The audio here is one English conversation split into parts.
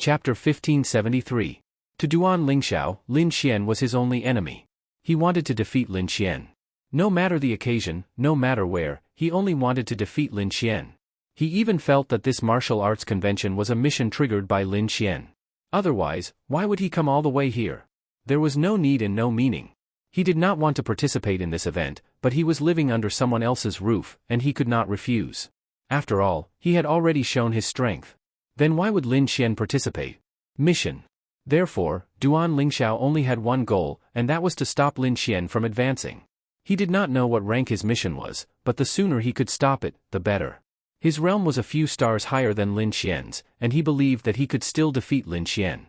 Chapter 1573. To Duan Lingxiao, Lin Xian was his only enemy. He wanted to defeat Lin Xian. No matter the occasion, no matter where, he only wanted to defeat Lin Xian. He even felt that this martial arts convention was a mission triggered by Lin Xian. Otherwise, why would he come all the way here? There was no need and no meaning. He did not want to participate in this event, but he was living under someone else's roof, and he could not refuse. After all, he had already shown his strength. Then why would Lin Xian participate? Mission. Therefore, Duan Lingxiao only had one goal, and that was to stop Lin Xian from advancing. He did not know what rank his mission was, but the sooner he could stop it, the better. His realm was a few stars higher than Lin Xian's, and he believed that he could still defeat Lin Xian.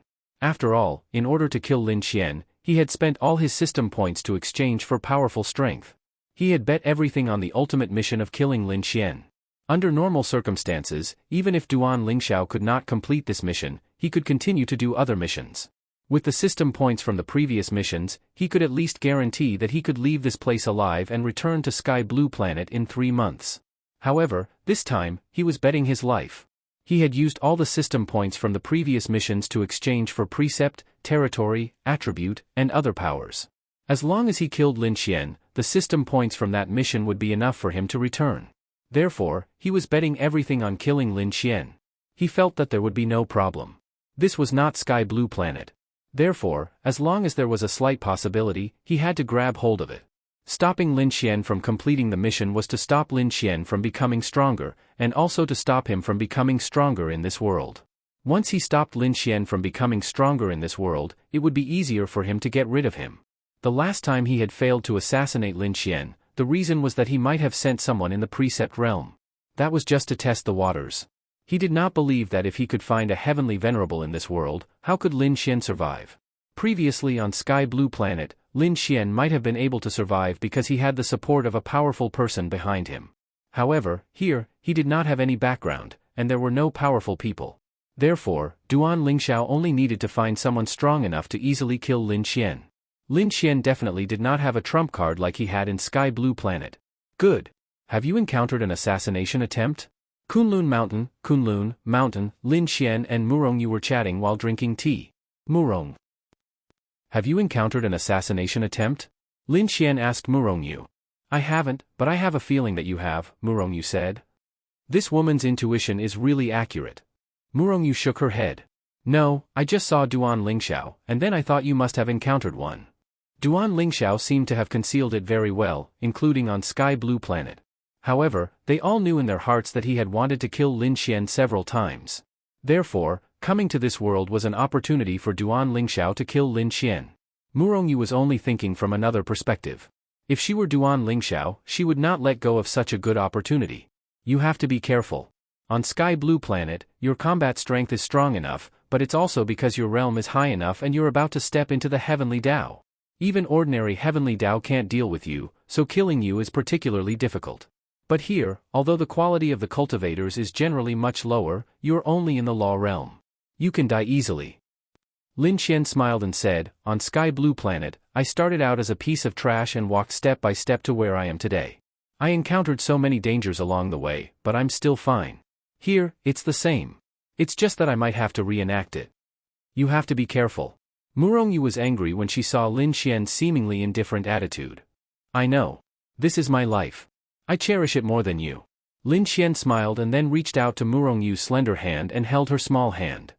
After all, in order to kill Lin Xian, he had spent all his system points to exchange for powerful strength. He had bet everything on the ultimate mission of killing Lin Xian. Under normal circumstances, even if Duan Lingxiao could not complete this mission, he could continue to do other missions. With the system points from the previous missions, he could at least guarantee that he could leave this place alive and return to Sky Blue Planet in 3 months. However, this time, he was betting his life. He had used all the system points from the previous missions to exchange for precept, territory, attribute, and other powers. As long as he killed Lin Xian, the system points from that mission would be enough for him to return. Therefore, he was betting everything on killing Lin Xian. He felt that there would be no problem. This was not Sky Blue Planet. Therefore, as long as there was a slight possibility, he had to grab hold of it. Stopping Lin Xian from completing the mission was to stop Lin Xian from becoming stronger, and also to stop him from becoming stronger in this world. Once he stopped Lin Xian from becoming stronger in this world, it would be easier for him to get rid of him. The last time he had failed to assassinate Lin Xian, the reason was that he might have sent someone in the precept realm. That was just to test the waters. He did not believe that if he could find a heavenly venerable in this world, how could Lin Xian survive? Previously on Sky Blue Planet, Lin Xian might have been able to survive because he had the support of a powerful person behind him. However, here, he did not have any background, and there were no powerful people. Therefore, Duan Lingxiao only needed to find someone strong enough to easily kill Lin Xian. Lin Xian definitely did not have a trump card like he had in Sky Blue Planet. Good. Have you encountered an assassination attempt? Kunlun Mountain, Lin Xian and Murong Yu were chatting while drinking tea. Murong. Have you encountered an assassination attempt? Lin Xian asked Murong Yu. I haven't, but I have a feeling that you have, Murong Yu said. This woman's intuition is really accurate. Murong Yu shook her head. No, I just saw Duan Lingxiao, and then I thought you must have encountered one. Duan Lingxiao seemed to have concealed it very well, including on Sky Blue Planet. However, they all knew in their hearts that he had wanted to kill Lin Xian several times. Therefore, coming to this world was an opportunity for Duan Lingxiao to kill Lin Xian. Murong Yu was only thinking from another perspective. If she were Duan Lingxiao, she would not let go of such a good opportunity. You have to be careful. On Sky Blue Planet, your combat strength is strong enough, but it's also because your realm is high enough and you're about to step into the Heavenly Dao. Even ordinary Heavenly Dao can't deal with you, so killing you is particularly difficult. But here, although the quality of the cultivators is generally much lower, you're only in the law realm. You can die easily. Lin Xian smiled and said, on Sky Blue Planet, I started out as a piece of trash and walked step by step to where I am today. I encountered so many dangers along the way, but I'm still fine. Here, it's the same. It's just that I might have to reenact it. You have to be careful. Murong Yu was angry when she saw Lin Xian's seemingly indifferent attitude. I know. This is my life. I cherish it more than you. Lin Xian smiled and then reached out to Murong Yu's slender hand and held her small hand.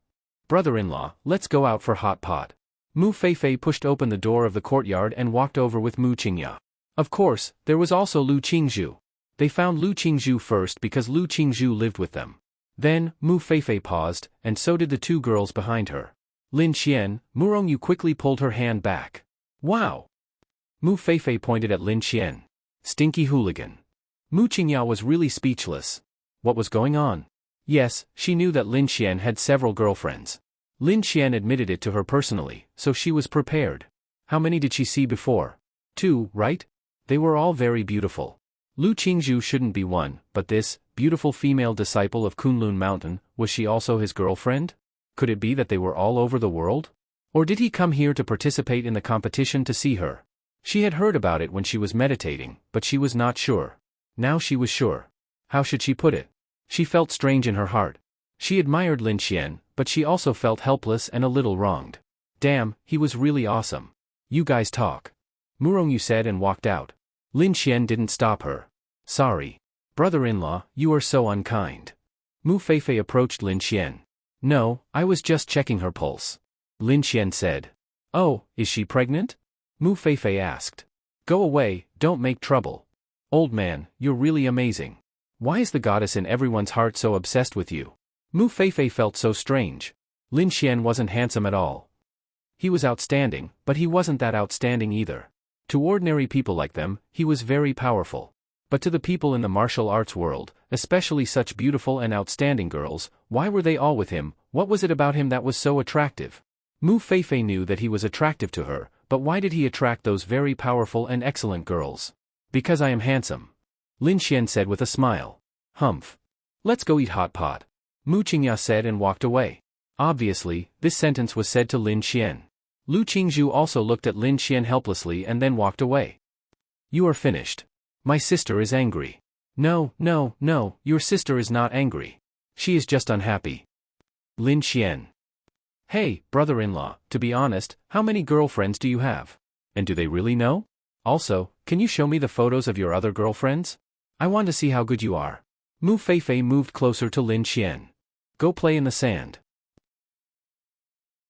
Brother-in-law, let's go out for hot pot. Mu Feifei pushed open the door of the courtyard and walked over with Mu Qingya. Of course, there was also Lu Qingzhu. They found Lu Qingzhu first because Lu Qingzhu lived with them. Then, Mu Feifei paused, and so did the 2 girls behind her. Lin Xian, Murong Yu quickly pulled her hand back. Wow! Mu Feifei pointed at Lin Xian. Stinky hooligan. Mu Qingya was really speechless. What was going on? Yes, she knew that Lin Xian had several girlfriends. Lin Xian admitted it to her personally, so she was prepared. How many did she see before? 2, right? They were all very beautiful. Lu Qingzhu shouldn't be one, but this, beautiful female disciple of Kunlun Mountain, was she also his girlfriend? Could it be that they were all over the world? Or did he come here to participate in the competition to see her? She had heard about it when she was meditating, but she was not sure. Now she was sure. How should she put it? She felt strange in her heart. She admired Lin Xian, but she also felt helpless and a little wronged. Damn, he was really awesome. You guys talk. Murongyu said and walked out. Lin Xian didn't stop her. Sorry. Brother-in-law, you are so unkind. Mu Feifei approached Lin Xian. No, I was just checking her pulse. Lin Xian said. Oh, is she pregnant? Mu Feifei asked. Go away, don't make trouble. Old man, you're really amazing. Why is the goddess in everyone's heart so obsessed with you? Mu Feifei felt so strange. Lin Xian wasn't handsome at all. He was outstanding, but he wasn't that outstanding either. To ordinary people like them, he was very powerful. But to the people in the martial arts world, especially such beautiful and outstanding girls, why were they all with him? What was it about him that was so attractive? Mu Feifei knew that he was attractive to her, but why did he attract those very powerful and excellent girls? Because I am handsome. Lin Xian said with a smile. Humph. Let's go eat hot pot. Mu Qingya said and walked away. Obviously, this sentence was said to Lin Xian. Lu Qingzhu also looked at Lin Xian helplessly and then walked away. You are finished. My sister is angry. No, no, no, your sister is not angry. She is just unhappy. Lin Xian. Hey, brother-in-law, to be honest, how many girlfriends do you have? And do they really know? Also, can you show me the photos of your other girlfriends? I want to see how good you are. Mu Feifei moved closer to Lin Xian. Go play in the sand.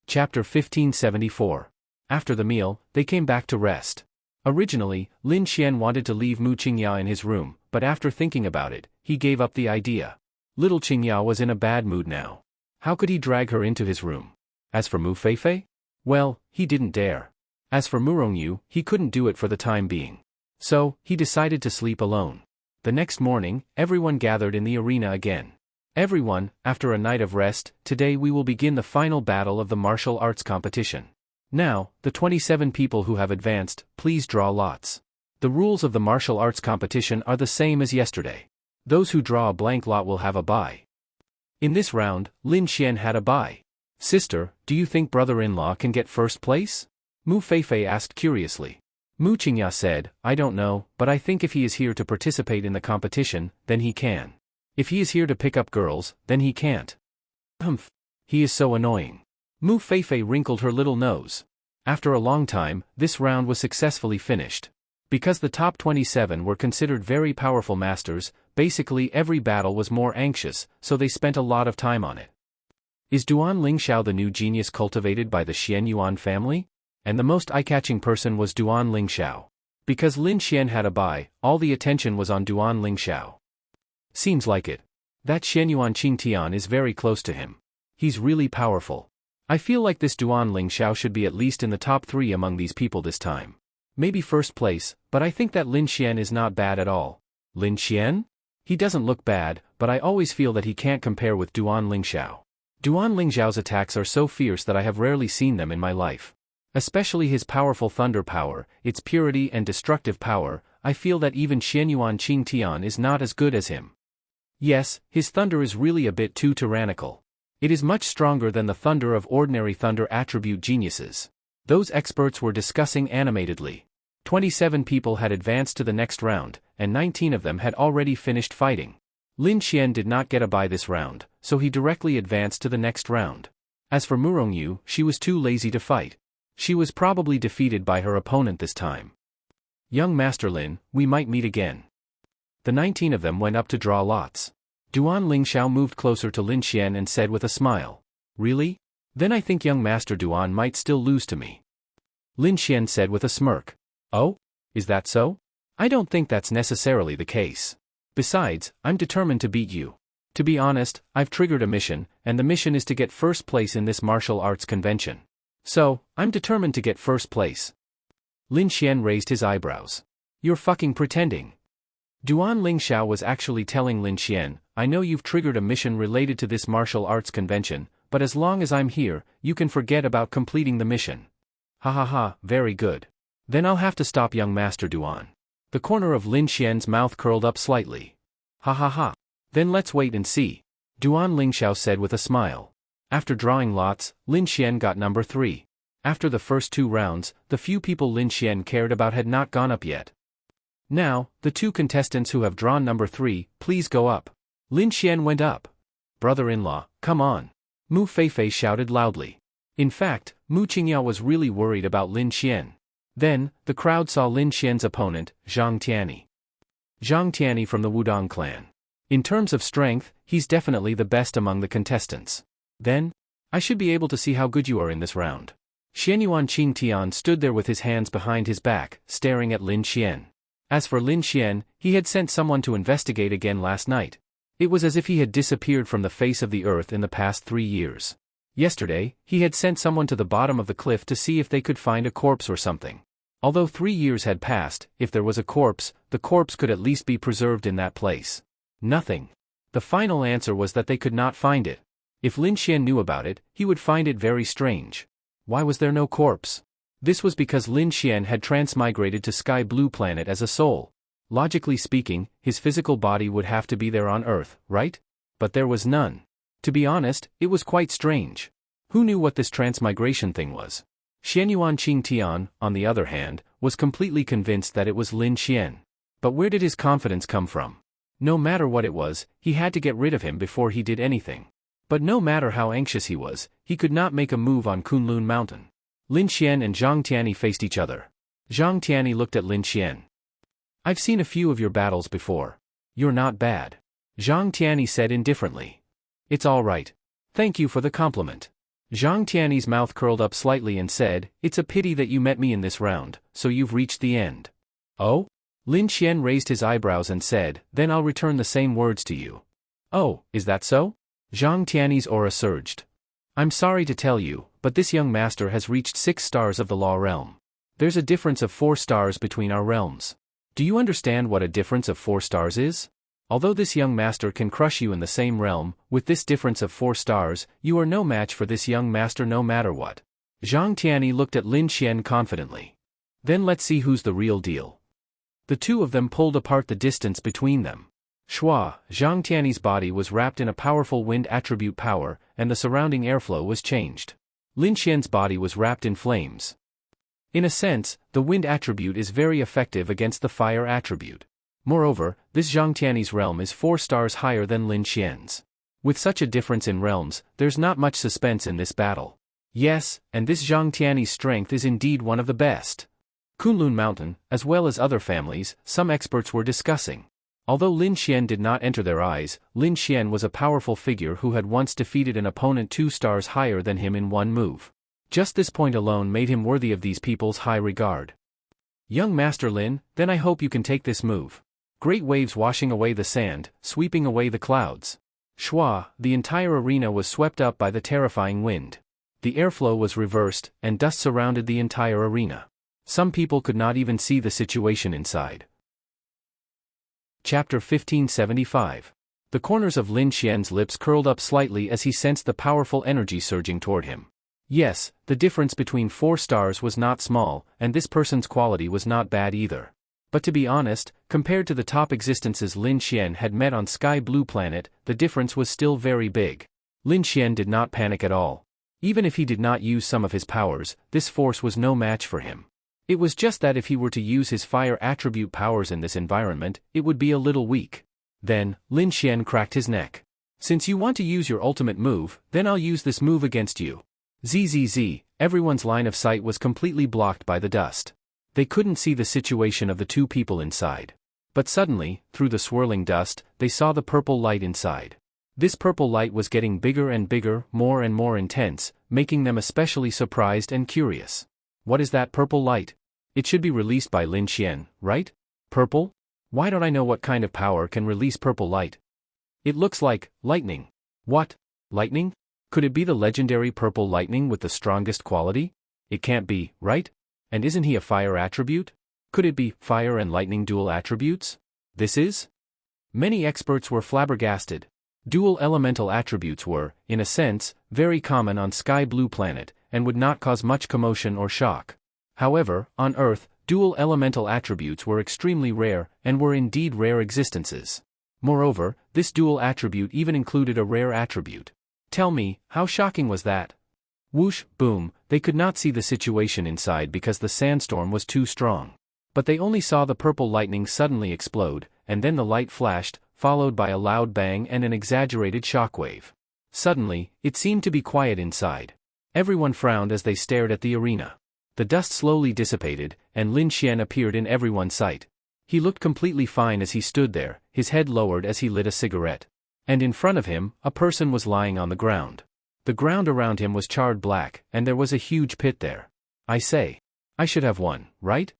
Chapter 1574. After the meal, they came back to rest. Originally, Lin Xian wanted to leave Mu Qingya in his room, but after thinking about it, he gave up the idea. Little Qingya was in a bad mood now. How could he drag her into his room? As for Mu Feifei? Well, he didn't dare. As for Murongyu, he couldn't do it for the time being. So, he decided to sleep alone. The next morning, everyone gathered in the arena again. Everyone, after a night of rest, today we will begin the final battle of the martial arts competition. Now, the 27 people who have advanced, please draw lots. The rules of the martial arts competition are the same as yesterday. Those who draw a blank lot will have a bye. In this round, Lin Xian had a bye. Sister, do you think brother-in-law can get first place? Mu Feifei asked curiously. Mu Qingya said, I don't know, but I think if he is here to participate in the competition, then he can. If he is here to pick up girls, then he can't. Humph. He is so annoying. Mu Feifei wrinkled her little nose. After a long time, this round was successfully finished. Because the top 27 were considered very powerful masters, basically every battle was more anxious, so they spent a lot of time on it. Is Duan Lingxiao the new genius cultivated by the Xian Yuan family? And the most eye-catching person was Duan Lingxiao. Because Lin Xian had a bye, all the attention was on Duan Lingxiao. Seems like it. That Xianyuan Qingtian is very close to him. He's really powerful. I feel like this Duan Lingxiao should be at least in the top 3 among these people this time. Maybe first place, but I think that Lin Xian is not bad at all. Lin Xian? He doesn't look bad, but I always feel that he can't compare with Duan Lingxiao. Duan Lingxiao's attacks are so fierce that I have rarely seen them in my life. Especially his powerful thunder power, its purity and destructive power, I feel that even Xianyuan Qingtian is not as good as him. Yes, his thunder is really a bit too tyrannical. It is much stronger than the thunder of ordinary thunder attribute geniuses. Those experts were discussing animatedly. 27 people had advanced to the next round, and 19 of them had already finished fighting. Lin Xian did not get a bye this round, so he directly advanced to the next round. As for Murongyu, she was too lazy to fight. She was probably defeated by her opponent this time. Young Master Lin, we might meet again. The 19 of them went up to draw lots. Duan Lingxiao moved closer to Lin Xian and said with a smile. Really? Then I think young Master Duan might still lose to me. Lin Xian said with a smirk. Oh? Is that so? I don't think that's necessarily the case. Besides, I'm determined to beat you. To be honest, I've triggered a mission, and the mission is to get first place in this martial arts convention. So, I'm determined to get first place. Lin Xian raised his eyebrows. You're fucking pretending. Duan Lingxiao was actually telling Lin Xian, I know you've triggered a mission related to this martial arts convention, but as long as I'm here, you can forget about completing the mission. Ha ha ha, very good. Then I'll have to stop young Master Duan. The corner of Lin Xian's mouth curled up slightly. Ha ha ha. Then let's wait and see. Duan Lingxiao said with a smile. After drawing lots, Lin Xian got number 3. After the first 2 rounds, the few people Lin Xian cared about had not gone up yet. Now, the 2 contestants who have drawn number 3, please go up. Lin Xian went up. Brother-in-law, come on. Mu Feifei shouted loudly. In fact, Mu Qingyao was really worried about Lin Xian. Then, the crowd saw Lin Xian's opponent, Zhang Tianyi. Zhang Tianyi from the Wudong clan. In terms of strength, he's definitely the best among the contestants. Then, I should be able to see how good you are in this round. Xianyuan Qingtian stood there with his hands behind his back, staring at Lin Xian. As for Lin Xian, he had sent someone to investigate again last night. It was as if he had disappeared from the face of the earth in the past 3 years. Yesterday, he had sent someone to the bottom of the cliff to see if they could find a corpse or something. Although 3 years had passed, if there was a corpse, the corpse could at least be preserved in that place. Nothing. The final answer was that they could not find it. If Lin Xian knew about it, he would find it very strange. Why was there no corpse? This was because Lin Xian had transmigrated to Sky Blue Planet as a soul. Logically speaking, his physical body would have to be there on Earth, right? But there was none. To be honest, it was quite strange. Who knew what this transmigration thing was? Xianyuan Qingtian, on the other hand, was completely convinced that it was Lin Xian. But where did his confidence come from? No matter what it was, he had to get rid of him before he did anything. But no matter how anxious he was, he could not make a move on Kunlun Mountain. Lin Xian and Zhang Tianyi faced each other. Zhang Tianyi looked at Lin Xian. I've seen a few of your battles before. You're not bad. Zhang Tianyi said indifferently. It's all right. Thank you for the compliment. Zhang Tianyi's mouth curled up slightly and said, it's a pity that you met me in this round, so you've reached the end. Oh? Lin Xian raised his eyebrows and said, then I'll return the same words to you. Oh, is that so? Zhang Tianyi's aura surged. I'm sorry to tell you, but this young master has reached 6 stars of the law realm. There's a difference of 4 stars between our realms. Do you understand what a difference of 4 stars is? Although this young master can crush you in the same realm, with this difference of 4 stars, you are no match for this young master no matter what. Zhang Tianyi looked at Lin Xian confidently. Then let's see who's the real deal. The two of them pulled apart the distance between them. Shua, Zhang Tianyi's body was wrapped in a powerful wind attribute power, and the surrounding airflow was changed. Lin Xian's body was wrapped in flames. In a sense, the wind attribute is very effective against the fire attribute. Moreover, this Zhang Tianyi's realm is 4 stars higher than Lin Xian's. With such a difference in realms, there's not much suspense in this battle. Yes, and this Zhang Tianyi's strength is indeed one of the best. Kunlun Mountain, as well as other families, some experts were discussing. Although Lin Xian did not enter their eyes, Lin Xian was a powerful figure who had once defeated an opponent 2 stars higher than him in one move. Just this point alone made him worthy of these people's high regard. Young Master Lin, then I hope you can take this move. Great waves washing away the sand, sweeping away the clouds. Shua, the entire arena was swept up by the terrifying wind. The airflow was reversed, and dust surrounded the entire arena. Some people could not even see the situation inside. Chapter 1575. The corners of Lin Xian's lips curled up slightly as he sensed the powerful energy surging toward him. Yes, the difference between 4 stars was not small, and this person's quality was not bad either. But to be honest, compared to the top existences Lin Xian had met on Sky Blue Planet, the difference was still very big. Lin Xian did not panic at all. Even if he did not use some of his powers, this force was no match for him. It was just that if he were to use his fire attribute powers in this environment, it would be a little weak. Then, Lin Xian cracked his neck. Since you want to use your ultimate move, then I'll use this move against you. ZZZ, everyone's line of sight was completely blocked by the dust. They couldn't see the situation of the two people inside. But suddenly, through the swirling dust, they saw the purple light inside. This purple light was getting bigger and bigger, more and more intense, making them especially surprised and curious. What is that purple light? It should be released by Lin Xian, right? Purple? Why don't I know what kind of power can release purple light? It looks like lightning. What? Lightning? Could it be the legendary purple lightning with the strongest quality? It can't be, right? And isn't he a fire attribute? Could it be fire and lightning dual attributes? This is? Many experts were flabbergasted. Dual elemental attributes were, in a sense, very common on Sky Blue Planet, and would not cause much commotion or shock. However, on Earth, dual elemental attributes were extremely rare, and were indeed rare existences. Moreover, this dual attribute even included a rare attribute. Tell me, how shocking was that? Whoosh, boom, they could not see the situation inside because the sandstorm was too strong. But they only saw the purple lightning suddenly explode, and then the light flashed, followed by a loud bang and an exaggerated shockwave. Suddenly, it seemed to be quiet inside. Everyone frowned as they stared at the arena. The dust slowly dissipated, and Lin Xian appeared in everyone's sight. He looked completely fine as he stood there, his head lowered as he lit a cigarette. And in front of him, a person was lying on the ground. The ground around him was charred black, and there was a huge pit there. I say, I should have won, right?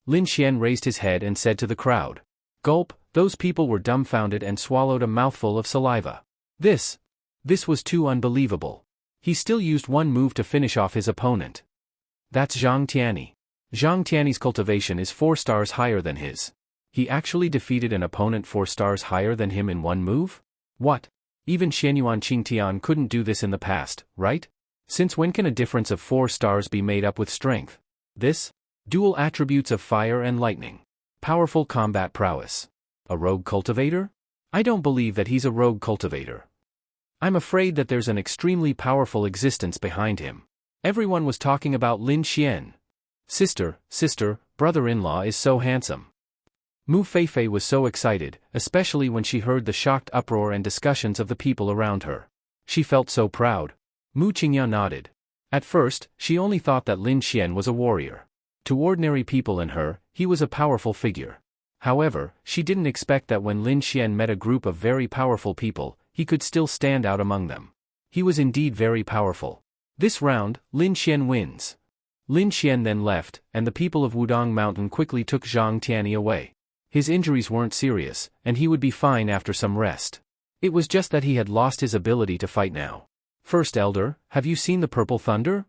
Lin Xian raised his head and said to the crowd. Gulp, those people were dumbfounded and swallowed a mouthful of saliva. This was too unbelievable. He still used one move to finish off his opponent. That's Zhang Tianyi. Zhang Tianyi's cultivation is 4 stars higher than his. He actually defeated an opponent 4 stars higher than him in one move? What? Even Xianyuan Qingtian couldn't do this in the past, right? Since when can a difference of 4 stars be made up with strength? This? Dual attributes of fire and lightning. Powerful combat prowess. A rogue cultivator? I don't believe that he's a rogue cultivator. I'm afraid that there's an extremely powerful existence behind him. Everyone was talking about Lin Xian. Sister, brother-in-law is so handsome. Mu Feifei was so excited, especially when she heard the shocked uproar and discussions of the people around her. She felt so proud. Mu Qingya nodded. At first, she only thought that Lin Xian was a warrior. To ordinary people and her, he was a powerful figure. However, she didn't expect that when Lin Xian met a group of very powerful people, he could still stand out among them. He was indeed very powerful. This round, Lin Xian wins. Lin Xian then left, and the people of Wudong Mountain quickly took Zhang Tianyi away. His injuries weren't serious, and he would be fine after some rest. It was just that he had lost his ability to fight now. First Elder, have you seen the Purple Thunder?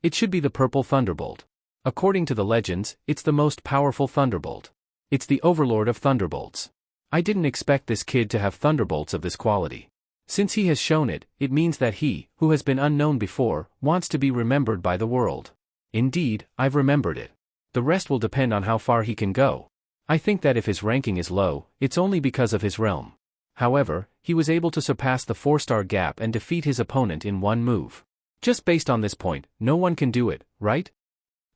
It should be the Purple Thunderbolt. According to the legends, it's the most powerful thunderbolt. It's the overlord of thunderbolts. I didn't expect this kid to have thunderbolts of this quality. Since he has shown it, it means that he, who has been unknown before, wants to be remembered by the world. Indeed, I've remembered it. The rest will depend on how far he can go. I think that if his ranking is low, it's only because of his realm. However, he was able to surpass the 4-star gap and defeat his opponent in one move. Just based on this point, no one can do it, right?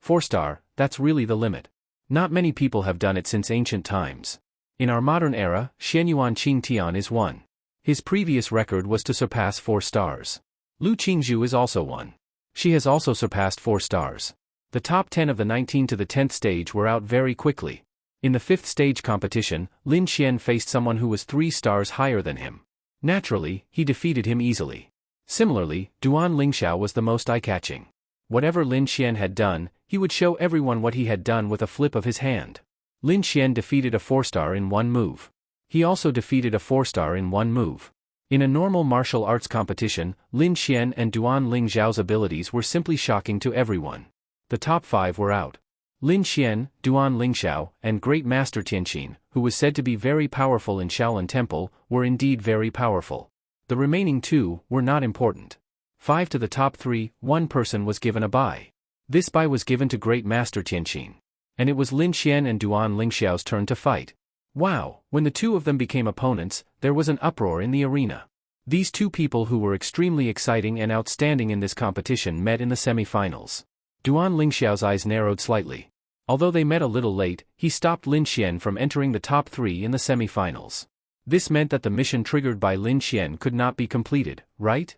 4-star, that's really the limit. Not many people have done it since ancient times. In our modern era, Xianyuan Qingtian is one. His previous record was to surpass 4 stars. Lu Qingzhu is also one. She has also surpassed 4 stars. The top 10 of the 19 to the 10th stage were out very quickly. In the 5th stage competition, Lin Xian faced someone who was 3 stars higher than him. Naturally, he defeated him easily. Similarly, Duan Lingxiao was the most eye-catching. Whatever Lin Xian had done, he would show everyone what he had done with a flip of his hand. Lin Xian defeated a 4-star in one move. He also defeated a 4-star in one move. In a normal martial arts competition, Lin Xian and Duan Lingxiao's abilities were simply shocking to everyone. The top 5 were out. Lin Xian, Duan Lingxiao, and Great Master Tianqin, who was said to be very powerful in Shaolin Temple, were indeed very powerful. The remaining 2 were not important. 5 to the top 3, one person was given a bye. This bye was given to Great Master Tianqin. And it was Lin Xian and Duan Lingxiao's turn to fight. Wow, when the 2 of them became opponents, there was an uproar in the arena. These 2 people who were extremely exciting and outstanding in this competition met in the semi-finals. Duan Lingxiao's eyes narrowed slightly. Although they met a little late, he stopped Lin Xian from entering the top 3 in the semi-finals. This meant that the mission triggered by Lin Xian could not be completed, right?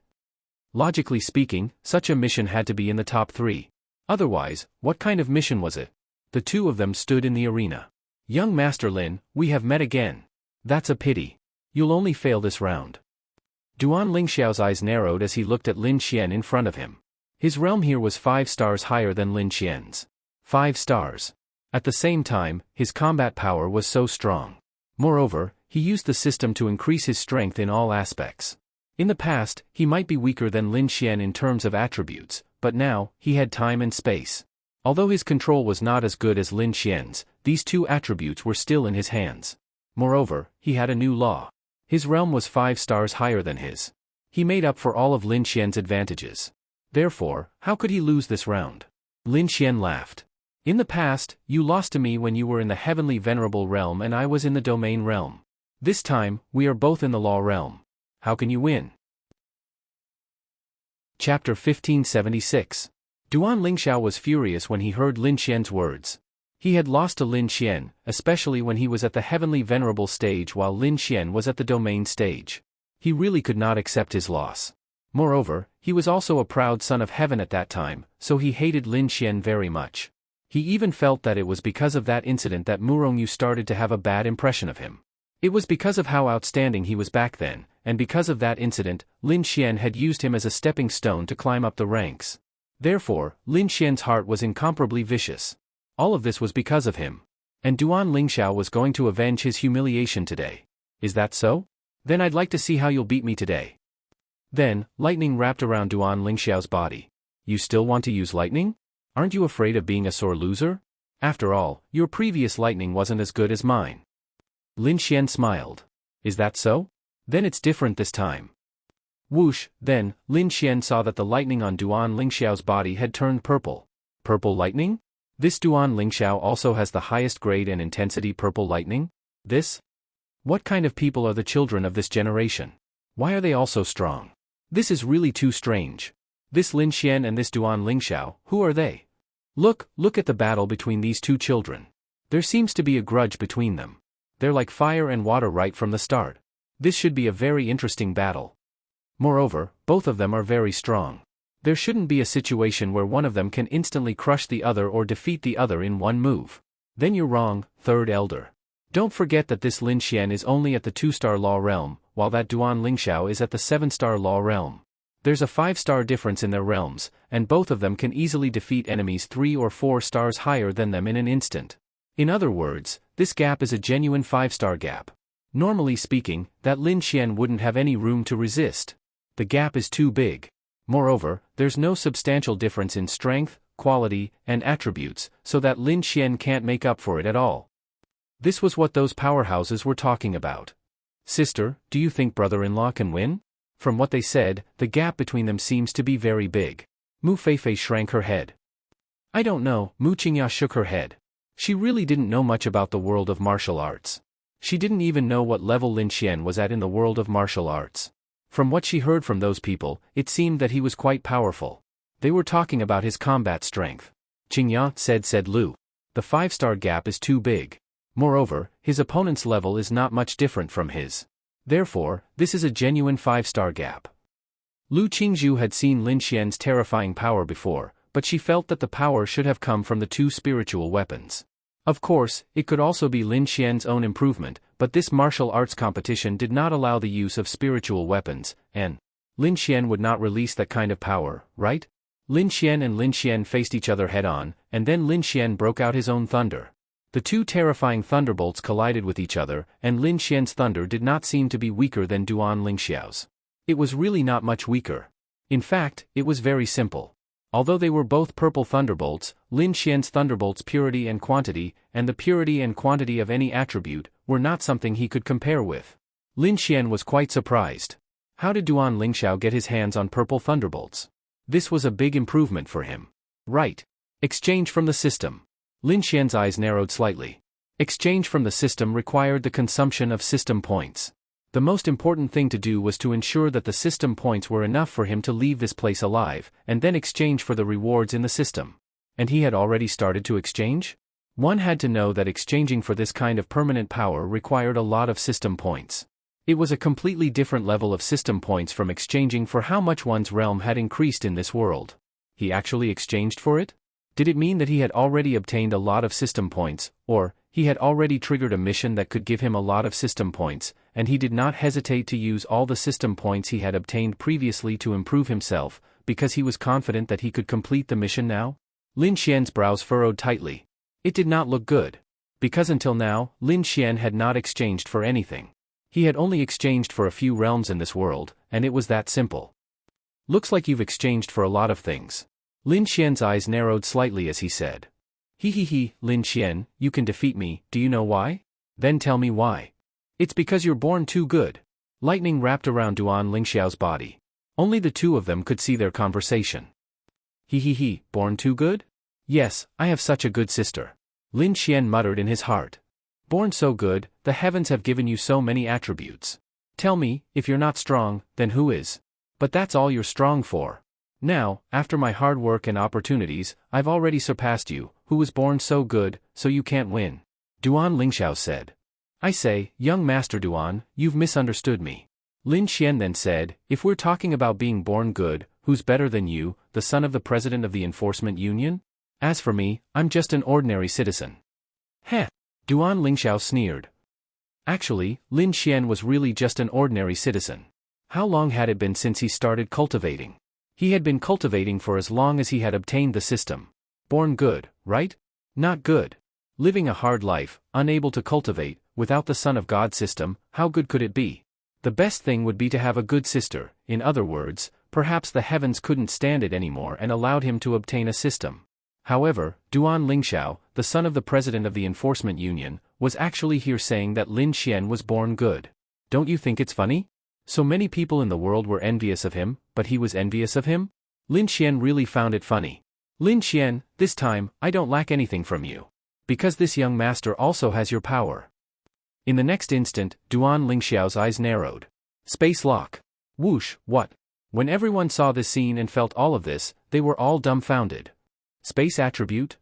Logically speaking, such a mission had to be in the top 3. Otherwise, what kind of mission was it? The 2 of them stood in the arena. Young Master Lin, we have met again. That's a pity. You'll only fail this round. Duan Lingxiao's eyes narrowed as he looked at Lin Xian in front of him. His realm here was 5 stars higher than Lin Xian's. 5 stars. At the same time, his combat power was so strong. Moreover, he used the system to increase his strength in all aspects. In the past, he might be weaker than Lin Xian in terms of attributes, but now, he had time and space. Although his control was not as good as Lin Xian's, these 2 attributes were still in his hands. Moreover, he had a new law. His realm was 5 stars higher than his. He made up for all of Lin Xian's advantages. Therefore, how could he lose this round? Lin Xian laughed. In the past, you lost to me when you were in the heavenly venerable realm and I was in the domain realm. This time, we are both in the law realm. How can you win? Chapter 1576. Duan Lingxiao was furious when he heard Lin Xian's words. He had lost to Lin Xian, especially when he was at the heavenly venerable stage while Lin Xian was at the domain stage. He really could not accept his loss. Moreover, he was also a proud son of heaven at that time, so he hated Lin Xian very much. He even felt that it was because of that incident that Murongyu started to have a bad impression of him. It was because of how outstanding he was back then, and because of that incident, Lin Xian had used him as a stepping stone to climb up the ranks. Therefore, Lin Xian's heart was incomparably vicious. All of this was because of him. And Duan Lingxiao was going to avenge his humiliation today. Is that so? Then I'd like to see how you'll beat me today. Then, lightning wrapped around Duan Lingxiao's body. You still want to use lightning? Aren't you afraid of being a sore loser? After all, your previous lightning wasn't as good as mine. Lin Xian smiled. Is that so? Then it's different this time. Whoosh, then, Lin Xian saw that the lightning on Duan Lingxiao's body had turned purple. Purple lightning? This Duan Lingxiao also has the highest grade and intensity purple lightning? This? What kind of people are the children of this generation? Why are they all so strong? This is really too strange. This Lin Xian and this Duan Lingxiao, who are they? Look at the battle between these two children. There seems to be a grudge between them. They're like fire and water right from the start. This should be a very interesting battle. Moreover, both of them are very strong. There shouldn't be a situation where one of them can instantly crush the other or defeat the other in one move. Then you're wrong, third elder. Don't forget that this Lin Xian is only at the 2-star law realm, while that Duan Lingxiao is at the 7-star law realm. There's a 5-star difference in their realms, and both of them can easily defeat enemies 3 or 4 stars higher than them in an instant. In other words, this gap is a genuine 5-star gap. Normally speaking, that Lin Xian wouldn't have any room to resist. The gap is too big. Moreover, there's no substantial difference in strength, quality, and attributes, so that Lin Xian can't make up for it at all. This was what those powerhouses were talking about. Sister, do you think brother-in-law can win? From what they said, the gap between them seems to be very big. Mu Feifei shrank her head. I don't know, Mu Qingya shook her head. She really didn't know much about the world of martial arts. She didn't even know what level Lin Xian was at in the world of martial arts. From what she heard from those people, it seemed that he was quite powerful. They were talking about his combat strength. Qingya said Lu. The 5-star gap is too big. Moreover, his opponent's level is not much different from his. Therefore, this is a genuine 5-star gap. Lu Qingzhu had seen Lin Xian's terrifying power before, but she felt that the power should have come from the 2 spiritual weapons. Of course, it could also be Lin Xian's own improvement, but this martial arts competition did not allow the use of spiritual weapons, and Lin Xian would not release that kind of power, right? Lin Xian and Lin Xian faced each other head-on, and then Lin Xian broke out his own thunder. The 2 terrifying thunderbolts collided with each other, and Lin Xian's thunder did not seem to be weaker than Duan Lingxiao's. It was really not much weaker. In fact, it was very simple. Although they were both purple thunderbolts, Lin Xian's thunderbolts' purity and quantity, and the purity and quantity of any attribute, were not something he could compare with. Lin Xian was quite surprised. How did Duan Lingxiao get his hands on purple thunderbolts? This was a big improvement for him. Right. Exchange from the system. Lin Xian's eyes narrowed slightly. Exchange from the system required the consumption of system points. The most important thing to do was to ensure that the system points were enough for him to leave this place alive, and then exchange for the rewards in the system. And he had already started to exchange? One had to know that exchanging for this kind of permanent power required a lot of system points. It was a completely different level of system points from exchanging for how much one's realm had increased in this world. He actually exchanged for it? Did it mean that he had already obtained a lot of system points, or he had already triggered a mission that could give him a lot of system points, and he did not hesitate to use all the system points he had obtained previously to improve himself, because he was confident that he could complete the mission now? Lin Xian's brows furrowed tightly. It did not look good. Because until now, Lin Xian had not exchanged for anything. He had only exchanged for a few realms in this world, and it was that simple. Looks like you've exchanged for a lot of things. Lin Xian's eyes narrowed slightly as he said. Lin Xian, you can defeat me, do you know why? Then tell me why. It's because you're born too good. Lightning wrapped around Duan Lingxiao's body. Only the 2 of them could see their conversation. Born too good? Yes, I have such a good sister. Lin Xian muttered in his heart. Born so good, the heavens have given you so many attributes. Tell me, if you're not strong, then who is? But that's all you're strong for. Now, after my hard work and opportunities, I've already surpassed you, who was born so good, so you can't win. Duan Lingxiao said. I say, young Master Duan, you've misunderstood me. Lin Xian then said, if we're talking about being born good, who's better than you, the son of the president of the enforcement union? As for me, I'm just an ordinary citizen. Heh! Duan Lingxiao sneered. Actually, Lin Xian was really just an ordinary citizen. How long had it been since he started cultivating? He had been cultivating for as long as he had obtained the system. Born good, right? Not good. Living a hard life, unable to cultivate, without the Son of God system, how good could it be? The best thing would be to have a good sister, in other words, perhaps the heavens couldn't stand it anymore and allowed him to obtain a system. However, Duan Lingxiao, the son of the president of the enforcement union, was actually here saying that Lin Xian was born good. Don't you think it's funny? So many people in the world were envious of him, but he was envious of him? Lin Xian really found it funny. Lin Xian, this time, I don't lack anything from you. Because this young master also has your power. In the next instant, Duan Lingxiao's eyes narrowed. Space lock. Whoosh, what? When everyone saw this scene and felt all of this, they were all dumbfounded. Space attribute?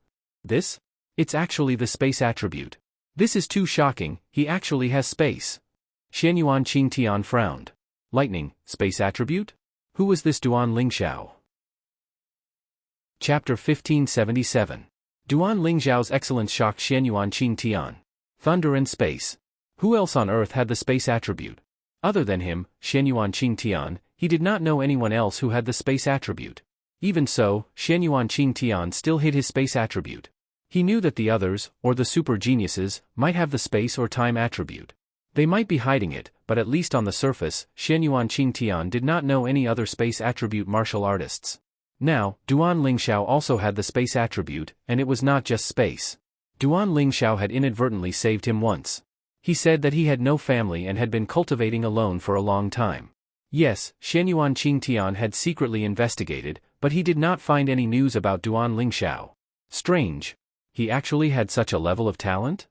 This? It's actually the space attribute. This is too shocking, he actually has space. Xianyuan Qingtian frowned. Lightning, space attribute? Who was this Duan Lingxiao? Chapter 1577. Duan Lingxiao's excellence shocked Xianyuan Qingtian. Thunder and space. Who else on earth had the space attribute? Other than him, Xianyuan Qingtian, he did not know anyone else who had the space attribute. Even so, Xianyuan Qingtian still hid his space attribute. He knew that the others, or the super geniuses, might have the space or time attribute. They might be hiding it, but at least on the surface, Xianyuan Qingtian did not know any other space attribute martial artists. Now, Duan Lingxiao also had the space attribute, and it was not just space. Duan Lingxiao had inadvertently saved him once. He said that he had no family and had been cultivating alone for a long time. Yes, Xianyuan Qingtian had secretly investigated, but he did not find any news about Duan Lingxiao. Strange. He actually had such a level of talent?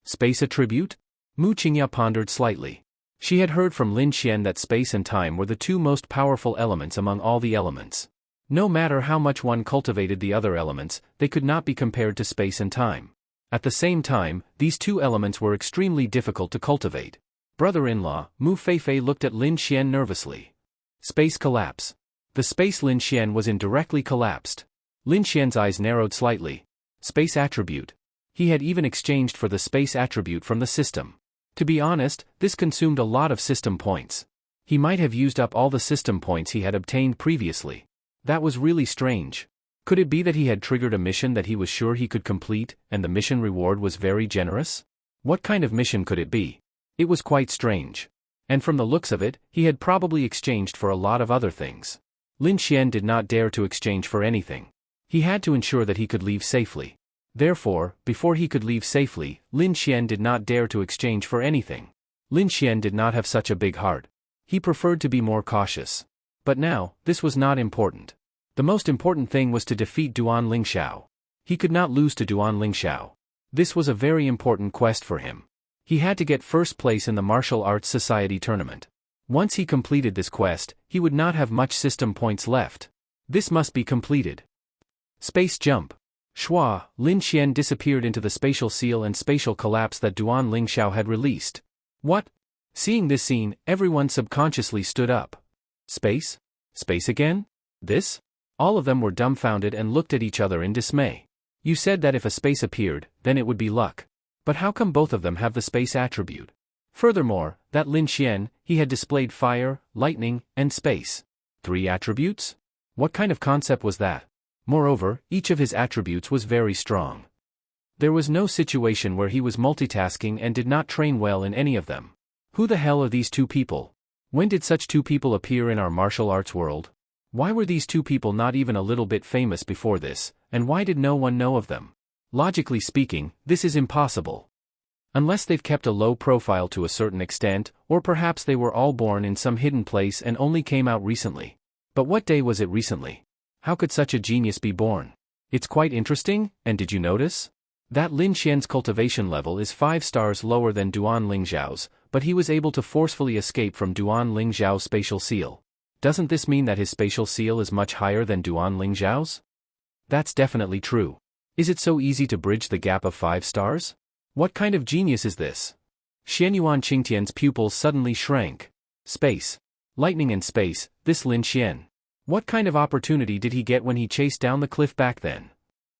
Space attribute? Mu Qingya pondered slightly. She had heard from Lin Xian that space and time were the two most powerful elements among all the elements. No matter how much one cultivated the other elements, they could not be compared to space and time. At the same time, these two elements were extremely difficult to cultivate. Brother-in-law, Mu Feifei looked at Lin Xian nervously. Space collapse. The space Lin Xian was in directly collapsed. Lin Xian's eyes narrowed slightly. Space attribute. He had even exchanged for the space attribute from the system. To be honest, this consumed a lot of system points. He might have used up all the system points he had obtained previously. That was really strange. Could it be that he had triggered a mission that he was sure he could complete, and the mission reward was very generous? What kind of mission could it be? It was quite strange. And from the looks of it, he had probably exchanged for a lot of other things. Lin Xian did not dare to exchange for anything. He had to ensure that he could leave safely. Therefore, before he could leave safely, Lin Xian did not dare to exchange for anything. Lin Xian did not have such a big heart. He preferred to be more cautious. But now, this was not important. The most important thing was to defeat Duan Lingxiao. He could not lose to Duan Lingxiao. This was a very important quest for him. He had to get first place in the Martial Arts Society tournament. Once he completed this quest, he would not have much system points left. This must be completed. Space jump. Shua, Lin Xian disappeared into the spatial seal and spatial collapse that Duan Lingxiao had released. What? Seeing this scene, everyone subconsciously stood up. Space? Space again? This? All of them were dumbfounded and looked at each other in dismay. You said that if a space appeared, then it would be luck. But how come both of them have the space attribute? Furthermore, that Lin Xian, he had displayed fire, lightning, and space. 3 attributes? What kind of concept was that? Moreover, each of his attributes was very strong. There was no situation where he was multitasking and did not train well in any of them. Who the hell are these two people? When did such two people appear in our martial arts world? Why were these two people not even a little bit famous before this, and why did no one know of them? Logically speaking, this is impossible. Unless they've kept a low profile to a certain extent, or perhaps they were all born in some hidden place and only came out recently. But what day was it recently? How could such a genius be born? It's quite interesting, and did you notice? That Lin Xian's cultivation level is 5 stars lower than Duan Lingxiao's, but he was able to forcefully escape from Duan Lingxiao's spatial seal. Doesn't this mean that his spatial seal is much higher than Duan Lingxiao's? That's definitely true. Is it so easy to bridge the gap of 5 stars? What kind of genius is this? Xianyuan Qingtian's pupils suddenly shrank. Space. Lightning and space, this Lin Xian. What kind of opportunity did he get when he chased down the cliff back then?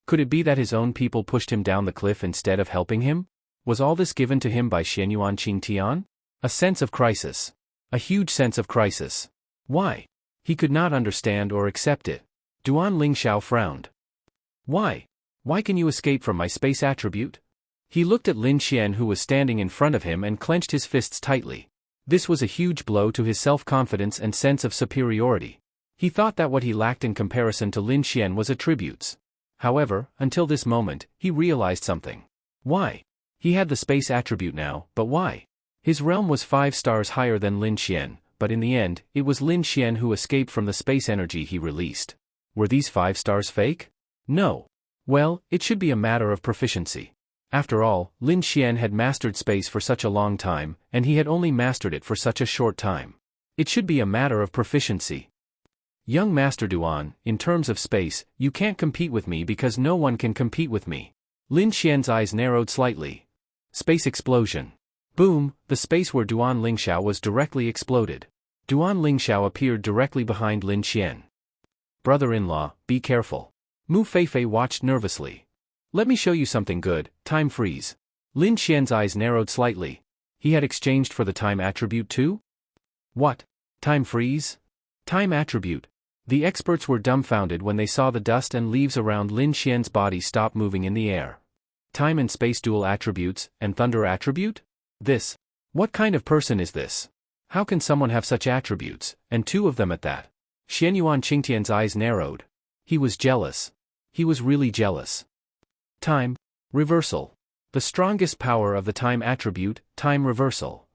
Could it be that his own people pushed him down the cliff instead of helping him? Was all this given to him by Xianyuan Qingtian? A sense of crisis. A huge sense of crisis. Why? He could not understand or accept it. Duan Lingxiao frowned. Why? Why can you escape from my space attribute? He looked at Lin Xian who was standing in front of him and clenched his fists tightly. This was a huge blow to his self-confidence and sense of superiority. He thought that what he lacked in comparison to Lin Xian was attributes. However, until this moment, he realized something. Why? He had the space attribute now, but why? His realm was 5 stars higher than Lin Xian, but in the end, it was Lin Xian who escaped from the space energy he released. Were these 5 stars fake? No. Well, it should be a matter of proficiency. After all, Lin Xian had mastered space for such a long time, and he had only mastered it for such a short time. It should be a matter of proficiency. Young Master Duan, in terms of space, you can't compete with me because no one can compete with me. Lin Xian's eyes narrowed slightly. Space explosion. Boom, the space where Duan Lingxiao was directly exploded. Duan Lingxiao appeared directly behind Lin Xian. Brother-in-law, be careful. Mu Feifei watched nervously. Let me show you something good, time freeze. Lin Xian's eyes narrowed slightly. He had exchanged for the time attribute too? What? Time freeze? Time attribute. The experts were dumbfounded when they saw the dust and leaves around Lin Xian's body stop moving in the air. Time and space dual attributes, and thunder attribute? This. What kind of person is this? How can someone have such attributes, and 2 of them at that? Xianyuan Qingtian's eyes narrowed. He was jealous. He was really jealous. Time. Reversal. The strongest power of the time attribute, time reversal.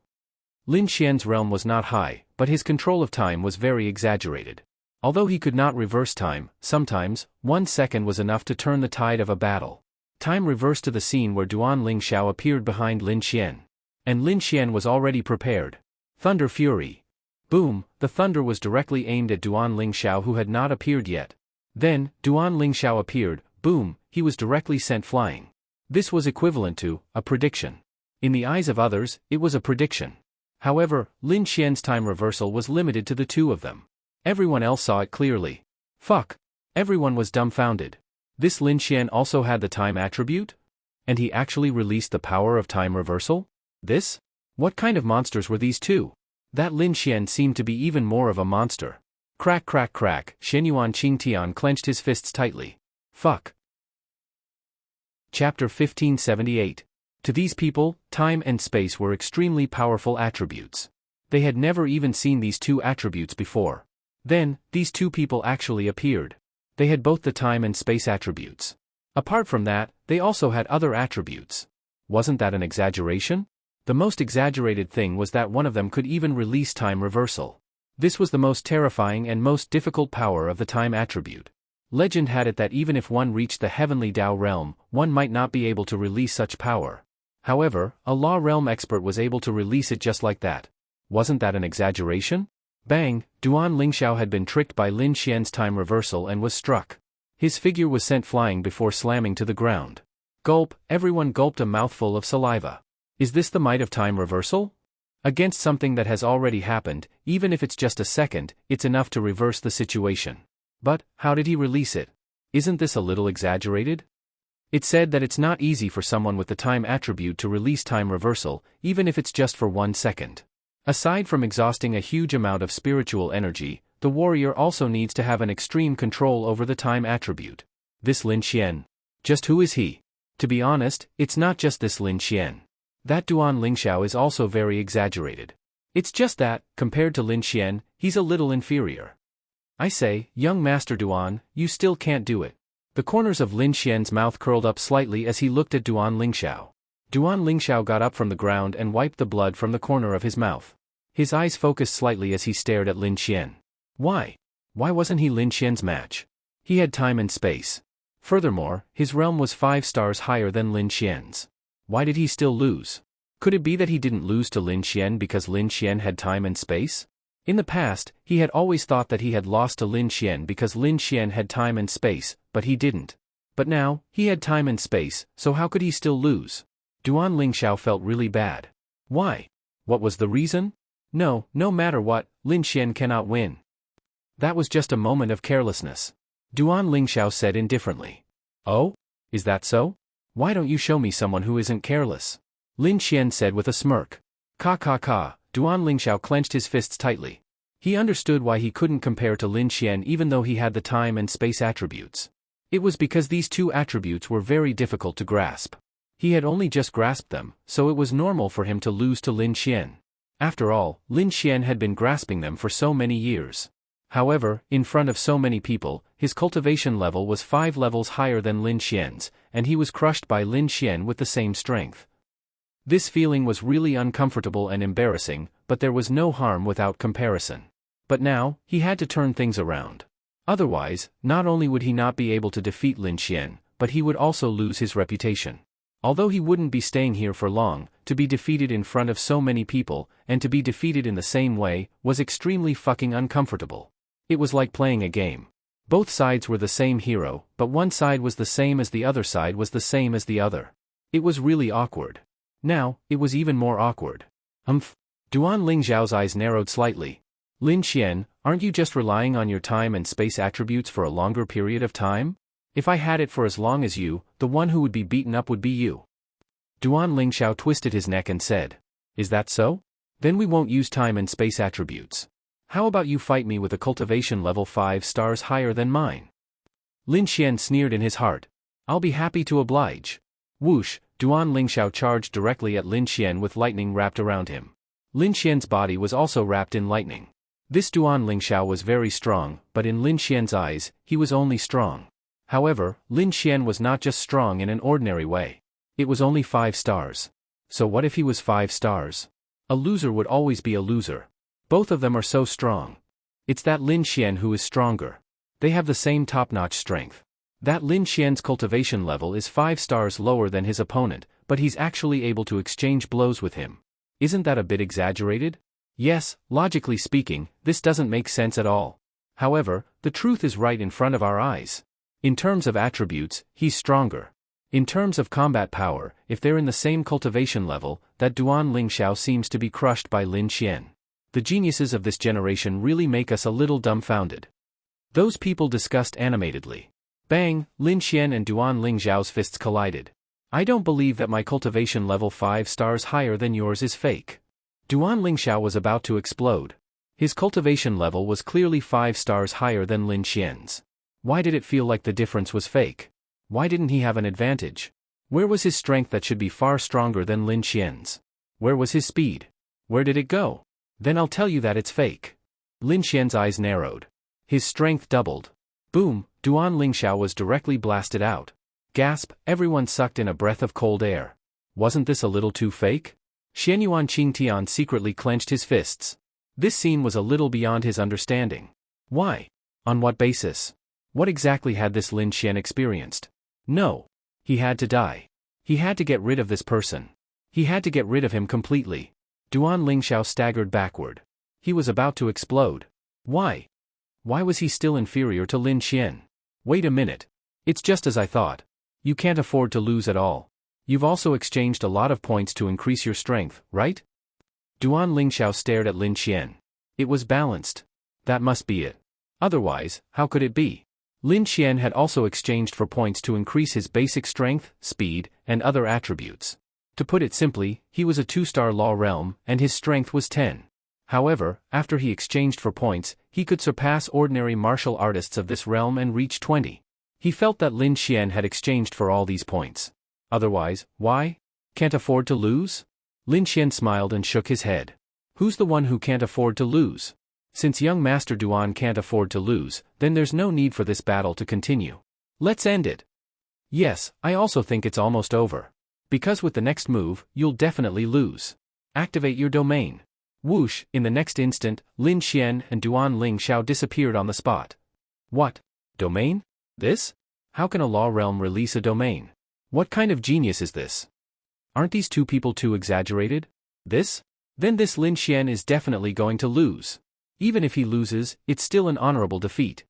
Lin Xian's realm was not high, but his control of time was very exaggerated. Although he could not reverse time, sometimes, 1 second was enough to turn the tide of a battle. Time reversed to the scene where Duan Lingxiao appeared behind Lin Xian. And Lin Xian was already prepared. Thunder Fury. Boom, the thunder was directly aimed at Duan Lingxiao who had not appeared yet. Then, Duan Lingxiao appeared, boom, he was directly sent flying. This was equivalent to a prediction. In the eyes of others, it was a prediction. However, Lin Xian's time reversal was limited to the 2 of them. Everyone else saw it clearly. Fuck. Everyone was dumbfounded. This Lin Xian also had the time attribute? And he actually released the power of time reversal? This? What kind of monsters were these 2? That Lin Xian seemed to be even more of a monster. Crack crack crack, Xianyuan Qingtian clenched his fists tightly. Fuck. Chapter 1578. To these people, time and space were extremely powerful attributes. They had never even seen these 2 attributes before. Then, these 2 people actually appeared. They had both the time and space attributes. Apart from that, they also had other attributes. Wasn't that an exaggeration? The most exaggerated thing was that one of them could even release time reversal. This was the most terrifying and most difficult power of the time attribute. Legend had it that even if one reached the heavenly Tao realm, one might not be able to release such power. However, a law realm expert was able to release it just like that. Wasn't that an exaggeration? Bang, Duan Lingxiao had been tricked by Lin Xian's time reversal and was struck. His figure was sent flying before slamming to the ground. Gulp, everyone gulped a mouthful of saliva. Is this the might of time reversal? Against something that has already happened, even if it's just a second, it's enough to reverse the situation. But, how did he release it? Isn't this a little exaggerated? It said that it's not easy for someone with the time attribute to release time reversal, even if it's just for 1 second. Aside from exhausting a huge amount of spiritual energy, the warrior also needs to have an extreme control over the time attribute. This Lin Xian. Just who is he? To be honest, it's not just this Lin Xian. That Duan Lingxiao is also very exaggerated. It's just that, compared to Lin Xian, he's a little inferior. I say, young Master Duan, you still can't do it. The corners of Lin Xian's mouth curled up slightly as he looked at Duan Lingxiao. Duan Lingxiao got up from the ground and wiped the blood from the corner of his mouth. His eyes focused slightly as he stared at Lin Xian. Why? Why wasn't he Lin Xian's match? He had time and space. Furthermore, his realm was 5 stars higher than Lin Xian's. Why did he still lose? Could it be that he didn't lose to Lin Xian because Lin Xian had time and space? In the past, he had always thought that he had lost to Lin Xian because Lin Xian had time and space, but he didn't. But now, he had time and space, so how could he still lose? Duan Lingxiao felt really bad. Why? What was the reason? No, no matter what, Lin Xian cannot win. That was just a moment of carelessness. Duan Lingxiao said indifferently. Oh? Is that so? Why don't you show me someone who isn't careless? Lin Xian said with a smirk. Ka. Duan Lingxiao clenched his fists tightly. He understood why he couldn't compare to Lin Xian even though he had the time and space attributes. It was because these two attributes were very difficult to grasp. He had only just grasped them, so it was normal for him to lose to Lin Xian. After all, Lin Xian had been grasping them for so many years. However, in front of so many people, his cultivation level was 5 levels higher than Lin Xian's, and he was crushed by Lin Xian with the same strength. This feeling was really uncomfortable and embarrassing, but there was no harm without comparison. But now, he had to turn things around. Otherwise, not only would he not be able to defeat Lin Xian, but he would also lose his reputation. Although he wouldn't be staying here for long, to be defeated in front of so many people, and to be defeated in the same way, was extremely fucking uncomfortable. It was like playing a game. Both sides were the same hero, but one side was the same as the other side was the same as the other. It was really awkward. Now, it was even more awkward. Duan Lingxiao's eyes narrowed slightly. Lin Xian, aren't you just relying on your time and space attributes for a longer period of time? If I had it for as long as you, the one who would be beaten up would be you. Duan Lingxiao twisted his neck and said. Is that so? Then we won't use time and space attributes. How about you fight me with a cultivation level 5 stars higher than mine? Lin Xian sneered in his heart. I'll be happy to oblige. Whoosh, Duan Lingxiao charged directly at Lin Xian with lightning wrapped around him. Lin Xian's body was also wrapped in lightning. This Duan Lingxiao was very strong, but in Lin Xian's eyes, he was only strong. However, Lin Xian was not just strong in an ordinary way. It was only 5 stars. So what if he was 5 stars? A loser would always be a loser. Both of them are so strong. It's that Lin Xian who is stronger. They have the same top-notch strength. That Lin Xian's cultivation level is 5 stars lower than his opponent, but he's actually able to exchange blows with him. Isn't that a bit exaggerated? Yes, logically speaking, this doesn't make sense at all. However, the truth is right in front of our eyes. In terms of attributes, he's stronger. In terms of combat power, if they're in the same cultivation level, that Duan Lingxiao seems to be crushed by Lin Xian. The geniuses of this generation really make us a little dumbfounded. Those people discussed animatedly. Bang, Lin Xian and Duan Lingxiao's fists collided. I don't believe that my cultivation level 5 stars higher than yours is fake. Duan Lingxiao was about to explode. His cultivation level was clearly 5 stars higher than Lin Xian's. Why did it feel like the difference was fake? Why didn't he have an advantage? Where was his strength that should be far stronger than Lin Xian's? Where was his speed? Where did it go? Then I'll tell you that it's fake. Lin Xian's eyes narrowed. His strength doubled. Boom, Duan Lingxiao was directly blasted out. Gasp, everyone sucked in a breath of cold air. Wasn't this a little too fake? Xianyuan Qingtian secretly clenched his fists. This scene was a little beyond his understanding. Why? On what basis? What exactly had this Lin Xian experienced? No. He had to die. He had to get rid of this person. He had to get rid of him completely. Duan Lingxiao staggered backward. He was about to explode. Why? Why was he still inferior to Lin Xian? Wait a minute. It's just as I thought. You can't afford to lose at all. You've also exchanged a lot of points to increase your strength, right? Duan Lingxiao stared at Lin Xian. It was balanced. That must be it. Otherwise, how could it be? Lin Xian had also exchanged for points to increase his basic strength, speed, and other attributes. To put it simply, he was a 2-star law realm, and his strength was 10. However, after he exchanged for points, he could surpass ordinary martial artists of this realm and reach 20. He felt that Lin Xian had exchanged for all these points. Otherwise, why? Can't afford to lose? Lin Xian smiled and shook his head. Who's the one who can't afford to lose? Since young Master Duan can't afford to lose, then there's no need for this battle to continue. Let's end it. Yes, I also think it's almost over. Because with the next move, you'll definitely lose. Activate your domain. Whoosh, in the next instant, Lin Xian and Duan Lingxiao disappeared on the spot. What? Domain? This? How can a law realm release a domain? What kind of genius is this? Aren't these two people too exaggerated? This? Then this Lin Xian is definitely going to lose. Even if he loses, it's still an honorable defeat.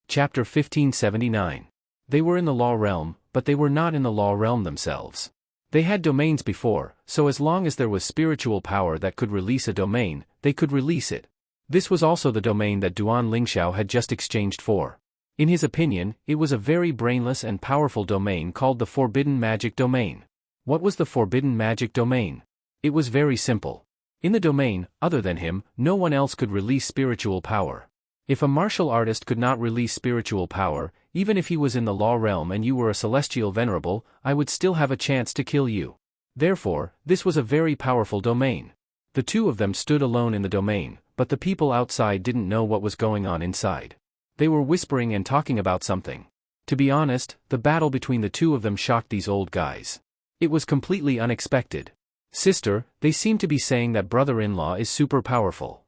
Chapter 1579. They were in the law realm, but they were not in the law realm themselves. They had domains before, so as long as there was spiritual power that could release a domain, they could release it. This was also the domain that Duan Lingxiao had just exchanged for. In his opinion, it was a very brainless and powerful domain called the Forbidden Magic Domain. What was the Forbidden Magic Domain? It was very simple. In the domain, other than him, no one else could release spiritual power. If a martial artist could not release spiritual power, even if he was in the law realm and you were a celestial venerable, I would still have a chance to kill you. Therefore, this was a very powerful domain. The two of them stood alone in the domain, but the people outside didn't know what was going on inside. They were whispering and talking about something. To be honest, the battle between the two of them shocked these old guys. It was completely unexpected. Sister, they seem to be saying that brother-in-law is super powerful.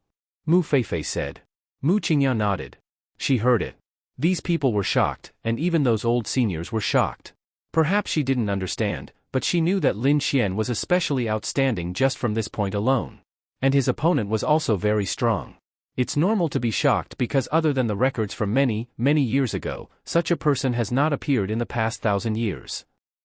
Mu Feifei said. Mu Qingya nodded. She heard it. These people were shocked, and even those old seniors were shocked. Perhaps she didn't understand, but she knew that Lin Xian was especially outstanding just from this point alone. And his opponent was also very strong. It's normal to be shocked because other than the records from many, many years ago, such a person has not appeared in the past 1,000 years.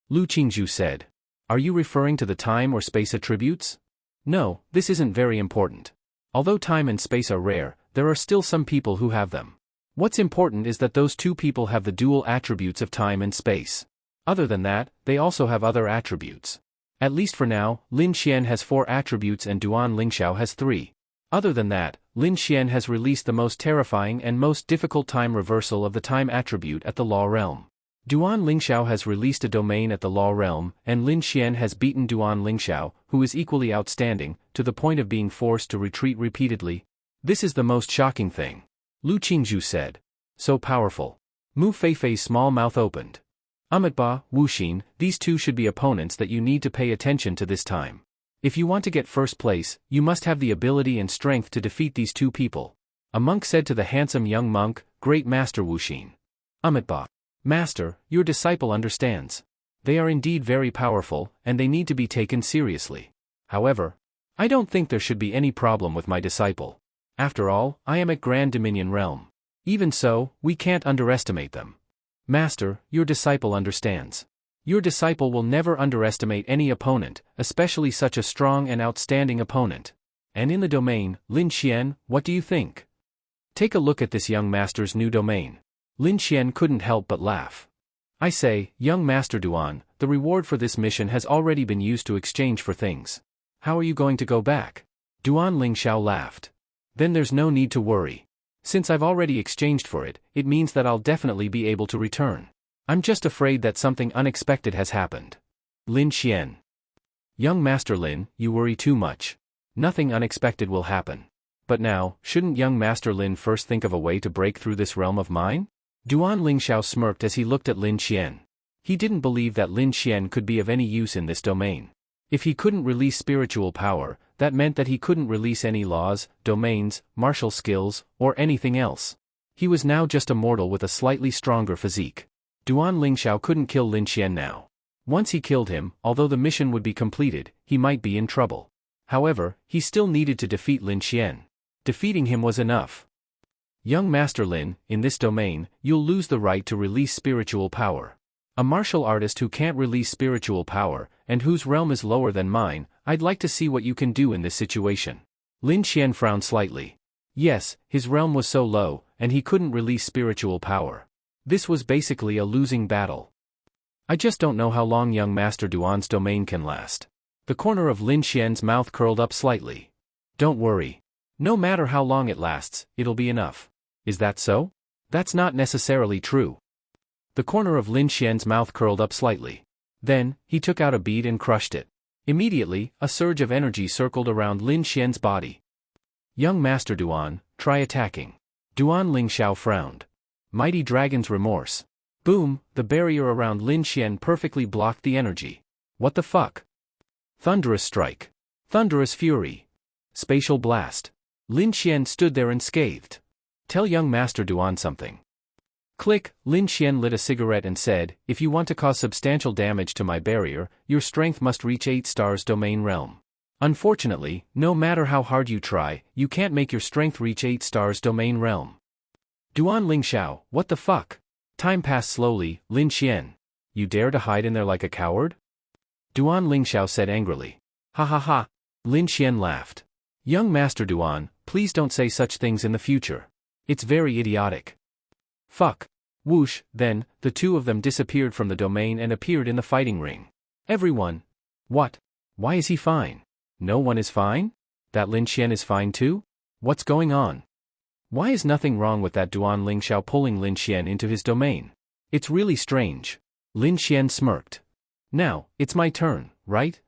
Lu Qingzhu said. Are you referring to the time or space attributes? No, this isn't very important. Although time and space are rare, there are still some people who have them. What's important is that those two people have the dual attributes of time and space. Other than that, they also have other attributes. At least for now, Lin Xian has 4 attributes and Duan Lingxiao has 3. Other than that, Lin Xian has released the most terrifying and most difficult time reversal of the time attribute at the law realm. Duan Lingxiao has released a domain at the law realm, and Lin Xian has beaten Duan Lingxiao, who is equally outstanding, to the point of being forced to retreat repeatedly. This is the most shocking thing. Lu Qingzhu said. So powerful. Mu Feifei's small mouth opened. Amitba, Wuxin, these two should be opponents that you need to pay attention to this time. If you want to get first place, you must have the ability and strength to defeat these two people. A monk said to the handsome young monk, Great Master Wuxin. Amitba. Master, your disciple understands. They are indeed very powerful, and they need to be taken seriously. However, I don't think there should be any problem with my disciple. After all, I am at Grand Dominion Realm. Even so, we can't underestimate them. Master, your disciple understands. Your disciple will never underestimate any opponent, especially such a strong and outstanding opponent. And in the domain, Lin Xian, what do you think? Take a look at this young master's new domain. Lin Xian couldn't help but laugh. I say, young Master Duan, the reward for this mission has already been used to exchange for things. How are you going to go back? Duan Lingxiao laughed. Then there's no need to worry. Since I've already exchanged for it, it means that I'll definitely be able to return. I'm just afraid that something unexpected has happened. Lin Xian. Young Master Lin, you worry too much. Nothing unexpected will happen. But now, shouldn't young Master Lin first think of a way to break through this realm of mine? Duan Lingxiao smirked as he looked at Lin Xian. He didn't believe that Lin Xian could be of any use in this domain. If he couldn't release spiritual power, that meant that he couldn't release any laws, domains, martial skills, or anything else. He was now just a mortal with a slightly stronger physique. Duan Lingxiao couldn't kill Lin Xian now. Once he killed him, although the mission would be completed, he might be in trouble. However, he still needed to defeat Lin Xian. Defeating him was enough. Young Master Lin, in this domain, you'll lose the right to release spiritual power. A martial artist who can't release spiritual power, and whose realm is lower than mine, I'd like to see what you can do in this situation. Lin Xian frowned slightly. Yes, his realm was so low, and he couldn't release spiritual power. This was basically a losing battle. I just don't know how long young Master Duan's domain can last. The corner of Lin Xian's mouth curled up slightly. Don't worry. No matter how long it lasts, it'll be enough. Is that so? That's not necessarily true. The corner of Lin Xian's mouth curled up slightly. Then, he took out a bead and crushed it. Immediately, a surge of energy circled around Lin Xian's body. Young Master Duan, try attacking. Duan Lingxiao frowned. Mighty Dragon's Remorse. Boom, the barrier around Lin Xian perfectly blocked the energy. What the fuck? Thunderous Strike. Thunderous Fury. Spatial Blast. Lin Xian stood there unscathed. Tell young Master Duan something. Click, Lin Xian lit a cigarette and said, if you want to cause substantial damage to my barrier, your strength must reach 8 stars domain realm. Unfortunately, no matter how hard you try, you can't make your strength reach 8 stars domain realm. Duan Lingxiao, what the fuck? Time passed slowly. Lin Xian. You dare to hide in there like a coward? Duan Lingxiao said angrily. Ha ha ha. Lin Xian laughed. Young Master Duan, please don't say such things in the future. It's very idiotic. Fuck. Whoosh, then, the two of them disappeared from the domain and appeared in the fighting ring. Everyone. What? Why is he fine? No one is fine? That Lin Xian is fine too? What's going on? Why is nothing wrong with that Duan Lingxiao pulling Lin Xian into his domain? It's really strange. Lin Xian smirked. Now, it's my turn, right?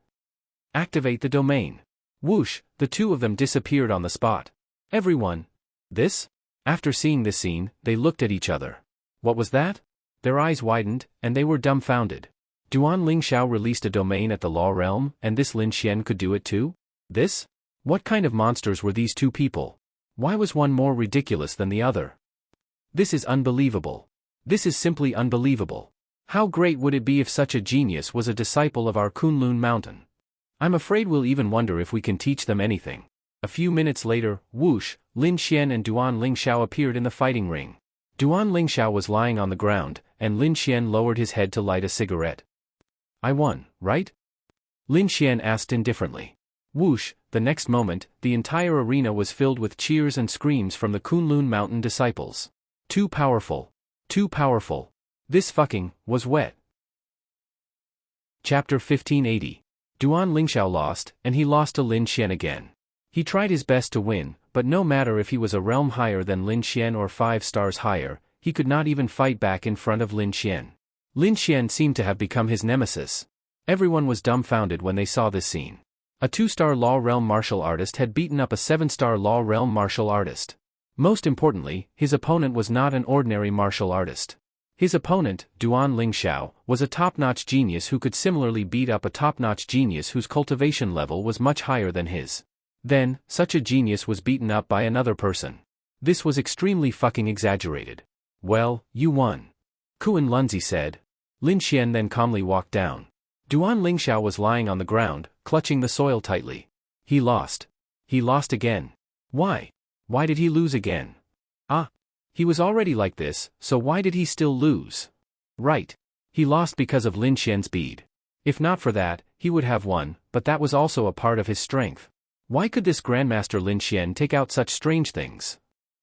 Activate the domain. Whoosh, the two of them disappeared on the spot. Everyone. This? After seeing this scene, they looked at each other. What was that? Their eyes widened, and they were dumbfounded. Duan Lingxiao released a domain at the Law Realm, and this Lin Xian could do it too? This? What kind of monsters were these two people? Why was one more ridiculous than the other? This is unbelievable. This is simply unbelievable. How great would it be if such a genius was a disciple of our Kunlun Mountain? I'm afraid we'll even wonder if we can teach them anything. A few minutes later, whoosh, Lin Xian and Duan Lingxiao appeared in the fighting ring. Duan Lingxiao was lying on the ground, and Lin Xian lowered his head to light a cigarette. I won, right? Lin Xian asked indifferently. Whoosh, the next moment, the entire arena was filled with cheers and screams from the Kunlun Mountain disciples. Too powerful. Too powerful. This fucking was wet. Chapter 1580. Duan Lingxiao lost, and he lost to Lin Xian again. He tried his best to win, but no matter if he was a realm higher than Lin Xian or 5 stars higher, he could not even fight back in front of Lin Xian. Lin Xian seemed to have become his nemesis. Everyone was dumbfounded when they saw this scene. A 2-star Law Realm martial artist had beaten up a 7-star Law Realm martial artist. Most importantly, his opponent was not an ordinary martial artist. His opponent, Duan Lingxiao, was a top-notch genius who could similarly beat up a top-notch genius whose cultivation level was much higher than his. Then, such a genius was beaten up by another person. This was extremely fucking exaggerated. Well, you won. Kuan Lunzi said. Lin Xian then calmly walked down. Duan Lingxiao was lying on the ground, clutching the soil tightly. He lost. He lost again. Why? Why did he lose again? Ah. He was already like this, so why did he still lose? Right. He lost because of Lin Xian's speed. If not for that, he would have won, but that was also a part of his strength. Why could this Grandmaster Lin Xian take out such strange things?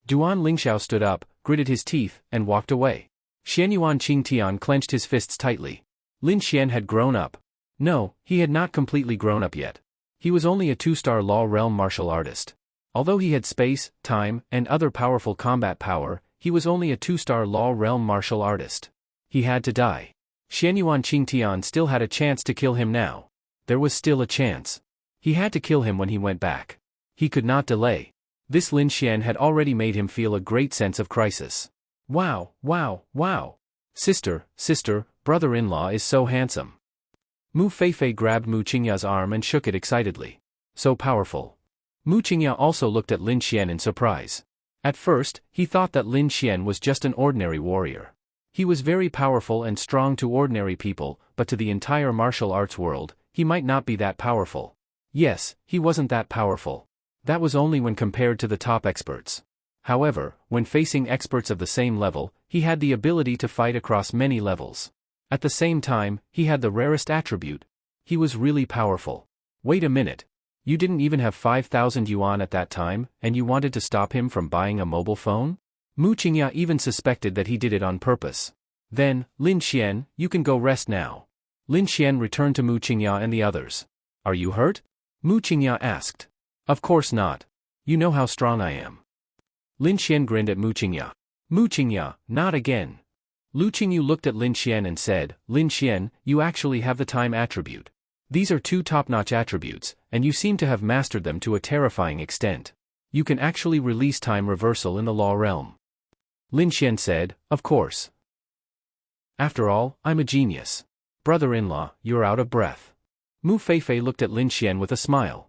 Duan Lingxiao stood up, gritted his teeth, and walked away. Xianyuan Qingtian clenched his fists tightly. Lin Xian had grown up. No, he had not completely grown up yet. He was only a 2-star Law Realm martial artist. Although he had space, time, and other powerful combat power, he was only a 2-star Law Realm martial artist. He had to die. Xianyuan Qingtian still had a chance to kill him now. There was still a chance. He had to kill him when he went back. He could not delay. This Lin Xian had already made him feel a great sense of crisis. Wow, wow, wow. Sister, brother-in-law is so handsome. Mu Feifei grabbed Mu Qingya's arm and shook it excitedly. So powerful. Mu Qingya also looked at Lin Xian in surprise. At first, he thought that Lin Xian was just an ordinary warrior. He was very powerful and strong to ordinary people, but to the entire martial arts world, he might not be that powerful. Yes, he wasn't that powerful. That was only when compared to the top experts. However, when facing experts of the same level, he had the ability to fight across many levels. At the same time, he had the rarest attribute. He was really powerful. Wait a minute. You didn't even have 5,000 yuan at that time, and you wanted to stop him from buying a mobile phone? Mu Qingya even suspected that he did it on purpose. Then, Lin Xian, you can go rest now. Lin Xian returned to Mu Qingya and the others. Are you hurt? Mu Qingya asked. Of course not. You know how strong I am. Lin Xian grinned at Mu Qingya. Mu Qingya, not again. Lu Qingyu looked at Lin Xian and said, Lin Xian, you actually have the time attribute. These are 2 top-notch attributes, and you seem to have mastered them to a terrifying extent. You can actually release time reversal in the Law Realm. Lin Xian said, of course. After all, I'm a genius. Brother-in-law, you're out of breath. Mu Feifei looked at Lin Xian with a smile.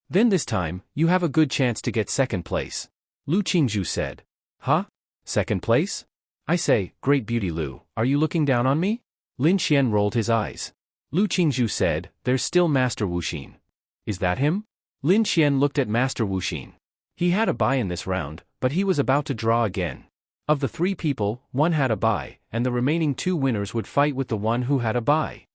Then this time, you have a good chance to get second place. Lu Qingzhu said. Huh? Second place? I say, great beauty Lu, are you looking down on me? Lin Xian rolled his eyes. Lu Qingzhu said, there's still Master Wuxin. Is that him? Lin Xian looked at Master Wuxin. He had a bye in this round, but he was about to draw again. Of the 3 people, 1 had a bye, and the remaining 2 winners would fight with the one who had a bye.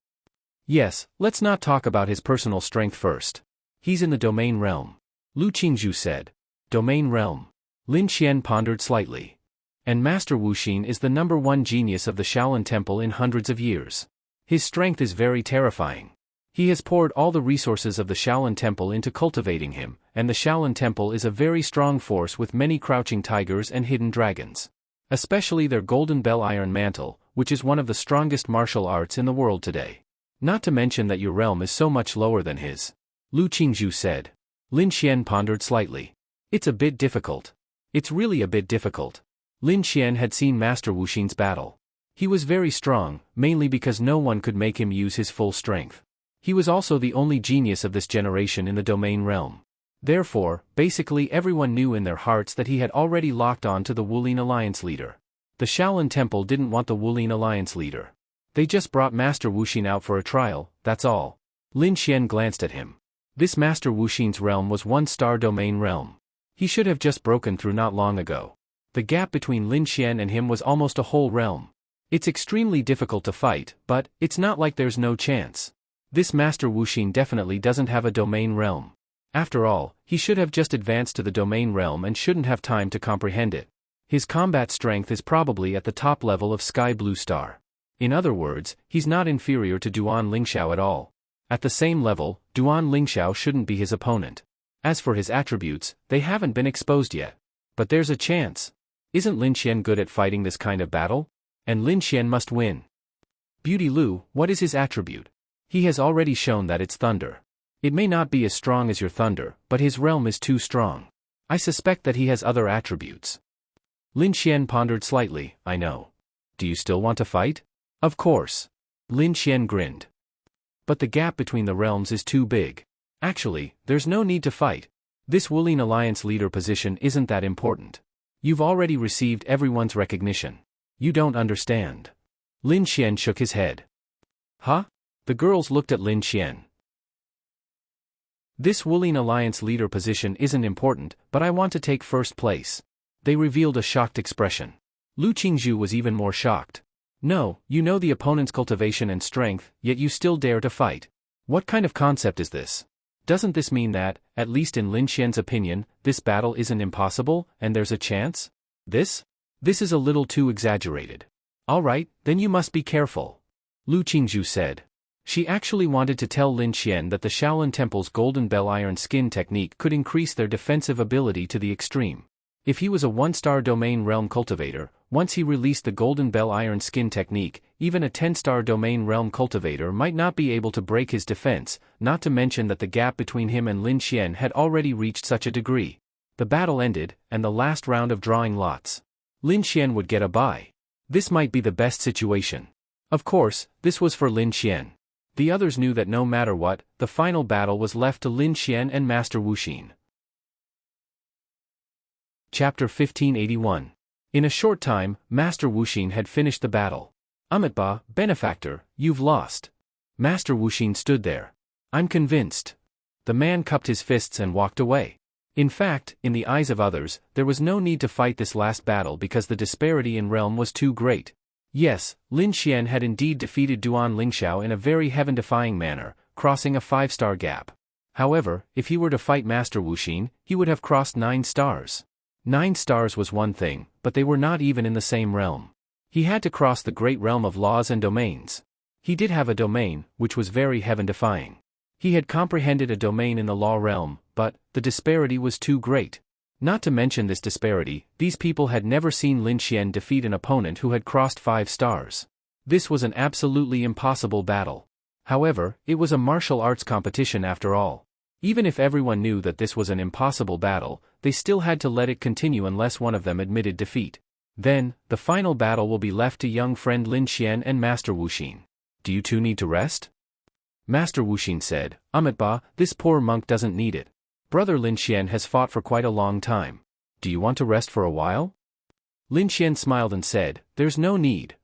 Yes, let's not talk about his personal strength first. He's in the domain realm. Lu Qingzhu said. Domain realm. Lin Xian pondered slightly. And Master Wuxin is the #1 genius of the Shaolin Temple in hundreds of years. His strength is very terrifying. He has poured all the resources of the Shaolin Temple into cultivating him, and the Shaolin Temple is a very strong force with many crouching tigers and hidden dragons. Especially their Golden Bell Iron Mantle, which is one of the strongest martial arts in the world today. Not to mention that your realm is so much lower than his. Lu Qingzhu said. Lin Xian pondered slightly. It's a bit difficult. It's really a bit difficult. Lin Xian had seen Master Wuxin's battle. He was very strong, mainly because no one could make him use his full strength. He was also the only genius of this generation in the domain realm. Therefore, basically everyone knew in their hearts that he had already locked on to the Wulin Alliance leader. The Shaolin Temple didn't want the Wulin Alliance leader. They just brought Master Wuxin out for a trial, that's all. Lin Xian glanced at him. This Master Wuxin's realm was 1-star domain realm. He should have just broken through not long ago. The gap between Lin Xian and him was almost a whole realm. It's extremely difficult to fight, but it's not like there's no chance. This Master Wuxin definitely doesn't have a domain realm. After all, he should have just advanced to the domain realm and shouldn't have time to comprehend it. His combat strength is probably at the top level of Sky Blue Star. In other words, he's not inferior to Duan Lingxiao at all. At the same level, Duan Lingxiao shouldn't be his opponent. As for his attributes, they haven't been exposed yet. But there's a chance. Isn't Lin Xian good at fighting this kind of battle? And Lin Xian must win. Beauty Lu, what is his attribute? He has already shown that it's thunder. It may not be as strong as your thunder, but his realm is too strong. I suspect that he has other attributes. Lin Xian pondered slightly. I know. Do you still want to fight? Of course. Lin Xian grinned. But the gap between the realms is too big. Actually, there's no need to fight. This Wulin Alliance leader position isn't that important. You've already received everyone's recognition. You don't understand. Lin Xian shook his head. Huh? The girls looked at Lin Xian. This Wulin Alliance leader position isn't important, but I want to take first place. They revealed a shocked expression. Lu Qingzhu was even more shocked. No, you know the opponent's cultivation and strength, yet you still dare to fight. What kind of concept is this? Doesn't this mean that, at least in Lin Xian's opinion, this battle isn't impossible, and there's a chance? This is a little too exaggerated. Alright, then you must be careful. Lu Qingzhu said. She actually wanted to tell Lin Xian that the Shaolin Temple's Golden Bell Iron Skin technique could increase their defensive ability to the extreme. If he was a 1-star domain realm cultivator, once he released the Golden Bell Iron Skin technique, even a 10-star domain realm cultivator might not be able to break his defense, not to mention that the gap between him and Lin Xian had already reached such a degree. The battle ended, and the last round of drawing lots. Lin Xian would get a bye. This might be the best situation. Of course, this was for Lin Xian. The others knew that no matter what, the final battle was left to Lin Xian and Master Wuxin. Chapter 1581. In a short time, Master Wuxin had finished the battle. Amitba, benefactor, you've lost. Master Wuxin stood there. I'm convinced. The man cupped his fists and walked away. In fact, in the eyes of others, there was no need to fight this last battle because the disparity in realm was too great. Yes, Lin Xian had indeed defeated Duan Lingxiao in a very heaven-defying manner, crossing a 5-star gap. However, if he were to fight Master Wuxin, he would have crossed 9 stars. 9 stars was one thing, but they were not even in the same realm. He had to cross the great realm of laws and domains. He did have a domain, which was very heaven-defying. He had comprehended a domain in the law realm, but the disparity was too great. Not to mention this disparity, these people had never seen Lin Xian defeat an opponent who had crossed 5 stars. This was an absolutely impossible battle. However, it was a martial arts competition after all. Even if everyone knew that this was an impossible battle, they still had to let it continue unless one of them admitted defeat. Then, the final battle will be left to young friend Lin Xian and Master Wuxin. Do you two need to rest? Master Wuxin said, Amitba, this poor monk doesn't need it. Brother Lin Xian has fought for quite a long time. Do you want to rest for a while? Lin Xian smiled and said, there's no need.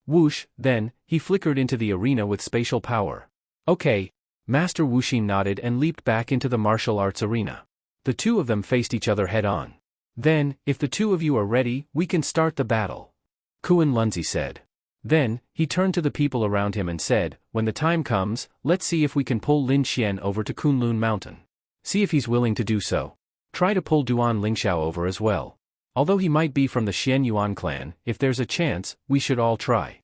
Whoosh, then, he flickered into the arena with spatial power. Okay. Master Wuxin nodded and leaped back into the martial arts arena. The two of them faced each other head-on. Then, if the two of you are ready, we can start the battle. Kuan Lunzi said. Then, he turned to the people around him and said, when the time comes, let's see if we can pull Lin Xian over to Kunlun Mountain. See if he's willing to do so. Try to pull Duan Lingxiao over as well. Although he might be from the Xian Yuan clan, if there's a chance, we should all try.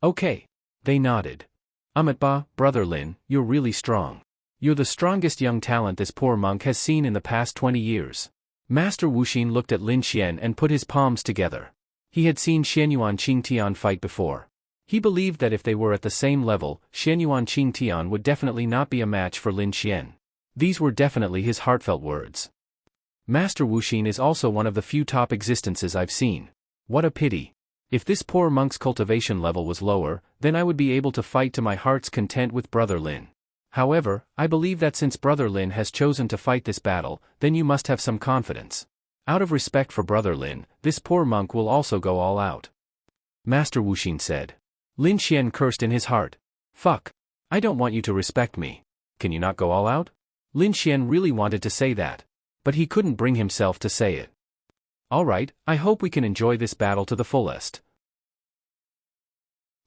Okay. They nodded. Ba, Brother Lin, you're really strong. You're the strongest young talent this poor monk has seen in the past 20 years. Master Wuxin looked at Lin Xian and put his palms together. He had seen Xianyuan Qingtian fight before. He believed that if they were at the same level, Xianyuan Qingtian would definitely not be a match for Lin Xian. These were definitely his heartfelt words. Master Wuxin is also one of the few top existences I've seen. What a pity. If this poor monk's cultivation level was lower, then I would be able to fight to my heart's content with Brother Lin. However, I believe that since Brother Lin has chosen to fight this battle, then you must have some confidence. Out of respect for Brother Lin, this poor monk will also go all out. Master Wuxin said. Lin Xian cursed in his heart. Fuck. I don't want you to respect me. Can you not go all out? Lin Xian really wanted to say that. But he couldn't bring himself to say it. Alright, I hope we can enjoy this battle to the fullest.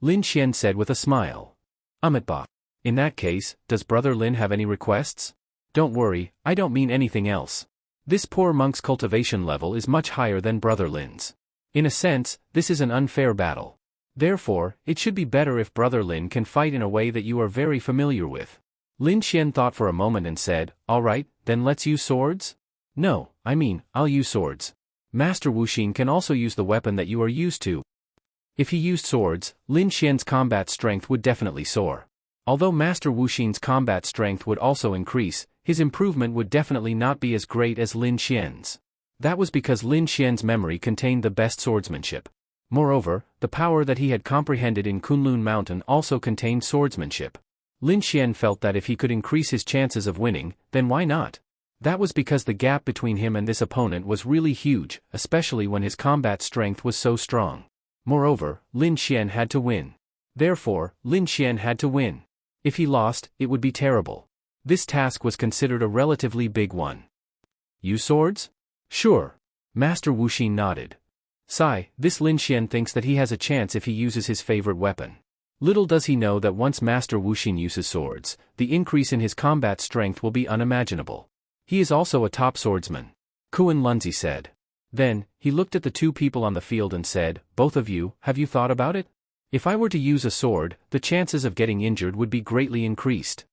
Lin Xian said with a smile. Ba. In that case, does Brother Lin have any requests? Don't worry, I don't mean anything else. This poor monk's cultivation level is much higher than Brother Lin's. In a sense, this is an unfair battle. Therefore, it should be better if Brother Lin can fight in a way that you are very familiar with. Lin Xian thought for a moment and said, alright, then let's use swords? No, I mean, I'll use swords. Master Wuxin can also use the weapon that you are used to. If he used swords, Lin Xian's combat strength would definitely soar. Although Master Wuxin's combat strength would also increase, his improvement would definitely not be as great as Lin Xian's. That was because Lin Xian's memory contained the best swordsmanship. Moreover, the power that he had comprehended in Kunlun Mountain also contained swordsmanship. Lin Xian felt that if he could increase his chances of winning, then why not? That was because the gap between him and this opponent was really huge, especially when his combat strength was so strong. Moreover, Lin Xian had to win. Therefore, Lin Xian had to win. If he lost, it would be terrible. This task was considered a relatively big one. Use swords? Sure. Master Wuxin nodded. Sigh, this Lin Xian thinks that he has a chance if he uses his favorite weapon. Little does he know that once Master Wuxin uses swords, the increase in his combat strength will be unimaginable. He is also a top swordsman. Kuan Lunzi said. Then, he looked at the two people on the field and said, both of you, have you thought about it? If I were to use a sword, the chances of getting injured would be greatly increased.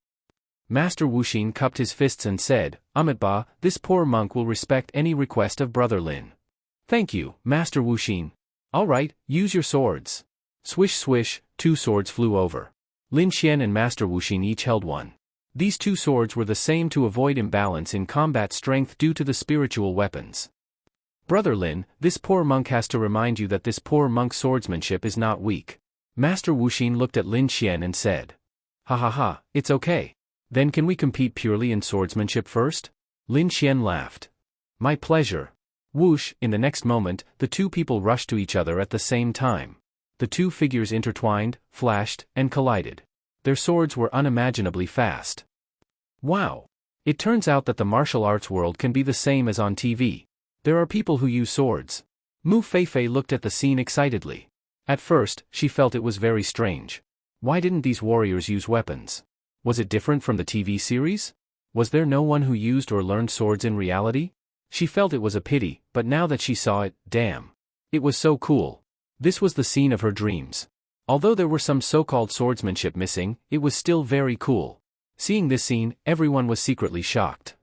Master Wuxin cupped his fists and said, Ba, this poor monk will respect any request of Brother Lin. Thank you, Master Wuxin. Alright, use your swords. Swish swish, two swords flew over. Lin Xian and Master Wuxin each held one. These two swords were the same to avoid imbalance in combat strength due to the spiritual weapons. Brother Lin, this poor monk has to remind you that this poor monk's swordsmanship is not weak. Master Wuxin looked at Lin Xian and said. Ha ha ha, it's okay. Then can we compete purely in swordsmanship first? Lin Xian laughed. My pleasure. Whoosh, in the next moment, the two people rushed to each other at the same time. The two figures intertwined, flashed, and collided. Their swords were unimaginably fast. Wow! It turns out that the martial arts world can be the same as on TV. There are people who use swords. Mu Feifei looked at the scene excitedly. At first, she felt it was very strange. Why didn't these warriors use weapons? Was it different from the TV series? Was there no one who used or learned swords in reality? She felt it was a pity, but now that she saw it, damn. It was so cool. This was the scene of her dreams. Although there were some so-called swordsmanship missing, it was still very cool. Seeing this scene, everyone was secretly shocked.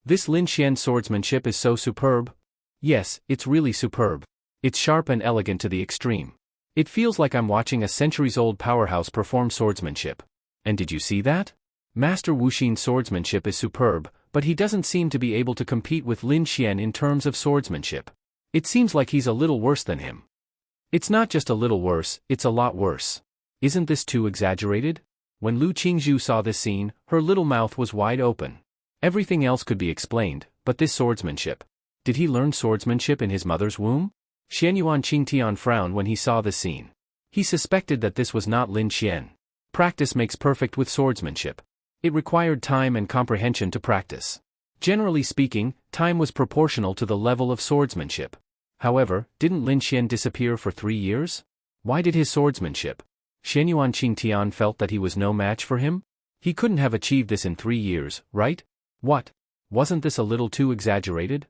This Lin Xian swordsmanship is so superb. Yes, it's really superb. It's sharp and elegant to the extreme. It feels like I'm watching a centuries-old powerhouse perform swordsmanship. And did you see that? Master Wuxin's swordsmanship is superb, but he doesn't seem to be able to compete with Lin Xian in terms of swordsmanship. It seems like he's a little worse than him. It's not just a little worse, it's a lot worse. Isn't this too exaggerated? When Lu Qingzhu saw this scene, her little mouth was wide open. Everything else could be explained, but this swordsmanship. Did he learn swordsmanship in his mother's womb? Xianyuan Qingtian frowned when he saw this scene. He suspected that this was not Lin Xian. Practice makes perfect with swordsmanship. It required time and comprehension to practice. Generally speaking, time was proportional to the level of swordsmanship. However, didn't Lin Xian disappear for 3 years? Why did his swordsmanship? Xianyuan Qingtian felt that he was no match for him? He couldn't have achieved this in 3 years, right? What? Wasn't this a little too exaggerated?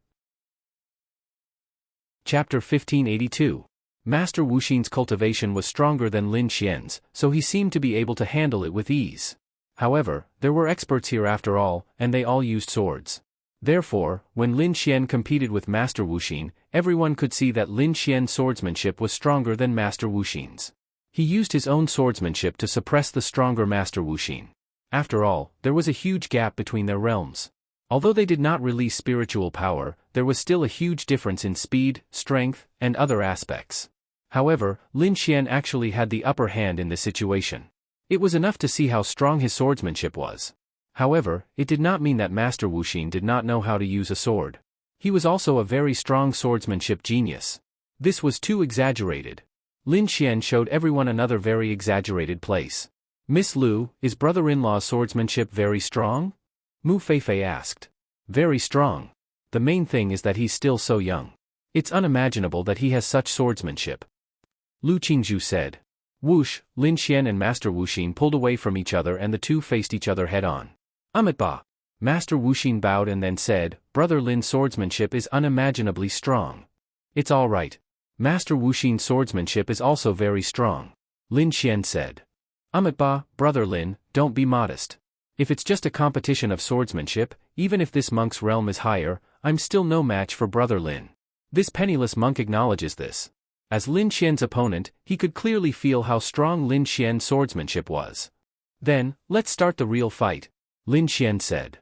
Chapter 1582. Master Wuxin's cultivation was stronger than Lin Xian's, so he seemed to be able to handle it with ease. However, there were experts here after all, and they all used swords. Therefore, when Lin Xian competed with Master Wuxin, everyone could see that Lin Xian's swordsmanship was stronger than Master Wuxin's. He used his own swordsmanship to suppress the stronger Master Wuxin. After all, there was a huge gap between their realms. Although they did not release spiritual power, there was still a huge difference in speed, strength, and other aspects. However, Lin Xian actually had the upper hand in this situation. It was enough to see how strong his swordsmanship was. However, it did not mean that Master Wuxin did not know how to use a sword. He was also a very strong swordsmanship genius. This was too exaggerated. Lin Xian showed everyone another very exaggerated place. Miss Lu, is brother-in-law's swordsmanship very strong? Mu Feifei asked. Very strong. The main thing is that he's still so young. It's unimaginable that he has such swordsmanship. Lu Qingzhu said. Whoosh, Lin Xian and Master Wuxin pulled away from each other and the two faced each other head-on. Ba. Master Wuxin bowed and then said, Brother Lin's swordsmanship is unimaginably strong. It's all right. Master Wuxin's swordsmanship is also very strong. Lin Xian said. Ba, Brother Lin, don't be modest. If it's just a competition of swordsmanship, even if this monk's realm is higher, I'm still no match for Brother Lin. This penniless monk acknowledges this. As Lin Xian's opponent, he could clearly feel how strong Lin Xian's swordsmanship was. Then, let's start the real fight, Lin Xian said.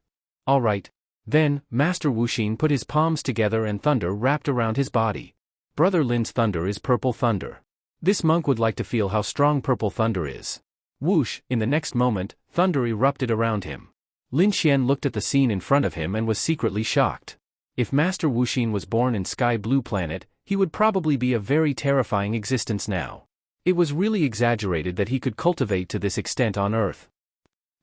All right. Then, Master Wuxin put his palms together and thunder wrapped around his body. Brother Lin's thunder is purple thunder. This monk would like to feel how strong purple thunder is. Whoosh, in the next moment, thunder erupted around him. Lin Xian looked at the scene in front of him and was secretly shocked. If Master Wuxin was born in Sky Blue Planet, he would probably be a very terrifying existence now. It was really exaggerated that he could cultivate to this extent on Earth.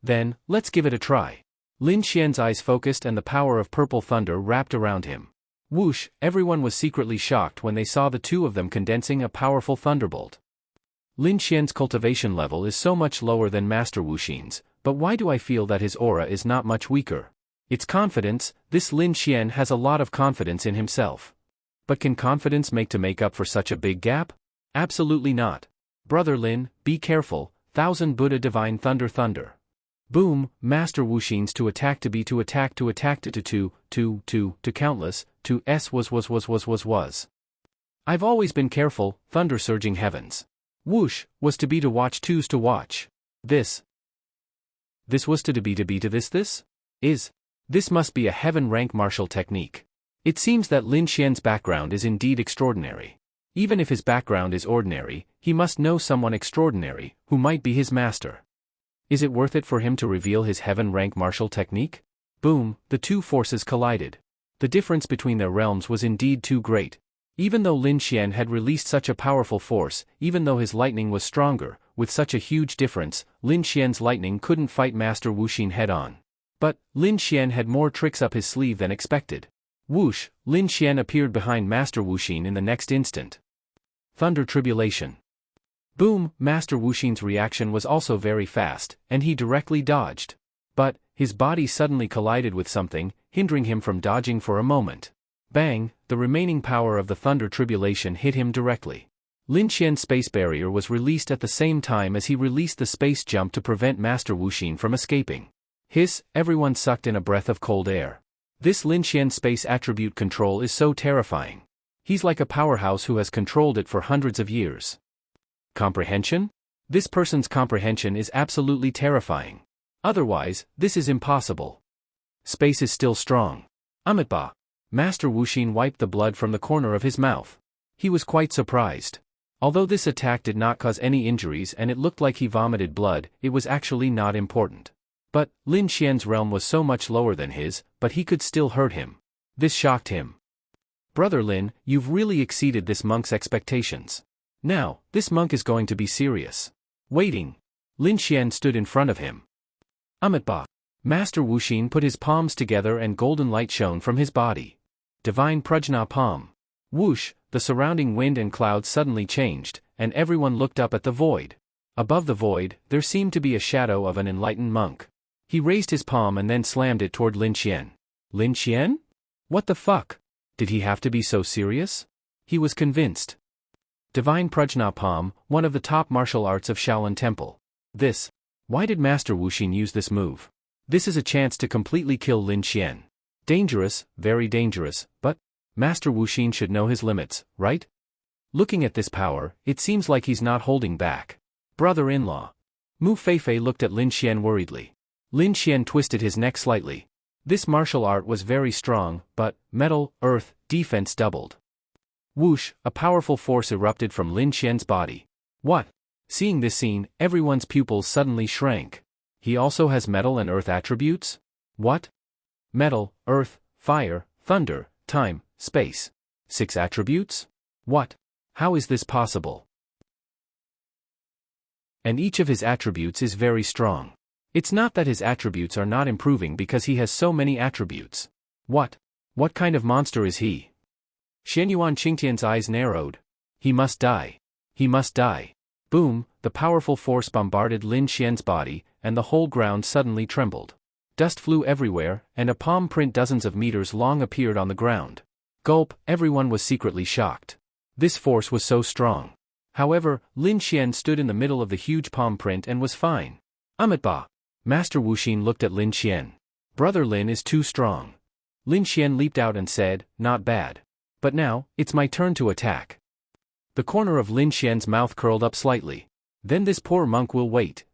Then, let's give it a try. Lin Xian's eyes focused and the power of purple thunder wrapped around him. Whoosh, everyone was secretly shocked when they saw the two of them condensing a powerful thunderbolt. Lin Xian's cultivation level is so much lower than Master Wuxin's, but why do I feel that his aura is not much weaker? It's confidence. This Lin Xian has a lot of confidence in himself. But can confidence make up for such a big gap? Absolutely not. Brother Lin, be careful. Thousand Buddha Divine Thunder Thunder. Boom, Master Wuxin's to attack to countless, to s was. I've always been careful, thunder surging heavens. Whoosh, was to be to watch twos to watch. This was to be to this? This must be a heaven rank martial technique. It seems that Lin Xian's background is indeed extraordinary. Even if his background is ordinary, he must know someone extraordinary, who might be his master. Is it worth it for him to reveal his heaven rank martial technique? Boom, the two forces collided. The difference between their realms was indeed too great. Even though Lin Xian had released such a powerful force, even though his lightning was stronger, with such a huge difference, Lin Xian's lightning couldn't fight Master Wuxin head-on. But, Lin Xian had more tricks up his sleeve than expected. Whoosh, Lin Xian appeared behind Master Wuxin in the next instant. Thunder Tribulation. Boom, Master Wuxin's reaction was also very fast, and he directly dodged. But, his body suddenly collided with something, hindering him from dodging for a moment. Bang, the remaining power of the Thunder Tribulation hit him directly. Lin Xian's space barrier was released at the same time as he released the space jump to prevent Master Wuxin from escaping. Hiss, everyone sucked in a breath of cold air. This Lin Xian space attribute control is so terrifying. He's like a powerhouse who has controlled it for hundreds of years. Comprehension? This person's comprehension is absolutely terrifying. Otherwise, this is impossible. Space is still strong. Ba. Master Wuxin wiped the blood from the corner of his mouth. He was quite surprised. Although this attack did not cause any injuries and it looked like he vomited blood, it was actually not important. But, Lin Xian's realm was so much lower than his, but he could still hurt him. This shocked him. Brother Lin, you've really exceeded this monk's expectations. Now, this monk is going to be serious. Waiting. Lin Xian stood in front of him. Ba. Master Wuxin put his palms together and golden light shone from his body. Divine Prajna Palm. Whoosh, the surrounding wind and clouds suddenly changed, and everyone looked up at the void. Above the void, there seemed to be a shadow of an enlightened monk. He raised his palm and then slammed it toward Lin Qian. Lin Qian? What the fuck? Did he have to be so serious? He was convinced. Divine Prajna Palm, one of the top martial arts of Shaolin Temple. This. Why did Master Wuxin use this move? This is a chance to completely kill Lin Qian. Dangerous, very dangerous, but Master Wuxin should know his limits, right? Looking at this power, it seems like he's not holding back. Brother-in-law. Mu Feifei looked at Lin Qian worriedly. Lin Qian twisted his neck slightly. This martial art was very strong, but metal, earth, defense doubled. Whoosh, a powerful force erupted from Lin Qian's body. What? Seeing this scene, everyone's pupils suddenly shrank. He also has metal and earth attributes? What? Metal, earth, fire, thunder, time, space. 6 attributes? What? How is this possible? And each of his attributes is very strong. It's not that his attributes are not improving because he has so many attributes. What? What kind of monster is he? Xianyuan Qingtian's eyes narrowed. He must die. He must die. Boom, the powerful force bombarded Lin Qian's body, and the whole ground suddenly trembled. Dust flew everywhere, and a palm print dozens of meters long appeared on the ground. Gulp, everyone was secretly shocked. This force was so strong. However, Lin Qian stood in the middle of the huge palm print and was fine. Amitba. Master Wuxin looked at Lin Qian. Brother Lin is too strong. Lin Qian leaped out and said, not bad. But now, it's my turn to attack. The corner of Lin Qian's mouth curled up slightly. Then this poor monk will wait.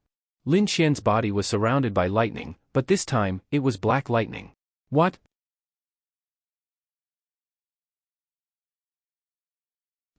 Lin Qian's body was surrounded by lightning, but this time, it was black lightning. What?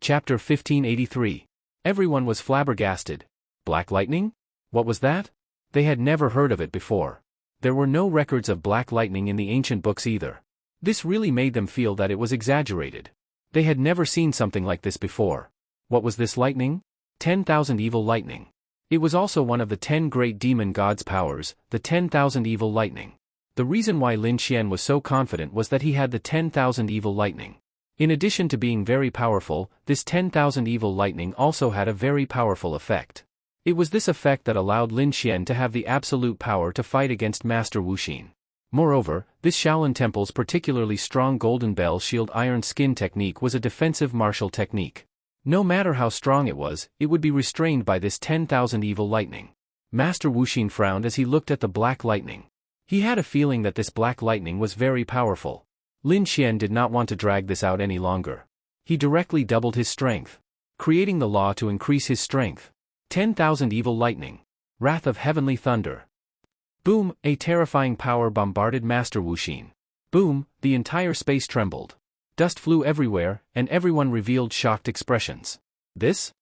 Chapter 1583. Everyone was flabbergasted. Black lightning? What was that? They had never heard of it before. There were no records of black lightning in the ancient books either. This really made them feel that it was exaggerated. They had never seen something like this before. What was this lightning? 10,000 evil lightning. It was also one of the 10 great demon gods' powers, the 10,000 evil lightning. The reason why Lin Qian was so confident was that he had the 10,000 evil lightning. In addition to being very powerful, this 10,000 evil lightning also had a very powerful effect. It was this effect that allowed Lin Qian to have the absolute power to fight against Master Wuxin. Moreover, this Shaolin Temple's particularly strong Golden Bell Shield Iron Skin technique was a defensive martial technique. No matter how strong it would be restrained by this 10,000 evil lightning. Master Wuxin frowned as he looked at the black lightning. He had a feeling that this black lightning was very powerful. Lin Qian did not want to drag this out any longer. He directly doubled his strength, creating the law to increase his strength. 10,000 evil lightning. Wrath of heavenly thunder. Boom, a terrifying power bombarded Master Wuxin. Boom, the entire space trembled. Dust flew everywhere, and everyone revealed shocked expressions. This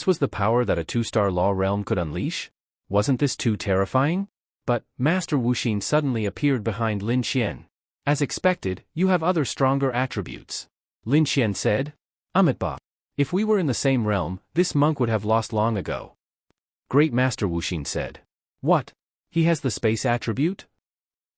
was the power that a 2-star law realm could unleash? Wasn't this too terrifying? But, Master Wuxin suddenly appeared behind Lin Qian. As expected, you have other stronger attributes. Lin Qian said. Amitba. If we were in the same realm, this monk would have lost long ago. Great Master Wuxin said. What? He has the space attribute?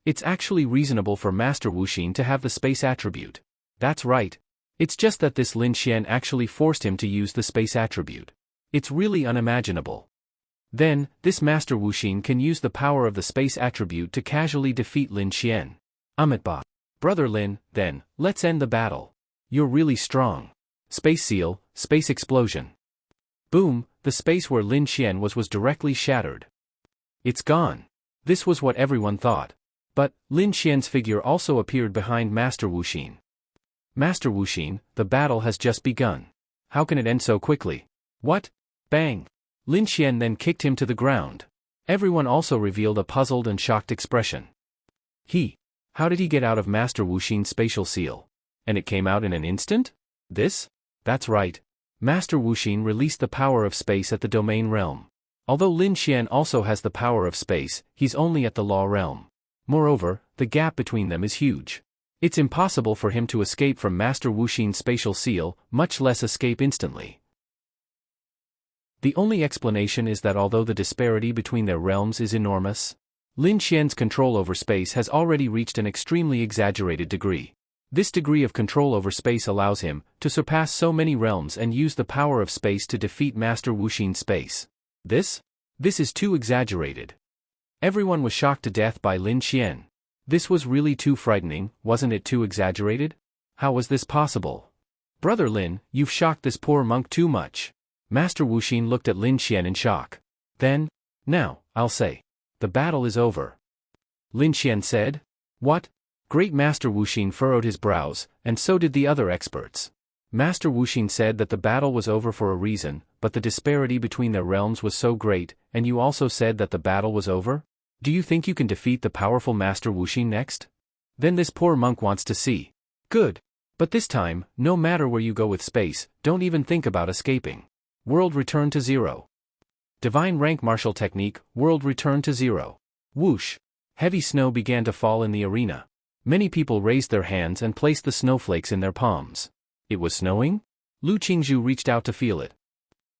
It's actually reasonable for Master Wuxin to have the space attribute. That's right. It's just that this Lin Qian actually forced him to use the space attribute. It's really unimaginable. Then, this Master Wuxin can use the power of the space attribute to casually defeat Lin Qian. Amitba. Brother Lin, then, let's end the battle. You're really strong. Space seal, space explosion. Boom, the space where Lin Qian was directly shattered. It's gone. This was what everyone thought. But, Lin Qian's figure also appeared behind Master Wuxin. Master Wuxin, the battle has just begun. How can it end so quickly? What? Bang! Lin Qian then kicked him to the ground. Everyone also revealed a puzzled and shocked expression. How did he get out of Master Wuxin's spatial seal? And it came out in an instant? That's right. Master Wuxin released the power of space at the domain realm. Although Lin Qian also has the power of space, he's only at the law realm. Moreover, the gap between them is huge. It's impossible for him to escape from Master Wuxin's spatial seal, much less escape instantly. The only explanation is that although the disparity between their realms is enormous, Lin Qian's control over space has already reached an extremely exaggerated degree. This degree of control over space allows him to surpass so many realms and use the power of space to defeat Master Wuxin's space. This is too exaggerated. Everyone was shocked to death by Lin Xian. This was really too frightening, wasn't it too exaggerated? How was this possible? Brother Lin, you've shocked this poor monk too much. Master Wuxin looked at Lin Xian in shock. Then, now, I'll say, the battle is over. Lin Xian said. What? Great Master Wuxin furrowed his brows, and so did the other experts. Master Wuxin said that the battle was over for a reason, but the disparity between their realms was so great, and you also said that the battle was over? Do you think you can defeat the powerful Master Wuxin next? Then this poor monk wants to see. Good. But this time, no matter where you go with space, don't even think about escaping. World return to 0. Divine rank martial technique, world return to 0. Whoosh. Heavy snow began to fall in the arena. Many people raised their hands and placed the snowflakes in their palms. It was snowing? Lu Qingzhu reached out to feel it.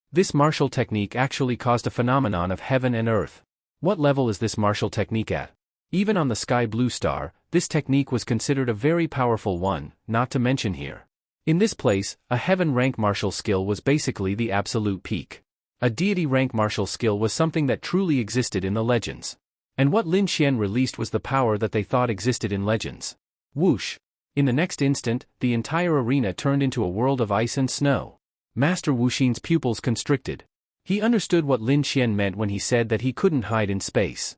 This martial technique actually caused a phenomenon of heaven and earth. What level is this martial technique at? Even on the sky blue star, this technique was considered a very powerful one, not to mention here. In this place, a heaven rank martial skill was basically the absolute peak. A deity rank martial skill was something that truly existed in the legends. And what Lin Xian released was the power that they thought existed in legends. Whoosh! In the next instant, the entire arena turned into a world of ice and snow. Master Wuxin's pupils constricted. He understood what Lin Xian meant when he said that he couldn't hide in space.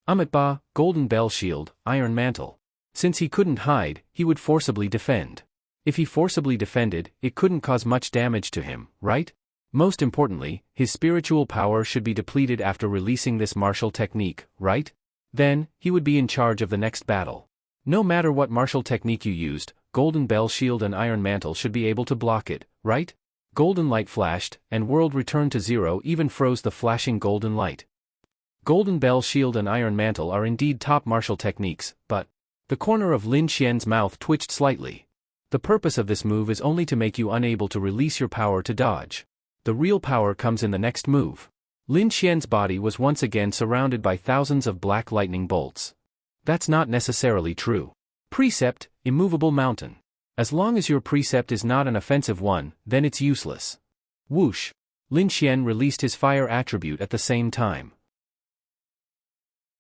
Ba, Golden Bell Shield, Iron Mantle. Since he couldn't hide, he would forcibly defend. If he forcibly defended, it couldn't cause much damage to him, right? Most importantly, his spiritual power should be depleted after releasing this martial technique, right? Then, he would be in charge of the next battle. No matter what martial technique you used, Golden Bell Shield and Iron Mantle should be able to block it, right? Golden light flashed, and world returned to 0 even froze the flashing golden light. Golden Bell Shield and Iron Mantle are indeed top martial techniques, but the corner of Lin Xian's mouth twitched slightly. The purpose of this move is only to make you unable to release your power to dodge. The real power comes in the next move. Lin Xian's body was once again surrounded by thousands of black lightning bolts. That's not necessarily true. Precept, immovable mountain. As long as your precept is not an offensive one, then it's useless. Whoosh! Lin Xian released his fire attribute at the same time.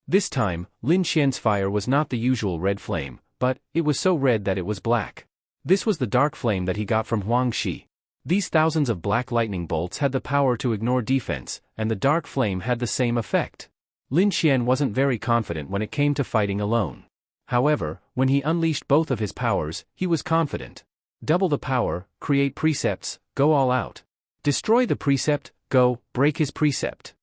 This time, Lin Xian's fire was not the usual red flame, but it was so red that it was black. This was the dark flame that he got from Huang Shi. These thousands of black lightning bolts had the power to ignore defense, and the dark flame had the same effect. Lin Xian wasn't very confident when it came to fighting alone. However, when he unleashed both of his powers, he was confident. Double the power, create precepts, go all out. Destroy the precept, go, break his precept.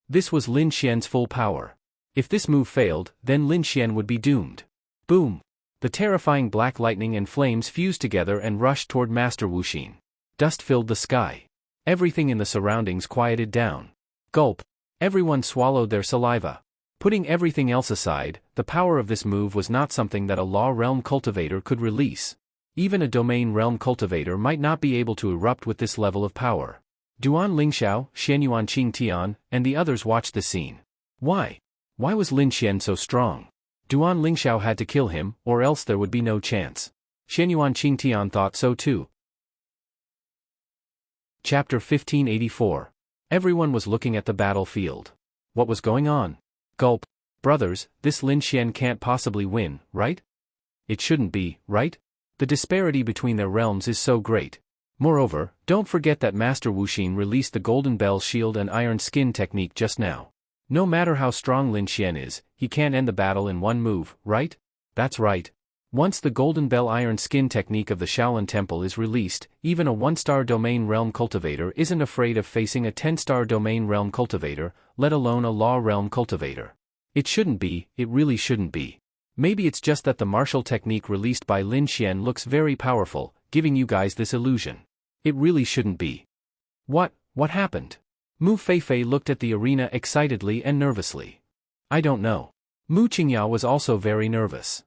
This was Lin Xian's full power. If this move failed, then Lin Xian would be doomed. Boom! The terrifying black lightning and flames fused together and rushed toward Master Wuxin. Dust filled the sky. Everything in the surroundings quieted down. Gulp! Everyone swallowed their saliva. Putting everything else aside, the power of this move was not something that a Law Realm cultivator could release. Even a Domain Realm cultivator might not be able to erupt with this level of power. Duan Lingxiao, Xianyuan Qingtian, and the others watched the scene. Why? Why was Lin Xian so strong? Duan Lingxiao had to kill him, or else there would be no chance. Xianyuan Qingtian thought so too. Chapter 1584. Everyone was looking at the battlefield. What was going on? Gulp. Brothers, this Lin Xian can't possibly win, right? It shouldn't be, right? The disparity between their realms is so great. Moreover, don't forget that Master Wuxin released the Golden Bell Shield and Iron Skin technique just now. No matter how strong Lin Xian is, he can't end the battle in one move, right? That's right. Once the Golden Bell Iron Skin technique of the Shaolin Temple is released, even a 1-star Domain Realm cultivator isn't afraid of facing a 10-star Domain Realm cultivator, let alone a Law Realm cultivator. It shouldn't be, it really shouldn't be. Maybe it's just that the martial technique released by Lin Xian looks very powerful, giving you guys this illusion. It really shouldn't be. What happened? Mu Feifei looked at the arena excitedly and nervously. I don't know. Mu Qingyao was also very nervous.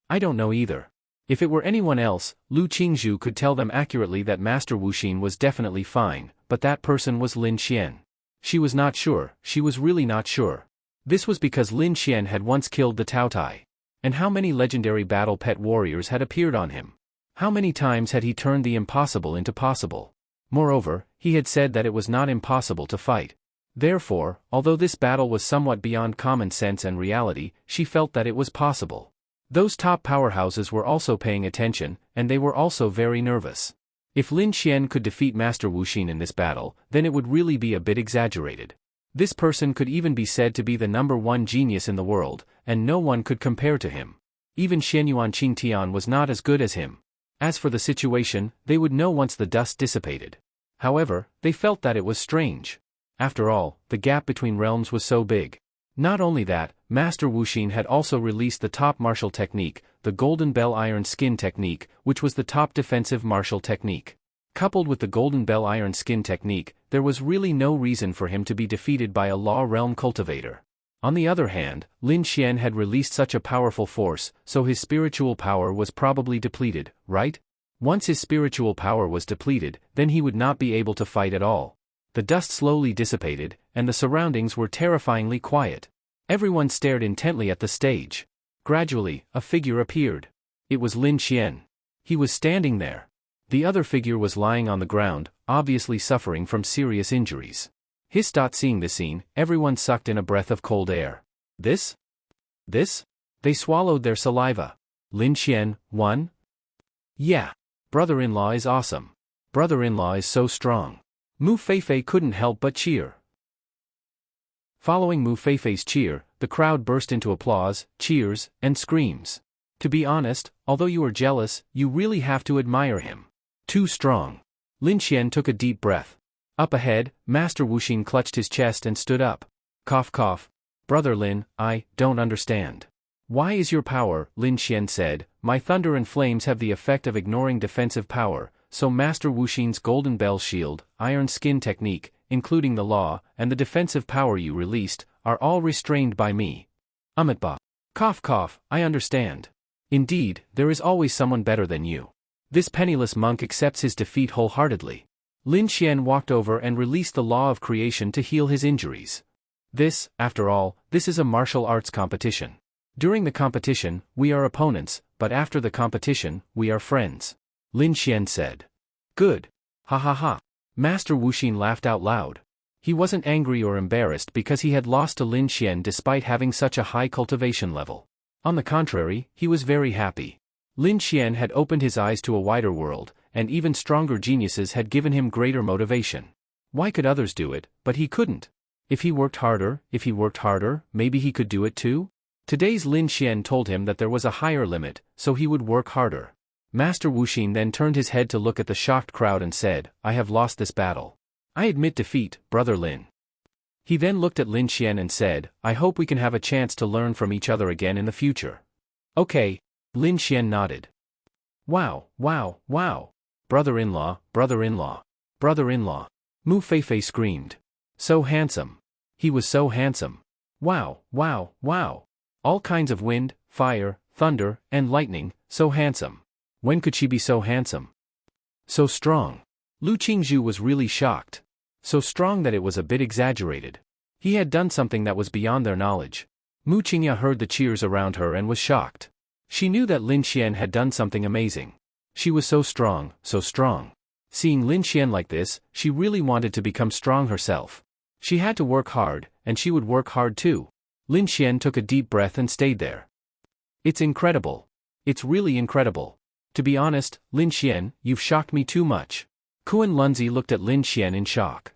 I don't know either. If it were anyone else, Lu Qingzhu could tell them accurately that Master Wuxin was definitely fine, but that person was Lin Xian. She was not sure, she was really not sure. This was because Lin Xian had once killed the Taotai. And how many legendary battle pet warriors had appeared on him? How many times had he turned the impossible into possible? Moreover, he had said that it was not impossible to fight. Therefore, although this battle was somewhat beyond common sense and reality, she felt that it was possible. Those top powerhouses were also paying attention, and they were also very nervous. If Lin Xian could defeat Master Wu Xin in this battle, then it would really be a bit exaggerated. This person could even be said to be the #1 genius in the world, and no one could compare to him. Even Xianyuan Qingtian was not as good as him. As for the situation, they would know once the dust dissipated. However, they felt that it was strange. After all, the gap between realms was so big. Not only that, Master Wu Xin had also released the top martial technique, the Golden Bell Iron Skin technique, which was the top defensive martial technique. Coupled with the Golden Bell Iron Skin technique, there was really no reason for him to be defeated by a Law Realm cultivator. On the other hand, Lin Xian had released such a powerful force, so his spiritual power was probably depleted, right? Once his spiritual power was depleted, then he would not be able to fight at all. The dust slowly dissipated, and the surroundings were terrifyingly quiet. Everyone stared intently at the stage. Gradually, a figure appeared. It was Lin Xian. He was standing there. The other figure was lying on the ground, obviously suffering from serious injuries. Seeing the scene, everyone sucked in a breath of cold air. This? They swallowed their saliva. Lin Xian won? Yeah. Brother-in-law is awesome. Brother-in-law is so strong. Mu Feifei couldn't help but cheer. Following Mu Feifei's cheer, the crowd burst into applause, cheers, and screams. To be honest, although you are jealous, you really have to admire him. Too strong. Lin Xian took a deep breath. Up ahead, Master Wu Xin clutched his chest and stood up. Cough cough. Brother Lin, I don't understand. Why is your power, Lin Xian said, my thunder and flames have the effect of ignoring defensive power, so Master Wu Xin's Golden Bell Shield, Iron Skin technique, including the law, and the defensive power you released, are all restrained by me. Amitba. Cough cough, I understand. Indeed, there is always someone better than you. This penniless monk accepts his defeat wholeheartedly. Lin Xian walked over and released the law of creation to heal his injuries. This, after all, this is a martial arts competition. During the competition, we are opponents, but after the competition, we are friends. Lin Xian said. Good. Ha ha ha. Master Wu Xin laughed out loud. He wasn't angry or embarrassed because he had lost to Lin Xian despite having such a high cultivation level. On the contrary, he was very happy. Lin Xian had opened his eyes to a wider world, and even stronger geniuses had given him greater motivation. Why could others do it, but he couldn't? If he worked harder, maybe he could do it too? Today's Lin Xian told him that there was a higher limit, so he would work harder. Master Wu Xin then turned his head to look at the shocked crowd and said, I have lost this battle. I admit defeat, Brother Lin. He then looked at Lin Xian and said, I hope we can have a chance to learn from each other again in the future. Okay. Lin Xian nodded. Wow, wow, wow. Brother-in-law, brother-in-law, brother-in-law. Mu Feifei screamed. So handsome. He was so handsome. Wow, wow, wow. All kinds of wind, fire, thunder, and lightning, so handsome. When could she be so handsome? So strong. Lu Qingzhu was really shocked. So strong that it was a bit exaggerated. He had done something that was beyond their knowledge. Mu Qingya heard the cheers around her and was shocked. She knew that Lin Xian had done something amazing. She was so strong, so strong. Seeing Lin Xian like this, she really wanted to become strong herself. She had to work hard, and she would work hard too. Lin Xian took a deep breath and stayed there. It's incredible. It's really incredible. To be honest, Lin Xian, you've shocked me too much. Kuan Lunzi looked at Lin Xian in shock.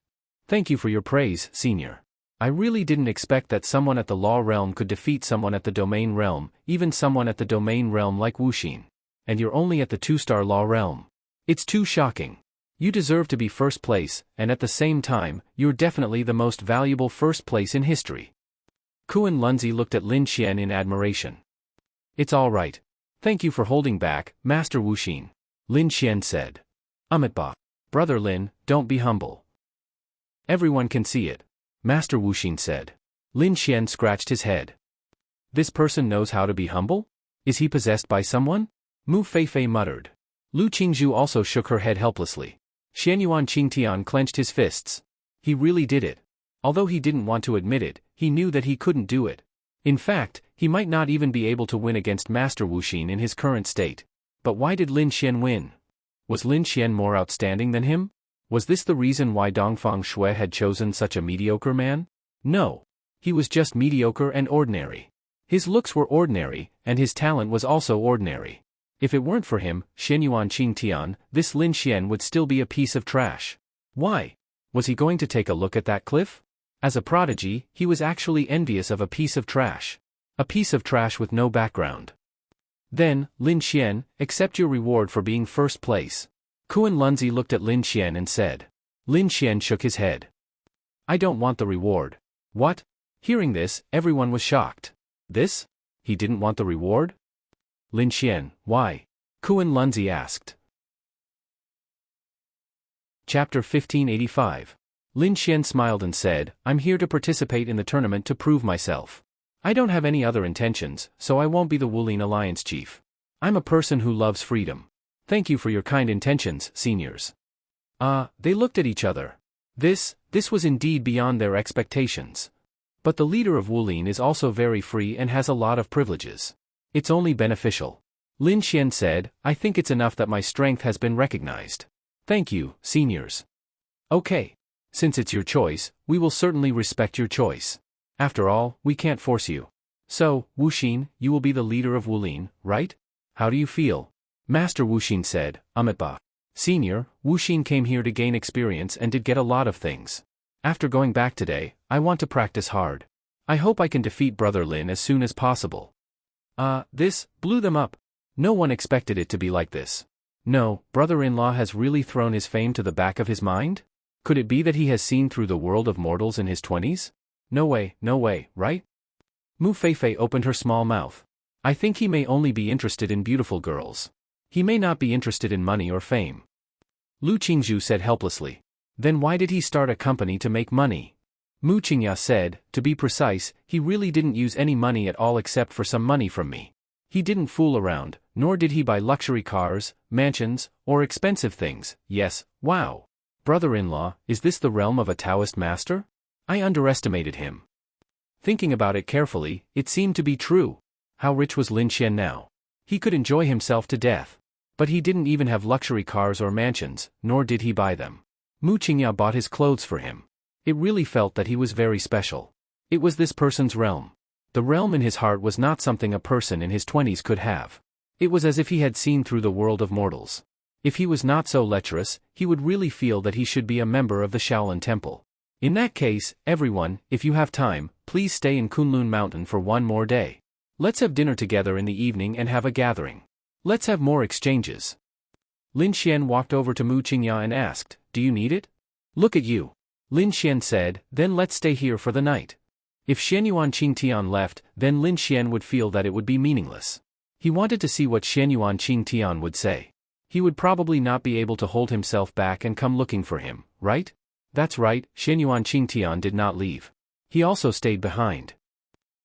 Thank you for your praise, senior. I really didn't expect that someone at the law realm could defeat someone at the domain realm, even someone at the domain realm like Wu Xin. And you're only at the 2-star law realm. It's too shocking. You deserve to be first place, and at the same time, you're definitely the most valuable first place in history. Kuan Lunzi looked at Lin Xian in admiration. It's all right. Thank you for holding back, Master Wu Xin. Lin Xian said. Amitba. Brother Lin, don't be humble. Everyone can see it. Master Wu Xin said. Lin Xian scratched his head. This person knows how to be humble? Is he possessed by someone? Mu Feifei muttered. Lu Qingzhu also shook her head helplessly. Xianyuan Qingtian clenched his fists. He really did it. Although he didn't want to admit it, he knew that he couldn't do it. In fact, He might not even be able to win against Master Wuxin in his current state. But why did Lin Xian win? Was Lin Xian more outstanding than him? Was this the reason why Dongfang Shui had chosen such a mediocre man? No. He was just mediocre and ordinary. His looks were ordinary, and his talent was also ordinary. If it weren't for him, Xianyuan Qingtian, this Lin Xian would still be a piece of trash. Why? Was he going to take a look at that cliff? As a prodigy, he was actually envious of a piece of trash. A piece of trash with no background. Then, Lin Xian, accept your reward for being first place. Kuan Lunzi looked at Lin Xian and said. Lin Xian shook his head. I don't want the reward. What? Hearing this, everyone was shocked. This? He didn't want the reward? Lin Xian, why? Kuan Lunzi asked. Chapter 1585. Lin Xian smiled and said, I'm here to participate in the tournament to prove myself. I don't have any other intentions, so I won't be the Wulin Alliance chief. I'm a person who loves freedom. Thank you for your kind intentions, seniors. They looked at each other. This was indeed beyond their expectations. But the leader of Wulin is also very free and has a lot of privileges. It's only beneficial. Lin Xian said, I think it's enough that my strength has been recognized. Thank you, seniors. Okay. Since it's your choice, we will certainly respect your choice. After all, we can't force you. So, Wuxin, you will be the leader of Wulin, right? How do you feel? Master Wuxin said, Amitba. Senior, Wuxin came here to gain experience and did get a lot of things. After going back today, I want to practice hard. I hope I can defeat Brother Lin as soon as possible. This blew them up. No one expected it to be like this. No, brother-in-law has really thrown his fame to the back of his mind? Could it be that he has seen through the world of mortals in his 20s? No way, right? Mu Feifei opened her small mouth. I think he may only be interested in beautiful girls. He may not be interested in money or fame. Lu Qingzhu said helplessly. Then why did he start a company to make money? Mu Qingya said, to be precise, he really didn't use any money at all except for some money from me. He didn't fool around, nor did he buy luxury cars, mansions, or expensive things. Yes, wow. Brother-in-law, is this the realm of a Taoist master? I underestimated him. Thinking about it carefully, it seemed to be true. How rich was Lin Xian now? He could enjoy himself to death. But he didn't even have luxury cars or mansions, nor did he buy them. Mu Qingya bought his clothes for him. It really felt that he was very special. It was this person's realm. The realm in his heart was not something a person in his 20s could have. It was as if he had seen through the world of mortals. If he was not so lecherous, he would really feel that he should be a member of the Shaolin Temple. In that case, everyone, if you have time, please stay in Kunlun Mountain for one more day. Let's have dinner together in the evening and have a gathering. Let's have more exchanges. Lin Xian walked over to Mu Qingya and asked, do you need it? Look at you. Lin Xian said, then let's stay here for the night. If Xianyuan Qingtian left, then Lin Xian would feel that it would be meaningless. He wanted to see what Xianyuan Qingtian would say. He would probably not be able to hold himself back and come looking for him, right? That's right, Xianyuan Qingtian did not leave. He also stayed behind.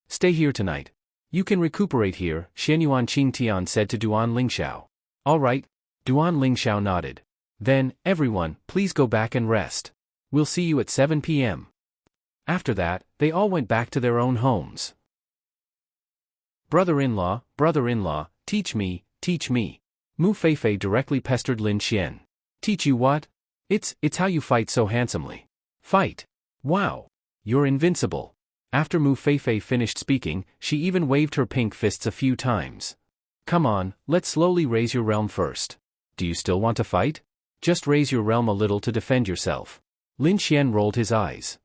Stay here tonight. You can recuperate here, Xianyuan Qingtian said to Duan Lingxiao. All right. Duan Lingxiao nodded. Then, everyone, please go back and rest. We'll see you at 7 p.m. After that, they all went back to their own homes. Brother-in-law, teach me, teach me. Mu Feifei directly pestered Lin Xian. Teach you what? It's how you fight so handsomely. Fight. Wow. You're invincible. After Mu Feifei finished speaking, she even waved her pink fists a few times. Come on, let's slowly raise your realm first. Do you still want to fight? Just raise your realm a little to defend yourself. Lin Xian rolled his eyes.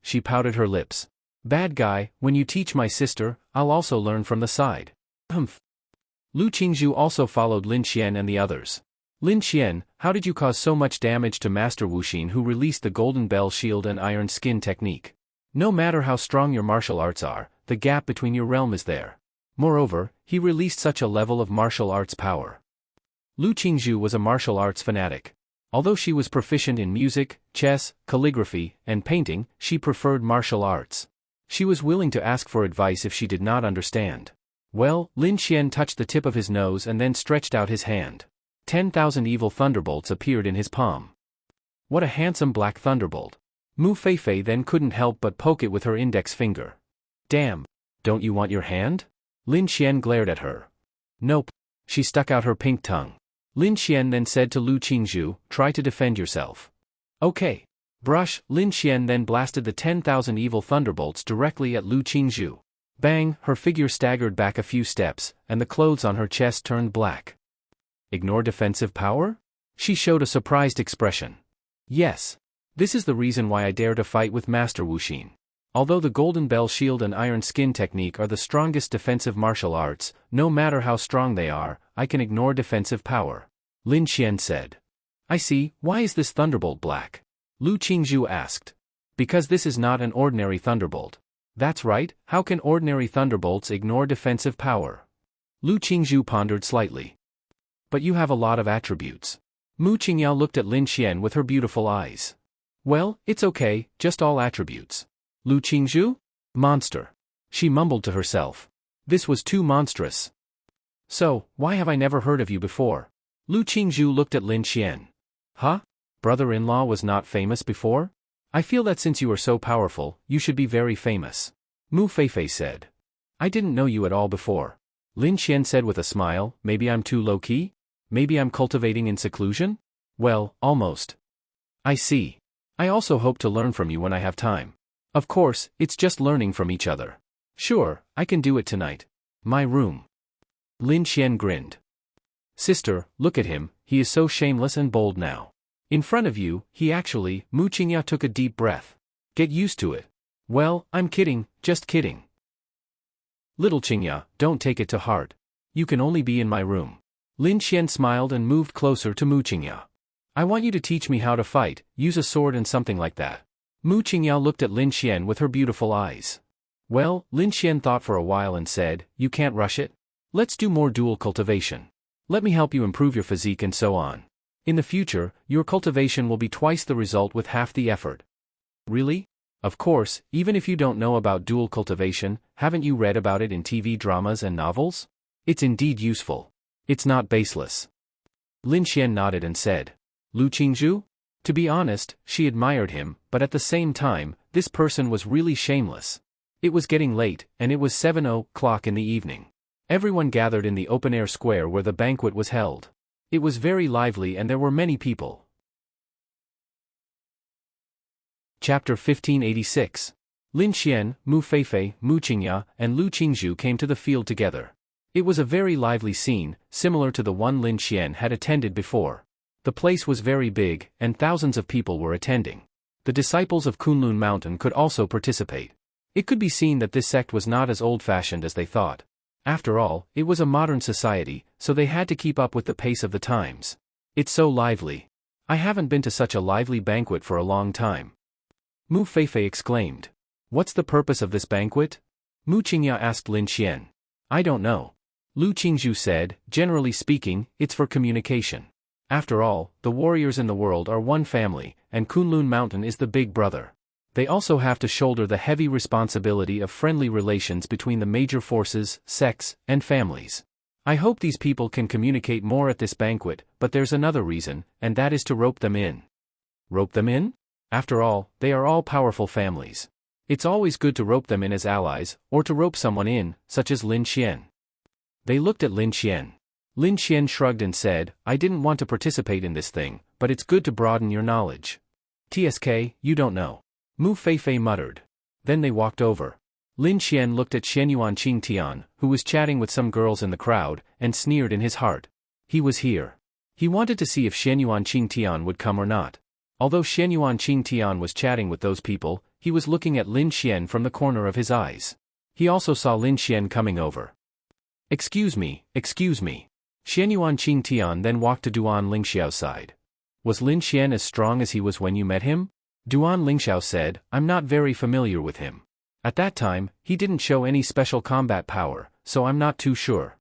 She pouted her lips. Bad guy, when you teach my sister, I'll also learn from the side. Lu Qingzhu also followed Lin Xian and the others. Lin Xian, how did you cause so much damage to Master Wuxin who released the Golden Bell Shield and Iron Skin technique? No matter how strong your martial arts are, the gap between your realm is there. Moreover, he released such a level of martial arts power. Lu Qingzhu was a martial arts fanatic. Although she was proficient in music, chess, calligraphy, and painting, she preferred martial arts. She was willing to ask for advice if she did not understand. Well, Lin Xian touched the tip of his nose and then stretched out his hand. 10,000 evil thunderbolts appeared in his palm. What a handsome black thunderbolt. Mu Feifei then couldn't help but poke it with her index finger. Damn. Don't you want your hand? Lin Xian glared at her. Nope. She stuck out her pink tongue. Lin Xian then said to Lu Qingzhu, try to defend yourself. Okay. Brush. Lin Xian then blasted the 10,000 evil thunderbolts directly at Lu Qingzhu. Bang, her figure staggered back a few steps, and the clothes on her chest turned black. Ignore defensive power? She showed a surprised expression. Yes. This is the reason why I dare to fight with Master Wuxin. Although the Golden Bell Shield and Iron Skin technique are the strongest defensive martial arts, no matter how strong they are, I can ignore defensive power. Lin Xian said. I see, why is this thunderbolt black? Lu Qingzhu asked. Because this is not an ordinary thunderbolt. That's right, how can ordinary thunderbolts ignore defensive power? Lu Qingzhu pondered slightly. But you have a lot of attributes. Mu Qingyao looked at Lin Xian with her beautiful eyes. Well, it's okay, just all attributes. Lu Qingzhu? Monster. She mumbled to herself. This was too monstrous. So, why have I never heard of you before? Lu Qingzhu looked at Lin Xian. Huh? Brother-in-law was not famous before? I feel that since you are so powerful, you should be very famous. Mu Feifei said. I didn't know you at all before. Lin Xian said with a smile, maybe I'm too low-key? Maybe I'm cultivating in seclusion? Well, almost. I see. I also hope to learn from you when I have time. Of course, it's just learning from each other. Sure, I can do it tonight. My room. Lin Xian grinned. Sister, look at him, he is so shameless and bold now. In front of you, Mu Qingya took a deep breath. Get used to it. Well, I'm kidding, just kidding. Little Qingya, don't take it to heart. You can only be in my room. Lin Xian smiled and moved closer to Mu Qingya. I want you to teach me how to fight, use a sword and something like that. Mu Qingya looked at Lin Xian with her beautiful eyes. Well, Lin Xian thought for a while and said, you can't rush it? Let's do more dual cultivation. Let me help you improve your physique and so on. In the future, your cultivation will be twice the result with half the effort. Really? Of course, even if you don't know about dual cultivation, haven't you read about it in TV dramas and novels? It's indeed useful. It's not baseless. Lin Xian nodded and said. Lu Qingzhu? To be honest, she admired him, but at the same time, this person was really shameless. It was getting late, and it was 7 o'clock in the evening. Everyone gathered in the open-air square where the banquet was held. It was very lively and there were many people. Chapter 1586. Lin Xian, Mu Feifei, Mu Qingya, and Lu Qingzhu came to the field together. It was a very lively scene, similar to the one Lin Xian had attended before. The place was very big, and thousands of people were attending. The disciples of Kunlun Mountain could also participate. It could be seen that this sect was not as old-fashioned as they thought. After all, it was a modern society, so they had to keep up with the pace of the times. It's so lively. I haven't been to such a lively banquet for a long time. Mu Feifei exclaimed. What's the purpose of this banquet? Mu Qingya asked Lin Xian. I don't know. Lu Qingzhu said, generally speaking, it's for communication. After all, the warriors in the world are one family, and Kunlun Mountain is the big brother. They also have to shoulder the heavy responsibility of friendly relations between the major forces, sects, and families. I hope these people can communicate more at this banquet, but there's another reason, and that is to rope them in. Rope them in? After all, they are all powerful families. It's always good to rope them in as allies, or to rope someone in, such as Lin Xian. They looked at Lin Xian. Lin Xian shrugged and said, I didn't want to participate in this thing, but it's good to broaden your knowledge. TSK, you don't know. Mu Feifei muttered. Then they walked over. Lin Xian looked at Xianyuan Qingtian, who was chatting with some girls in the crowd, and sneered in his heart. He was here. He wanted to see if Xianyuan Qingtian would come or not. Although Xianyuan Qingtian was chatting with those people, he was looking at Lin Xian from the corner of his eyes. He also saw Lin Xian coming over. Excuse me, excuse me. Xianyuan Qingtian then walked to Duan Lingxiao's side. Was Lin Xian as strong as he was when you met him? Duan Lingxiao said, I'm not very familiar with him. At that time, he didn't show any special combat power, so I'm not too sure.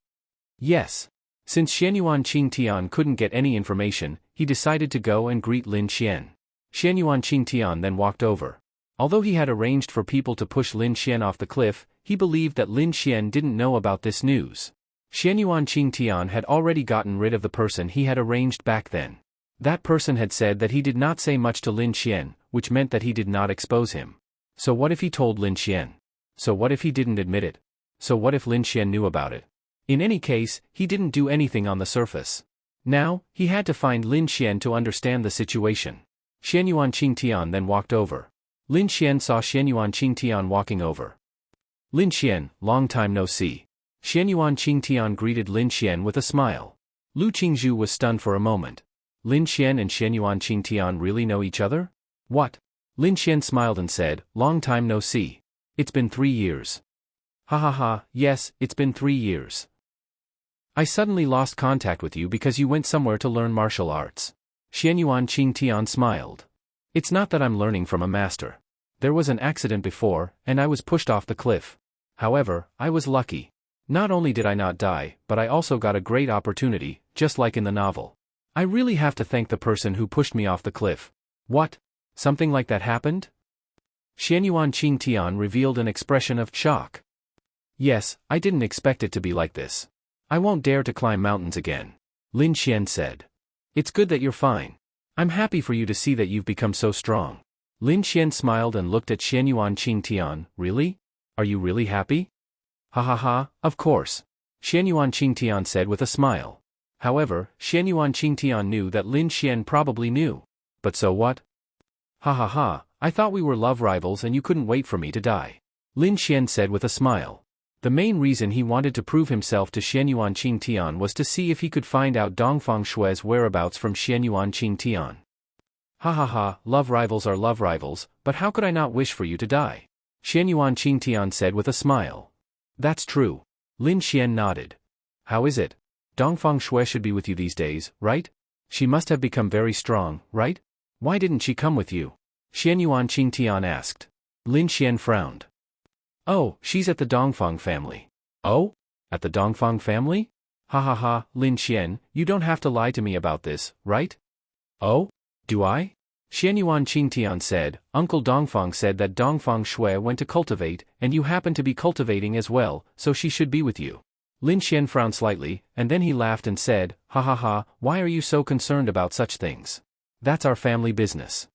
Yes. Since Xianyuan Qingtian couldn't get any information, he decided to go and greet Lin Xian. Xianyuan Qingtian then walked over. Although he had arranged for people to push Lin Xian off the cliff, he believed that Lin Xian didn't know about this news. Xianyuan Qingtian had already gotten rid of the person he had arranged back then. That person had said that he did not say much to Lin Xian, which meant that he did not expose him. So what if he told Lin Xian? So what if he didn't admit it? so what if Lin Xian knew about it? In any case, he didn't do anything on the surface. Now, he had to find Lin Xian to understand the situation. Xianyuan Qingtian then walked over. Lin Xian saw Xianyuan Qingtian walking over. Lin Xian, long time no see. Xianyuan Qingtian greeted Lin Xian with a smile. Lu Qingzhu was stunned for a moment. Lin Xian and Xianyuan Qingtian really know each other? What? Lin Xian smiled and said, long time no see. It's been 3 years. Ha ha ha, yes, it's been 3 years. I suddenly lost contact with you because you went somewhere to learn martial arts. Xianyuan Qingtian smiled. It's not that I'm learning from a master. There was an accident before, and I was pushed off the cliff. However, I was lucky. Not only did I not die, but I also got a great opportunity, just like in the novel. I really have to thank the person who pushed me off the cliff. What? Something like that happened? Xianyuan Qingtian revealed an expression of shock. Yes, I didn't expect it to be like this. I won't dare to climb mountains again. Lin Xian said. It's good that you're fine. I'm happy for you to see that you've become so strong. Lin Xian smiled and looked at Xianyuan Qingtian. Really? Are you really happy? Ha ha ha, of course. Xianyuan Qingtian said with a smile. However, Xianyuan Qingtian knew that Lin Xian probably knew. But so what? Ha ha ha, I thought we were love rivals and you couldn't wait for me to die. Lin Xian said with a smile. The main reason he wanted to prove himself to Xianyuan Qingtian was to see if he could find out Dongfang Shui's whereabouts from Xianyuan Qingtian. Ha ha ha, love rivals are love rivals, but how could I not wish for you to die? Xianyuan Qingtian said with a smile. That's true. Lin Xian nodded. How is it? Dongfang Shui should be with you these days, right? She must have become very strong, right? Why didn't she come with you? Xianyuan Qingtian asked. Lin Xian frowned. Oh, she's at the Dongfang family. Oh? At the Dongfang family? Ha ha ha, Lin Xian, you don't have to lie to me about this, right? Oh? Do I? Xianyuan Qingtian said, Uncle Dongfang said that Dongfang Shui went to cultivate, and you happen to be cultivating as well, so she should be with you. Lin Xian frowned slightly, and then he laughed and said, ha ha ha, why are you so concerned about such things? That's our family business.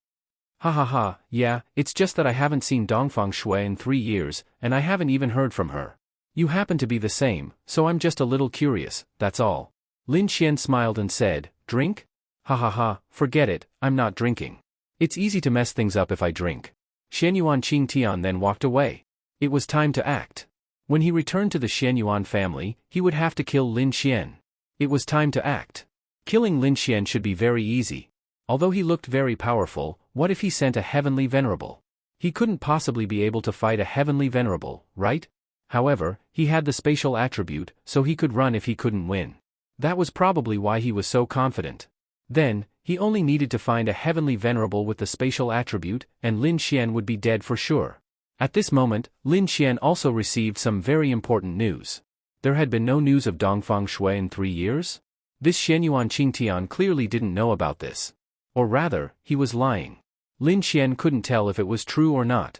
Ha ha ha, yeah, it's just that I haven't seen Dongfang Shui in 3 years, and I haven't even heard from her. You happen to be the same, so I'm just a little curious, that's all. Lin Xian smiled and said, drink? Ha ha ha, forget it, I'm not drinking. It's easy to mess things up if I drink. Xianyuan Qingtian then walked away. It was time to act. When he returned to the Xianyuan family, he would have to kill Lin Xian. It was time to act. Killing Lin Xian should be very easy. Although he looked very powerful, what if he sent a heavenly venerable? He couldn't possibly be able to fight a heavenly venerable, right? However, he had the spatial attribute, so he could run if he couldn't win. That was probably why he was so confident. Then, he only needed to find a heavenly venerable with the spatial attribute, and Lin Xian would be dead for sure. At this moment, Lin Xian also received some very important news. There had been no news of Dongfang Shui in 3 years? This Xianyuan Qingtian clearly didn't know about this. Or rather, he was lying. Lin Xian couldn't tell if it was true or not.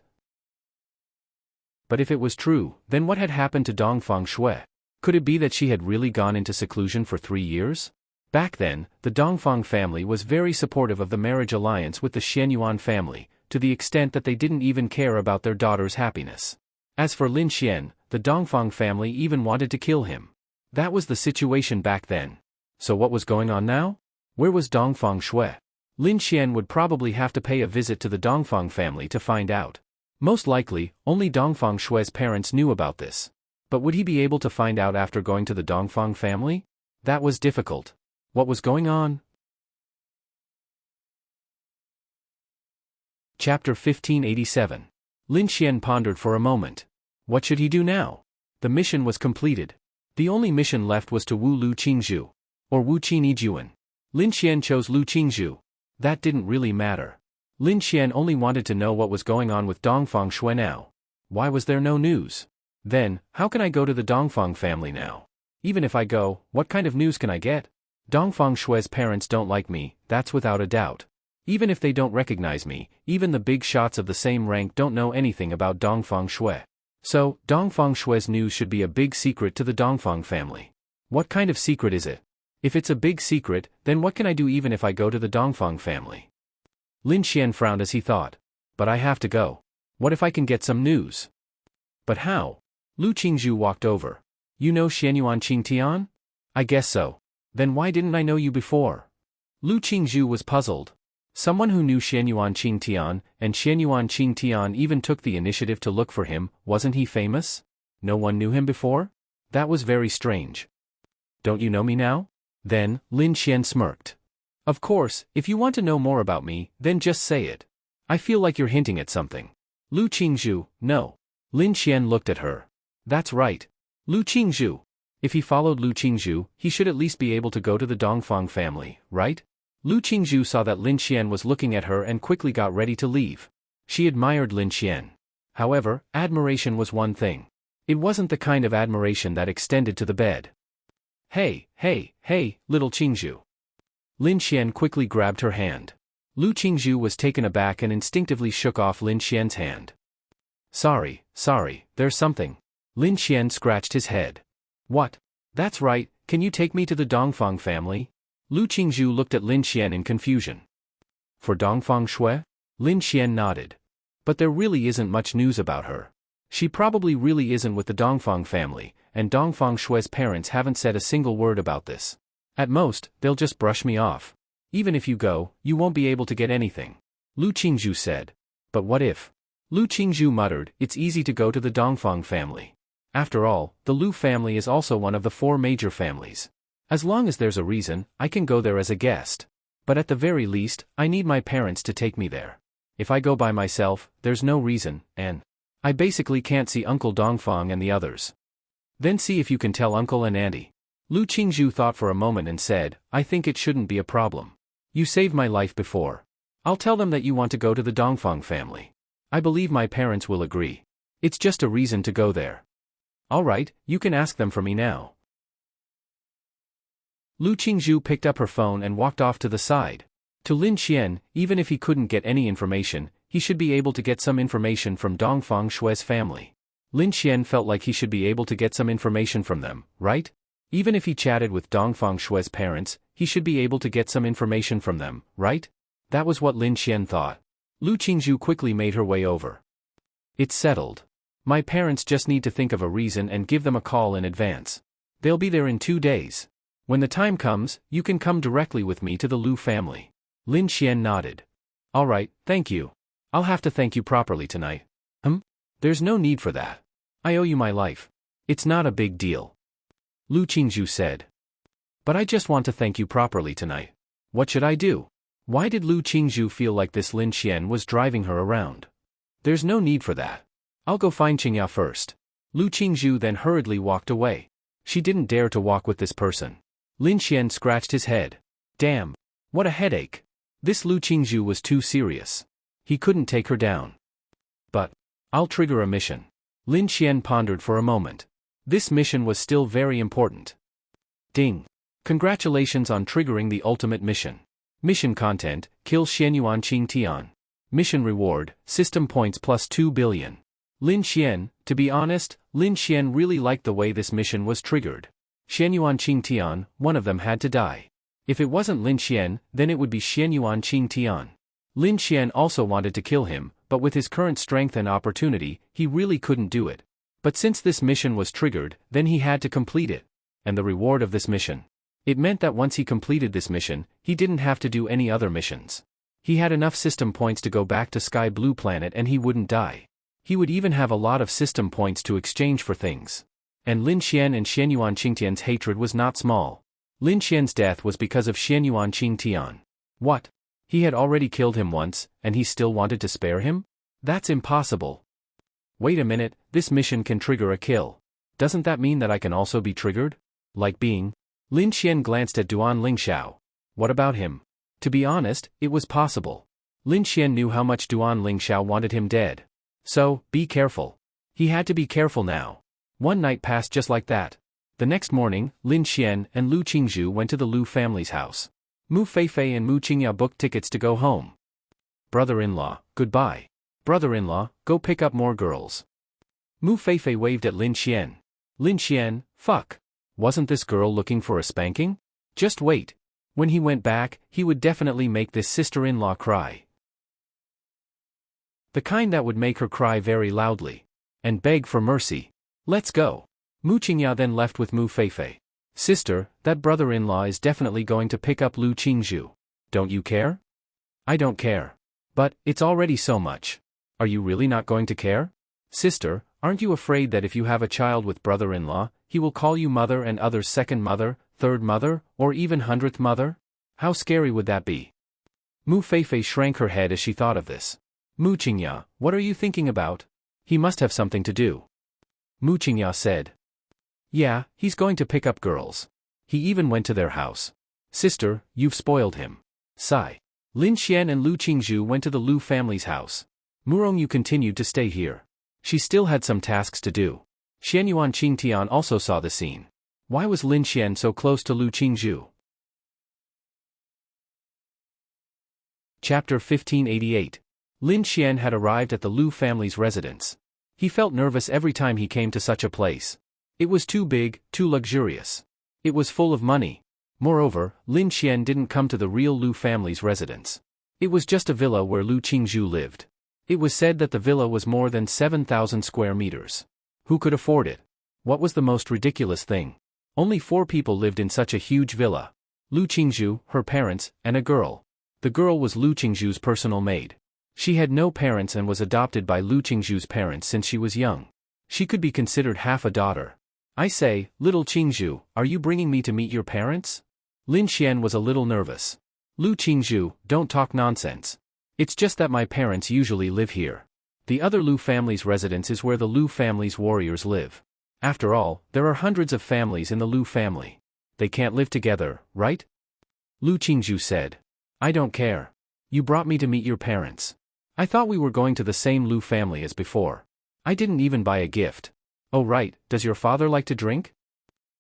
But if it was true, then what had happened to Dongfang Shui? Could it be that she had really gone into seclusion for 3 years? Back then, the Dongfang family was very supportive of the marriage alliance with the Xianyuan family, to the extent that they didn't even care about their daughter's happiness. As for Lin Xian, the Dongfang family even wanted to kill him. That was the situation back then. So what was going on now? Where was Dongfang Shui? Lin Xian would probably have to pay a visit to the Dongfang family to find out. Most likely, only Dongfang Shui's parents knew about this. But would he be able to find out after going to the Dongfang family? That was difficult. What was going on? Chapter 1587. Lin Xian pondered for a moment. What should he do now? The mission was completed. The only mission left was to woo Lu Qingzhu. Or Wu Qinijuan. Lin Xian chose Lu Qingzhu. That didn't really matter. Lin Xian only wanted to know what was going on with Dongfang Shui now. Why was there no news? Then, how can I go to the Dongfang family now? Even if I go, what kind of news can I get? Dongfang Shui's parents don't like me, that's without a doubt. Even if they don't recognize me, even the big shots of the same rank don't know anything about Dongfang Shui. So, Dongfang Shui's news should be a big secret to the Dongfang family. What kind of secret is it? If it's a big secret, then what can I do even if I go to the Dongfang family? Lin Xian frowned as he thought. But I have to go. What if I can get some news? But how? Lu Qingzhu walked over. You know Xianyuan Qingtian? I guess so. Then why didn't I know you before? Lu Qingzhu was puzzled. Someone who knew Xianyuan Qingtian, and Xianyuan Qingtian even took the initiative to look for him, wasn't he famous? No one knew him before? That was very strange. Don't you know me now? Then, Lin Xian smirked. Of course, if you want to know more about me, then just say it. I feel like you're hinting at something. Lu Qingzhu, no. Lin Xian looked at her. That's right. Lu Qingzhu. If he followed Lu Qingzhu, he should at least be able to go to the Dongfang family, right? Lu Qingzhu saw that Lin Xian was looking at her and quickly got ready to leave. She admired Lin Xian. However, admiration was one thing. It wasn't the kind of admiration that extended to the bed. Hey, little Qingzhu. Lin Xian quickly grabbed her hand. Lu Qingzhu was taken aback and instinctively shook off Lin Xian's hand. Sorry, there's something. Lin Xian scratched his head. What? That's right, can you take me to the Dongfang family? Lu Qingzhu looked at Lin Xian in confusion. For Dongfang Shui? Lin Xian nodded. But there really isn't much news about her. She probably really isn't with the Dongfang family, and Dongfang Shui's parents haven't said a single word about this. At most, they'll just brush me off. Even if you go, you won't be able to get anything. Lu Qingzhu said. But what if? Lu Qingzhu muttered, it's easy to go to the Dongfang family. After all, the Lu family is also one of the 4 major families. As long as there's a reason, I can go there as a guest. But at the very least, I need my parents to take me there. If I go by myself, there's no reason, and I basically can't see Uncle Dongfang and the others. Then see if you can tell Uncle and Auntie. Lu Qingzhu thought for a moment and said, I think it shouldn't be a problem. You saved my life before. I'll tell them that you want to go to the Dongfang family. I believe my parents will agree. It's just a reason to go there. All right, you can ask them for me now. Lu Qingzhu picked up her phone and walked off to the side. To Lin Xian, even if he couldn't get any information, he should be able to get some information from Dongfang Shui's family. Lin Xian felt like he should be able to get some information from them, right? Even if he chatted with Dongfang Shui's parents, he should be able to get some information from them, right? That was what Lin Xian thought. Lu Qingzhu quickly made her way over. It's settled. My parents just need to think of a reason and give them a call in advance. They'll be there in 2 days. When the time comes, you can come directly with me to the Lu family. Lin Xian nodded. All right, thank you. I'll have to thank you properly tonight. There's no need for that. I owe you my life. It's not a big deal. Lu Qingzhu said. But I just want to thank you properly tonight. What should I do? Why did Lu Qingzhu feel like this Lin Xian was driving her around? There's no need for that. I'll go find Qingya first. Lu Qingzhu then hurriedly walked away. She didn't dare to walk with this person. Lin Xian scratched his head. Damn. What a headache. This Lu Qingzhu was too serious. He couldn't take her down. But I'll trigger a mission. Lin Xian pondered for a moment. This mission was still very important. Ding. Congratulations on triggering the ultimate mission. Mission content, kill Xianyuan Qingtian. Mission reward, system points plus 2 billion. Lin Xian, to be honest, Lin Xian really liked the way this mission was triggered. Xianyuan Qingtian, one of them had to die. If it wasn't Lin Xian, then it would be Xianyuan Qingtian. Lin Xian also wanted to kill him, but with his current strength and opportunity, he really couldn't do it. But since this mission was triggered, then he had to complete it. And the reward of this mission. It meant that once he completed this mission, he didn't have to do any other missions. He had enough system points to go back to Sky Blue Planet and he wouldn't die. He would even have a lot of system points to exchange for things. And Lin Xian and Xianyuan Qingtian's hatred was not small. Lin Xian's death was because of Xianyuan Qingtian. What? He had already killed him once, and he still wanted to spare him? That's impossible. Wait a minute, this mission can trigger a kill. Doesn't that mean that I can also be triggered? Like being? Lin Xian glanced at Duan Lingxiao. What about him? To be honest, it was possible. Lin Xian knew how much Duan Lingxiao wanted him dead. So, be careful. He had to be careful now. One night passed just like that. The next morning, Lin Xian and Lu Qingzhu went to the Lu family's house. Mu Feifei and Mu Qingya booked tickets to go home. Brother-in-law, goodbye. Brother-in-law, go pick up more girls. Mu Feifei waved at Lin Xian. Lin Xian, fuck. Wasn't this girl looking for a spanking? Just wait. When he went back, he would definitely make this sister-in-law cry. The kind that would make her cry very loudly. And beg for mercy. Let's go. Mu Qingya then left with Mu Feifei. Sister, that brother-in-law is definitely going to pick up Lu Qingzhu. Don't you care? I don't care. But, it's already so much. Are you really not going to care? Sister, aren't you afraid that if you have a child with brother-in-law, he will call you mother and others second mother, third mother, or even 100th mother? How scary would that be? Mu Feifei shrank her head as she thought of this. Mu Qingya, what are you thinking about? He must have something to do. Mu Qingya said. Yeah, he's going to pick up girls. He even went to their house. Sister, you've spoiled him. Sigh. Lin Xian and Lu Qingzhu went to the Lu family's house. Mu Rongyu continued to stay here. She still had some tasks to do. Xianyuan Qingtian also saw the scene. Why was Lin Xian so close to Lu Qingzhu? Chapter 1588. Lin Xian had arrived at the Lu family's residence. He felt nervous every time he came to such a place. It was too big, too luxurious. It was full of money. Moreover, Lin Xian didn't come to the real Lu family's residence. It was just a villa where Lu Qingzhu lived. It was said that the villa was more than 7,000 square meters. Who could afford it? What was the most ridiculous thing? Only 4 people lived in such a huge villa. Lu Qingzhu, her parents, and a girl. The girl was Lu Qingzhu's personal maid. She had no parents and was adopted by Lu Qingzhu's parents since she was young. She could be considered half a daughter. I say, little Qingzhu, are you bringing me to meet your parents? Lin Xian was a little nervous. Lu Qingzhu, don't talk nonsense. It's just that my parents usually live here. The other Lu family's residence is where the Lu family's warriors live. After all, there are hundreds of families in the Lu family. They can't live together, right? Lu Qingzhu said. I don't care. You brought me to meet your parents. I thought we were going to the same Lu family as before. I didn't even buy a gift. Oh right, does your father like to drink?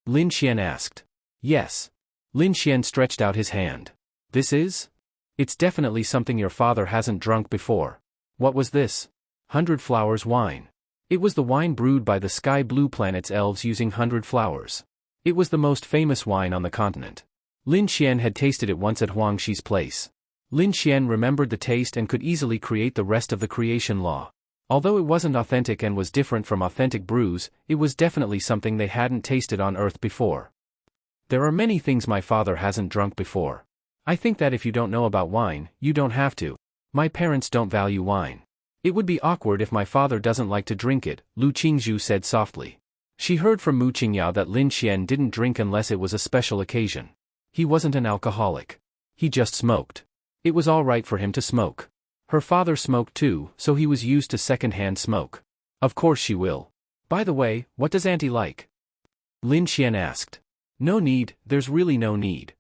Lin Xian asked. Yes. Lin Xian stretched out his hand. This is? It's definitely something your father hasn't drunk before. What was this? 100 flowers wine. It was the wine brewed by the Sky Blue Planet's elves using 100 flowers. It was the most famous wine on the continent. Lin Xian had tasted it once at Huangxi's place. Lin Xian remembered the taste and could easily create the rest of the creation law. Although it wasn't authentic and was different from authentic brews, it was definitely something they hadn't tasted on Earth before. There are many things my father hasn't drunk before. I think that if you don't know about wine, you don't have to. My parents don't value wine. It would be awkward if my father doesn't like to drink it, Lu Qingzhu said softly. She heard from Mu Qingya that Lin Xian didn't drink unless it was a special occasion. He wasn't an alcoholic. He just smoked. It was all right for him to smoke. Her father smoked too, so he was used to second-hand smoke. Of course she will. By the way, what does Auntie like? Lin Xian asked. No need, there's really no need.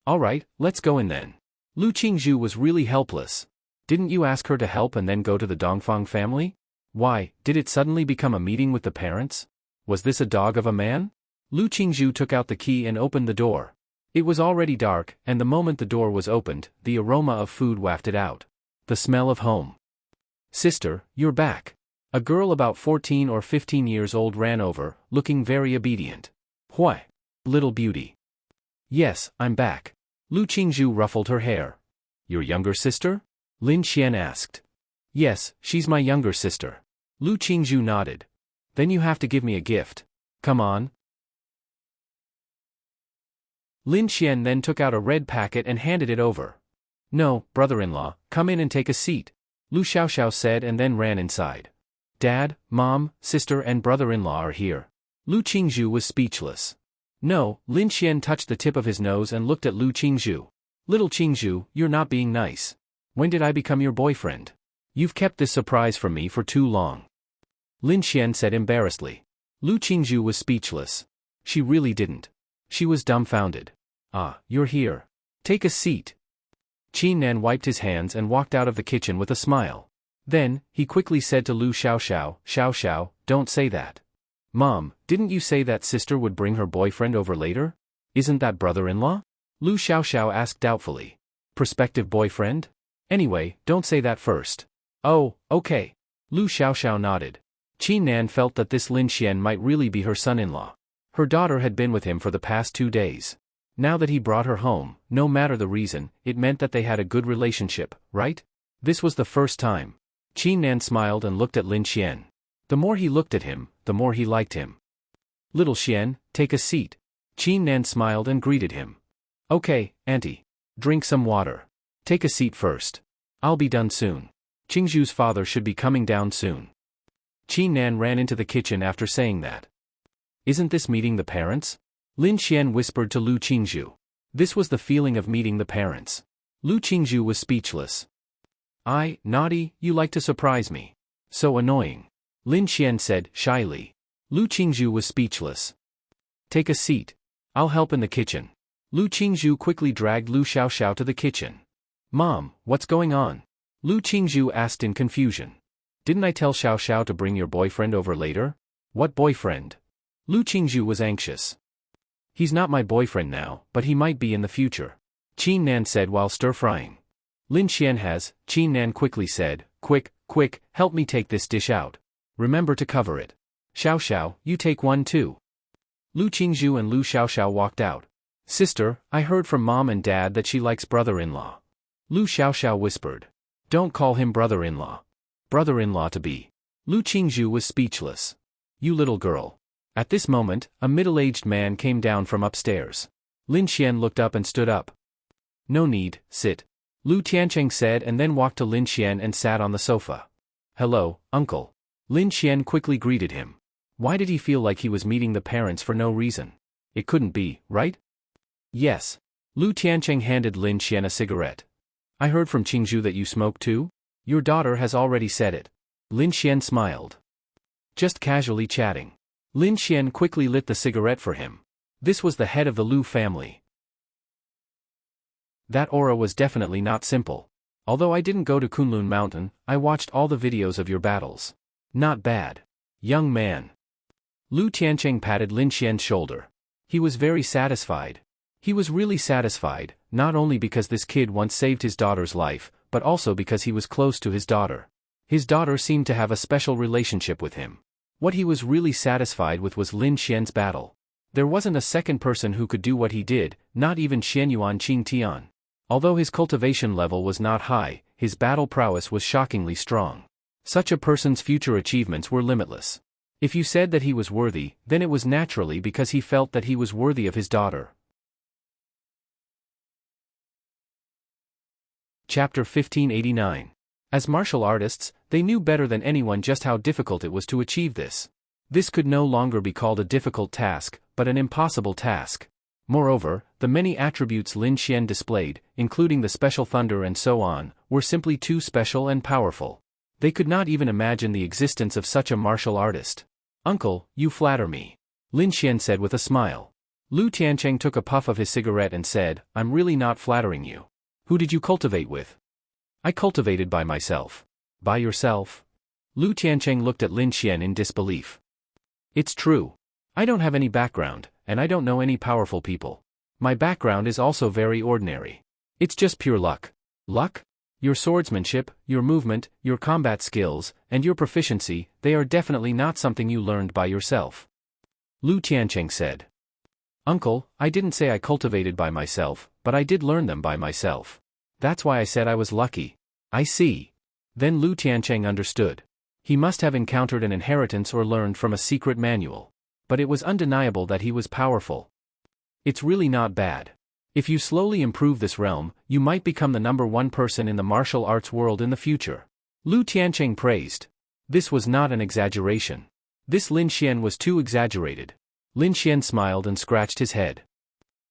All right, let's go in then. Lu Qingzhu was really helpless. Didn't you ask her to help and then go to the Dongfang family? Why, did it suddenly become a meeting with the parents? Was this a dog of a man? Lu Qingzhu took out the key and opened the door. It was already dark, and the moment the door was opened, the aroma of food wafted out. The smell of home. Sister, you're back. A girl about 14 or 15 years old ran over, looking very obedient. Why? Little beauty. Yes, I'm back. Lu Qingzhu ruffled her hair. Your younger sister? Lin Xian asked. Yes, she's my younger sister. Lu Qingzhu nodded. Then you have to give me a gift. Come on. Lin Xian then took out a red packet and handed it over. No, brother-in-law, come in and take a seat, Lu Xiaoxiao said and then ran inside. Dad, Mom, sister and brother-in-law are here. Lu Qingzhu was speechless. No, Lin Xian touched the tip of his nose and looked at Lu Qingzhu. Little Qingzhu, you're not being nice. When did I become your boyfriend? You've kept this surprise from me for too long. Lin Xian said embarrassedly. Lu Qingzhu was speechless. She really didn't. She was dumbfounded. Ah, you're here. Take a seat. Qin Nan wiped his hands and walked out of the kitchen with a smile. Then, he quickly said to Lu Xiaoxiao, Xiaoxiao, don't say that. Mom, didn't you say that sister would bring her boyfriend over later? Isn't that brother-in-law? Lu Xiaoxiao asked doubtfully. Prospective boyfriend? Anyway, don't say that first. Oh, okay. Lu Xiaoxiao nodded. Qin Nan felt that this Lin Xian might really be her son-in-law. Her daughter had been with him for the past 2 days. Now that he brought her home, no matter the reason, it meant that they had a good relationship, right? This was the first time. Qin Nan smiled and looked at Lin Xian. The more he looked at him, the more he liked him. Little Xian, take a seat. Qin Nan smiled and greeted him. Okay, auntie. Drink some water. Take a seat first. I'll be done soon. Qingzhu's father should be coming down soon. Qin Nan ran into the kitchen after saying that. Isn't this meeting the parents? Lin Xian whispered to Lu Qingzhu. This was the feeling of meeting the parents. Lu Qingzhu was speechless. Naughty, you like to surprise me. So annoying. Lin Xian said, shyly. Lu Qingzhu was speechless. Take a seat. I'll help in the kitchen. Lu Qingzhu quickly dragged Lu Xiaoxiao to the kitchen. Mom, what's going on? Lu Qingzhu asked in confusion. Didn't I tell Xiaoxiao to bring your boyfriend over later? What boyfriend? Lu Qingzhu was anxious. He's not my boyfriend now, but he might be in the future. Qin Nan said while stir-frying. Lin Xian has, Qin Nan quickly said, quick, help me take this dish out. Remember to cover it. Xiaoxiao, you take one too. Lu Qingzhu and Lu Xiaoxiao walked out. Sister, I heard from Mom and Dad that she likes brother-in-law. Lu Xiaoxiao whispered. Don't call him brother-in-law. Brother-in-law to be. Lu Qingzhu was speechless. You little girl. At this moment, a middle-aged man came down from upstairs. Lin Xian looked up and stood up. No need, sit. Lu Tiancheng said and then walked to Lin Xian and sat on the sofa. Hello, uncle. Lin Xian quickly greeted him. Why did he feel like he was meeting the parents for no reason? It couldn't be, right? Yes. Lu Tiancheng handed Lin Xian a cigarette. I heard from Qingzhu that you smoke too? Your daughter has already said it. Lin Xian smiled. Just casually chatting. Lin Xian quickly lit the cigarette for him. This was the head of the Lu family. That aura was definitely not simple. Although I didn't go to Kunlun Mountain, I watched all the videos of your battles. Not bad. Young man. Lu Tiancheng patted Lin Xian's shoulder. He was very satisfied. He was really satisfied, not only because this kid once saved his daughter's life, but also because he was close to his daughter. His daughter seemed to have a special relationship with him. What he was really satisfied with was Lin Xian's battle. There wasn't a second person who could do what he did, not even Xianyuan Qingtian. Although his cultivation level was not high, his battle prowess was shockingly strong. Such a person's future achievements were limitless. If you said that he was worthy, then it was naturally because he felt that he was worthy of his daughter. Chapter 1589. As martial artists, they knew better than anyone just how difficult it was to achieve this. This could no longer be called a difficult task, but an impossible task. Moreover, the many attributes Lin Xian displayed, including the special thunder and so on, were simply too special and powerful. They could not even imagine the existence of such a martial artist. Uncle, you flatter me. Lin Xian said with a smile. Lu Tiancheng took a puff of his cigarette and said, I'm really not flattering you. Who did you cultivate with? I cultivated by myself. By yourself? Lu Tiancheng looked at Lin Xian in disbelief. It's true. I don't have any background, and I don't know any powerful people. My background is also very ordinary. It's just pure luck. Luck? Your swordsmanship, your movement, your combat skills, and your proficiency, they are definitely not something you learned by yourself. Lu Tiancheng said. Uncle, I didn't say I cultivated by myself, but I did learn them by myself. That's why I said I was lucky. I see. Then Lu Tiancheng understood. He must have encountered an inheritance or learned from a secret manual. But it was undeniable that he was powerful. It's really not bad. If you slowly improve this realm, you might become the #1 person in the martial arts world in the future. Lu Tiancheng praised. This was not an exaggeration. This Lin Xian was too exaggerated. Lin Xian smiled and scratched his head.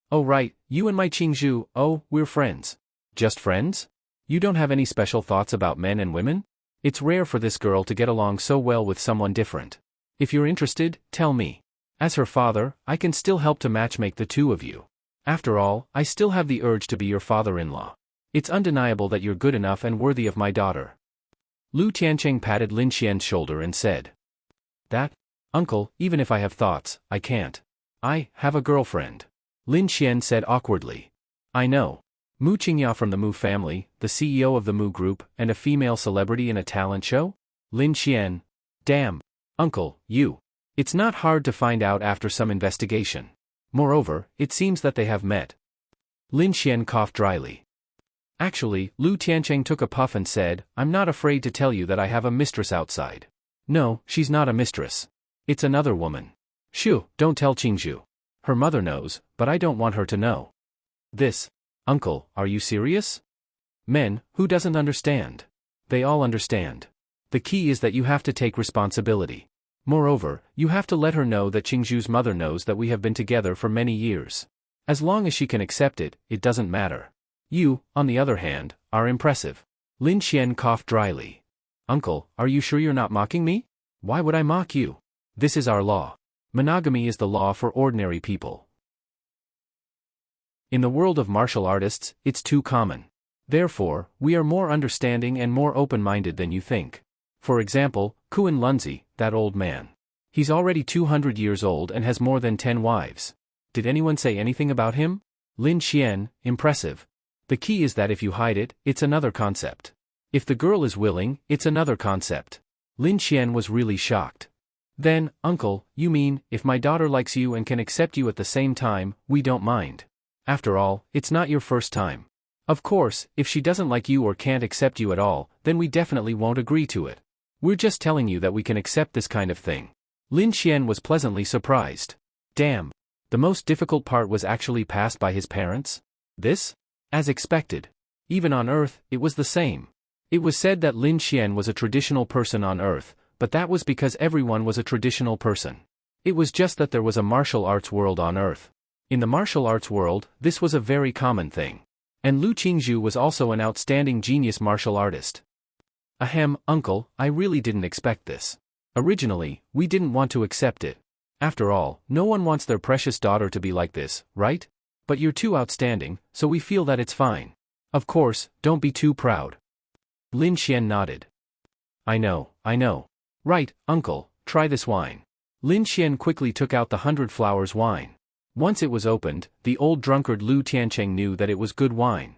Oh right, you and my Qingzhu, oh, we're friends. Just friends? You don't have any special thoughts about men and women? It's rare for this girl to get along so well with someone different. If you're interested, tell me. As her father, I can still help to matchmake the two of you. After all, I still have the urge to be your father-in-law. It's undeniable that you're good enough and worthy of my daughter. Lu Tiancheng patted Lin Xian's shoulder and said. That? Uncle, even if I have thoughts, I can't. I have a girlfriend. Lin Xian said awkwardly. I know. Mu Qingya from the Mu family, the CEO of the Mu Group, and a female celebrity in a talent show? Lin Xian. Damn. Uncle, you. It's not hard to find out after some investigation. Moreover, it seems that they have met. Lin Xian coughed dryly. Actually, Lu Tiancheng took a puff and said, I'm not afraid to tell you that I have a mistress outside. No, she's not a mistress. It's another woman. Shoo, don't tell Qingzhu. Her mother knows, but I don't want her to know. This. Uncle, are you serious? Men, who doesn't understand? They all understand. The key is that you have to take responsibility. Moreover, you have to let her know that Qingzhu's mother knows that we have been together for many years. As long as she can accept it, it doesn't matter. You, on the other hand, are impressive. Lin Xian coughed dryly. Uncle, are you sure you're not mocking me? Why would I mock you? This is our law. Monogamy is the law for ordinary people. In the world of martial artists, it's too common. Therefore, we are more understanding and more open-minded than you think. For example, Kuan Lunzi, that old man. He's already 200 years old and has more than 10 wives. Did anyone say anything about him? Lin Xian, impressive. The key is that if you hide it, it's another concept. If the girl is willing, it's another concept. Lin Xian was really shocked. Then, uncle, you mean, if my daughter likes you and can accept you at the same time, we don't mind. After all, it's not your first time. Of course, if she doesn't like you or can't accept you at all, then we definitely won't agree to it. We're just telling you that we can accept this kind of thing. Lin Xian was pleasantly surprised. Damn. The most difficult part was actually passed by his parents? This? As expected. Even on Earth, it was the same. It was said that Lin Xian was a traditional person on Earth, but that was because everyone was a traditional person. It was just that there was a martial arts world on Earth. In the martial arts world, this was a very common thing. And Lu Qingzhu was also an outstanding genius martial artist. Ahem, uncle, I really didn't expect this. Originally, we didn't want to accept it. After all, no one wants their precious daughter to be like this, right? But you're too outstanding, so we feel that it's fine. Of course, don't be too proud. Lin Xian nodded. I know. Right, uncle, try this wine. Lin Xian quickly took out the 100 Flowers wine. Once it was opened, the old drunkard Lu Tiancheng knew that it was good wine.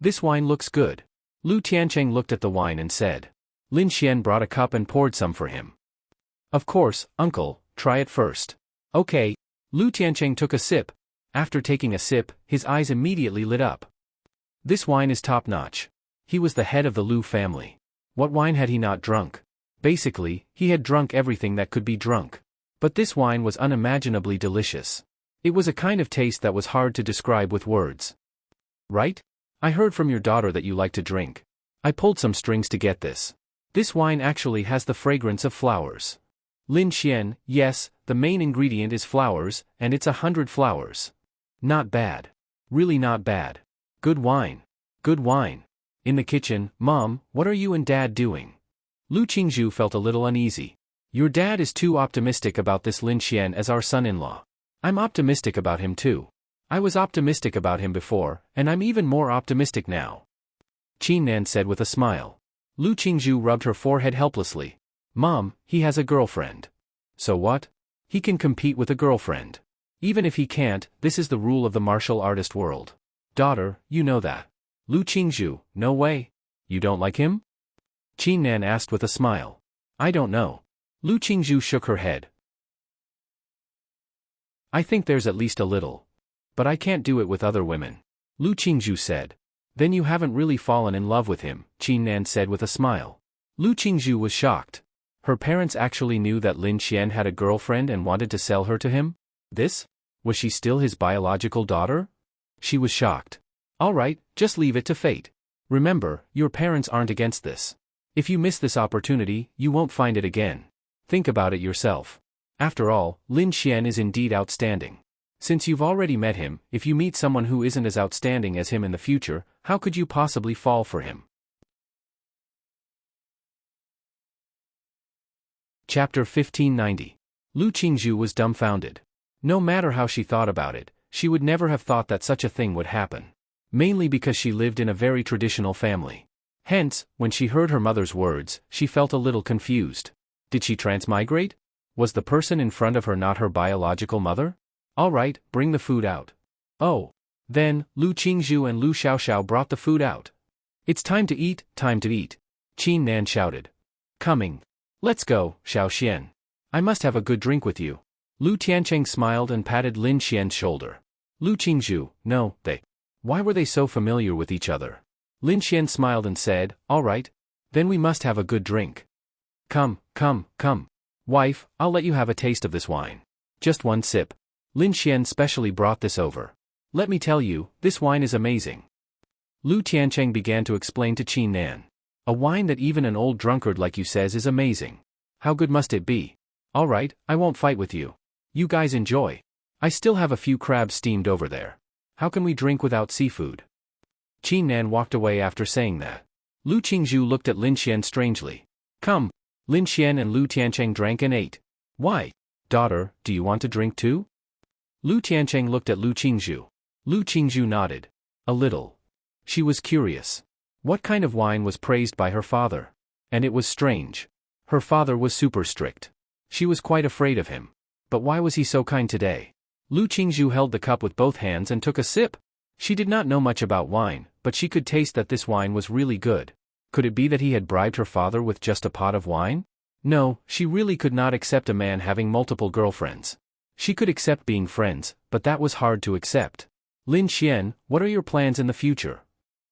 This wine looks good. Lu Tiancheng looked at the wine and said. Lin Xian brought a cup and poured some for him. Of course, uncle, try it first. Okay. Lu Tiancheng took a sip. After taking a sip, his eyes immediately lit up. This wine is top-notch. He was the head of the Lu family. What wine had he not drunk? Basically, he had drunk everything that could be drunk. But this wine was unimaginably delicious. It was a kind of taste that was hard to describe with words. Right? I heard from your daughter that you like to drink. I pulled some strings to get this. This wine actually has the fragrance of flowers. Lin Xian, yes, the main ingredient is flowers, and it's 100 flowers. Not bad. Really not bad. Good wine. Good wine. In the kitchen, Mom, what are you and Dad doing? Lu Qingzhu felt a little uneasy. Your dad is too optimistic about this Lin Xian as our son-in-law. I'm optimistic about him too. I was optimistic about him before, and I'm even more optimistic now. Qin Nan said with a smile. Lu Qingzhu rubbed her forehead helplessly. Mom, he has a girlfriend. So what? He can compete with a girlfriend. Even if he can't, this is the rule of the martial artist world. Daughter, you know that. Lu Qingzhu, no way. You don't like him? Qin Nan asked with a smile. I don't know. Lu Qingzhu shook her head. I think there's at least a little. But I can't do it with other women. Lu Qingzhu said. Then you haven't really fallen in love with him, Qin Nan said with a smile. Lu Qingzhu was shocked. Her parents actually knew that Lin Xian had a girlfriend and wanted to sell her to him? This? Was she still his biological daughter? She was shocked. All right, just leave it to fate. Remember, your parents aren't against this. If you miss this opportunity, you won't find it again. Think about it yourself. After all, Lin Xian is indeed outstanding. Since you've already met him, if you meet someone who isn't as outstanding as him in the future, how could you possibly fall for him? Chapter 1590. Lu Qingzhu was dumbfounded. No matter how she thought about it, she would never have thought that such a thing would happen. Mainly because she lived in a very traditional family. Hence, when she heard her mother's words, she felt a little confused. Did she transmigrate? Was the person in front of her not her biological mother? All right, bring the food out. Oh. Then, Lu Qingzhu and Lu Xiaoxiao brought the food out. It's time to eat, time to eat. Qin Nan shouted. Coming. Let's go, Xiao Xian. I must have a good drink with you. Lu Tiancheng smiled and patted Lin Xian's shoulder. Lu Qingzhu, no, they. Why were they so familiar with each other? Lin Xian smiled and said, all right. Then we must have a good drink. Come, Come, come. Wife, I'll let you have a taste of this wine. Just one sip. Lin Xian specially brought this over. Let me tell you, this wine is amazing. Lu Tiancheng began to explain to Qin Nan. A wine that even an old drunkard like you says is amazing. How good must it be? All right, I won't fight with you. You guys enjoy. I still have a few crabs steamed over there. How can we drink without seafood? Qin Nan walked away after saying that. Lu Qingzhu looked at Lin Xian strangely. Come. Lin Xian and Lu Tiancheng drank and ate. Why? Daughter, do you want to drink too? Lu Tiancheng looked at Lu Qingzhu. Lu Qingzhu nodded. A little. She was curious. What kind of wine was praised by her father? And it was strange. Her father was super strict. She was quite afraid of him. But why was he so kind today? Lu Qingzhu held the cup with both hands and took a sip. She did not know much about wine, but she could taste that this wine was really good. Could it be that he had bribed her father with just a pot of wine? No, she really could not accept a man having multiple girlfriends. She could accept being friends, but that was hard to accept. Lin Xian, what are your plans in the future?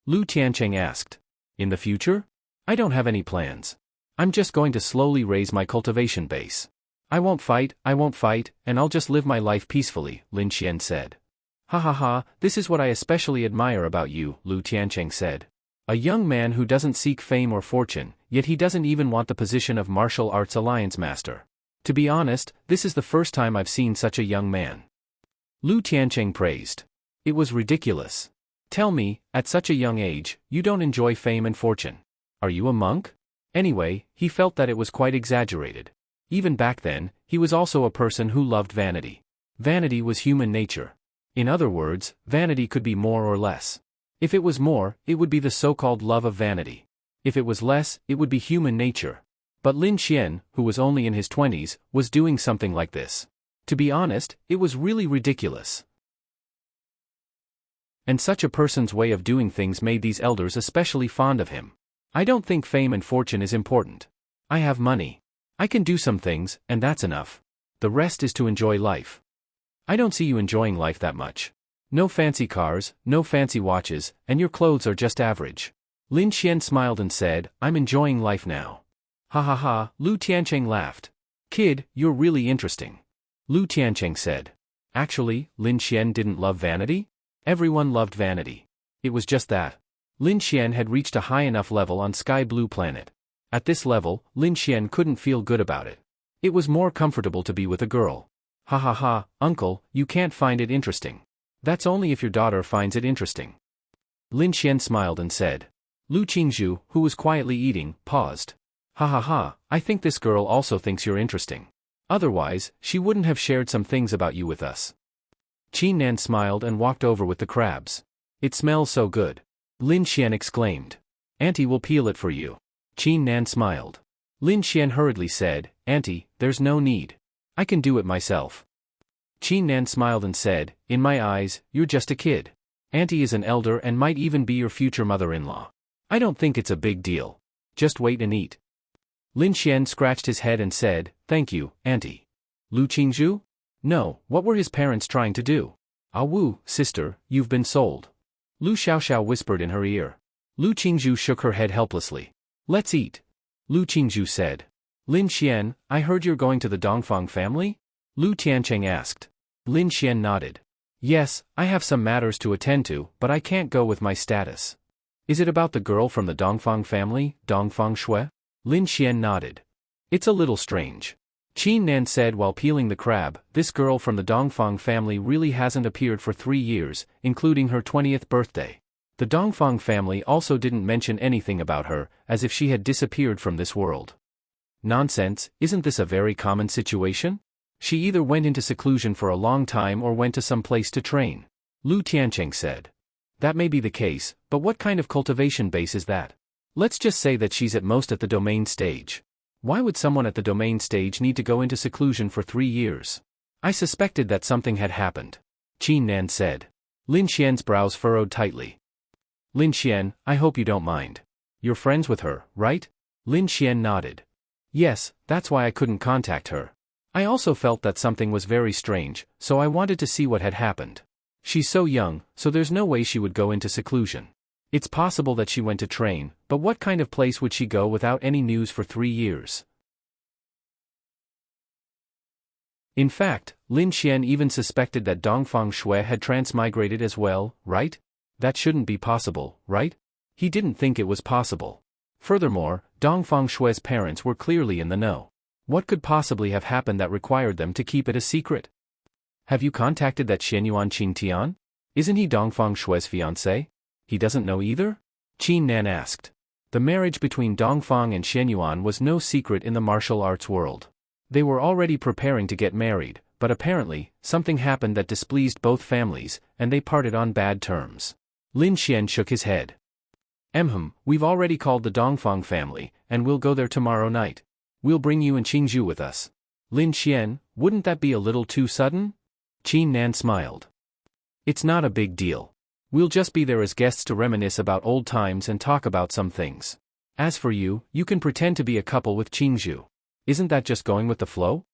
Lu Tiancheng asked. In the future? I don't have any plans. I'm just going to slowly raise my cultivation base. I won't fight, and I'll just live my life peacefully, Lin Xian said. Ha ha ha, this is what I especially admire about you, Lu Tiancheng said. A young man who doesn't seek fame or fortune, yet he doesn't even want the position of martial arts alliance master. To be honest, this is the first time I've seen such a young man. Lu Tiancheng praised. It was ridiculous. Tell me, at such a young age, you don't enjoy fame and fortune. Are you a monk? Anyway, he felt that it was quite exaggerated. Even back then, he was also a person who loved vanity. Vanity was human nature. In other words, vanity could be more or less. If it was more, it would be the so-called love of vanity. If it was less, it would be human nature. But Lin Xian, who was only in his 20s, was doing something like this. To be honest, it was really ridiculous. And such a person's way of doing things made these elders especially fond of him. I don't think fame and fortune is important. I have money. I can do some things, and that's enough. The rest is to enjoy life. I don't see you enjoying life that much. No fancy cars, no fancy watches, and your clothes are just average. Lin Xian smiled and said, I'm enjoying life now. Ha ha ha, Lu Tiancheng laughed. Kid, you're really interesting. Lu Tiancheng said. Actually, Lin Xian didn't love vanity? Everyone loved vanity. It was just that. Lin Xian had reached a high enough level on Sky Blue Planet. At this level, Lin Xian couldn't feel good about it. It was more comfortable to be with a girl. Ha ha ha, uncle, you can't find it interesting. That's only if your daughter finds it interesting. Lin Xian smiled and said. Lu Qingzhu, who was quietly eating, paused. Ha ha ha, I think this girl also thinks you're interesting. Otherwise, she wouldn't have shared some things about you with us. Qin Nan smiled and walked over with the crabs. It smells so good. Lin Xian exclaimed. Auntie will peel it for you. Qin Nan smiled. Lin Xian hurriedly said, Auntie, there's no need. I can do it myself. Qin Nan smiled and said, in my eyes, you're just a kid. Auntie is an elder and might even be your future mother-in-law. I don't think it's a big deal. Just wait and eat. Lin Xian scratched his head and said, thank you, Auntie. Lu Qingzhu? No, what were his parents trying to do? Ah Wu, sister, you've been sold. Lu Xiaoxiao whispered in her ear. Lu Qingzhu shook her head helplessly. Let's eat. Lu Qingzhu said. Lin Xian, I heard you're going to the Dongfang family? Lu Tiancheng asked. Lin Xian nodded. Yes, I have some matters to attend to, but I can't go with my status. Is it about the girl from the Dongfang family, Dongfang Shui? Lin Xian nodded. It's a little strange. Qin Nan said while peeling the crab, this girl from the Dongfang family really hasn't appeared for 3 years, including her 20th birthday. The Dongfang family also didn't mention anything about her, as if she had disappeared from this world. Nonsense, isn't this a very common situation? She either went into seclusion for a long time or went to some place to train. Lu Tiancheng said. That may be the case, but what kind of cultivation base is that? Let's just say that she's at most at the domain stage. Why would someone at the domain stage need to go into seclusion for 3 years? I suspected that something had happened. Qin Nan said. Lin Xian's brows furrowed tightly. Lin Xian, I hope you don't mind. You're friends with her, right? Lin Xian nodded. Yes, that's why I couldn't contact her. I also felt that something was very strange, so I wanted to see what had happened. She's so young, so there's no way she would go into seclusion. It's possible that she went to train, but what kind of place would she go without any news for 3 years? In fact, Lin Xian even suspected that Dongfang Shui had transmigrated as well, right? That shouldn't be possible, right? He didn't think it was possible. Furthermore, Dongfang Shui's parents were clearly in the know. What could possibly have happened that required them to keep it a secret? Have you contacted that Xianyuan Qingtian? Isn't he Dongfang Shui's fiancé? He doesn't know either? Qin Nan asked. The marriage between Dongfang and Xianyuan was no secret in the martial arts world. They were already preparing to get married, but apparently, something happened that displeased both families, and they parted on bad terms. Lin Xian shook his head. We've already called the Dongfang family, and we'll go there tomorrow night. We'll bring you and Qingzhu with us. Lin Xian, wouldn't that be a little too sudden? Qin Nan smiled. It's not a big deal. We'll just be there as guests to reminisce about old times and talk about some things. As for you, you can pretend to be a couple with Qingzhu. Isn't that just going with the flow?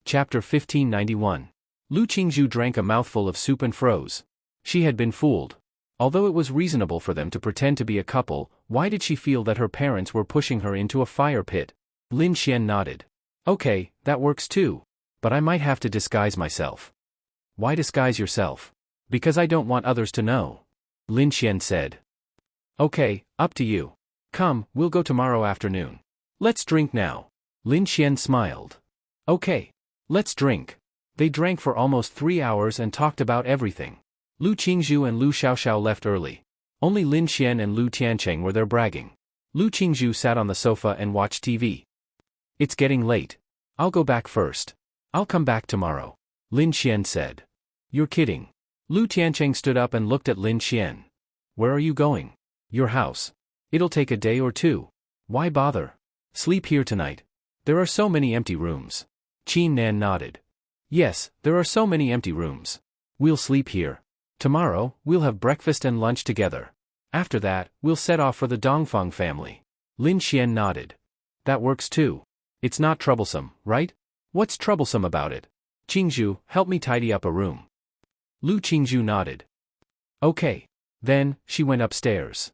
Chapter 1591. Lu Qingzhu drank a mouthful of soup and froze. She had been fooled. Although it was reasonable for them to pretend to be a couple, why did she feel that her parents were pushing her into a fire pit? Lin Xian nodded. Okay, that works too. But I might have to disguise myself. Why disguise yourself? Because I don't want others to know. Lin Xian said. Okay, up to you. Come, we'll go tomorrow afternoon. Let's drink now. Lin Xian smiled. Okay. Let's drink. They drank for almost 3 hours and talked about everything. Lu Qingzhu and Lu Xiaoxiao left early. Only Lin Xian and Lu Tiancheng were there bragging. Lu Qingzhu sat on the sofa and watched TV. It's getting late. I'll go back first. I'll come back tomorrow. Lin Xian said. You're kidding. Lu Tiancheng stood up and looked at Lin Xian. Where are you going? Your house. It'll take a day or two. Why bother? Sleep here tonight. There are so many empty rooms. Qin Nan nodded. Yes, there are so many empty rooms. We'll sleep here. Tomorrow, we'll have breakfast and lunch together. After that, we'll set off for the Dongfang family. Lin Xian nodded. That works too. It's not troublesome, right? What's troublesome about it? Qingzhu, help me tidy up a room. Lu Qingzhu nodded. Okay. Then, she went upstairs.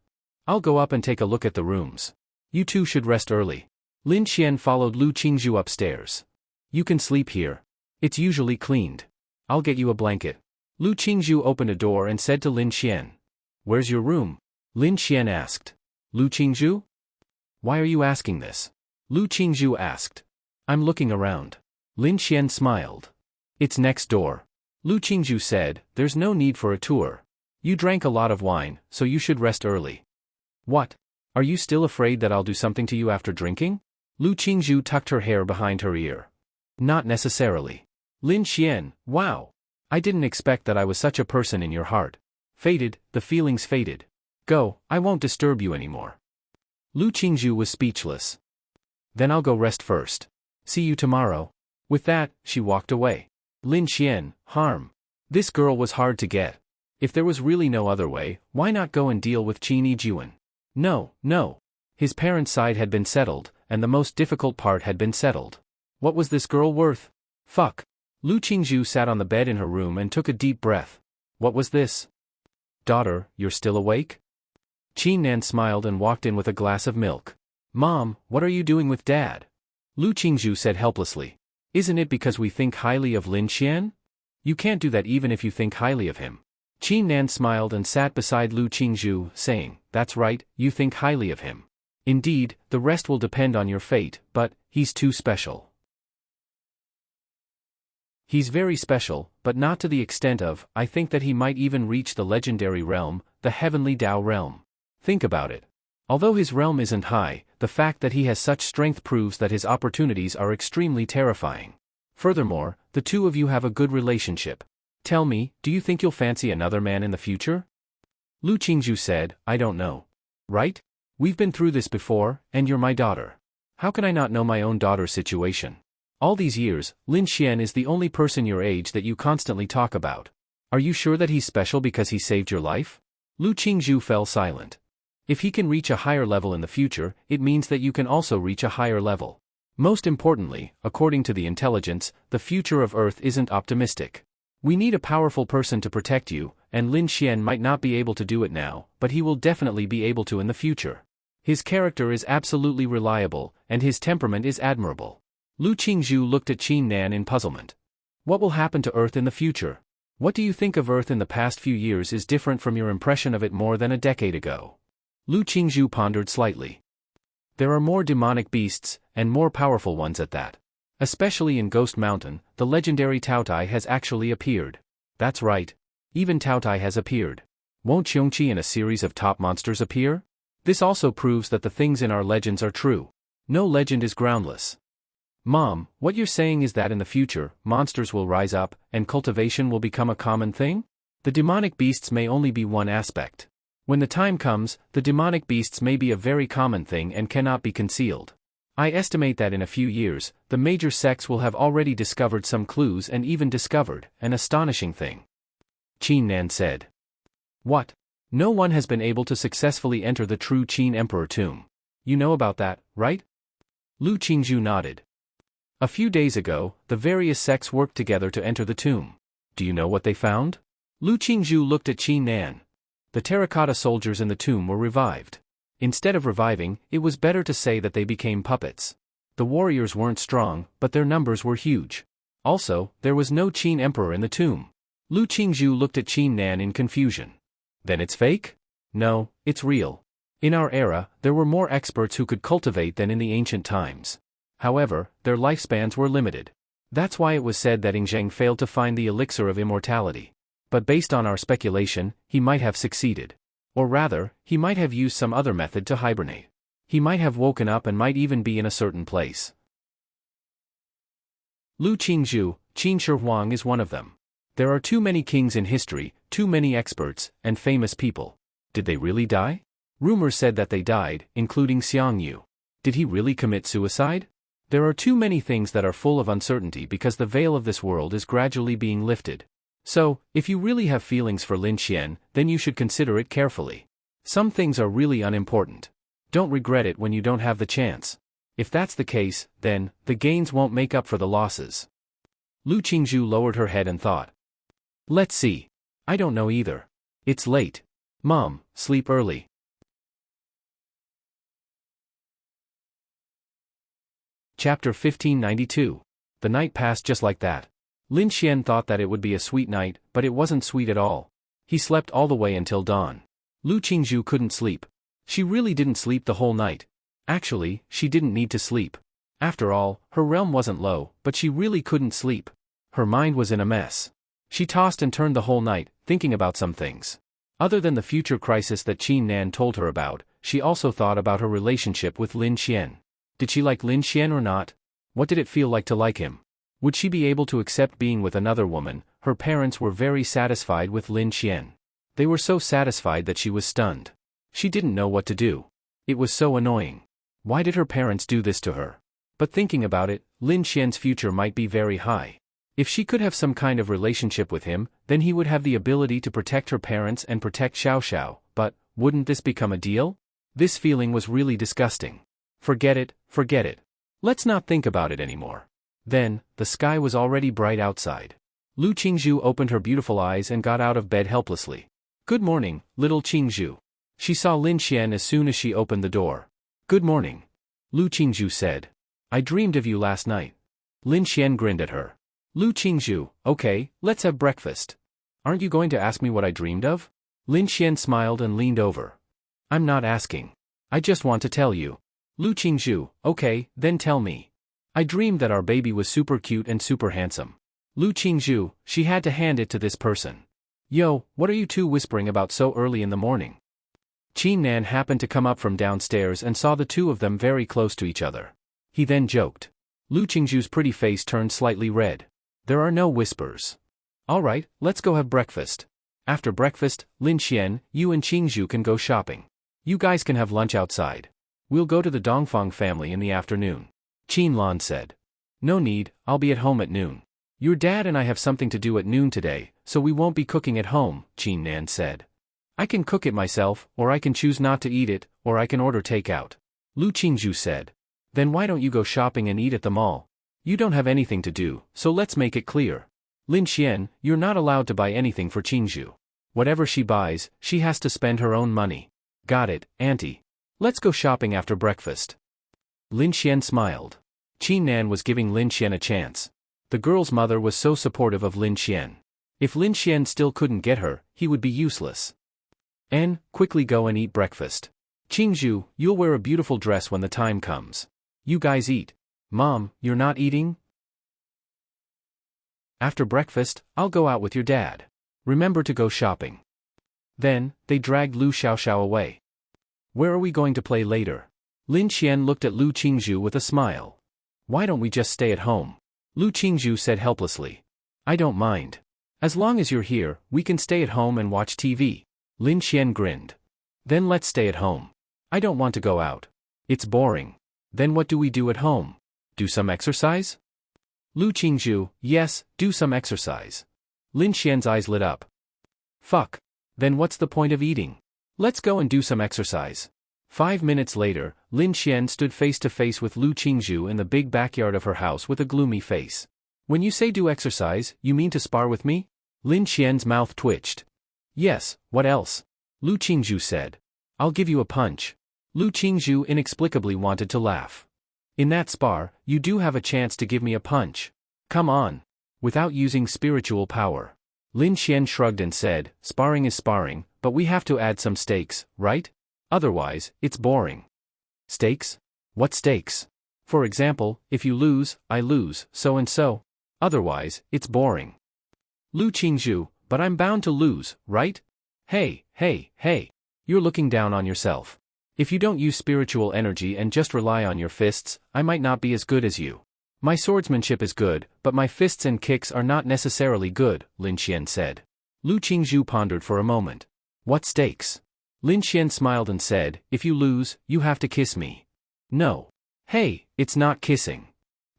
I'll go up and take a look at the rooms. You two should rest early. Lin Xian followed Lu Qingzhu upstairs. You can sleep here. It's usually cleaned. I'll get you a blanket. Lu Qingzhu opened a door and said to Lin Xian. Where's your room? Lin Xian asked. Lu Qingzhu? Why are you asking this? Lu Qingzhu asked. I'm looking around. Lin Xian smiled. It's next door. Lu Qingzhu said, there's no need for a tour. You drank a lot of wine, so you should rest early. What? Are you still afraid that I'll do something to you after drinking? Lu Qingzhu tucked her hair behind her ear. Not necessarily. Lin Xian, wow. I didn't expect that I was such a person in your heart. Faded, the feelings faded. Go, I won't disturb you anymore. Lu Qingzhu was speechless. Then I'll go rest first. See you tomorrow. With that, she walked away. Lin Xian, harm. This girl was hard to get. If there was really no other way, why not go and deal with Qin Yijuan? No. His parents' side had been settled, and the most difficult part had been settled. What was this girl worth? Fuck. Lu Qingzhu sat on the bed in her room and took a deep breath. What was this? Daughter, you're still awake? Qin Nan smiled and walked in with a glass of milk. Mom, what are you doing with Dad? Lu Qingzhu said helplessly. Isn't it because we think highly of Lin Xian? You can't do that even if you think highly of him. Qin Nan smiled and sat beside Lu Qingzhu, saying, That's right, you think highly of him. Indeed, the rest will depend on your fate, but, he's too special. He's very special, but not to the extent of, I think that he might even reach the legendary realm, the heavenly Tao realm. Think about it. Although his realm isn't high, the fact that he has such strength proves that his opportunities are extremely terrifying. Furthermore, the two of you have a good relationship. Tell me, do you think you'll fancy another man in the future? Lu Qingzhu said, I don't know. Right? We've been through this before, and you're my daughter. How can I not know my own daughter's situation? All these years, Lin Xian is the only person your age that you constantly talk about. Are you sure that he's special because he saved your life? Lu Qingzhu fell silent. If he can reach a higher level in the future, it means that you can also reach a higher level. Most importantly, according to the intelligence, the future of Earth isn't optimistic. We need a powerful person to protect you, and Lin Xian might not be able to do it now, but he will definitely be able to in the future. His character is absolutely reliable, and his temperament is admirable. Lu Qingzhu looked at Qin Nan in puzzlement. What will happen to Earth in the future? What do you think of Earth in the past few years is different from your impression of it more than a decade ago? Lu Qingzhu pondered slightly. There are more demonic beasts, and more powerful ones at that. Especially in Ghost Mountain, the legendary Taotai has actually appeared. That's right. Even Taotai has appeared. Won't Xiongqi and a series of top monsters appear? This also proves that the things in our legends are true. No legend is groundless. Mom, what you're saying is that in the future, monsters will rise up, and cultivation will become a common thing? The demonic beasts may only be one aspect. When the time comes, the demonic beasts may be a very common thing and cannot be concealed. I estimate that in a few years, the major sects will have already discovered some clues and even discovered an astonishing thing. Qin Nan said. What? No one has been able to successfully enter the true Qin Emperor tomb. You know about that, right? Lu Qingzhu nodded. A few days ago, the various sects worked together to enter the tomb. Do you know what they found? Lu Qingzhu looked at Qin Nan. The terracotta soldiers in the tomb were revived. Instead of reviving, it was better to say that they became puppets. The warriors weren't strong, but their numbers were huge. Also, there was no Qin Emperor in the tomb. Lu Qingzhu looked at Qin Nan in confusion. Then it's fake? No, it's real. In our era, there were more experts who could cultivate than in the ancient times. However, their lifespans were limited. That's why it was said that Zheng failed to find the elixir of immortality. But based on our speculation, he might have succeeded. Or rather, he might have used some other method to hibernate. He might have woken up and might even be in a certain place. Lu Qingzhu, Qin Shi Huang is one of them. There are too many kings in history, too many experts, and famous people. Did they really die? Rumors said that they died, including Xiang Yu. Did he really commit suicide? There are too many things that are full of uncertainty because the veil of this world is gradually being lifted. So, if you really have feelings for Lin Xian, then you should consider it carefully. Some things are really unimportant. Don't regret it when you don't have the chance. If that's the case, then, the gains won't make up for the losses. Lu Qingzhu lowered her head and thought. Let's see. I don't know either. It's late. Mom, sleep early. Chapter 1592. The night passed just like that. Lin Xian thought that it would be a sweet night, but it wasn't sweet at all. He slept all the way until dawn. Lu Qingzhu couldn't sleep. She really didn't sleep the whole night. Actually, she didn't need to sleep. After all, her realm wasn't low, but she really couldn't sleep. Her mind was in a mess. She tossed and turned the whole night, thinking about some things. Other than the future crisis that Qin Nan told her about, she also thought about her relationship with Lin Xian. Did she like Lin Xian or not? What did it feel like to like him? Would she be able to accept being with another woman? Her parents were very satisfied with Lin Xian. They were so satisfied that she was stunned. She didn't know what to do. It was so annoying. Why did her parents do this to her? But thinking about it, Lin Xian's future might be very high. If she could have some kind of relationship with him, then he would have the ability to protect her parents and protect Xiao Xiao, but, wouldn't this become a deal? This feeling was really disgusting. Forget it, forget it. Let's not think about it anymore. Then, the sky was already bright outside. Lu Qingzhu opened her beautiful eyes and got out of bed helplessly. Good morning, little Qingzhu. She saw Lin Xian as soon as she opened the door. Good morning. Lu Qingzhu said. I dreamed of you last night. Lin Xian grinned at her. Lu Qingzhu, okay, let's have breakfast. Aren't you going to ask me what I dreamed of? Lin Xian smiled and leaned over. I'm not asking. I just want to tell you. Lu Qingzhu, okay, then tell me. I dreamed that our baby was super cute and super handsome. Lu Qingzhu, she had to hand it to this person. Yo, what are you two whispering about so early in the morning? Qin Nan happened to come up from downstairs and saw the two of them very close to each other. He then joked. Lu Qingzhu's pretty face turned slightly red. There are no whispers. Alright, let's go have breakfast. After breakfast, Lin Xian, you and Qingzhu can go shopping. You guys can have lunch outside. We'll go to the Dongfang family in the afternoon. Qin Lan said. No need, I'll be at home at noon. Your dad and I have something to do at noon today, so we won't be cooking at home, Qin Nan said. I can cook it myself, or I can choose not to eat it, or I can order takeout. Lu Qingzhu said. Then why don't you go shopping and eat at the mall? You don't have anything to do, so let's make it clear. Lin Xian, you're not allowed to buy anything for Qingzhu. Whatever she buys, she has to spend her own money. Got it, auntie. Let's go shopping after breakfast. Lin Xian smiled. Qin Nan was giving Lin Xian a chance. The girl's mother was so supportive of Lin Xian. If Lin Xian still couldn't get her, he would be useless. Quickly go and eat breakfast. Qingzhu, you'll wear a beautiful dress when the time comes. You guys eat. Mom, you're not eating? After breakfast, I'll go out with your dad. Remember to go shopping. Then, they dragged Lu Xiaoxiao away. Where are we going to play later? Lin Xian looked at Lu Qingzhu with a smile. Why don't we just stay at home? Lu Qingzhu said helplessly. I don't mind. As long as you're here, we can stay at home and watch TV. Lin Xian grinned. Then let's stay at home. I don't want to go out. It's boring. Then what do we do at home? Do some exercise? Lu Qingzhu, yes, do some exercise. Lin Xian's eyes lit up. Fuck. Then what's the point of eating? Let's go and do some exercise. 5 minutes later, Lin Xian stood face to face with Lu Qingzhu in the big backyard of her house with a gloomy face. When you say do exercise, you mean to spar with me? Lin Xian's mouth twitched. Yes, what else? Lu Qingzhu said. I'll give you a punch. Lu Qingzhu inexplicably wanted to laugh. In that spar, you do have a chance to give me a punch. Come on. Without using spiritual power. Lin Xian shrugged and said, sparring is sparring, but we have to add some stakes, right? Otherwise, it's boring. Stakes? What stakes? For example, if you lose, I lose, so and so. Otherwise, it's boring. Lu Qingzhu, but I'm bound to lose, right? Hey. You're looking down on yourself. If you don't use spiritual energy and just rely on your fists, I might not be as good as you. My swordsmanship is good, but my fists and kicks are not necessarily good, Lin Xian said. Lu Qingzhu pondered for a moment. What stakes? Lin Xian smiled and said, if you lose, you have to kiss me. No. Hey, it's not kissing.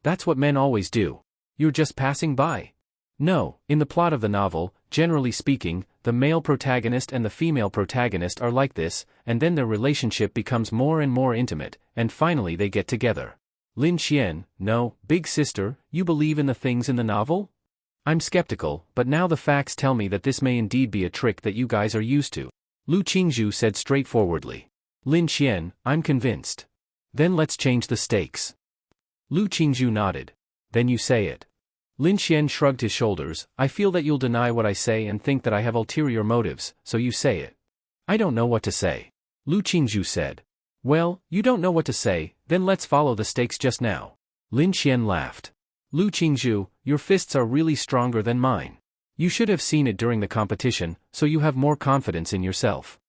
That's what men always do. You're just passing by. No, in the plot of the novel, generally speaking, the male protagonist and the female protagonist are like this, and then their relationship becomes more and more intimate, and finally they get together. Lin Xian, no, big sister, you believe in the things in the novel? I'm skeptical, but now the facts tell me that this may indeed be a trick that you guys are used to. Lu Qingzhu said straightforwardly. Lin Xian, I'm convinced. Then let's change the stakes. Lu Qingzhu nodded. Then you say it. Lin Xian shrugged his shoulders. I feel that you'll deny what I say and think that I have ulterior motives, so you say it. I don't know what to say. Lu Qingzhu said. Well, you don't know what to say, then let's follow the stakes just now. Lin Xian laughed. Lu Qingzhu, your fists are really stronger than mine. You should have seen it during the competition, so you have more confidence in yourself.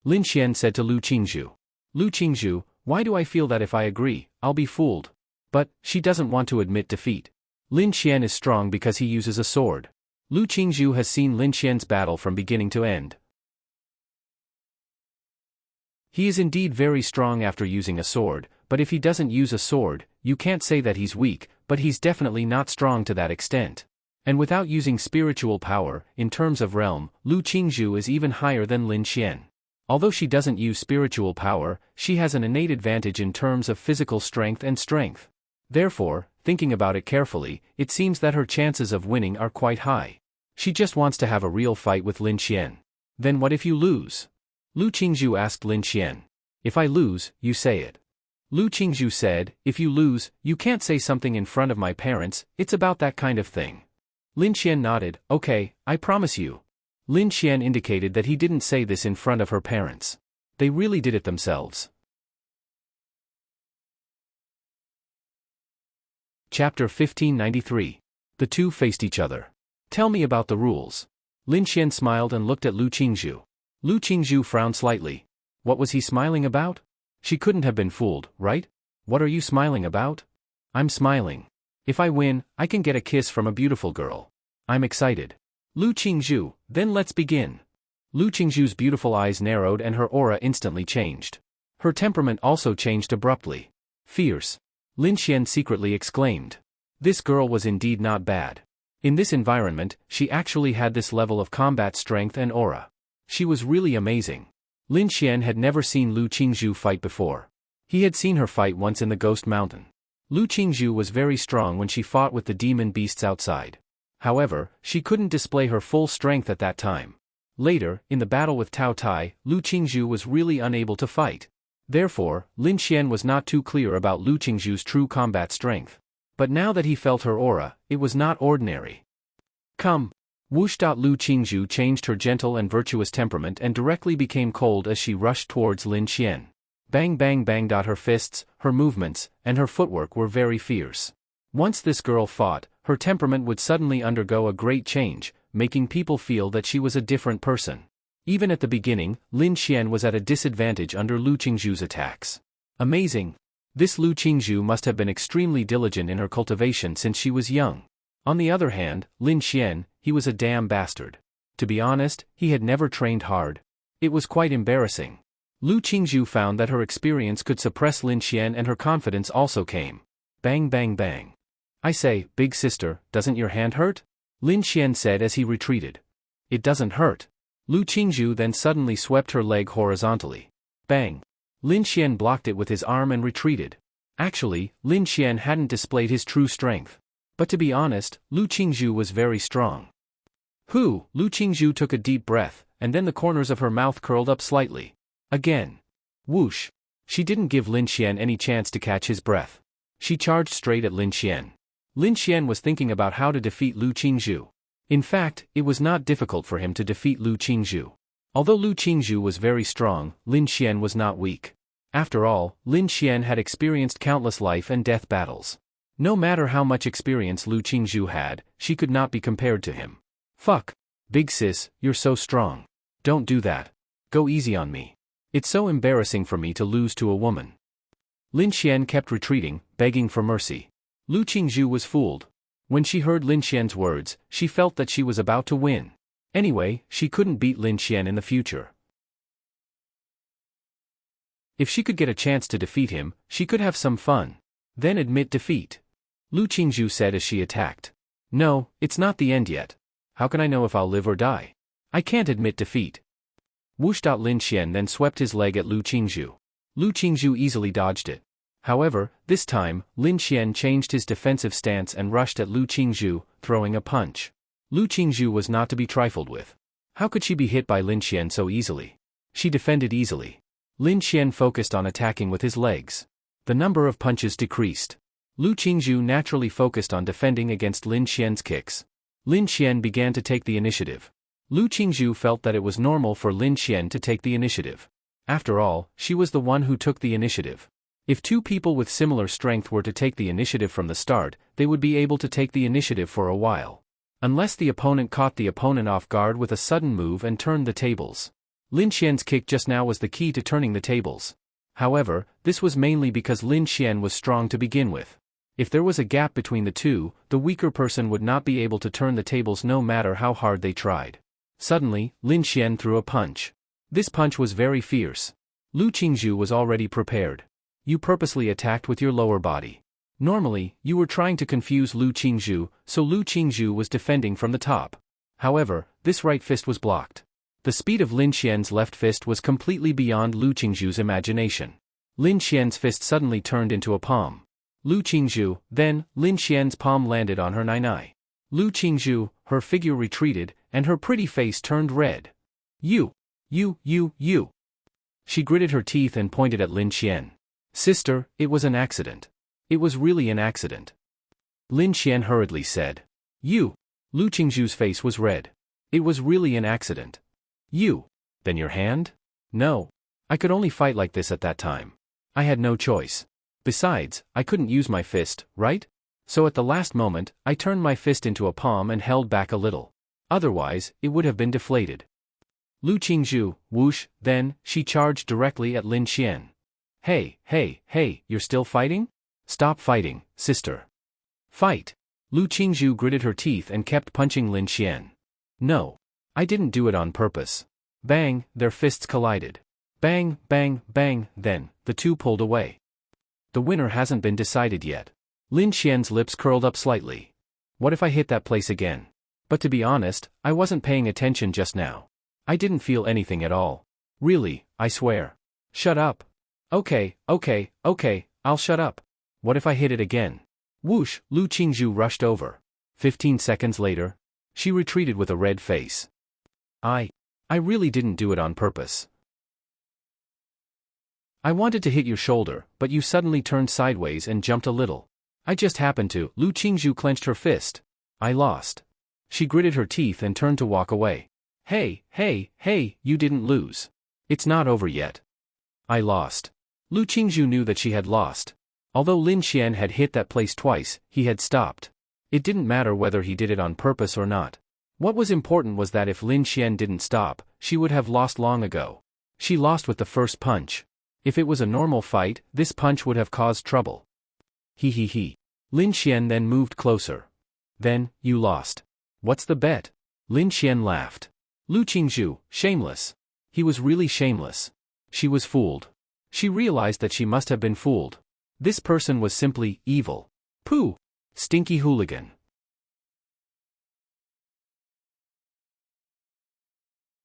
Lin Xian said to Lu Qingzhu. Lu Qingzhu, why do I feel that if I agree, I'll be fooled? But, she doesn't want to admit defeat. Lin Xian is strong because he uses a sword. Lu Qingzhu has seen Lin Xian's battle from beginning to end. He is indeed very strong after using a sword, but if he doesn't use a sword, you can't say that he's weak, but he's definitely not strong to that extent. And without using spiritual power, in terms of realm, Lu Qingzhu is even higher than Lin Xian. Although she doesn't use spiritual power, she has an innate advantage in terms of physical strength and strength. Therefore, thinking about it carefully, it seems that her chances of winning are quite high. She just wants to have a real fight with Lin Xian. Then what if you lose? Lu Qingzhu asked Lin Xian. If I lose, you say it. Lu Qingzhu said, if you lose, you can't say something in front of my parents, it's about that kind of thing. Lin Xian nodded, okay, I promise you. Lin Xian indicated that he didn't say this in front of her parents. They really did it themselves. Chapter 1593. The two faced each other. Tell me about the rules. Lin Xian smiled and looked at Lu Qingzhu. Lu Qingzhu frowned slightly. What was he smiling about? She couldn't have been fooled, right? What are you smiling about? I'm smiling. If I win, I can get a kiss from a beautiful girl. I'm excited. Lu Qingzhu, then let's begin. Lu Qingzhu's beautiful eyes narrowed and her aura instantly changed. Her temperament also changed abruptly. Fierce. Lin Xian secretly exclaimed. This girl was indeed not bad. In this environment, she actually had this level of combat strength and aura. She was really amazing. Lin Xian had never seen Lu Qingzhu fight before. He had seen her fight once in the Ghost Mountain. Lu Qingzhu was very strong when she fought with the demon beasts outside. However, she couldn't display her full strength at that time. Later, in the battle with Tao Tai, Lu Qingzhu was really unable to fight. Therefore, Lin Xian was not too clear about Lu Qingzhu's true combat strength. But now that he felt her aura, it was not ordinary. Come. Whoosh. Lu Qingzhu changed her gentle and virtuous temperament and directly became cold as she rushed towards Lin Xian. Bang bang bang. Her fists, her movements, and her footwork were very fierce. Once this girl fought, her temperament would suddenly undergo a great change, making people feel that she was a different person. Even at the beginning, Lin Xian was at a disadvantage under Lu Qingzhu's attacks. Amazing. This Lu Qingzhu must have been extremely diligent in her cultivation since she was young. On the other hand, Lin Xian, he was a damn bastard. To be honest, he had never trained hard. It was quite embarrassing. Lu Qingzhu found that her experience could suppress Lin Xian and her confidence also came. Bang bang bang. I say, big sister, doesn't your hand hurt? Lin Xian said as he retreated. It doesn't hurt. Lu Qingzhu then suddenly swept her leg horizontally. Bang. Lin Xian blocked it with his arm and retreated. Actually, Lin Xian hadn't displayed his true strength. But to be honest, Lu Qingzhu was very strong. Lu Qingzhu took a deep breath, and then the corners of her mouth curled up slightly. Again. Whoosh. She didn't give Lin Xian any chance to catch his breath. She charged straight at Lin Xian. Lin Xian was thinking about how to defeat Lu Qingzhu. In fact, it was not difficult for him to defeat Lu Qingzhu. Although Lu Qingzhu was very strong, Lin Xian was not weak. After all, Lin Xian had experienced countless life and death battles. No matter how much experience Lu Qingzhu had, she could not be compared to him. Fuck. Big sis, you're so strong. Don't do that. Go easy on me. It's so embarrassing for me to lose to a woman. Lin Xian kept retreating, begging for mercy. Lu Qingzhu was fooled. When she heard Lin Xian's words, she felt that she was about to win. Anyway, she couldn't beat Lin Xian in the future. If she could get a chance to defeat him, she could have some fun. Then admit defeat. Lu Qingzhu said as she attacked. No, it's not the end yet. How can I know if I'll live or die? I can't admit defeat. Whoosh. Lin Xian then swept his leg at Lu Qingzhu. Lu Qingzhu easily dodged it. However, this time, Lin Xian changed his defensive stance and rushed at Lu Qingzhu, throwing a punch. Lu Qingzhu was not to be trifled with. How could she be hit by Lin Xian so easily? She defended easily. Lin Xian focused on attacking with his legs. The number of punches decreased. Lu Qingzhu naturally focused on defending against Lin Xian's kicks. Lin Xian began to take the initiative. Lu Qingzhu felt that it was normal for Lin Xian to take the initiative. After all, she was the one who took the initiative. If two people with similar strength were to take the initiative from the start, they would be able to take the initiative for a while. Unless the opponent caught the opponent off guard with a sudden move and turned the tables. Lin Xian's kick just now was the key to turning the tables. However, this was mainly because Lin Xian was strong to begin with. If there was a gap between the two, the weaker person would not be able to turn the tables no matter how hard they tried. Suddenly, Lin Xian threw a punch. This punch was very fierce. Lu Qingzhu was already prepared. You purposely attacked with your lower body. Normally, you were trying to confuse Lu Qingzhu, so Lu Qingzhu was defending from the top. However, this right fist was blocked. The speed of Lin Xian's left fist was completely beyond Lu Qingzhu's imagination. Lin Xian's fist suddenly turned into a palm. Lu Qingzhu, then, Lin Xian's palm landed on her nai. Lu Qingzhu, her figure retreated, and her pretty face turned red. You. She gritted her teeth and pointed at Lin Xian. Sister, it was an accident. It was really an accident. Lin Xian hurriedly said. You. Lu Qingzhu's face was red. It was really an accident. You. Then your hand? No. I could only fight like this at that time. I had no choice. Besides, I couldn't use my fist, right? So at the last moment, I turned my fist into a palm and held back a little. Otherwise, it would have been deflated. Lu Qingzhu, whoosh, then, she charged directly at Lin Xian. Hey, you're still fighting? Stop fighting, sister. Fight. Lu Qingzhu gritted her teeth and kept punching Lin Xian. No. I didn't do it on purpose. Bang, their fists collided. Bang, bang, bang, then, the two pulled away. The winner hasn't been decided yet. Lin Xian's lips curled up slightly. What if I hit that place again? But to be honest, I wasn't paying attention just now. I didn't feel anything at all. Really, I swear. Shut up. Okay, I'll shut up. What if I hit it again? Whoosh, Lu Qingzhu rushed over. 15 seconds later, she retreated with a red face. I really didn't do it on purpose. I wanted to hit your shoulder, but you suddenly turned sideways and jumped a little. I just happened to. Lu Qingzhu clenched her fist. I lost. She gritted her teeth and turned to walk away. Hey, you didn't lose. It's not over yet. I lost. Lu Qingzhu knew that she had lost. Although Lin Xian had hit that place twice, he had stopped. It didn't matter whether he did it on purpose or not. What was important was that if Lin Xian didn't stop, she would have lost long ago. She lost with the first punch. If it was a normal fight, this punch would have caused trouble. He. Lin Xian then moved closer. Then, you lost. What's the bet? Lin Xian laughed. Lu Qingzhu, shameless. He was really shameless. She was fooled. She realized that she must have been fooled. This person was simply evil. Pooh! Stinky hooligan.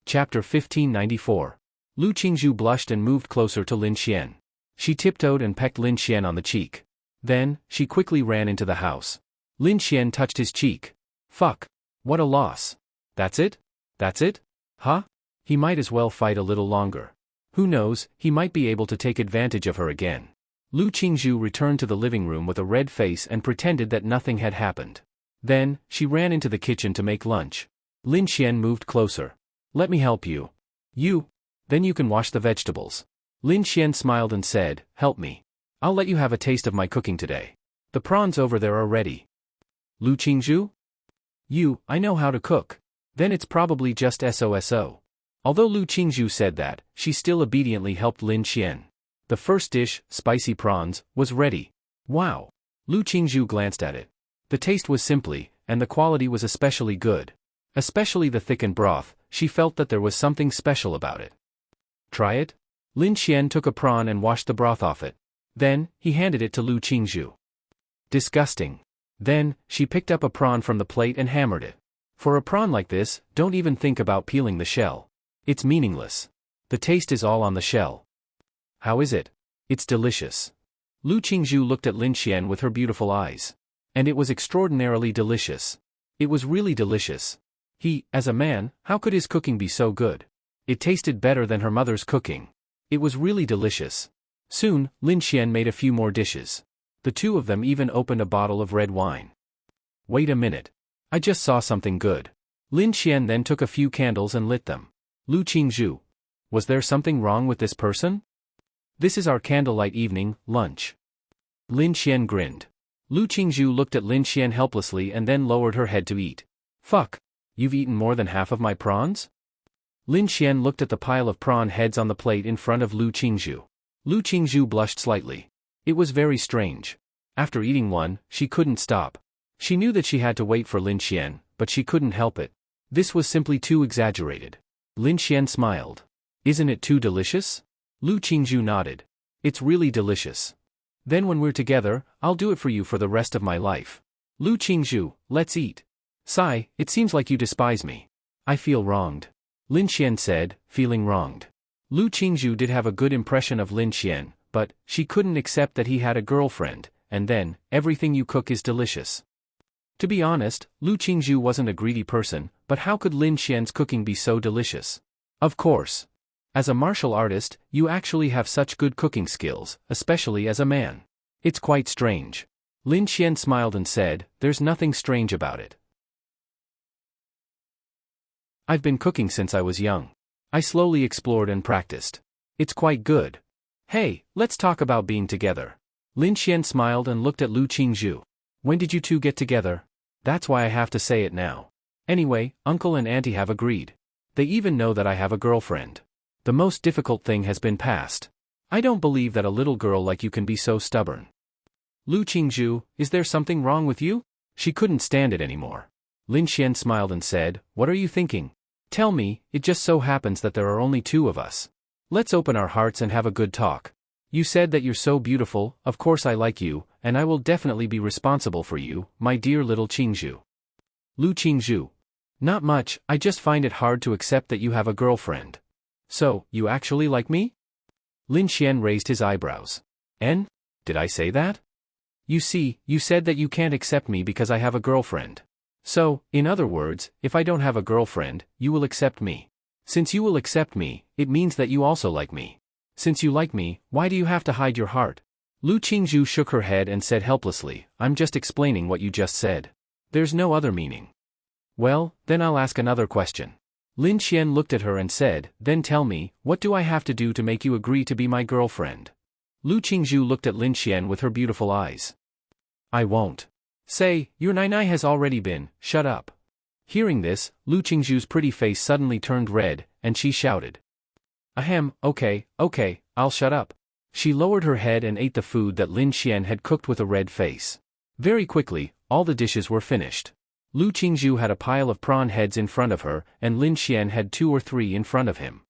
Chapter 1594. Lu Qingzhu blushed and moved closer to Lin Xian. She tiptoed and pecked Lin Xian on the cheek. Then, she quickly ran into the house. Lin Xian touched his cheek. Fuck. What a loss. That's it? That's it? Huh? He might as well fight a little longer. Who knows, he might be able to take advantage of her again. Lu Qingzhu returned to the living room with a red face and pretended that nothing had happened. Then, she ran into the kitchen to make lunch. Lin Xian moved closer. Let me help you. You? Then you can wash the vegetables. Lin Xian smiled and said, help me. I'll let you have a taste of my cooking today. The prawns over there are ready. Lu Qingzhu? I know how to cook. Then it's probably just SOSO. Although Lu Qingzhu said that, she still obediently helped Lin Xian. The first dish, spicy prawns, was ready. Wow! Lu Qingzhu glanced at it. The taste was simply, and the quality was especially good. Especially the thickened broth, she felt that there was something special about it. Try it? Lin Xian took a prawn and washed the broth off it. Then, he handed it to Lu Qingzhu. Disgusting. Then, she picked up a prawn from the plate and hammered it. For a prawn like this, don't even think about peeling the shell. It's meaningless. The taste is all on the shell. How is it? It's delicious. Lu Qingzhu looked at Lin Xian with her beautiful eyes. And it was extraordinarily delicious. It was really delicious. He, as a man, how could his cooking be so good? It tasted better than her mother's cooking. It was really delicious. Soon, Lin Xian made a few more dishes. The two of them even opened a bottle of red wine. Wait a minute. I just saw something good. Lin Xian then took a few candles and lit them. Lu Qingzhu. Was there something wrong with this person? This is our candlelight evening, lunch. Lin Xian grinned. Lu Qingzhu looked at Lin Xian helplessly and then lowered her head to eat. Fuck. You've eaten more than half of my prawns? Lin Xian looked at the pile of prawn heads on the plate in front of Lu Qingzhu. Lu Qingzhu blushed slightly. It was very strange. After eating one, she couldn't stop. She knew that she had to wait for Lin Xian, but she couldn't help it. This was simply too exaggerated. Lin Xian smiled. Isn't it too delicious? Lu Qingzhu nodded. It's really delicious. Then when we're together, I'll do it for you for the rest of my life. Lu Qingzhu, let's eat. Sigh, it seems like you despise me. I feel wronged. Lin Xian said, feeling wronged. Lu Qingzhu did have a good impression of Lin Xian, but she couldn't accept that he had a girlfriend, and then, everything you cook is delicious. To be honest, Lu Qingzhu wasn't a greedy person, but how could Lin Xian's cooking be so delicious? Of course. As a martial artist, you actually have such good cooking skills, especially as a man. It's quite strange. Lin Xian smiled and said, there's nothing strange about it. I've been cooking since I was young. I slowly explored and practiced. It's quite good. Hey, let's talk about being together. Lin Xian smiled and looked at Lu Qingzhu. When did you two get together? That's why I have to say it now. Anyway, uncle and auntie have agreed. They even know that I have a girlfriend. The most difficult thing has been passed. I don't believe that a little girl like you can be so stubborn. Lu Qingzhu, is there something wrong with you? She couldn't stand it anymore. Lin Xian smiled and said, what are you thinking? Tell me, it just so happens that there are only two of us. Let's open our hearts and have a good talk. You said that you're so beautiful, of course I like you, and I will definitely be responsible for you, my dear little Qingzhu. Lu Qingzhu. Not much, I just find it hard to accept that you have a girlfriend. So, you actually like me? Lin Xian raised his eyebrows. Did I say that? You see, you said that you can't accept me because I have a girlfriend. So, in other words, if I don't have a girlfriend, you will accept me. Since you will accept me, it means that you also like me. Since you like me, why do you have to hide your heart? Lu Qingzhu shook her head and said helplessly, I'm just explaining what you just said. There's no other meaning. Well, then I'll ask another question. Lin Xian looked at her and said, then tell me, what do I have to do to make you agree to be my girlfriend? Lu Qingzhu looked at Lin Xian with her beautiful eyes. I won't. Say, your nai has already been, shut up. Hearing this, Lu Qingzhu's pretty face suddenly turned red, and she shouted. Ahem, okay, I'll shut up. She lowered her head and ate the food that Lin Xian had cooked with a red face. Very quickly, all the dishes were finished. Lu Qingzhu had a pile of prawn heads in front of her, and Lin Xian had 2 or 3 in front of him.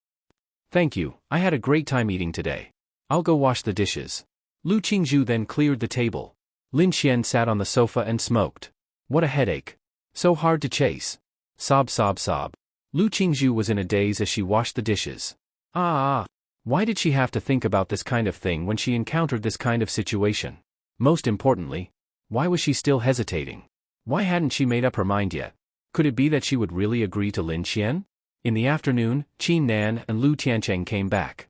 Thank you, I had a great time eating today. I'll go wash the dishes. Lu Qingzhu then cleared the table. Lin Xian sat on the sofa and smoked. What a headache. So hard to chase. Sob sob sob. Lu Qingzhu was in a daze as she washed the dishes. Why did she have to think about this kind of thing when she encountered this kind of situation? Most importantly, why was she still hesitating? Why hadn't she made up her mind yet? Could it be that she would really agree to Lin Xian? In the afternoon, Qin Nan and Lu Tiancheng came back.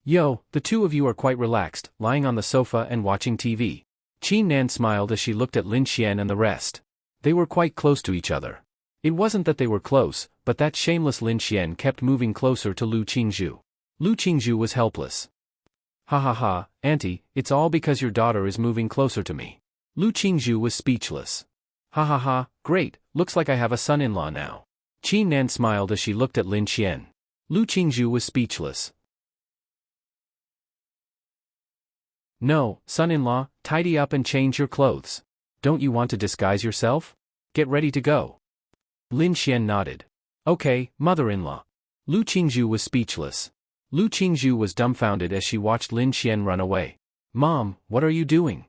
Yo, the two of you are quite relaxed, lying on the sofa and watching TV. Qin Nan smiled as she looked at Lin Xian and the rest. They were quite close to each other. It wasn't that they were close, but that shameless Lin Xian kept moving closer to Lu Qingzhu. Lu Qingzhu was helpless. Ha ha ha, auntie, it's all because your daughter is moving closer to me. Lu Qingzhu was speechless. Ha ha ha, great, looks like I have a son-in-law now. Qin Nan smiled as she looked at Lin Xian. Lu Qingzhu was speechless. No, son-in-law, tidy up and change your clothes. Don't you want to disguise yourself? Get ready to go. Lin Xian nodded. Okay, mother-in-law. Lu Qingzhu was speechless. Lu Qingzhu was dumbfounded as she watched Lin Xian run away. Mom, what are you doing?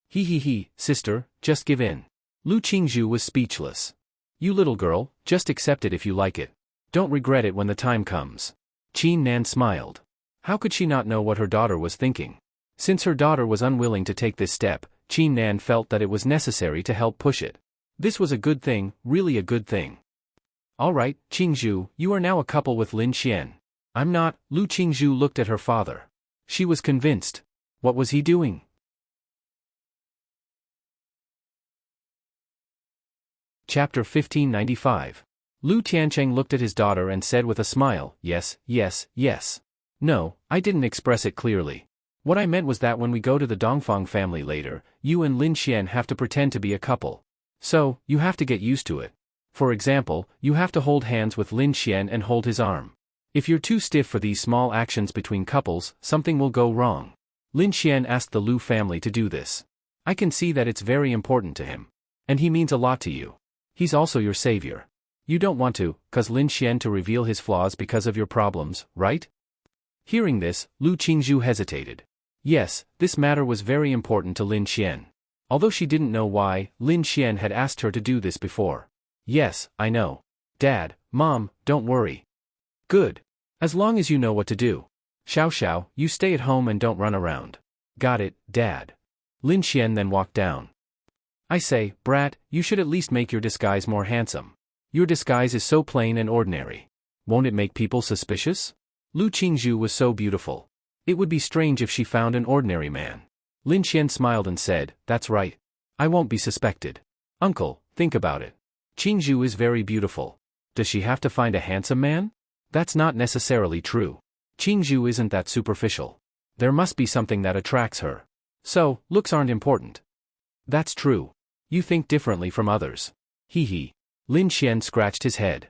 He, sister, just give in. Lu Qingzhu was speechless. You little girl, just accept it if you like it. Don't regret it when the time comes. Qin Nan smiled. How could she not know what her daughter was thinking? Since her daughter was unwilling to take this step, Qin Nan felt that it was necessary to help push it. This was a good thing, really a good thing. Alright, Qingzhu, you are now a couple with Lin Xian. I'm not. Lu Qingzhu looked at her father. She was convinced. What was he doing? Chapter 1595. Lu Tiancheng looked at his daughter and said with a smile, yes. No, I didn't express it clearly. What I meant was that when we go to the Dongfang family later, you and Lin Xian have to pretend to be a couple. So, you have to get used to it. For example, you have to hold hands with Lin Xian and hold his arm. If you're too stiff for these small actions between couples, something will go wrong. Lin Xian asked the Lu family to do this. I can see that it's very important to him. And he means a lot to you. He's also your savior. You don't want to, cause Lin Xian to reveal his flaws because of your problems, right? Hearing this, Lu Qingzhu hesitated. Yes, this matter was very important to Lin Xian. Although she didn't know why, Lin Xian had asked her to do this before. Yes, I know. Dad, Mom, don't worry. Good. As long as you know what to do. Xiao, you stay at home and don't run around. Got it, Dad. Lin Xian then walked down. I say, brat, you should at least make your disguise more handsome. Your disguise is so plain and ordinary. Won't it make people suspicious? Lu Qingzhu was so beautiful. It would be strange if she found an ordinary man. Lin Xian smiled and said, that's right. I won't be suspected. Uncle, think about it. Qingzhu is very beautiful. Does she have to find a handsome man? That's not necessarily true. Qingzhu isn't that superficial. There must be something that attracts her. So, looks aren't important. That's true. You think differently from others. Hee. Lin Xian scratched his head.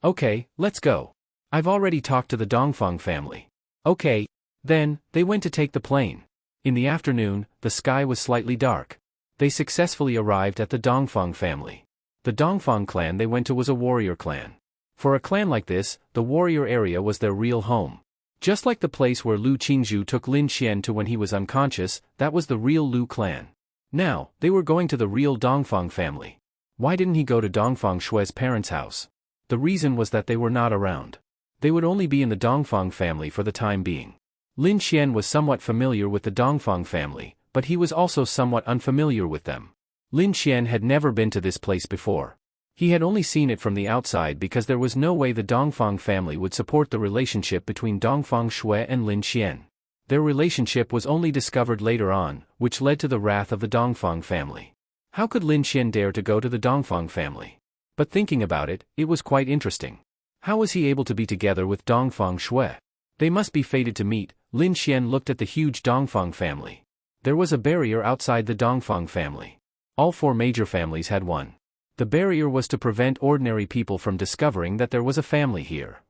Okay, let's go. I've already talked to the Dongfang family. Okay. Then, they went to take the plane. In the afternoon, the sky was slightly dark. They successfully arrived at the Dongfang family. The Dongfang clan they went to was a warrior clan. For a clan like this, the warrior area was their real home. Just like the place where Lu Qingzhu took Lin Xian to when he was unconscious, that was the real Lu clan. Now, they were going to the real Dongfang family. Why didn't he go to Dongfang Shui's parents' house? The reason was that they were not around. They would only be in the Dongfang family for the time being. Lin Xian was somewhat familiar with the Dongfang family, but he was also somewhat unfamiliar with them. Lin Xian had never been to this place before. He had only seen it from the outside because there was no way the Dongfang family would support the relationship between Dongfang Shui and Lin Xian. Their relationship was only discovered later on, which led to the wrath of the Dongfang family. How could Lin Xian dare to go to the Dongfang family? But thinking about it, it was quite interesting. How was he able to be together with Dongfang Shui? They must be fated to meet. Lin Xian looked at the huge Dongfang family. There was a barrier outside the Dongfang family. All 4 major families had one. The barrier was to prevent ordinary people from discovering that there was a family here.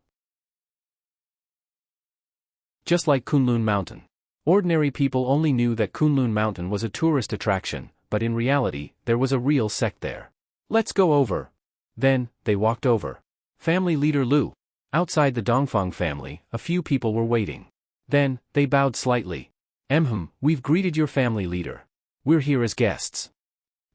Just like Kunlun Mountain. Ordinary people only knew that Kunlun Mountain was a tourist attraction, but in reality, there was a real sect there. Let's go over. Then, they walked over. Family leader Lu. Outside the Dongfang family, a few people were waiting. Then, they bowed slightly. We've greeted your family leader. We're here as guests.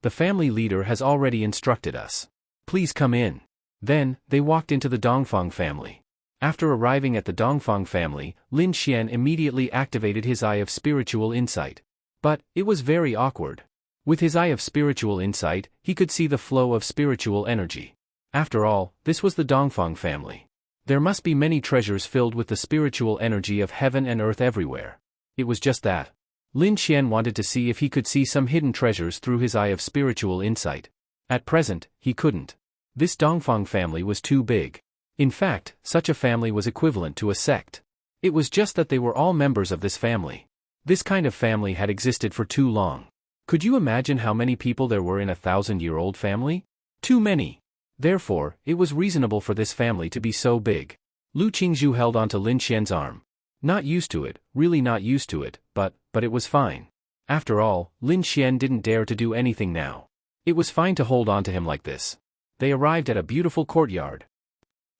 The family leader has already instructed us. Please come in. Then, they walked into the Dongfang family. After arriving at the Dongfang family, Lin Xian immediately activated his eye of spiritual insight. But, it was very awkward. With his eye of spiritual insight, he could see the flow of spiritual energy. After all, this was the Dongfang family. There must be many treasures filled with the spiritual energy of heaven and earth everywhere. It was just that. Lin Xian wanted to see if he could see some hidden treasures through his eye of spiritual insight. At present, he couldn't. This Dongfang family was too big. In fact, such a family was equivalent to a sect. It was just that they were all members of this family. This kind of family had existed for too long. Could you imagine how many people there were in a 1,000-year-old family? Too many. Therefore, it was reasonable for this family to be so big. Lu Qingzhu held onto Lin Xian's arm. Not used to it, really not used to it, but it was fine. After all, Lin Xian didn't dare to do anything now. It was fine to hold on to him like this. They arrived at a beautiful courtyard.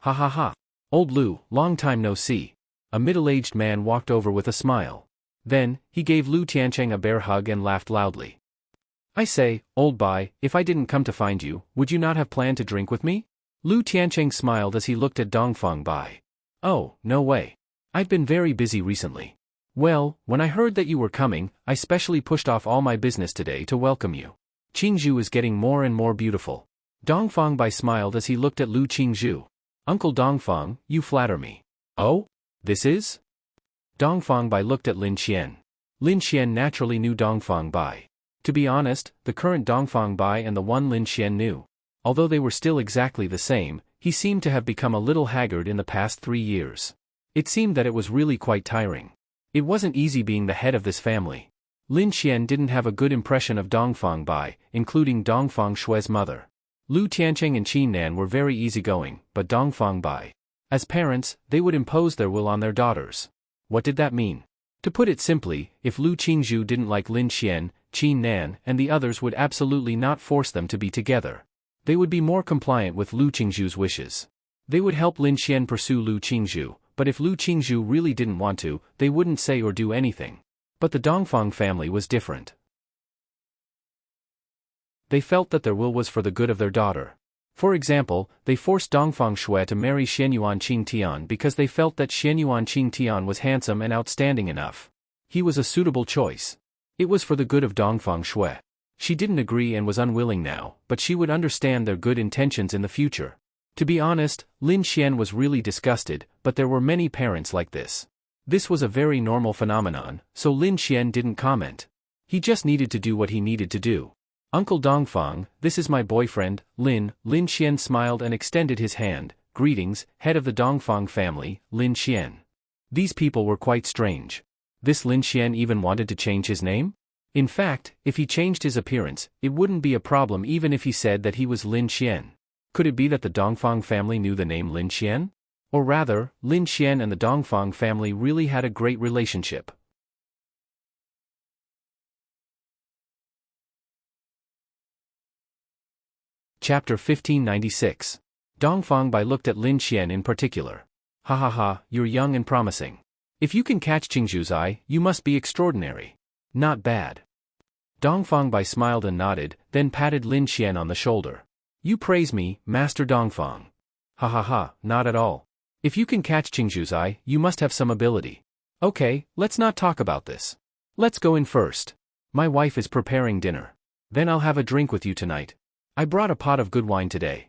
Ha ha ha. Old Lu, long time no see. A middle-aged man walked over with a smile. Then, he gave Lu Tiancheng a bear hug and laughed loudly. I say, old Bai, if I didn't come to find you, would you not have planned to drink with me? Lu Tiancheng smiled as he looked at Dongfang Bai. Oh, no way. I've been very busy recently. Well, when I heard that you were coming, I specially pushed off all my business today to welcome you. Qingzhu is getting more and more beautiful. Dongfang Bai smiled as he looked at Lu Qingzhu. Uncle Dongfang, you flatter me. Oh? This is? Dongfang Bai looked at Lin Xian. Lin Xian naturally knew Dongfang Bai. To be honest, the current Dongfang Bai and the one Lin Xian knew. Although they were still exactly the same, he seemed to have become a little haggard in the past 3 years. It seemed that it was really quite tiring. It wasn't easy being the head of this family. Lin Xian didn't have a good impression of Dongfang Bai, including Dongfang Shui's mother. Lu Tiancheng and Qin Nan were very easygoing, but Dongfang Bai. As parents, they would impose their will on their daughters. What did that mean? To put it simply, if Lu Qingzhu didn't like Lin Xian, Qin Nan and the others would absolutely not force them to be together. They would be more compliant with Lu Qingzhu's wishes. They would help Lin Xian pursue Lu Qingzhu, but if Lu Qingzhu really didn't want to, they wouldn't say or do anything. But the Dongfang family was different. They felt that their will was for the good of their daughter. For example, they forced Dongfang Shui to marry Xianyuan Qingtian because they felt that Xianyuan Qingtian was handsome and outstanding enough. He was a suitable choice. It was for the good of Dongfang Shui. She didn't agree and was unwilling now, but she would understand their good intentions in the future. To be honest, Lin Xian was really disgusted, but there were many parents like this. This was a very normal phenomenon, so Lin Xian didn't comment. He just needed to do what he needed to do. Uncle Dongfang, this is my boyfriend, Lin. Lin Xian smiled and extended his hand. Greetings, head of the Dongfang family, Lin Xian. These people were quite strange. This Lin Xian even wanted to change his name? In fact, if he changed his appearance, it wouldn't be a problem even if he said that he was Lin Xian. Could it be that the Dongfang family knew the name Lin Xian? Or rather, Lin Xian and the Dongfang family really had a great relationship. Chapter 1596. Dongfang Bai looked at Lin Xian in particular. Ha ha ha, you're young and promising. If you can catch Qingzhu's eye, you must be extraordinary. Not bad. Dongfang Bai smiled and nodded, then patted Lin Xian on the shoulder. You praise me, Master Dongfang. Ha ha ha, not at all. If you can catch Qingzhu's eye, you must have some ability. Okay, let's not talk about this. Let's go in first. My wife is preparing dinner. Then I'll have a drink with you tonight. I brought a pot of good wine today.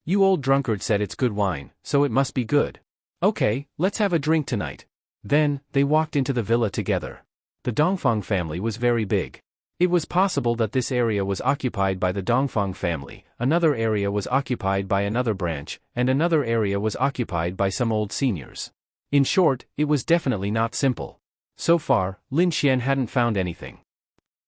You old drunkard said it's good wine, so it must be good. Okay, let's have a drink tonight. Then, they walked into the villa together. The Dongfang family was very big. It was possible that this area was occupied by the Dongfang family, another area was occupied by another branch, and another area was occupied by some old seniors. In short, it was definitely not simple. So far, Lin Xian hadn't found anything.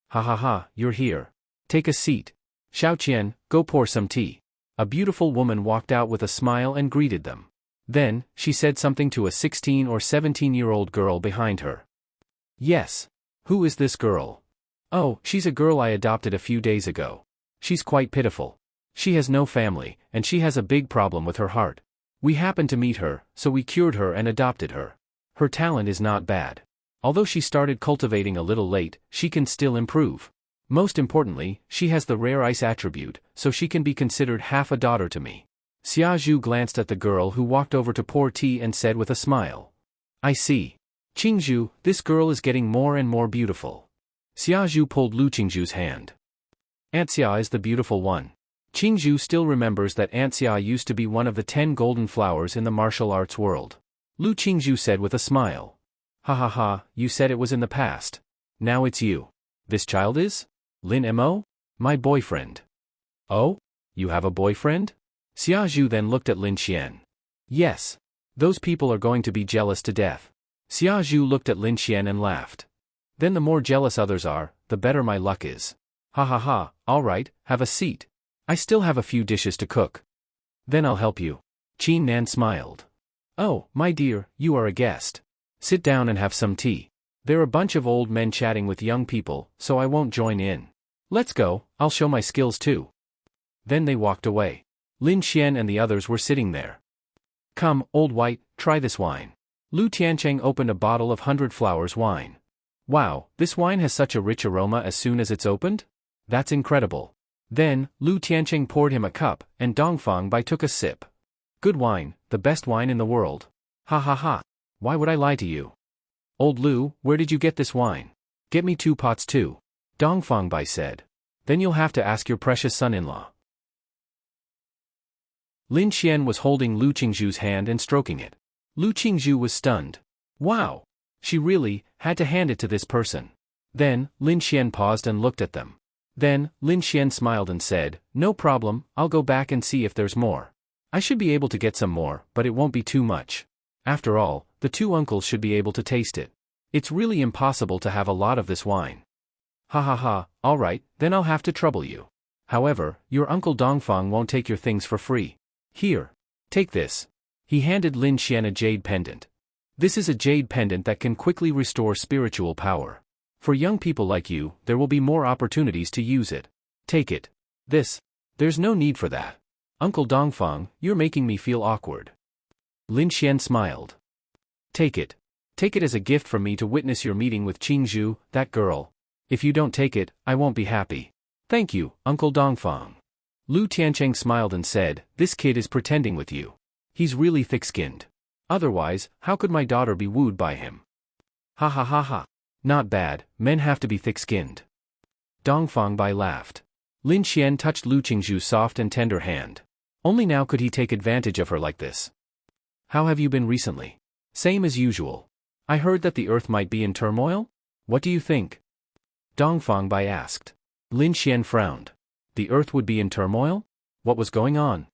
Ha ha ha, you're here. Take a seat. Xiao Qian, go pour some tea. A beautiful woman walked out with a smile and greeted them. Then, she said something to a 16 or 17-year-old girl behind her. Yes. Who is this girl? Oh, she's a girl I adopted a few days ago. She's quite pitiful. She has no family, and she has a big problem with her heart. We happened to meet her, so we cured her and adopted her. Her talent is not bad. Although she started cultivating a little late, she can still improve. Most importantly, she has the rare ice attribute, so she can be considered half a daughter to me. Xia Zhu glanced at the girl who walked over to pour tea and said with a smile. I see. Qingzhu, this girl is getting more and more beautiful. Xia Zhu pulled Lu Qingzhu's hand. Aunt Xia is the beautiful one. Qingzhu still remembers that Aunt Xia used to be one of the 10 golden flowers in the martial arts world. Lu Qingzhu said with a smile. Ha ha ha, you said it was in the past. Now it's you. This child is? Lin Mo? My boyfriend. Oh? You have a boyfriend? Xia Zhu then looked at Lin Xian. Yes. Those people are going to be jealous to death. Xia Zhu looked at Lin Xian and laughed. Then the more jealous others are, the better my luck is. Ha ha ha, alright, have a seat. I still have a few dishes to cook. Then I'll help you. Qin Nan smiled. Oh, my dear, you are a guest. Sit down and have some tea. They're a bunch of old men chatting with young people, so I won't join in. Let's go, I'll show my skills too. Then they walked away. Lin Xian and the others were sitting there. Come, old white, try this wine. Lu Tiancheng opened a bottle of 100 Flowers wine. Wow, this wine has such a rich aroma as soon as it's opened? That's incredible. Then, Lu Tiancheng poured him a cup, and Dongfang Bai took a sip. Good wine, the best wine in the world. Ha ha ha. Why would I lie to you? Old Lu, where did you get this wine? Get me 2 pots too. Dongfang Bai said. Then you'll have to ask your precious son-in-law. Lin Xian was holding Lu Qingzhu's hand and stroking it. Lu Qingzhu was stunned. Wow! She really had to hand it to this person. Then, Lin Xian paused and looked at them. Then, Lin Xian smiled and said, No problem, I'll go back and see if there's more. I should be able to get some more, but it won't be too much. After all, the 2 uncles should be able to taste it. It's really impossible to have a lot of this wine. Ha ha ha, alright, then I'll have to trouble you. However, your uncle Dongfang won't take your things for free. Here. Take this. He handed Lin Xian a jade pendant. This is a jade pendant that can quickly restore spiritual power. For young people like you, there will be more opportunities to use it. Take it. There's no need for that. Uncle Dongfang, you're making me feel awkward. Lin Xian smiled. Take it. Take it as a gift from me to witness your meeting with Qingzhu, that girl. If you don't take it, I won't be happy. Thank you, Uncle Dongfang. Lu Tiancheng smiled and said, This kid is pretending with you. He's really thick-skinned. Otherwise, how could my daughter be wooed by him? Ha ha ha ha. Not bad, men have to be thick-skinned. Dongfang Bai laughed. Lin Xian touched Lu Qingzhu's soft and tender hand. Only now could he take advantage of her like this. How have you been recently? Same as usual. I heard that the earth might be in turmoil? What do you think? Dongfang Bai asked. Lin Xian frowned. The earth would be in turmoil? What was going on?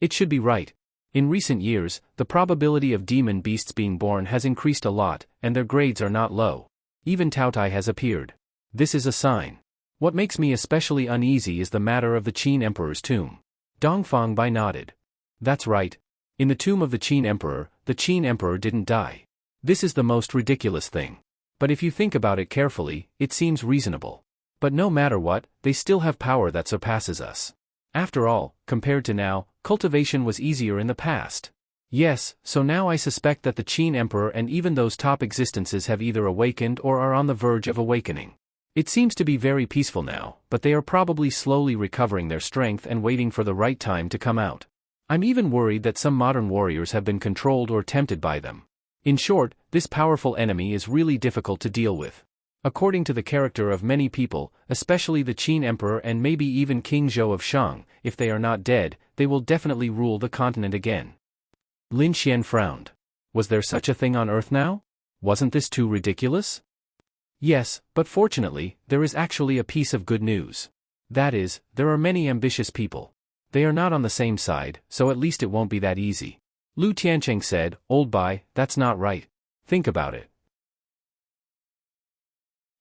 It should be right. In recent years, the probability of demon beasts being born has increased a lot, and their grades are not low. Even Taotai has appeared. This is a sign. What makes me especially uneasy is the matter of the Qin Emperor's tomb. Dongfang Bai nodded. That's right. In the tomb of the Qin Emperor didn't die. This is the most ridiculous thing. But if you think about it carefully, it seems reasonable. But no matter what, they still have power that surpasses us. After all, compared to now, cultivation was easier in the past. Yes, so now I suspect that the Qin Emperor and even those top existences have either awakened or are on the verge of awakening. It seems to be very peaceful now, but they are probably slowly recovering their strength and waiting for the right time to come out. I'm even worried that some modern warriors have been controlled or tempted by them. In short, this powerful enemy is really difficult to deal with. According to the character of many people, especially the Qin Emperor and maybe even King Zhou of Shang, if they are not dead, they will definitely rule the continent again. Lin Xian frowned. Was there such a thing on Earth now? Wasn't this too ridiculous? Yes, but fortunately, there is actually a piece of good news. That is, there are many ambitious people. They are not on the same side, so at least it won't be that easy. Lu Tiancheng said, Old Bai, that's not right. Think about it.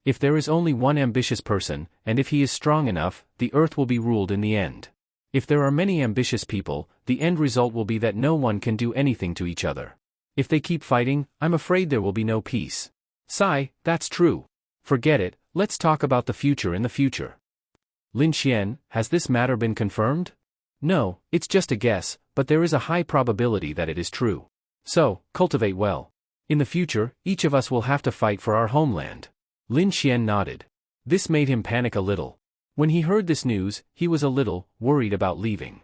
If there is only one ambitious person, and if he is strong enough, the earth will be ruled in the end. If there are many ambitious people, the end result will be that no one can do anything to each other. If they keep fighting, I'm afraid there will be no peace. Sigh, that's true. Forget it, let's talk about the future in the future. Lin Xian, has this matter been confirmed? No, it's just a guess, but there is a high probability that it is true. So, cultivate well. In the future, each of us will have to fight for our homeland. Lin Xian nodded. This made him panic a little. When he heard this news, he was a little worried about leaving.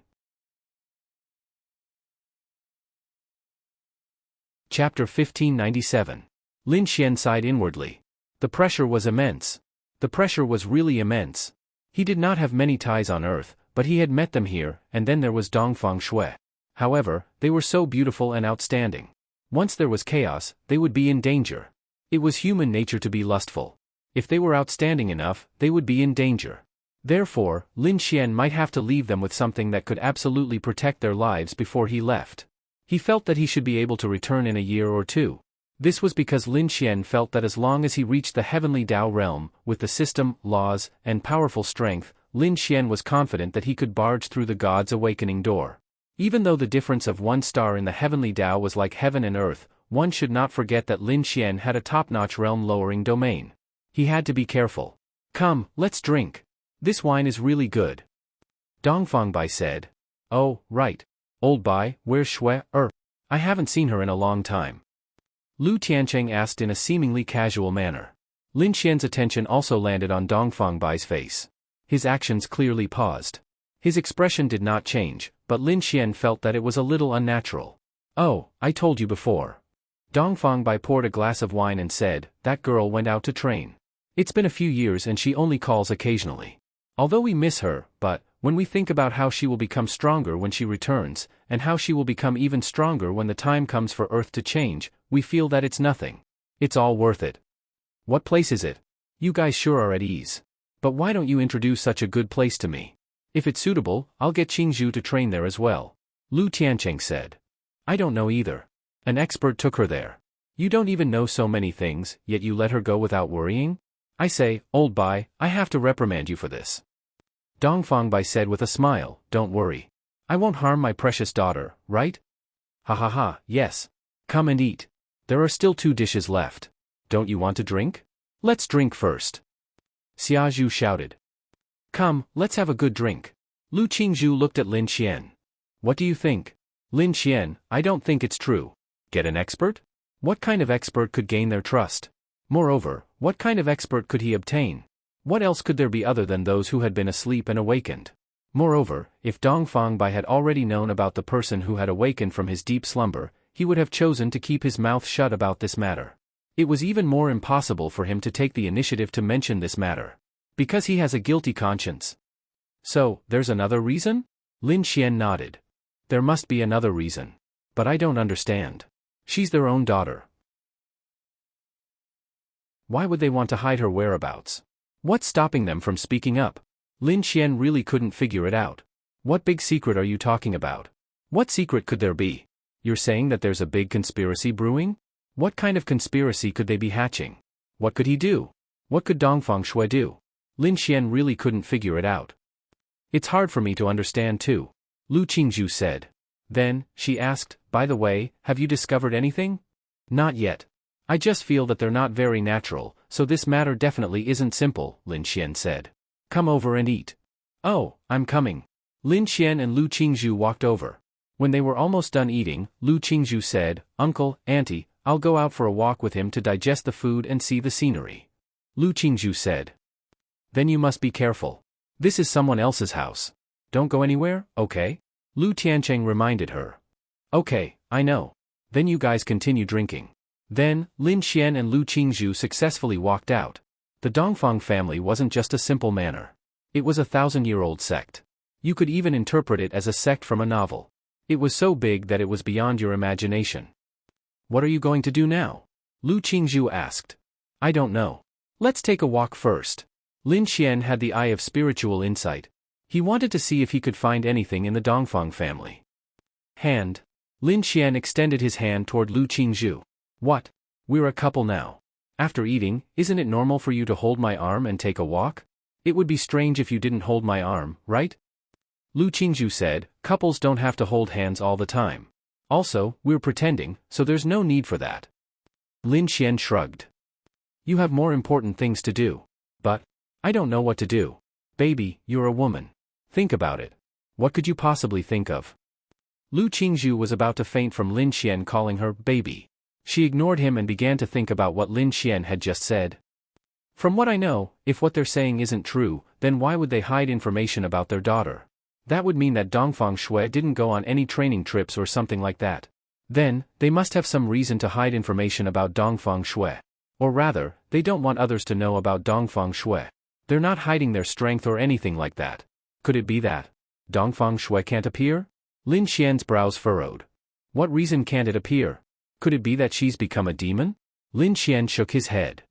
Chapter 1597. Lin Xian sighed inwardly. The pressure was immense. The pressure was really immense. He did not have many ties on Earth, but he had met them here, and then there was Dongfang Shui. However, they were so beautiful and outstanding. Once there was chaos, they would be in danger. It was human nature to be lustful. If they were outstanding enough, they would be in danger. Therefore, Lin Xian might have to leave them with something that could absolutely protect their lives before he left. He felt that he should be able to return in a year or two. This was because Lin Xian felt that as long as he reached the heavenly Tao realm, with the system, laws, and powerful strength, Lin Xian was confident that he could barge through the God's awakening door. Even though the difference of one star in the heavenly Tao was like heaven and earth, one should not forget that Lin Xian had a top-notch realm-lowering domain. He had to be careful. Come, let's drink. This wine is really good. Dongfang Bai said. Oh, right. Old Bai, where's Shui? I haven't seen her in a long time. Lu Tiancheng asked in a seemingly casual manner. Lin Xian's attention also landed on Dongfang Bai's face. His actions clearly paused. His expression did not change, but Lin Xian felt that it was a little unnatural. Oh, I told you before. Dongfang Bai poured a glass of wine and said, that girl went out to train. It's been a few years and she only calls occasionally. Although we miss her, but, when we think about how she will become stronger when she returns, and how she will become even stronger when the time comes for Earth to change, we feel that it's nothing. It's all worth it. What place is it? You guys sure are at ease. But why don't you introduce such a good place to me? If it's suitable, I'll get Qingzhu to train there as well. Lu Tiancheng said. I don't know either. An expert took her there. You don't even know so many things, yet you let her go without worrying? I say, Old Bai, I have to reprimand you for this. Dongfang Bai said with a smile, don't worry. I won't harm my precious daughter, right? Ha ha ha, yes. Come and eat. There are still 2 dishes left. Don't you want to drink? Let's drink first. Xiazhu shouted. Come, let's have a good drink. Lu Qingzhu looked at Lin Xian. What do you think? Lin Xian, I don't think it's true. Get an expert? What kind of expert could gain their trust? Moreover, what kind of expert could he obtain? What else could there be other than those who had been asleep and awakened? Moreover, if Dongfang Bai had already known about the person who had awakened from his deep slumber, he would have chosen to keep his mouth shut about this matter. It was even more impossible for him to take the initiative to mention this matter. Because he has a guilty conscience. So, there's another reason? Lin Xian nodded. There must be another reason. But I don't understand. She's their own daughter. Why would they want to hide her whereabouts? What's stopping them from speaking up? Lin Xian really couldn't figure it out. What big secret are you talking about? What secret could there be? You're saying that there's a big conspiracy brewing? What kind of conspiracy could they be hatching? What could he do? What could Dongfang Shui do? Lin Xian really couldn't figure it out. It's hard for me to understand too. Lu Qingzhu said. Then, she asked, by the way, have you discovered anything? Not yet. I just feel that they're not very natural, so this matter definitely isn't simple, Lin Xian said. Come over and eat. Oh, I'm coming. Lin Xian and Lu Qingzhu walked over. When they were almost done eating, Lu Qingzhu said, Uncle, Auntie, I'll go out for a walk with him to digest the food and see the scenery. Lu Qingzhu said. Then you must be careful. This is someone else's house. Don't go anywhere, okay? Lu Tiancheng reminded her. Okay, I know. Then you guys continue drinking. Then, Lin Xian and Lu Qingzhu successfully walked out. The Dongfang family wasn't just a simple manor. It was a 1,000-year-old sect. You could even interpret it as a sect from a novel. It was so big that it was beyond your imagination. What are you going to do now? Lu Qingzhu asked. I don't know. Let's take a walk first. Lin Xian had the eye of spiritual insight. He wanted to see if he could find anything in the Dongfang family. Hand. Lin Xian extended his hand toward Lu Qingzhu. What? We're a couple now. After eating, isn't it normal for you to hold my arm and take a walk? It would be strange if you didn't hold my arm, right? Lu Qingzhu said, couples don't have to hold hands all the time. Also, we're pretending, so there's no need for that. Lin Xian shrugged. You have more important things to do. But I don't know what to do. Baby, you're a woman. Think about it. What could you possibly think of? Lu Qingzhu was about to faint from Lin Xian calling her baby. She ignored him and began to think about what Lin Xian had just said. From what I know, if what they're saying isn't true, then why would they hide information about their daughter? That would mean that Dongfang Shui didn't go on any training trips or something like that. Then, they must have some reason to hide information about Dongfang Shui. Or rather, they don't want others to know about Dongfang Shui. They're not hiding their strength or anything like that. Could it be that Dongfang Shui can't appear? Lin Xian's brows furrowed. What reason can't it appear? Could it be that she's become a demon? Lin Xian shook his head.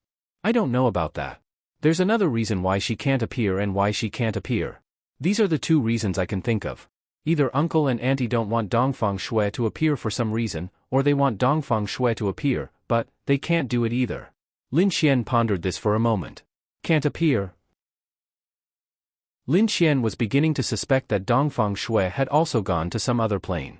I don't know about that. There's another reason why she can't appear and why she can't appear. These are the two reasons I can think of. Either uncle and auntie don't want Dongfang Shui to appear for some reason, or they want Dongfang Shui to appear, but they can't do it either. Lin Xian pondered this for a moment. Can't appear. Lin Xian was beginning to suspect that Dongfang Shui had also gone to some other plane.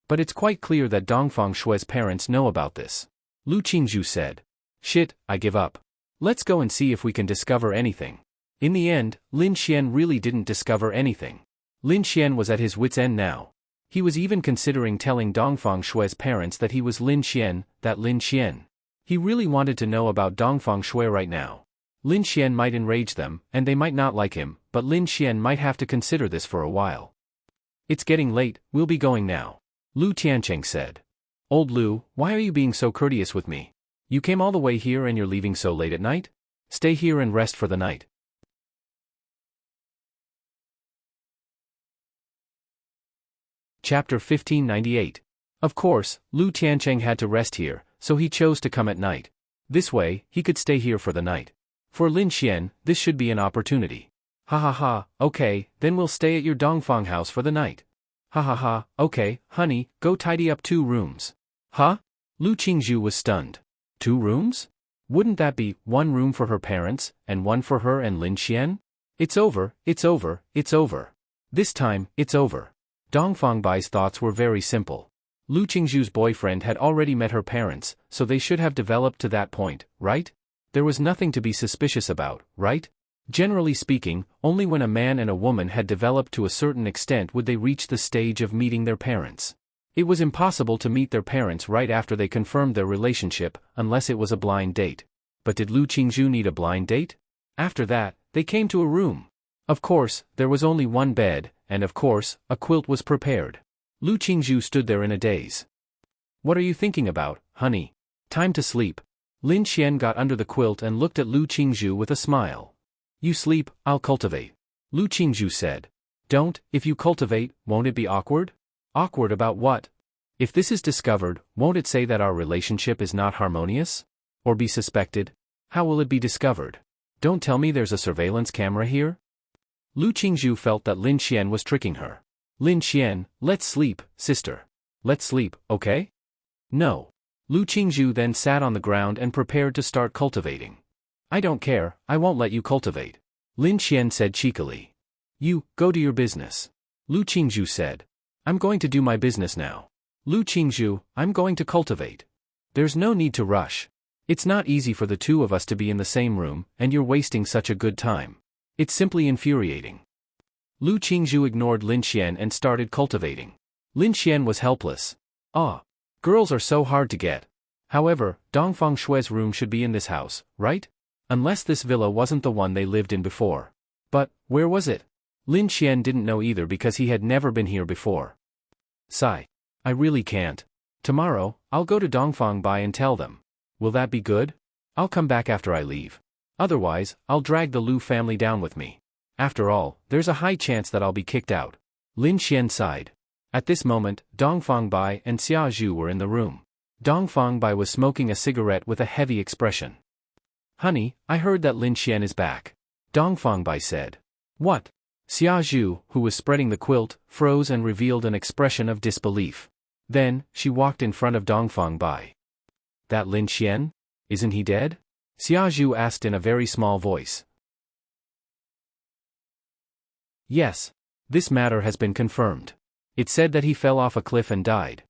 But it's quite clear that Dongfang Shui's parents know about this. Lu Qingzhu said. Shit, I give up. Let's go and see if we can discover anything. In the end, Lin Xian really didn't discover anything. Lin Xian was at his wit's end now. He was even considering telling Dongfang Shui's parents that he was Lin Xian, that Lin Xian. He really wanted to know about Dongfang Shui right now. Lin Xian might enrage them, and they might not like him, but Lin Xian might have to consider this for a while. It's getting late, we'll be going now. Lu Tiancheng said. Old Lu, why are you being so courteous with me? You came all the way here and you're leaving so late at night? Stay here and rest for the night. Chapter 1598. Of course, Lu Tiancheng had to rest here, so he chose to come at night. This way, he could stay here for the night. For Lin Xian, this should be an opportunity. Ha ha ha, okay, then we'll stay at your Dongfang house for the night. Ha ha ha, okay, honey, go tidy up 2 rooms. Huh? Lu Qingzhu was stunned. 2 rooms? Wouldn't that be 1 room for her parents, and 1 for her and Lin Xian? It's over, it's over, it's over. This time, it's over. Dongfang Bai's thoughts were very simple. Lu Qingzhu's boyfriend had already met her parents, so they should have developed to that point, right? There was nothing to be suspicious about, right? Generally speaking, only when a man and a woman had developed to a certain extent would they reach the stage of meeting their parents. It was impossible to meet their parents right after they confirmed their relationship, unless it was a blind date. But did Lu Qingzhu need a blind date? After that, they came to a room. Of course, there was only 1 bed, and of course, a quilt was prepared. Lu Qingzhu stood there in a daze. What are you thinking about, honey? Time to sleep. Lin Xian got under the quilt and looked at Lu Qingzhu with a smile. You sleep, I'll cultivate. Lu Qingzhu said. Don't, if you cultivate, won't it be awkward? Awkward about what? If this is discovered, won't it say that our relationship is not harmonious? Or be suspected? How will it be discovered? Don't tell me there's a surveillance camera here? Lu Qingzhu felt that Lin Xian was tricking her. Lin Xian, let's sleep, sister. Let's sleep, okay? No. Lu Qingzhu then sat on the ground and prepared to start cultivating. I don't care, I won't let you cultivate. Lin Xian said cheekily. You, go to your business. Lu Qingzhu said. I'm going to do my business now. Lu Qingzhu, I'm going to cultivate. There's no need to rush. It's not easy for the 2 of us to be in the same room, and you're wasting such a good time. It's simply infuriating. Lu Qingzhu ignored Lin Xian and started cultivating. Lin Xian was helpless. Ah. Girls are so hard to get. However, Dongfang Shui's room should be in this house, right? Unless this villa wasn't the one they lived in before. But, where was it? Lin Xian didn't know either because he had never been here before. Sigh. I really can't. Tomorrow, I'll go to Dongfang Bai and tell them. Will that be good? I'll come back after I leave. Otherwise, I'll drag the Lu family down with me. After all, there's a high chance that I'll be kicked out. Lin Xian sighed. At this moment, Dongfang Bai and Xia Zhu were in the room. Dongfang Bai was smoking a cigarette with a heavy expression. Honey, I heard that Lin Xian is back. Dongfang Bai said. What? Xia Zhu, who was spreading the quilt, froze and revealed an expression of disbelief. Then, she walked in front of Dongfang Bai. That Lin Xian? Isn't he dead? Xia Zhu asked in a very small voice. Yes. This matter has been confirmed. It said that he fell off a cliff and died.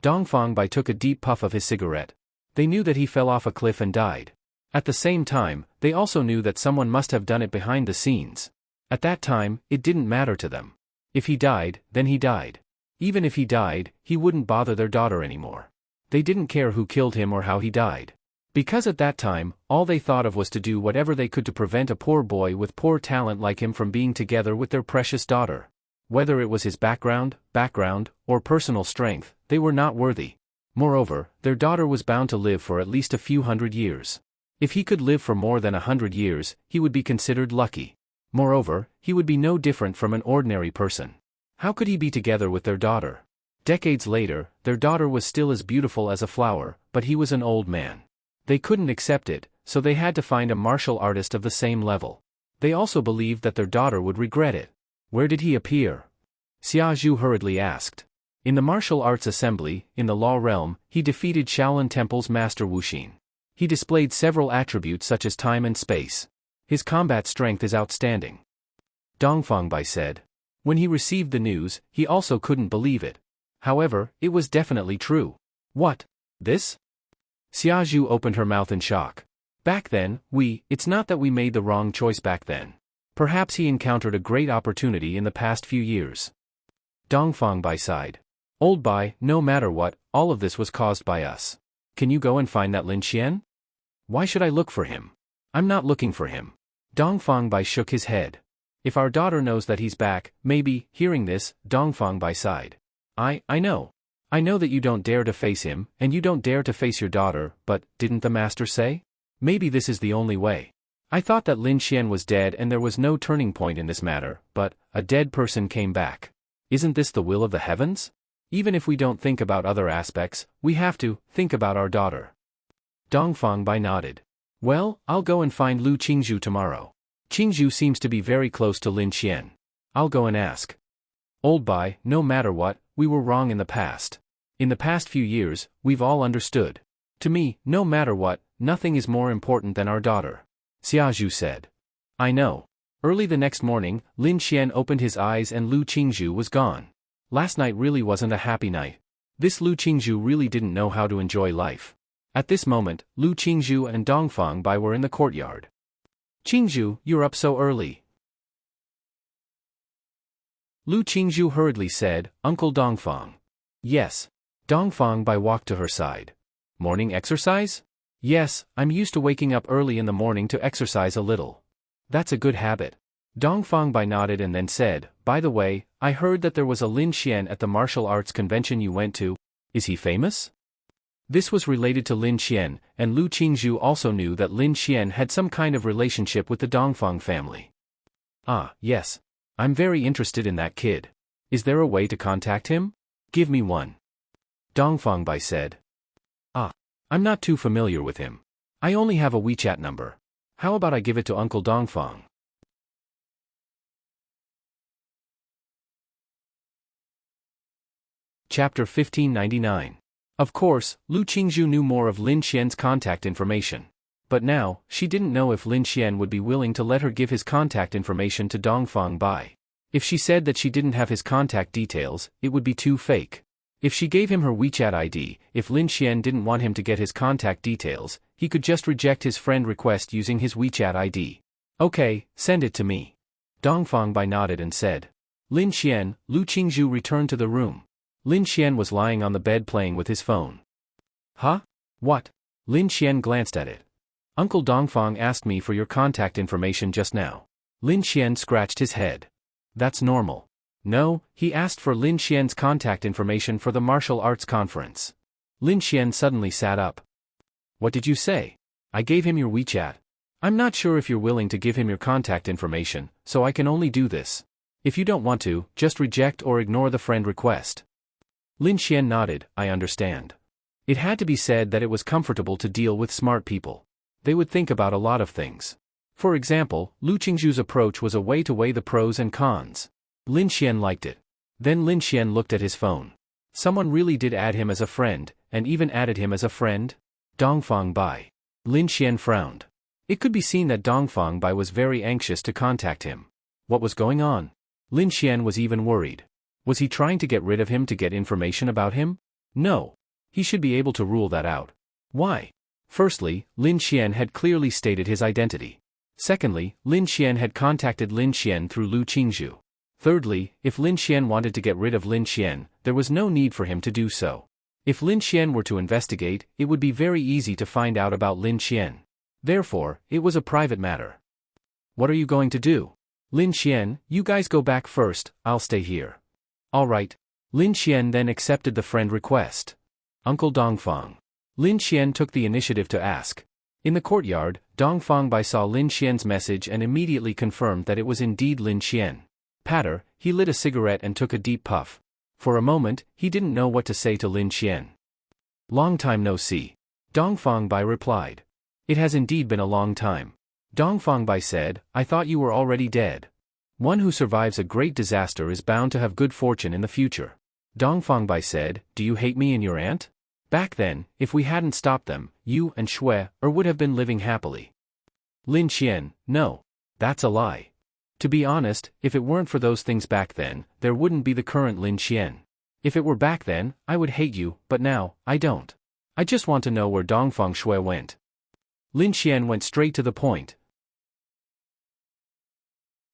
Dongfang Bai took a deep puff of his cigarette. They knew that he fell off a cliff and died. At the same time, they also knew that someone must have done it behind the scenes. At that time, it didn't matter to them. If he died, then he died. Even if he died, he wouldn't bother their daughter anymore. They didn't care who killed him or how he died. Because at that time, all they thought of was to do whatever they could to prevent a poor boy with poor talent like him from being together with their precious daughter. Whether it was his background, or personal strength, they were not worthy. Moreover, their daughter was bound to live for at least a few hundred years. If he could live for more than 100 years, he would be considered lucky. Moreover, he would be no different from an ordinary person. How could he be together with their daughter? Decades later, their daughter was still as beautiful as a flower, but he was an old man. They couldn't accept it, so they had to find a martial artist of the same level. They also believed that their daughter would regret it. Where did he appear? Xia Zhu hurriedly asked. In the martial arts assembly, in the law realm, he defeated Shaolin Temple's master Wuxin. He displayed several attributes such as time and space. His combat strength is outstanding. Dongfang Bai said. When he received the news, he also couldn't believe it. However, it was definitely true. What? This? Xia Zhu opened her mouth in shock. Back then, it's not that we made the wrong choice back then. Perhaps he encountered a great opportunity in the past few years. Dongfang Bai sighed. Old Bai, no matter what, all of this was caused by us. Can you go and find that Lin Xian? Why should I look for him? I'm not looking for him. Dongfang Bai shook his head. If our daughter knows that he's back, maybe. Hearing this, Dongfang Bai sighed. I know. I know that you don't dare to face him, and you don't dare to face your daughter, but, didn't the master say? Maybe this is the only way. I thought that Lin Xian was dead and there was no turning point in this matter, but, a dead person came back. Isn't this the will of the heavens? Even if we don't think about other aspects, we have to think about our daughter. Dongfang Bai nodded. Well, I'll go and find Lu Qingzhu tomorrow. Qingzhu seems to be very close to Lin Xian. I'll go and ask. Old Bai, no matter what, we were wrong in the past. In the past few years, we've all understood. To me, no matter what, nothing is more important than our daughter. Xia Zhu said. I know. Early the next morning, Lin Xian opened his eyes and Lu Qingzhu was gone. Last night really wasn't a happy night. This Lu Qingzhu really didn't know how to enjoy life. At this moment, Lu Qingzhu and Dongfang Bai were in the courtyard. Qingzhu, you're up so early. Lu Qingzhu hurriedly said, Uncle Dongfang. Yes. Dongfang Bai walked to her side. Morning exercise? Yes, I'm used to waking up early in the morning to exercise a little. That's a good habit. Dongfang Bai nodded and then said, By the way, I heard that there was a Lin Xian at the martial arts convention you went to. Is he famous? This was related to Lin Xian, and Lu Qingzhu also knew that Lin Xian had some kind of relationship with the Dongfang family. Ah, yes. I'm very interested in that kid. Is there a way to contact him? Give me one. Dongfang Bai said. I'm not too familiar with him. I only have a WeChat number. How about I give it to Uncle Dongfang? Chapter 1599. Of course, Lu Qingzhu knew more of Lin Xian's contact information. But now, she didn't know if Lin Xian would be willing to let her give his contact information to Dongfang Bai. If she said that she didn't have his contact details, it would be too fake. If she gave him her WeChat ID, if Lin Xian didn't want him to get his contact details, he could just reject his friend request using his WeChat ID. Okay, send it to me. Dongfang Bai nodded and said. Lin Xian, Lu Qingzhu returned to the room. Lin Xian was lying on the bed playing with his phone. Huh? What? Lin Xian glanced at it. Uncle Dongfang asked me for your contact information just now. Lin Xian scratched his head. That's normal. No, he asked for Lin Xian's contact information for the martial arts conference. Lin Xian suddenly sat up. What did you say? I gave him your WeChat. I'm not sure if you're willing to give him your contact information, so I can only do this. If you don't want to, just reject or ignore the friend request. Lin Xian nodded, I understand. It had to be said that it was comfortable to deal with smart people. They would think about a lot of things. For example, Lu Qingzhu's approach was a way to weigh the pros and cons. Lin Xian liked it. Then Lin Xian looked at his phone. Someone really did add him as a friend, and even added him as a friend? Dongfang Bai. Lin Xian frowned. It could be seen that Dongfang Bai was very anxious to contact him. What was going on? Lin Xian was even worried. Was he trying to get rid of him to get information about him? No. He should be able to rule that out. Why? Firstly, Lin Xian had clearly stated his identity. Secondly, Lin Xian had contacted Lin Xian through Lu Qingzhu. Thirdly, if Lin Xian wanted to get rid of Lin Xian, there was no need for him to do so. If Lin Xian were to investigate, it would be very easy to find out about Lin Xian. Therefore, it was a private matter. What are you going to do? Lin Xian, you guys go back first, I'll stay here. Alright. Lin Xian then accepted the friend request. Uncle Dongfang. Lin Xian took the initiative to ask. In the courtyard, Dongfang Bai saw Lin Xian's message and immediately confirmed that it was indeed Lin Xian. Patter, he lit a cigarette and took a deep puff. For a moment, he didn't know what to say to Lin Xian. Long time no see. Dongfang Bai replied. It has indeed been a long time. Dongfang Bai said, I thought you were already dead. One who survives a great disaster is bound to have good fortune in the future. Dongfang Bai said, do you hate me and your aunt? Back then, if we hadn't stopped them, you and Shui would have been living happily. Lin Xian, no. That's a lie. To be honest, if it weren't for those things back then, there wouldn't be the current Lin Xian. If it were back then, I would hate you, but now, I don't. I just want to know where Dongfang Shui went. Lin Xian went straight to the point.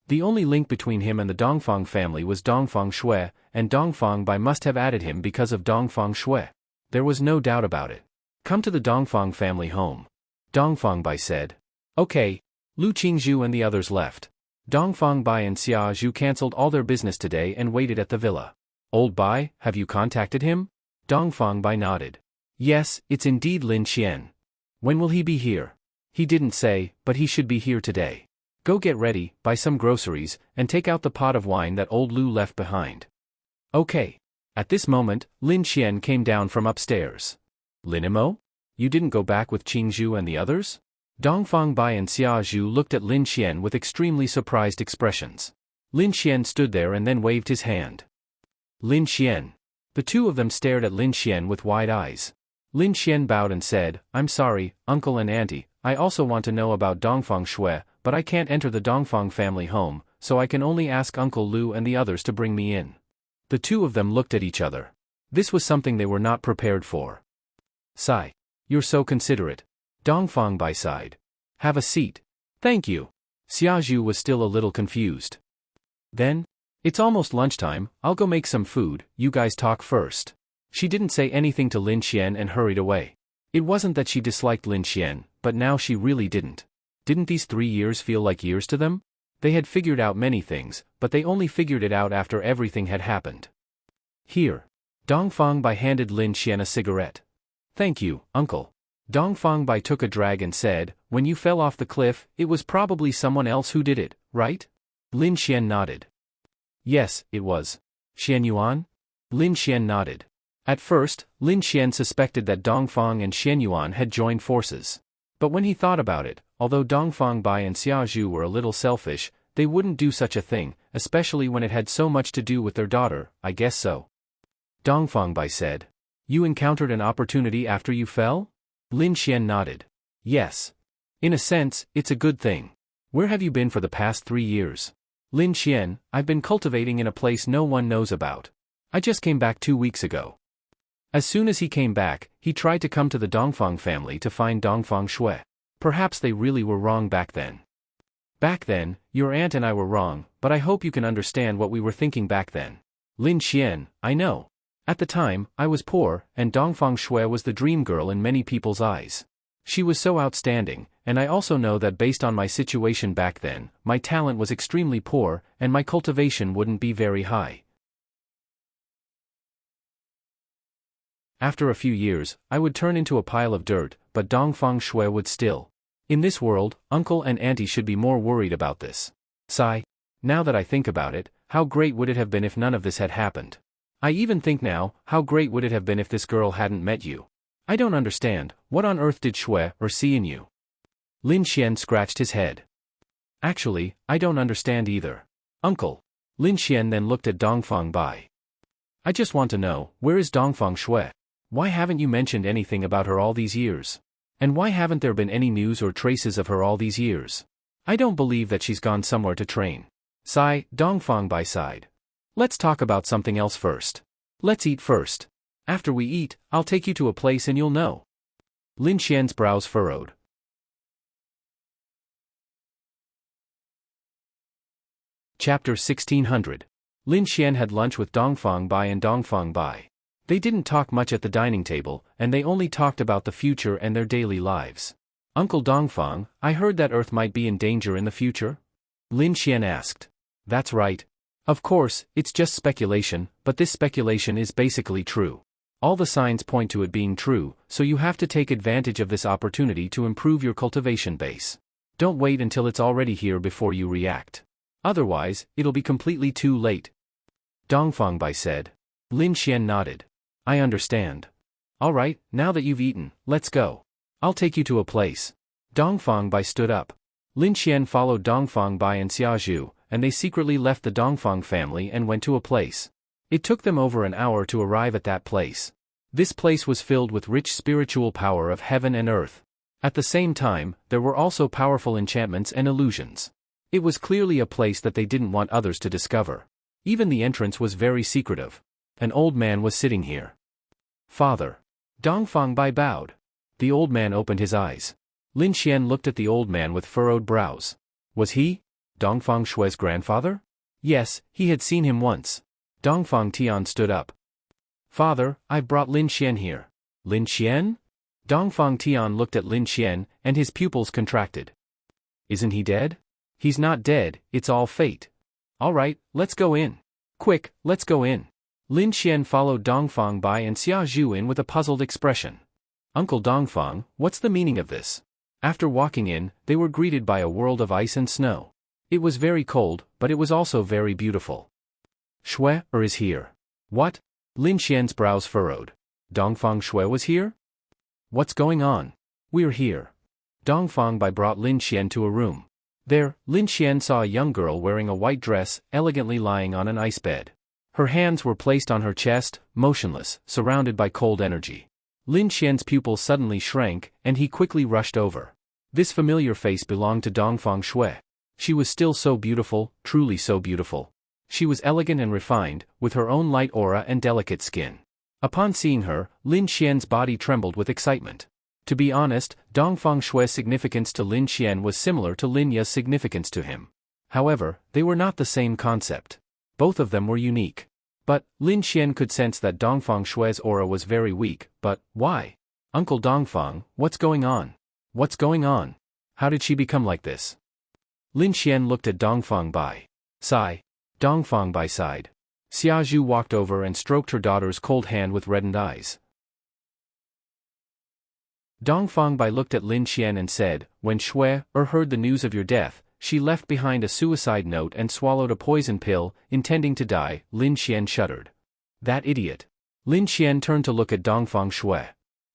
The only link between him and the Dongfang family was Dongfang Shui, and Dongfang Bai must have added him because of Dongfang Shui. There was no doubt about it. Come to the Dongfang family home. Dongfang Bai said. Okay. Lu Qingzhu and the others left. Dongfang Bai and Xia Zhu cancelled all their business today and waited at the villa. Old Bai, have you contacted him? Dongfang Bai nodded. Yes, it's indeed Lin Xian. When will he be here? He didn't say, but he should be here today. Go get ready, buy some groceries, and take out the pot of wine that old Lu left behind. Okay. At this moment, Lin Xian came down from upstairs. Linimo? You didn't go back with Qingzhu and the others? Dongfang Bai and Xia Zhu looked at Lin Xian with extremely surprised expressions. Lin Xian stood there and then waved his hand. Lin Xian. The two of them stared at Lin Xian with wide eyes. Lin Xian bowed and said, I'm sorry, uncle and auntie, I also want to know about Dongfang Shui, but I can't enter the Dongfang family home, so I can only ask Uncle Lu and the others to bring me in. The two of them looked at each other. This was something they were not prepared for. Sigh. You're so considerate. Dongfang Bai sighed. Have a seat. Thank you. Xia Zhu was still a little confused. Then, it's almost lunchtime, I'll go make some food, you guys talk first. She didn't say anything to Lin Xian and hurried away. It wasn't that she disliked Lin Xian, but now she really didn't. Didn't these 3 years feel like years to them? They had figured out many things, but they only figured it out after everything had happened. Here. Dongfang Bai handed Lin Xian a cigarette. Thank you, uncle. Dongfang Bai took a drag and said, when you fell off the cliff, it was probably someone else who did it, right? Lin Xian nodded. Yes, it was. Xian Yuan? Lin Xian nodded. At first, Lin Xian suspected that Dongfang and Xian Yuan had joined forces. But when he thought about it, although Dongfang Bai and Xia Zhu were a little selfish, they wouldn't do such a thing, especially when it had so much to do with their daughter, I guess so. Dongfang Bai said. You encountered an opportunity after you fell? Lin Xian nodded. Yes. In a sense, it's a good thing. Where have you been for the past 3 years? Lin Xian, I've been cultivating in a place no one knows about. I just came back 2 weeks ago. As soon as he came back, he tried to come to the Dongfang family to find Dongfang Shui. Perhaps they really were wrong back then. Back then, your aunt and I were wrong, but I hope you can understand what we were thinking back then. Lin Xian, I know. At the time, I was poor, and Dongfang Shui was the dream girl in many people's eyes. She was so outstanding, and I also know that based on my situation back then, my talent was extremely poor, and my cultivation wouldn't be very high. After a few years, I would turn into a pile of dirt, but Dongfang Shui would still. In this world, uncle and auntie should be more worried about this. Sigh. Now that I think about it, how great would it have been if none of this had happened? I even think now, how great would it have been if this girl hadn't met you? I don't understand, what on earth did Shui or see in you? Lin Xian scratched his head. Actually, I don't understand either. Uncle. Lin Xian then looked at Dongfang Bai. I just want to know, where is Dongfang Shui? Why haven't you mentioned anything about her all these years? And why haven't there been any news or traces of her all these years? I don't believe that she's gone somewhere to train. Sigh, Dongfang Bai sighed. Let's talk about something else first. Let's eat first. After we eat, I'll take you to a place and you'll know. Lin Xian's brows furrowed. Chapter 1600. Lin Xian had lunch with Dongfang Bai and Dongfang Bai. They didn't talk much at the dining table, and they only talked about the future and their daily lives. Uncle Dongfang, I heard that Earth might be in danger in the future? Lin Xian asked. That's right. Of course, it's just speculation, but this speculation is basically true. All the signs point to it being true, so you have to take advantage of this opportunity to improve your cultivation base. Don't wait until it's already here before you react. Otherwise, it'll be completely too late. Dongfang Bai said. Lin Xian nodded. I understand. Alright, now that you've eaten, let's go. I'll take you to a place. Dongfang Bai stood up. Lin Xian followed Dongfang Bai and Xiaozhu, and they secretly left the Dongfang family and went to a place. It took them over an hour to arrive at that place. This place was filled with rich spiritual power of heaven and earth. At the same time, there were also powerful enchantments and illusions. It was clearly a place that they didn't want others to discover. Even the entrance was very secretive. An old man was sitting here. Father. Dongfang Bai bowed. The old man opened his eyes. Lin Xian looked at the old man with furrowed brows. Was he Dongfang Shui's grandfather? Yes, he had seen him once. Dongfang Tian stood up. Father, I've brought Lin Xian here. Lin Xian? Dongfang Tian looked at Lin Xian, and his pupils contracted. Isn't he dead? He's not dead, it's all fate. Alright, let's go in. Quick, let's go in. Lin Xian followed Dongfang Bai and Xiaozhu in with a puzzled expression. Uncle Dongfang, what's the meaning of this? After walking in, they were greeted by a world of ice and snow. It was very cold, but it was also very beautiful. Shui is here. What? Lin Xian's brows furrowed. Dongfang Shui was here? What's going on? We're here. Dongfang Bai brought Lin Xian to a room. There, Lin Xian saw a young girl wearing a white dress, elegantly lying on an ice bed. Her hands were placed on her chest, motionless, surrounded by cold energy. Lin Xian's pupil suddenly shrank, and he quickly rushed over. This familiar face belonged to Dongfang Shui. She was still so beautiful, truly so beautiful. She was elegant and refined, with her own light aura and delicate skin. Upon seeing her, Lin Xian's body trembled with excitement. To be honest, Dongfang Shui's significance to Lin Xian was similar to Lin Ya's significance to him. However, they were not the same concept. Both of them were unique. But, Lin Xian could sense that Dongfang Shui's aura was very weak, but, why? Uncle Dongfang, what's going on? What's going on? How did she become like this? Lin Xian looked at Dongfang Bai. Sigh. Dongfang Bai sighed. Xiaozhu walked over and stroked her daughter's cold hand with reddened eyes. Dongfang Bai looked at Lin Xian and said, when Shui heard the news of your death, she left behind a suicide note and swallowed a poison pill, intending to die. Lin Xian shuddered. That idiot. Lin Xian turned to look at Dongfang Shui.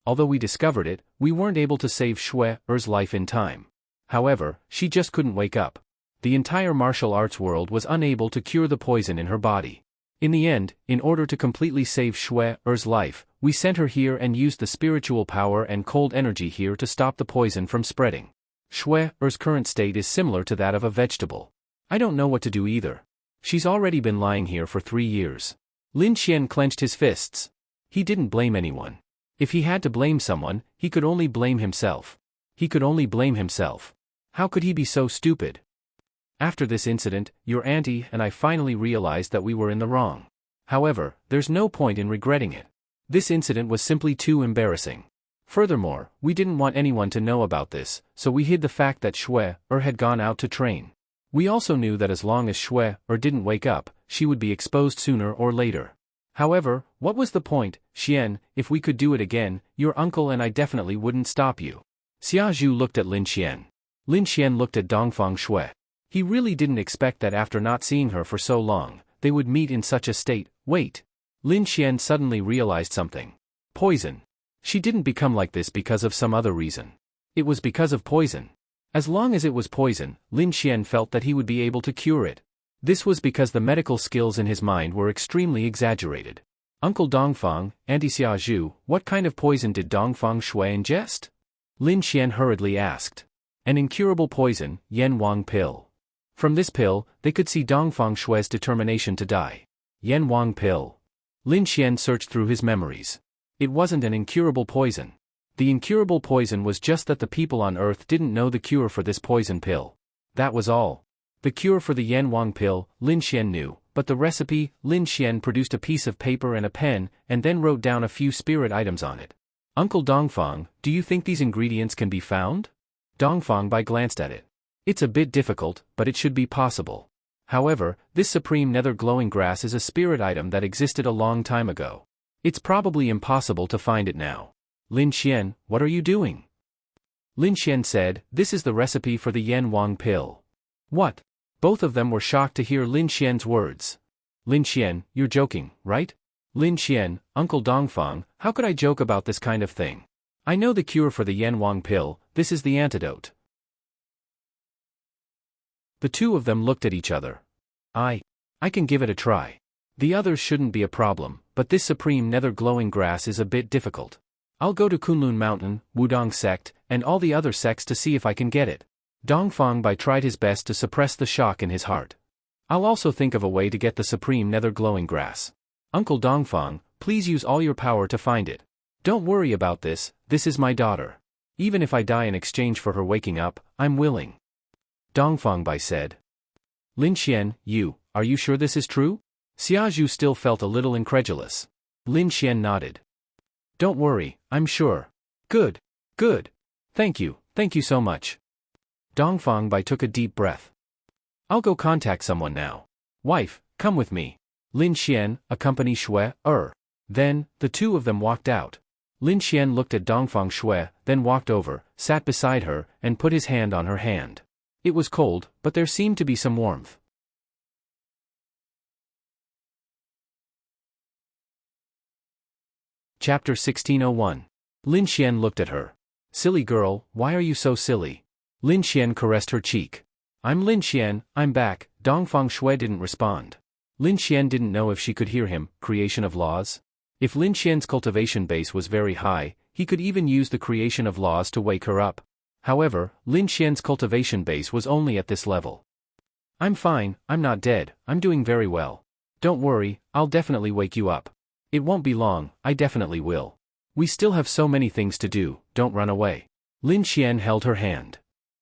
Although we discovered it, we weren't able to save Shui's life in time. However, she just couldn't wake up. The entire martial arts world was unable to cure the poison in her body. In the end, in order to completely save Shui's life, we sent her here and used the spiritual power and cold energy here to stop the poison from spreading. Shui's current state is similar to that of a vegetable. I don't know what to do either. She's already been lying here for 3 years. Lin Xian clenched his fists. He didn't blame anyone. If he had to blame someone, he could only blame himself. He could only blame himself. How could he be so stupid? After this incident, your auntie and I finally realized that we were in the wrong. However, there's no point in regretting it. This incident was simply too embarrassing. Furthermore, we didn't want anyone to know about this, so we hid the fact that Shui had gone out to train. We also knew that as long as Shui didn't wake up, she would be exposed sooner or later. However, what was the point, Xian? If we could do it again, your uncle and I definitely wouldn't stop you. Xia Zhu looked at Lin Xian. Lin Xian looked at Dongfang Shui. He really didn't expect that after not seeing her for so long, they would meet in such a state. Wait. Lin Xian suddenly realized something. Poison. She didn't become like this because of some other reason. It was because of poison. As long as it was poison, Lin Xian felt that he would be able to cure it. This was because the medical skills in his mind were extremely exaggerated. Uncle Dongfang, Auntie Xia Zhu, what kind of poison did Dongfang Shui ingest? Lin Xian hurriedly asked. An incurable poison, Yan Wang pill. From this pill, they could see Dongfang Shui's determination to die. Yan Wang pill. Lin Xian searched through his memories. It wasn't an incurable poison. The incurable poison was just that the people on Earth didn't know the cure for this poison pill. That was all. The cure for the Yan Wang pill, Lin Xian knew, but the recipe, Lin Xian produced a piece of paper and a pen, and then wrote down a few spirit items on it. Uncle Dongfang, do you think these ingredients can be found? Dongfang Bai glanced at it. It's a bit difficult, but it should be possible. However, this supreme nether glowing grass is a spirit item that existed a long time ago. It's probably impossible to find it now. Lin Xian, what are you doing? Lin Xian said, this is the recipe for the Yan Wang pill. What? Both of them were shocked to hear Lin Xian's words. Lin Xian, you're joking, right? Lin Xian, Uncle Dongfang, how could I joke about this kind of thing? I know the cure for the Yan Wang pill, this is the antidote. The two of them looked at each other. I can give it a try. The others shouldn't be a problem, but this supreme nether glowing grass is a bit difficult. I'll go to Kunlun Mountain, Wudong sect, and all the other sects to see if I can get it. Dongfang Bai tried his best to suppress the shock in his heart. I'll also think of a way to get the supreme nether glowing grass. Uncle Dongfang, please use all your power to find it. Don't worry about this is my daughter. Even if I die in exchange for her waking up, I'm willing. Dongfang Bai said. Lin Xian, are you sure this is true? Xia Zhu still felt a little incredulous. Lin Xian nodded. Don't worry, I'm sure. Good. Thank you so much. Dongfang Bai took a deep breath. I'll go contact someone now. Wife, come with me. Lin Xian, accompany Shui. Then, the two of them walked out. Lin Xian looked at Dongfang Shui, then walked over, sat beside her, and put his hand on her hand. It was cold, but there seemed to be some warmth. Chapter 1601. Lin Xian looked at her. Silly girl, why are you so silly? Lin Xian caressed her cheek. I'm Lin Xian, I'm back. Dongfang Shui didn't respond. Lin Xian didn't know if she could hear him. Creation of laws? If Lin Xian's cultivation base was very high, he could even use the creation of laws to wake her up. However, Lin Xian's cultivation base was only at this level. I'm fine, I'm not dead, I'm doing very well. Don't worry, I'll definitely wake you up. It won't be long, I definitely will. We still have so many things to do, don't run away. Lin Xian held her hand.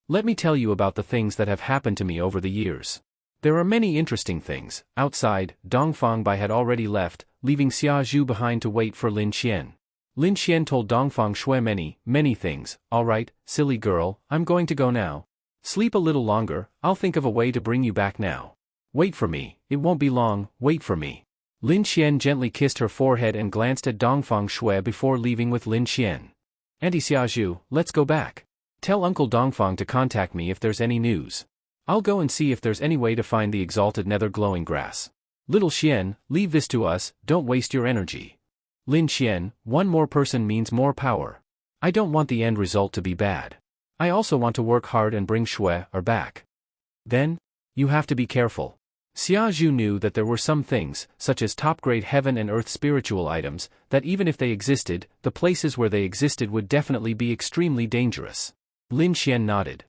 Let me tell you about the things that have happened to me over the years. There are many interesting things. Outside, Dongfang Bai had already left, leaving Xia Zhu behind to wait for Lin Xian. Lin Xian told Dongfang Shui many things. All right, silly girl, I'm going to go now. Sleep a little longer, I'll think of a way to bring you back now. Wait for me, it won't be long, wait for me. Lin Xian gently kissed her forehead and glanced at Dongfang Shui before leaving with Lin Xian. Auntie Xia Zhu, let's go back. Tell Uncle Dongfang to contact me if there's any news. I'll go and see if there's any way to find the exalted nether glowing grass. Little Xian, leave this to us, don't waste your energy. Lin Xian, one more person means more power. I don't want the end result to be bad. I also want to work hard and bring Shui back. Then, you have to be careful. Xia Zhu knew that there were some things, such as top-grade heaven and earth spiritual items, that even if they existed, the places where they existed would definitely be extremely dangerous. Lin Xian nodded.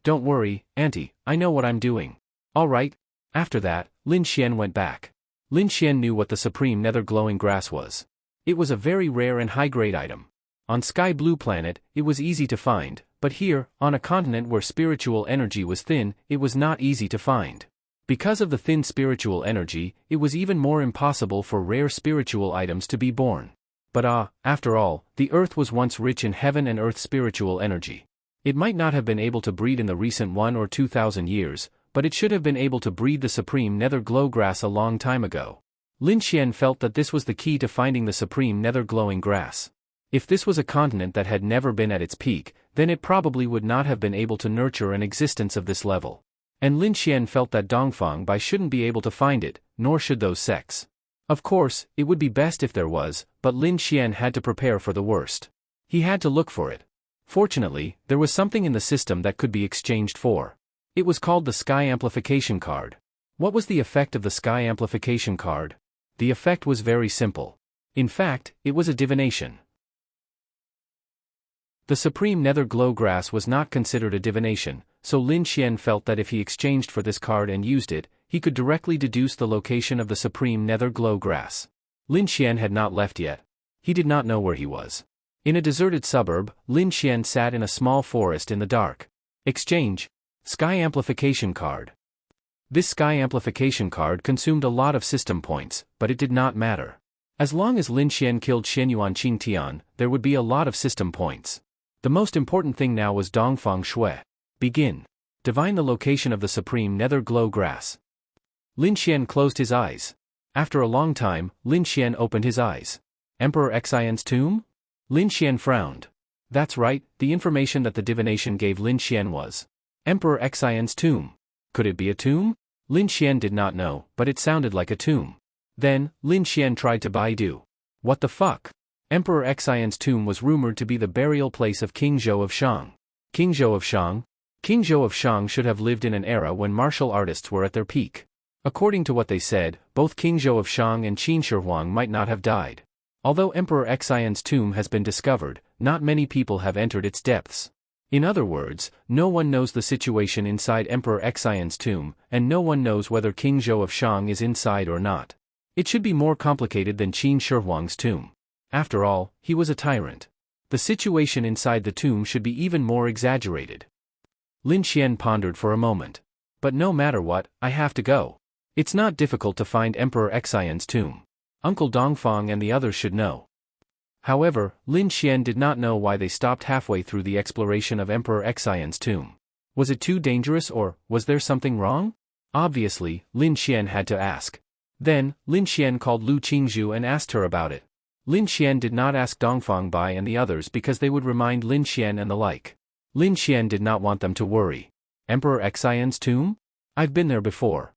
Don't worry, Auntie, I know what I'm doing. All right. After that, Lin Xian went back. Lin Xian knew what the supreme nether glowing grass was. It was a very rare and high-grade item. On Sky Blue Planet, it was easy to find, but here, on a continent where spiritual energy was thin, it was not easy to find. Because of the thin spiritual energy, it was even more impossible for rare spiritual items to be born. But after all, the earth was once rich in heaven and earth spiritual energy. It might not have been able to breed in the recent 1 or 2,000 years, but it should have been able to breed the supreme nether glow grass a long time ago. Lin Xian felt that this was the key to finding the supreme nether glowing grass. If this was a continent that had never been at its peak, then it probably would not have been able to nurture an existence of this level. And Lin Xian felt that Dongfang Bai shouldn't be able to find it, nor should those sects. Of course, it would be best if there was, but Lin Xian had to prepare for the worst. He had to look for it. Fortunately, there was something in the system that could be exchanged for. It was called the Sky Amplification Card. What was the effect of the Sky Amplification Card? The effect was very simple. In fact, it was a divination. The Supreme Nether Glow Grass was not considered a divination, so Lin Xian felt that if he exchanged for this card and used it, he could directly deduce the location of the Supreme Nether Glow Grass. Lin Xian had not left yet. He did not know where he was. In a deserted suburb, Lin Xian sat in a small forest in the dark. Exchange. Sky Amplification Card. This Sky Amplification Card consumed a lot of system points, but it did not matter. As long as Lin Xian killed Xianyuan Qingtian, there would be a lot of system points. The most important thing now was Dongfang Shui. Begin. Divine the location of the Supreme Nether Glow Grass. Lin Xian closed his eyes. After a long time, Lin Xian opened his eyes. Emperor Xian's tomb? Lin Xian frowned. That's right, the information that the divination gave Lin Xian was Emperor Xian's tomb. Could it be a tomb? Lin Xian did not know, but it sounded like a tomb. Then, Lin Xian tried to Baidu. What the fuck? Emperor Xian's tomb was rumored to be the burial place of King Zhou of Shang. King Zhou of Shang? King Zhou of Shang should have lived in an era when martial artists were at their peak. According to what they said, both King Zhou of Shang and Qin Shi Huang might not have died. Although Emperor Xian's tomb has been discovered, not many people have entered its depths. In other words, no one knows the situation inside Emperor Xian's tomb, and no one knows whether King Zhou of Shang is inside or not. It should be more complicated than Qin Shi Huang's tomb. After all, he was a tyrant. The situation inside the tomb should be even more exaggerated. Lin Xian pondered for a moment. But no matter what, I have to go. It's not difficult to find Emperor Xian's tomb. Uncle Dongfang and the others should know. However, Lin Xian did not know why they stopped halfway through the exploration of Emperor Xian's tomb. Was it too dangerous or was there something wrong? Obviously, Lin Xian had to ask. Then, Lin Xian called Lu Qingzhu and asked her about it. Lin Xian did not ask Dongfang Bai and the others because they would remind Lin Xian and the like. Lin Xian did not want them to worry. Emperor Xian's tomb? I've been there before.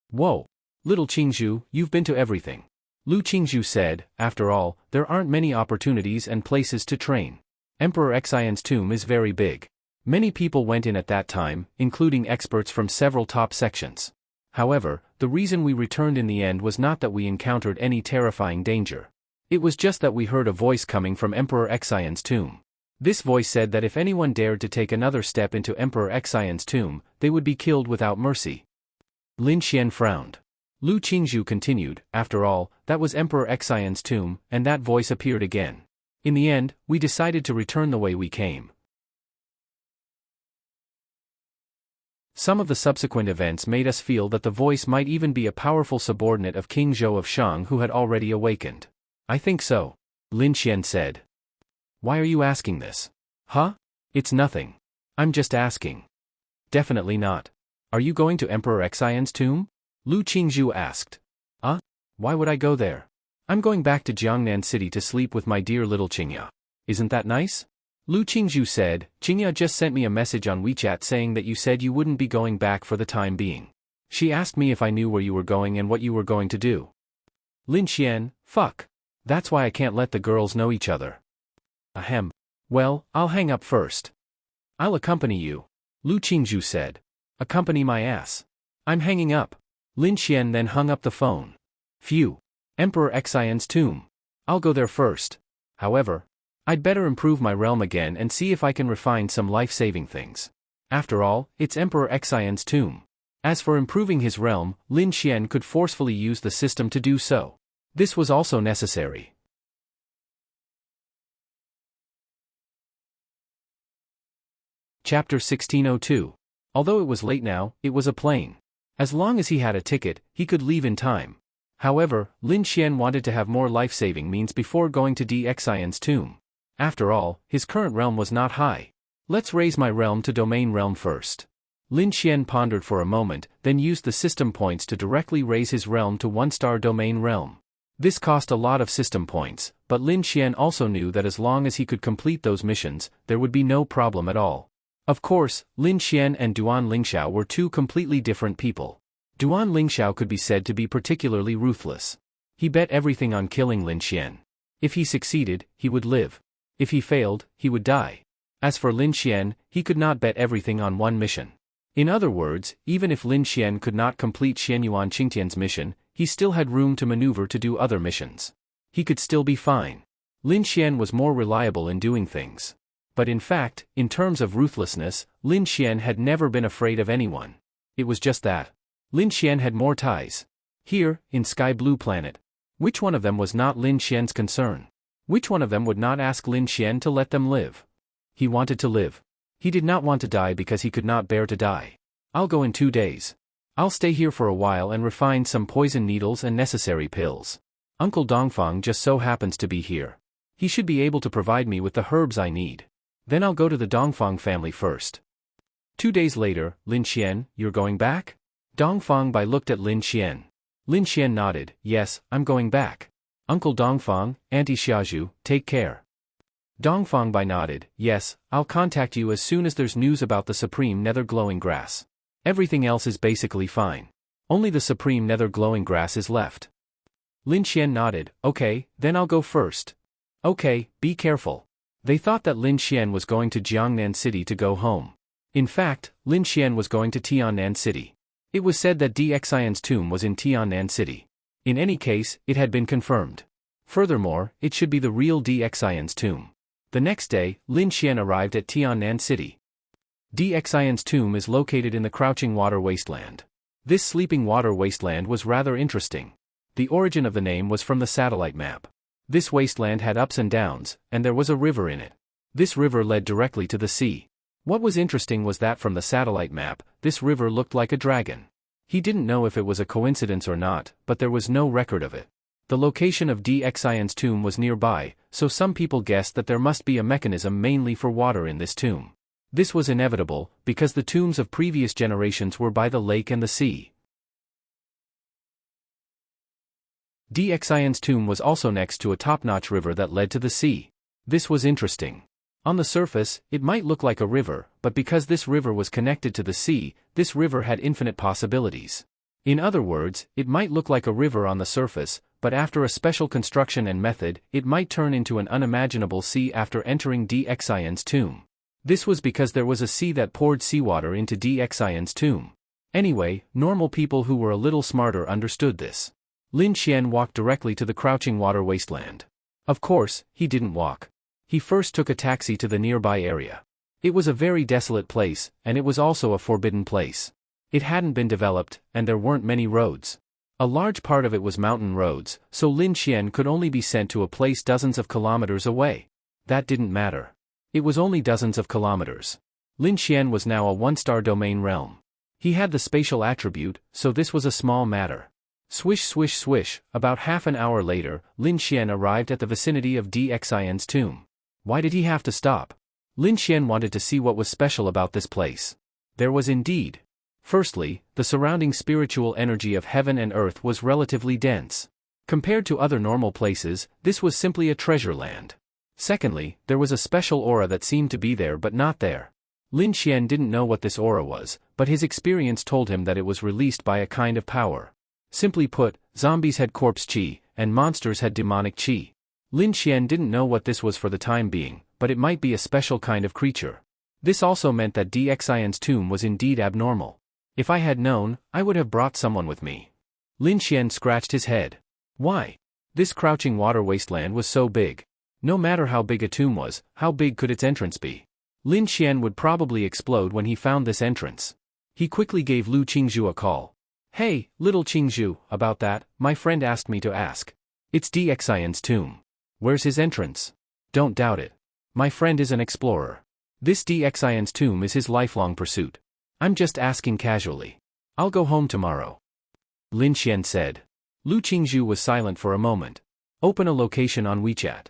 Whoa. Little Qingzhu, you've been to everything. Lu Qingzhu said, after all, there aren't many opportunities and places to train. Emperor Xian's tomb is very big. Many people went in at that time, including experts from several top sections. However, the reason we returned in the end was not that we encountered any terrifying danger. It was just that we heard a voice coming from Emperor Xian's tomb. This voice said that if anyone dared to take another step into Emperor Xian's tomb, they would be killed without mercy. Lin Xian frowned. Lu Qingzhu continued, after all, that was Emperor Xian's tomb, and that voice appeared again. In the end, we decided to return the way we came. Some of the subsequent events made us feel that the voice might even be a powerful subordinate of King Zhou of Shang who had already awakened. I think so. Lin Xian said. Why are you asking this? Huh? It's nothing. I'm just asking. Definitely not. Are you going to Emperor Xian's tomb? Lu Qingzhu asked. Why would I go there? I'm going back to Jiangnan City to sleep with my dear little Qingya. Isn't that nice? Lu Qingzhu said, Qingya just sent me a message on WeChat saying that you said you wouldn't be going back for the time being. She asked me if I knew where you were going and what you were going to do. Lin Xian, fuck. That's why I can't let the girls know each other. Ahem. Well, I'll hang up first. I'll accompany you. Lu Qingzhu said. Accompany my ass. I'm hanging up. Lin Xian then hung up the phone. Phew. Emperor Xian's tomb. I'll go there first. However, I'd better improve my realm again and see if I can refine some life-saving things. After all, it's Emperor Xian's tomb. As for improving his realm, Lin Xian could forcefully use the system to do so. This was also necessary. Chapter 1602. Although it was late now, it was a plane. As long as he had a ticket, he could leave in time. However, Lin Xian wanted to have more life-saving means before going to Xian's tomb. After all, his current realm was not high. Let's raise my realm to domain realm first. Lin Xian pondered for a moment, then used the system points to directly raise his realm to 1-star domain realm. This cost a lot of system points, but Lin Xian also knew that as long as he could complete those missions, there would be no problem at all. Of course, Lin Xian and Duan Lingxiao were two completely different people. Duan Lingxiao could be said to be particularly ruthless. He bet everything on killing Lin Xian. If he succeeded, he would live. If he failed, he would die. As for Lin Xian, he could not bet everything on one mission. In other words, even if Lin Xian could not complete Xianyuan Qingtian's mission, he still had room to maneuver to do other missions. He could still be fine. Lin Xian was more reliable in doing things. But in fact, in terms of ruthlessness, Lin Xian had never been afraid of anyone. It was just that Lin Xian had more ties. Here, in Sky Blue Planet. Which one of them was not Lin Xian's concern? Which one of them would not ask Lin Xian to let them live? He wanted to live. He did not want to die because he could not bear to die. I'll go in 2 days. I'll stay here for a while and refine some poison needles and necessary pills. Uncle Dongfang just so happens to be here. He should be able to provide me with the herbs I need. Then I'll go to the Dongfang family first. 2 days later, Lin Xian, you're going back? Dongfang Bai looked at Lin Xian. Lin Xian nodded, yes, I'm going back. Uncle Dongfang, Auntie Xiaozhu, take care. Dongfang Bai nodded, yes, I'll contact you as soon as there's news about the Supreme Nether Glowing Grass. Everything else is basically fine. Only the Supreme Nether Glowing Grass is left. Lin Xian nodded, okay, then I'll go first. Okay, be careful. They thought that Lin Xian was going to Jiangnan City to go home. In fact, Lin Xian was going to Tiannan City. It was said that Xian's tomb was in Tiannan City. In any case, it had been confirmed. Furthermore, it should be the real Xian's tomb. The next day, Lin Xian arrived at Tiannan City. Xian's tomb is located in the Crouching Water Wasteland. This sleeping water wasteland was rather interesting. The origin of the name was from the satellite map. This wasteland had ups and downs, and there was a river in it. This river led directly to the sea. What was interesting was that from the satellite map, this river looked like a dragon. He didn't know if it was a coincidence or not, but there was no record of it. The location of Xian's tomb was nearby, so some people guessed that there must be a mechanism mainly for water in this tomb. This was inevitable, because the tombs of previous generations were by the lake and the sea. Xian's tomb was also next to a top-notch river that led to the sea. This was interesting. On the surface, it might look like a river, but because this river was connected to the sea, this river had infinite possibilities. In other words, it might look like a river on the surface, but after a special construction and method, it might turn into an unimaginable sea after entering Xian's tomb. This was because there was a sea that poured seawater into Xian's tomb. Anyway, normal people who were a little smarter understood this. Lin Xian walked directly to the Crouching Water Wasteland. Of course, he didn't walk. He first took a taxi to the nearby area. It was a very desolate place, and it was also a forbidden place. It hadn't been developed, and there weren't many roads. A large part of it was mountain roads, so Lin Xian could only be sent to a place dozens of kilometers away. That didn't matter. It was only dozens of kilometers. Lin Xian was now a one-star domain realm. He had the spatial attribute, so this was a small matter. Swish swish swish, about half an hour later, Lin Xian arrived at the vicinity of Xian's tomb. Why did he have to stop? Lin Xian wanted to see what was special about this place. There was indeed. Firstly, the surrounding spiritual energy of heaven and earth was relatively dense. Compared to other normal places, this was simply a treasure land. Secondly, there was a special aura that seemed to be there but not there. Lin Xian didn't know what this aura was, but his experience told him that it was released by a kind of power. Simply put, zombies had corpse chi, and monsters had demonic chi. Lin Xian didn't know what this was for the time being, but it might be a special kind of creature. This also meant that Xian's tomb was indeed abnormal. If I had known, I would have brought someone with me. Lin Xian scratched his head. Why? This Crouching Water Wasteland was so big. No matter how big a tomb was, how big could its entrance be? Lin Xian would probably explode when he found this entrance. He quickly gave Lu Qingzhu a call. Hey, little Qingzhu, about that, my friend asked me to ask. It's Xian's tomb. Where's his entrance? Don't doubt it. My friend is an explorer. This Xian's tomb is his lifelong pursuit. I'm just asking casually. I'll go home tomorrow. Lin Xian said. Lu Qingzhu was silent for a moment. Open a location on WeChat.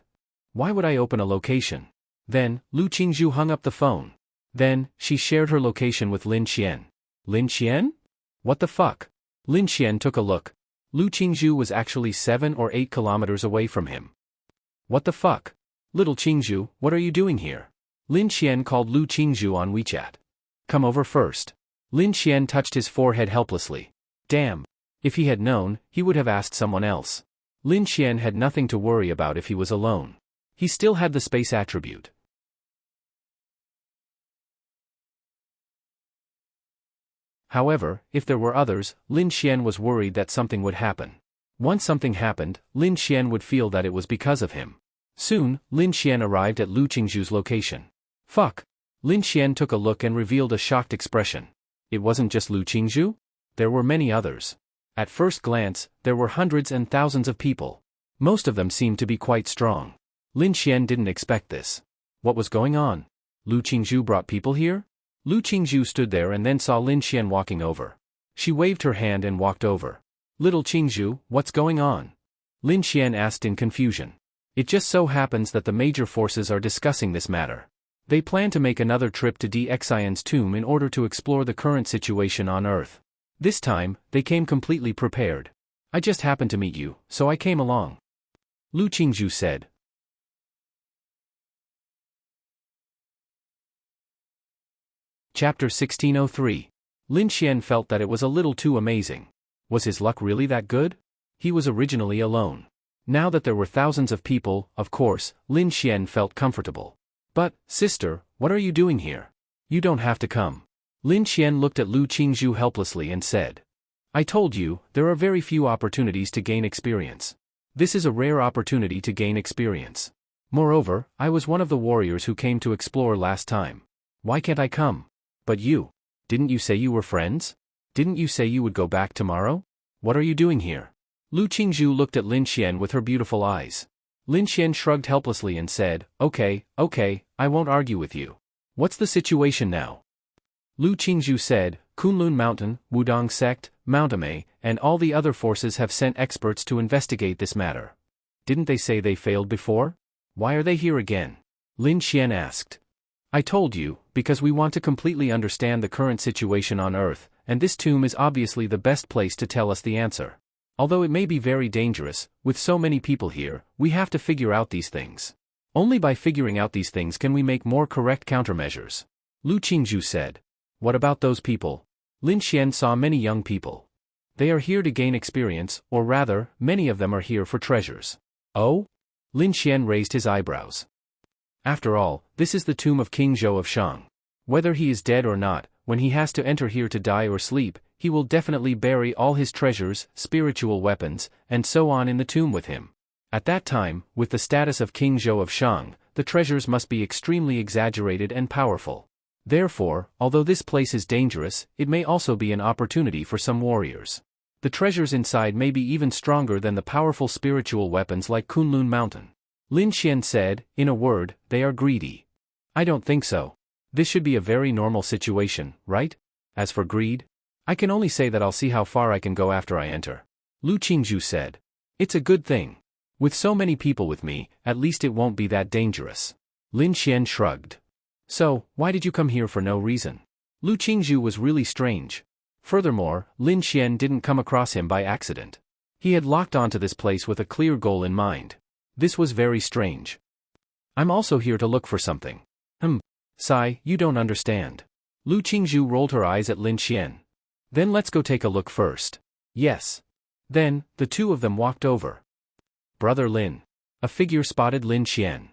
Why would I open a location? Then, Lu Qingzhu hung up the phone. Then, she shared her location with Lin Xian. Lin Xian? What the fuck? Lin Xian took a look. Lu Qingzhu was actually 7 or 8 kilometers away from him. What the fuck? Little Qingzhu, what are you doing here? Lin Xian called Lu Qingzhu on WeChat. Come over first. Lin Xian touched his forehead helplessly. Damn. If he had known, he would have asked someone else. Lin Xian had nothing to worry about if he was alone. He still had the space attribute. However, if there were others, Lin Xian was worried that something would happen. Once something happened, Lin Xian would feel that it was because of him. Soon, Lin Xian arrived at Lu Qingzhu's location. Fuck. Lin Xian took a look and revealed a shocked expression. It wasn't just Lu Qingzhu? There were many others. At first glance, there were hundreds and thousands of people. Most of them seemed to be quite strong. Lin Xian didn't expect this. What was going on? Lu Qingzhu brought people here? Lu Qingzhu stood there and then saw Lin Xian walking over. She waved her hand and walked over. Little Qingzhu, what's going on? Lin Xian asked in confusion. It just so happens that the major forces are discussing this matter. They plan to make another trip to Xian's tomb in order to explore the current situation on Earth. This time, they came completely prepared. I just happened to meet you, so I came along. Lu Qingzhu said. Chapter 1603. Lin Xian felt that it was a little too amazing. Was his luck really that good? He was originally alone. Now that there were thousands of people, of course, Lin Xian felt comfortable. But, sister, what are you doing here? You don't have to come. Lin Xian looked at Lu Qingzhu helplessly and said. I told you, there are very few opportunities to gain experience. This is a rare opportunity to gain experience. Moreover, I was one of the warriors who came to explore last time. Why can't I come? But you. Didn't you say you were friends? Didn't you say you would go back tomorrow? What are you doing here? Lu Qingzhu looked at Lin Xian with her beautiful eyes. Lin Xian shrugged helplessly and said, Okay, I won't argue with you. What's the situation now? Lu Qingzhu said, Kunlun Mountain, Wudong Sect, Mount Ame, and all the other forces have sent experts to investigate this matter. Didn't they say they failed before? Why are they here again? Lin Xian asked. I told you, because we want to completely understand the current situation on Earth, and this tomb is obviously the best place to tell us the answer. Although it may be very dangerous, with so many people here, we have to figure out these things. Only by figuring out these things can we make more correct countermeasures. Lu Qingzhu said. What about those people? Lin Xian saw many young people. They are here to gain experience, or rather, many of them are here for treasures. Oh? Lin Xian raised his eyebrows. After all, this is the tomb of King Zhou of Shang. Whether he is dead or not, when he has to enter here to die or sleep, he will definitely bury all his treasures, spiritual weapons, and so on in the tomb with him. At that time, with the status of King Zhou of Shang, the treasures must be extremely exaggerated and powerful. Therefore, although this place is dangerous, it may also be an opportunity for some warriors. The treasures inside may be even stronger than the powerful spiritual weapons like Kunlun Mountain. Lin Xian said, in a word, they are greedy. I don't think so. This should be a very normal situation, right? As for greed, I can only say that I'll see how far I can go after I enter. Lu Qingzhu said. It's a good thing. With so many people with me, at least it won't be that dangerous. Lin Xian shrugged. So, why did you come here for no reason? Lu Qingzhu was really strange. Furthermore, Lin Xian didn't come across him by accident. He had locked onto this place with a clear goal in mind. This was very strange. I'm also here to look for something. Sai, you don't understand. Lu Qingzhu rolled her eyes at Lin Xian. Then let's go take a look first. Yes. Then, the two of them walked over. Brother Lin. A figure spotted Lin Xian.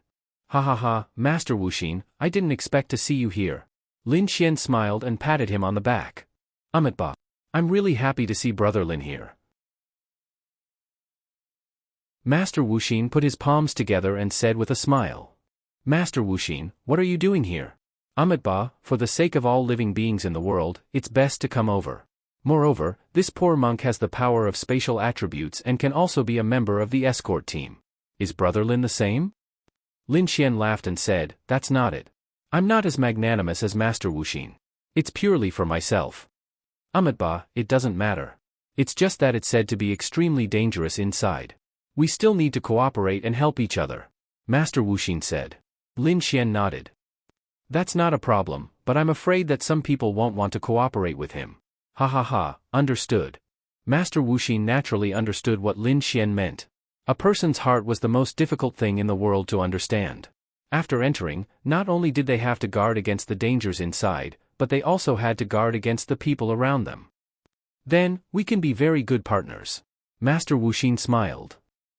Ha ha ha, Master Wuxin, I didn't expect to see you here. Lin Xian smiled and patted him on the back. Amitba. I'm really happy to see Brother Lin here. Master Wuxin put his palms together and said with a smile. Master Wuxin, what are you doing here? Amitba, for the sake of all living beings in the world, it's best to come over. Moreover, this poor monk has the power of spatial attributes and can also be a member of the escort team. Is Brother Lin the same? Lin Xian laughed and said, That's not it. I'm not as magnanimous as Master Wuxin. It's purely for myself. Amitba, it doesn't matter. It's just that it's said to be extremely dangerous inside. We still need to cooperate and help each other. Master Wuxin said. Lin Xian nodded. That's not a problem, but I'm afraid that some people won't want to cooperate with him. Ha ha ha, understood. Master Wuxin naturally understood what Lin Xian meant. A person's heart was the most difficult thing in the world to understand. After entering, not only did they have to guard against the dangers inside, but they also had to guard against the people around them. Then, we can be very good partners. Master Wuxin smiled.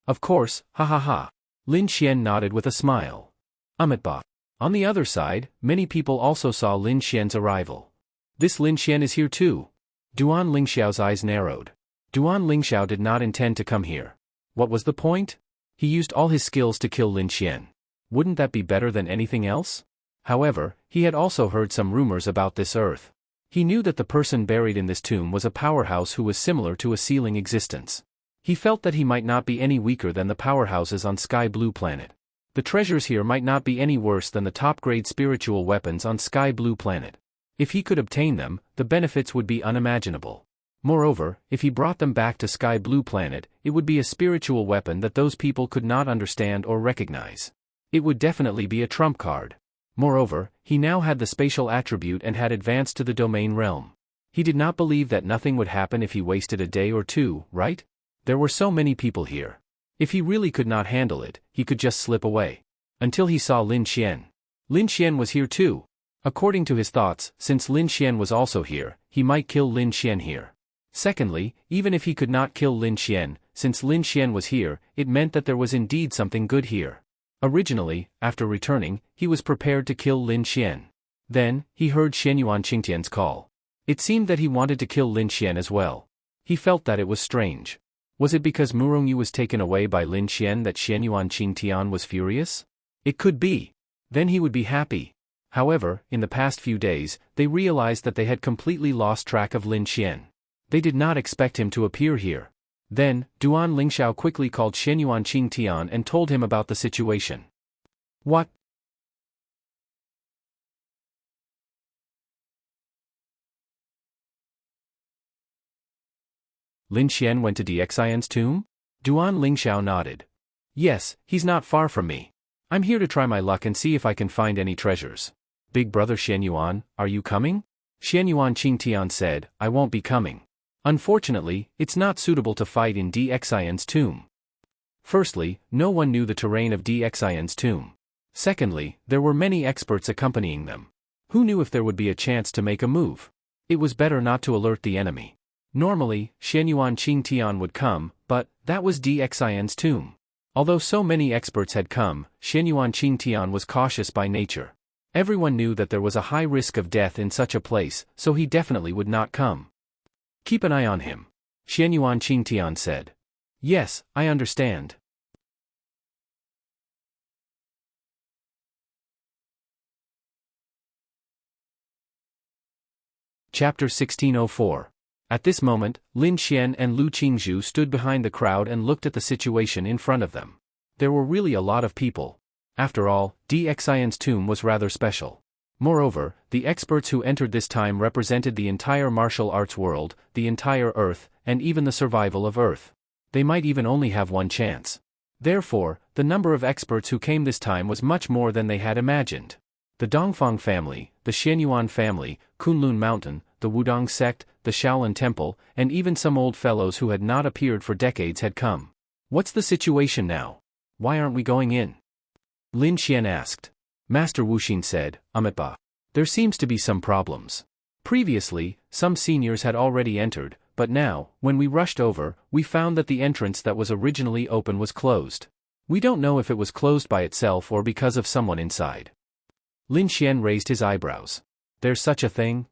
Of course, ha ha ha. Lin Xian nodded with a smile. Amitba. On the other side, many people also saw Lin Xian's arrival. This Lin Xian is here too. Duan Lingxiao's eyes narrowed. Duan Lingxiao did not intend to come here. What was the point? He used all his skills to kill Lin Xian. Wouldn't that be better than anything else? However, he had also heard some rumors about this earth. He knew that the person buried in this tomb was a powerhouse who was similar to a sealing existence. He felt that he might not be any weaker than the powerhouses on Sky Blue Planet. The treasures here might not be any worse than the top-grade spiritual weapons on Sky Blue Planet. If he could obtain them, the benefits would be unimaginable. Moreover, if he brought them back to Sky Blue Planet, it would be a spiritual weapon that those people could not understand or recognize. It would definitely be a trump card. Moreover, he now had the spatial attribute and had advanced to the domain realm. He did not believe that nothing would happen if he wasted a day or two, right? There were so many people here. If he really could not handle it, he could just slip away. Until he saw Lin Xian. Lin Xian was here too. According to his thoughts, since Lin Xian was also here, he might kill Lin Xian here. Secondly, even if he could not kill Lin Xian, since Lin Xian was here, it meant that there was indeed something good here. Originally, after returning, he was prepared to kill Lin Xian. Then, he heard Xianyuan Qingtian's call. It seemed that he wanted to kill Lin Xian as well. He felt that it was strange. Was it because Murongyu was taken away by Lin Xian that Xianyuan Qingtian was furious? It could be. Then he would be happy. However, in the past few days, they realized that they had completely lost track of Lin Xian. They did not expect him to appear here. Then, Duan Lingxiao quickly called Xianyuan Qingtian and told him about the situation. What? Lin Xian went to Dxian's tomb? Duan Lingxiao nodded. Yes, he's not far from me. I'm here to try my luck and see if I can find any treasures. Big brother Xianyuan, are you coming? Xianyuan Qingtian said, I won't be coming. Unfortunately, it's not suitable to fight in Dxian's tomb. Firstly, no one knew the terrain of Dxian's tomb. Secondly, there were many experts accompanying them. Who knew if there would be a chance to make a move? It was better not to alert the enemy. Normally, Xianyuan Qingtian would come, but that was Dxian's tomb. Although so many experts had come, Xianyuan Qingtian was cautious by nature. Everyone knew that there was a high risk of death in such a place, so he definitely would not come. Keep an eye on him. Xianyuan Qingtian said. Yes, I understand. Chapter 1604. At this moment, Lin Xian and Lu Qingzhu stood behind the crowd and looked at the situation in front of them. There were really a lot of people. After all, Dxian's tomb was rather special. Moreover, the experts who entered this time represented the entire martial arts world, the entire Earth, and even the survival of Earth. They might even only have one chance. Therefore, the number of experts who came this time was much more than they had imagined. The Dongfang family, the Xianyuan family, Kunlun Mountain, the Wudong sect, the Shaolin Temple, and even some old fellows who had not appeared for decades had come. What's the situation now? Why aren't we going in? Lin Xian asked. Master Wuxin said, Amitba. There seems to be some problems. Previously, some seniors had already entered, but now, when we rushed over, we found that the entrance that was originally open was closed. We don't know if it was closed by itself or because of someone inside. Lin Xian raised his eyebrows. There's such a thing?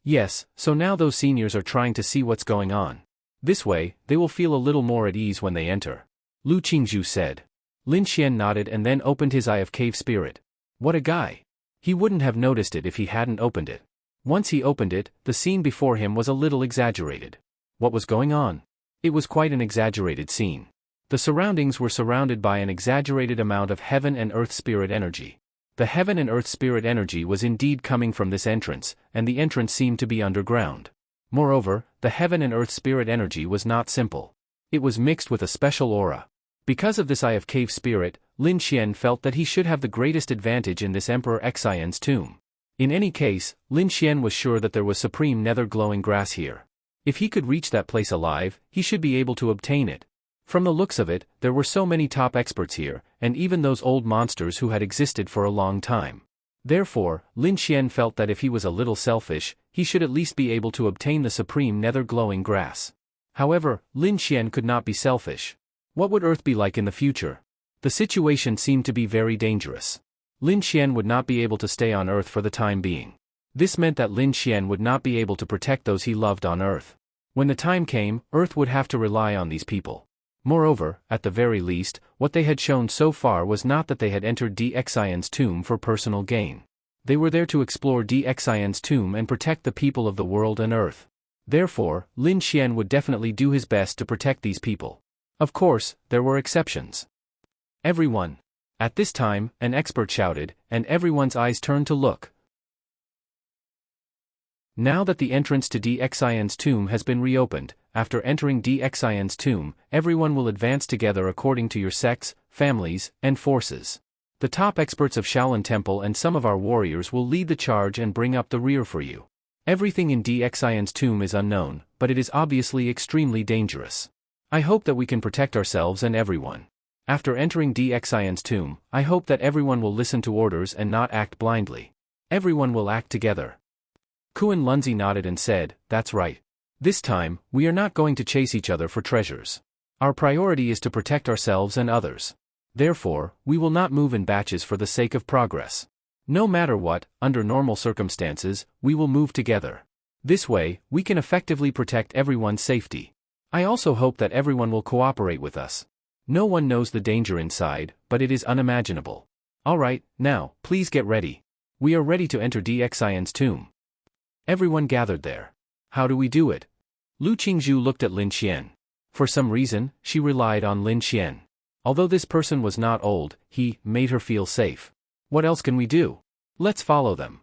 Yes, so now those seniors are trying to see what's going on. This way, they will feel a little more at ease when they enter. Lu Qingzhu said. Lin Xian nodded and then opened his Eye of Cave Spirit. What a guy! He wouldn't have noticed it if he hadn't opened it. Once he opened it, the scene before him was a little exaggerated. What was going on? It was quite an exaggerated scene. The surroundings were surrounded by an exaggerated amount of heaven and earth spirit energy. The heaven and earth spirit energy was indeed coming from this entrance, and the entrance seemed to be underground. Moreover, the heaven and earth spirit energy was not simple. It was mixed with a special aura. Because of this Eye of Cave Spirit, Lin Xian felt that he should have the greatest advantage in this Emperor Xian's tomb. In any case, Lin Xian was sure that there was supreme nether glowing grass here. If he could reach that place alive, he should be able to obtain it. From the looks of it, there were so many top experts here, and even those old monsters who had existed for a long time. Therefore, Lin Xian felt that if he was a little selfish, he should at least be able to obtain the supreme nether glowing grass. However, Lin Xian could not be selfish. What would Earth be like in the future? The situation seemed to be very dangerous. Lin Xian would not be able to stay on Earth for the time being. This meant that Lin Xian would not be able to protect those he loved on Earth. When the time came, Earth would have to rely on these people. Moreover, at the very least, what they had shown so far was not that they had entered DXIN's tomb for personal gain. They were there to explore DXIN's tomb and protect the people of the world and Earth. Therefore, Lin Xian would definitely do his best to protect these people. Of course, there were exceptions. Everyone. At this time, an expert shouted, and everyone's eyes turned to look. Now that the entrance to DXIN's tomb has been reopened, after entering DXIN's tomb, everyone will advance together according to your sects, families, and forces. The top experts of Shaolin Temple and some of our warriors will lead the charge and bring up the rear for you. Everything in DXIN's tomb is unknown, but it is obviously extremely dangerous. I hope that we can protect ourselves and everyone. After entering DXIN's tomb, I hope that everyone will listen to orders and not act blindly. Everyone will act together. Kuan Lunzi nodded and said, "That's right. This time, we are not going to chase each other for treasures. Our priority is to protect ourselves and others. Therefore, we will not move in batches for the sake of progress. No matter what, under normal circumstances, we will move together. This way, we can effectively protect everyone's safety. I also hope that everyone will cooperate with us. No one knows the danger inside, but it is unimaginable. Alright, now, please get ready. We are ready to enter DXIN's tomb." Everyone gathered there. How do we do it? Lu Qingzhu looked at Lin Xian. For some reason, she relied on Lin Xian. Although this person was not old, he made her feel safe. What else can we do? Let's follow them.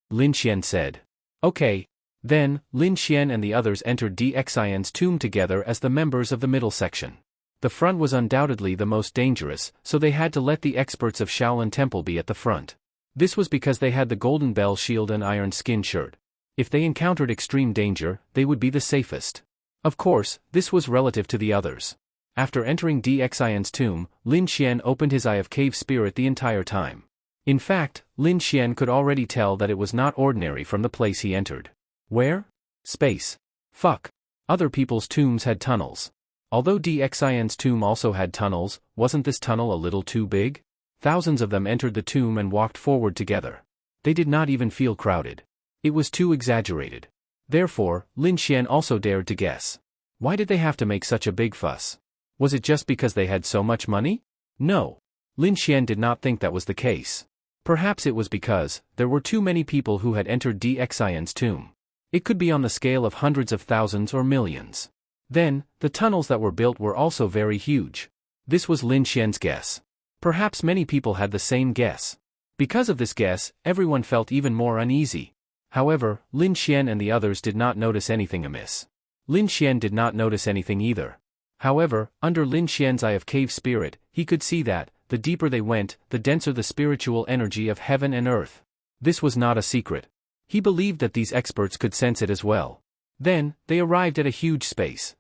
Lin Xian said. Okay. Then, Lin Xian and the others entered DXIN's tomb together as the members of the middle section. The front was undoubtedly the most dangerous, so they had to let the experts of Shaolin Temple be at the front. This was because they had the golden bell shield and iron skin shirt. If they encountered extreme danger, they would be the safest. Of course, this was relative to the others. After entering DXIN's tomb, Lin Xian opened his eye of cave spirit the entire time. In fact, Lin Xian could already tell that it was not ordinary from the place he entered. Where? Space. Fuck. Other people's tombs had tunnels. Although DXIN's tomb also had tunnels, wasn't this tunnel a little too big? Thousands of them entered the tomb and walked forward together. They did not even feel crowded. It was too exaggerated. Therefore, Lin Xian also dared to guess. Why did they have to make such a big fuss? Was it just because they had so much money? No. Lin Xian did not think that was the case. Perhaps it was because there were too many people who had entered DXIN's tomb. It could be on the scale of hundreds of thousands or millions. Then, the tunnels that were built were also very huge. This was Lin Xian's guess. Perhaps many people had the same guess. Because of this guess, everyone felt even more uneasy. However, Lin Xian and the others did not notice anything amiss. Lin Xian did not notice anything either. However, under Lin Xian's eye of cave spirit, he could see that, the deeper they went, the denser the spiritual energy of heaven and earth. This was not a secret. He believed that these experts could sense it as well. Then, they arrived at a huge space.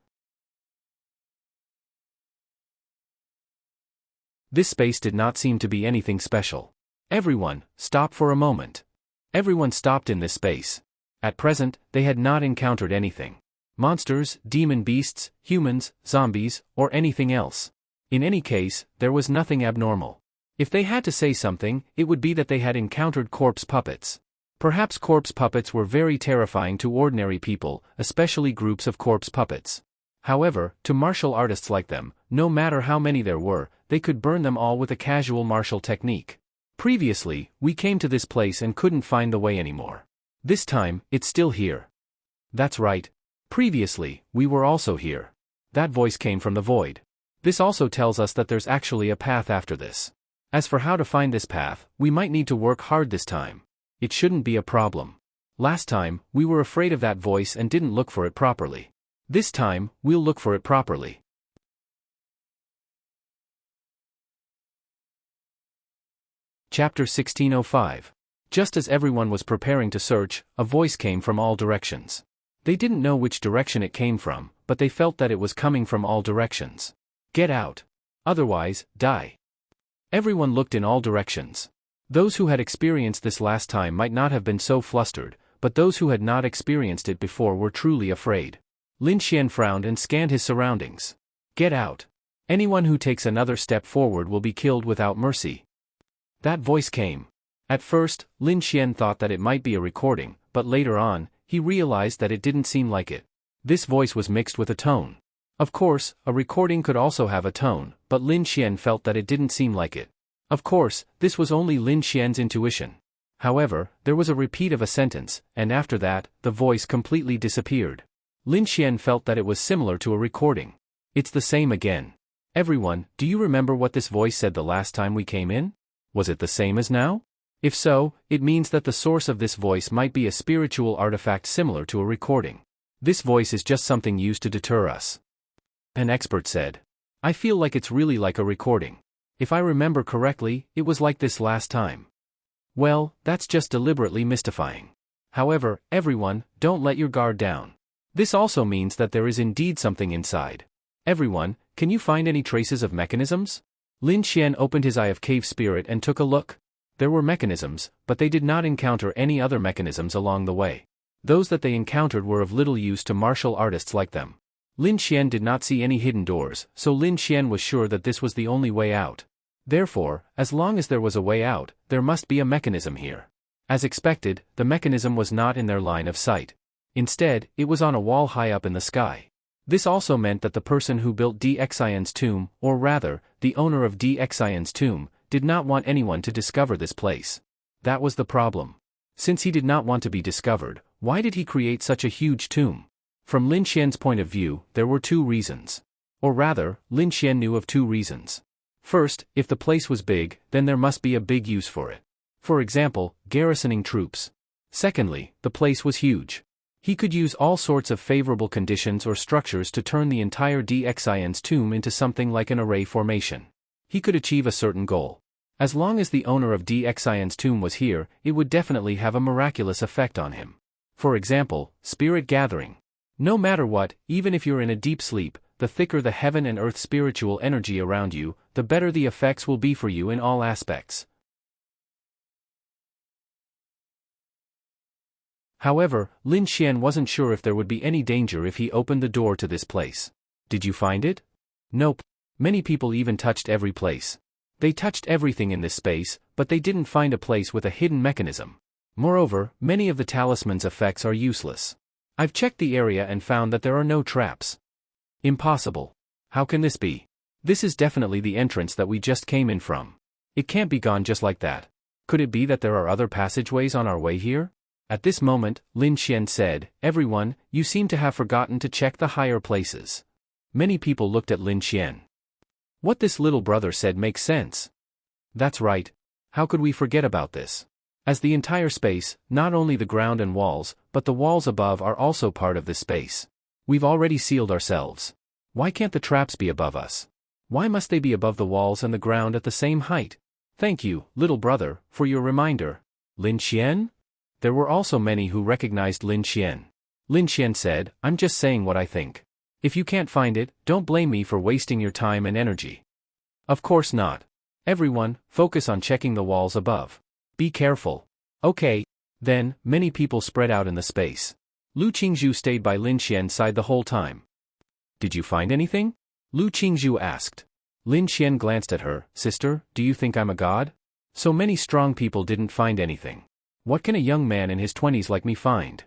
This space did not seem to be anything special. Everyone, stop for a moment. Everyone stopped in this space. At present, they had not encountered anything. Monsters, demon beasts, humans, zombies, or anything else. In any case, there was nothing abnormal. If they had to say something, it would be that they had encountered corpse puppets. Perhaps corpse puppets were very terrifying to ordinary people, especially groups of corpse puppets. However, to martial artists like them, no matter how many there were, they could burn them all with a casual martial technique. Previously, we came to this place and couldn't find the way anymore. This time, it's still here. That's right. Previously, we were also here. That voice came from the void. This also tells us that there's actually a path after this. As for how to find this path, we might need to work hard this time. It shouldn't be a problem. Last time, we were afraid of that voice and didn't look for it properly. This time, we'll look for it properly. Chapter 1605. Just as everyone was preparing to search, a voice came from all directions. They didn't know which direction it came from, but they felt that it was coming from all directions. Get out. Otherwise, die. Everyone looked in all directions. Those who had experienced this last time might not have been so flustered, but those who had not experienced it before were truly afraid. Lin Xian frowned and scanned his surroundings. Get out. Anyone who takes another step forward will be killed without mercy. That voice came. At first, Lin Xian thought that it might be a recording, but later on, he realized that it didn't seem like it. This voice was mixed with a tone. Of course, a recording could also have a tone, but Lin Xian felt that it didn't seem like it. Of course, this was only Lin Xian's intuition. However, there was a repeat of a sentence, and after that, the voice completely disappeared. Lin Xian felt that it was similar to a recording. It's the same again. Everyone, do you remember what this voice said the last time we came in? Was it the same as now? If so, it means that the source of this voice might be a spiritual artifact similar to a recording. This voice is just something used to deter us. An expert said. I feel like it's really like a recording. If I remember correctly, it was like this last time. Well, that's just deliberately mystifying. However, everyone, don't let your guard down. This also means that there is indeed something inside. Everyone, can you find any traces of mechanisms? Lin Xian opened his Eye of Cave Spirit and took a look. There were mechanisms, but they did not encounter any other mechanisms along the way. Those that they encountered were of little use to martial artists like them. Lin Xian did not see any hidden doors, so Lin Xian was sure that this was the only way out. Therefore, as long as there was a way out, there must be a mechanism here. As expected, the mechanism was not in their line of sight. Instead, it was on a wall high up in the sky. This also meant that the person who built Dxian's tomb, or rather, the owner of Dxian's tomb, did not want anyone to discover this place. That was the problem. Since he did not want to be discovered, why did he create such a huge tomb? From Lin Xian's point of view, there were two reasons. Or rather, Lin Xian knew of two reasons. First, if the place was big, then there must be a big use for it. For example, garrisoning troops. Secondly, the place was huge. He could use all sorts of favorable conditions or structures to turn the entire Dxian's tomb into something like an array formation. He could achieve a certain goal. As long as the owner of Dxian's tomb was here, it would definitely have a miraculous effect on him. For example, spirit gathering. No matter what, even if you're in a deep sleep, the thicker the heaven and earth spiritual energy around you, the better the effects will be for you in all aspects. However, Lin Xian wasn't sure if there would be any danger if he opened the door to this place. Did you find it? Nope. Many people even touched every place. They touched everything in this space, but they didn't find a place with a hidden mechanism. Moreover, many of the talisman's effects are useless. I've checked the area and found that there are no traps. Impossible. How can this be? This is definitely the entrance that we just came in from. It can't be gone just like that. Could it be that there are other passageways on our way here? At this moment, Lin Xian said, Everyone, you seem to have forgotten to check the higher places. Many people looked at Lin Xian. What this little brother said makes sense. That's right. How could we forget about this? As the entire space, not only the ground and walls, but the walls above are also part of this space. We've already sealed ourselves. Why can't the traps be above us? Why must they be above the walls and the ground at the same height? Thank you, little brother, for your reminder. Lin Xian? There were also many who recognized Lin Xian. Lin Xian said, I'm just saying what I think. If you can't find it, don't blame me for wasting your time and energy. Of course not. Everyone, focus on checking the walls above. Be careful. Okay. Then, many people spread out in the space. Lu Qingzhu stayed by Lin Xian's side the whole time. Did you find anything? Lu Qingzhu asked. Lin Xian glanced at her, Sister, do you think I'm a god? So many strong people didn't find anything. What can a young man in his 20s like me find?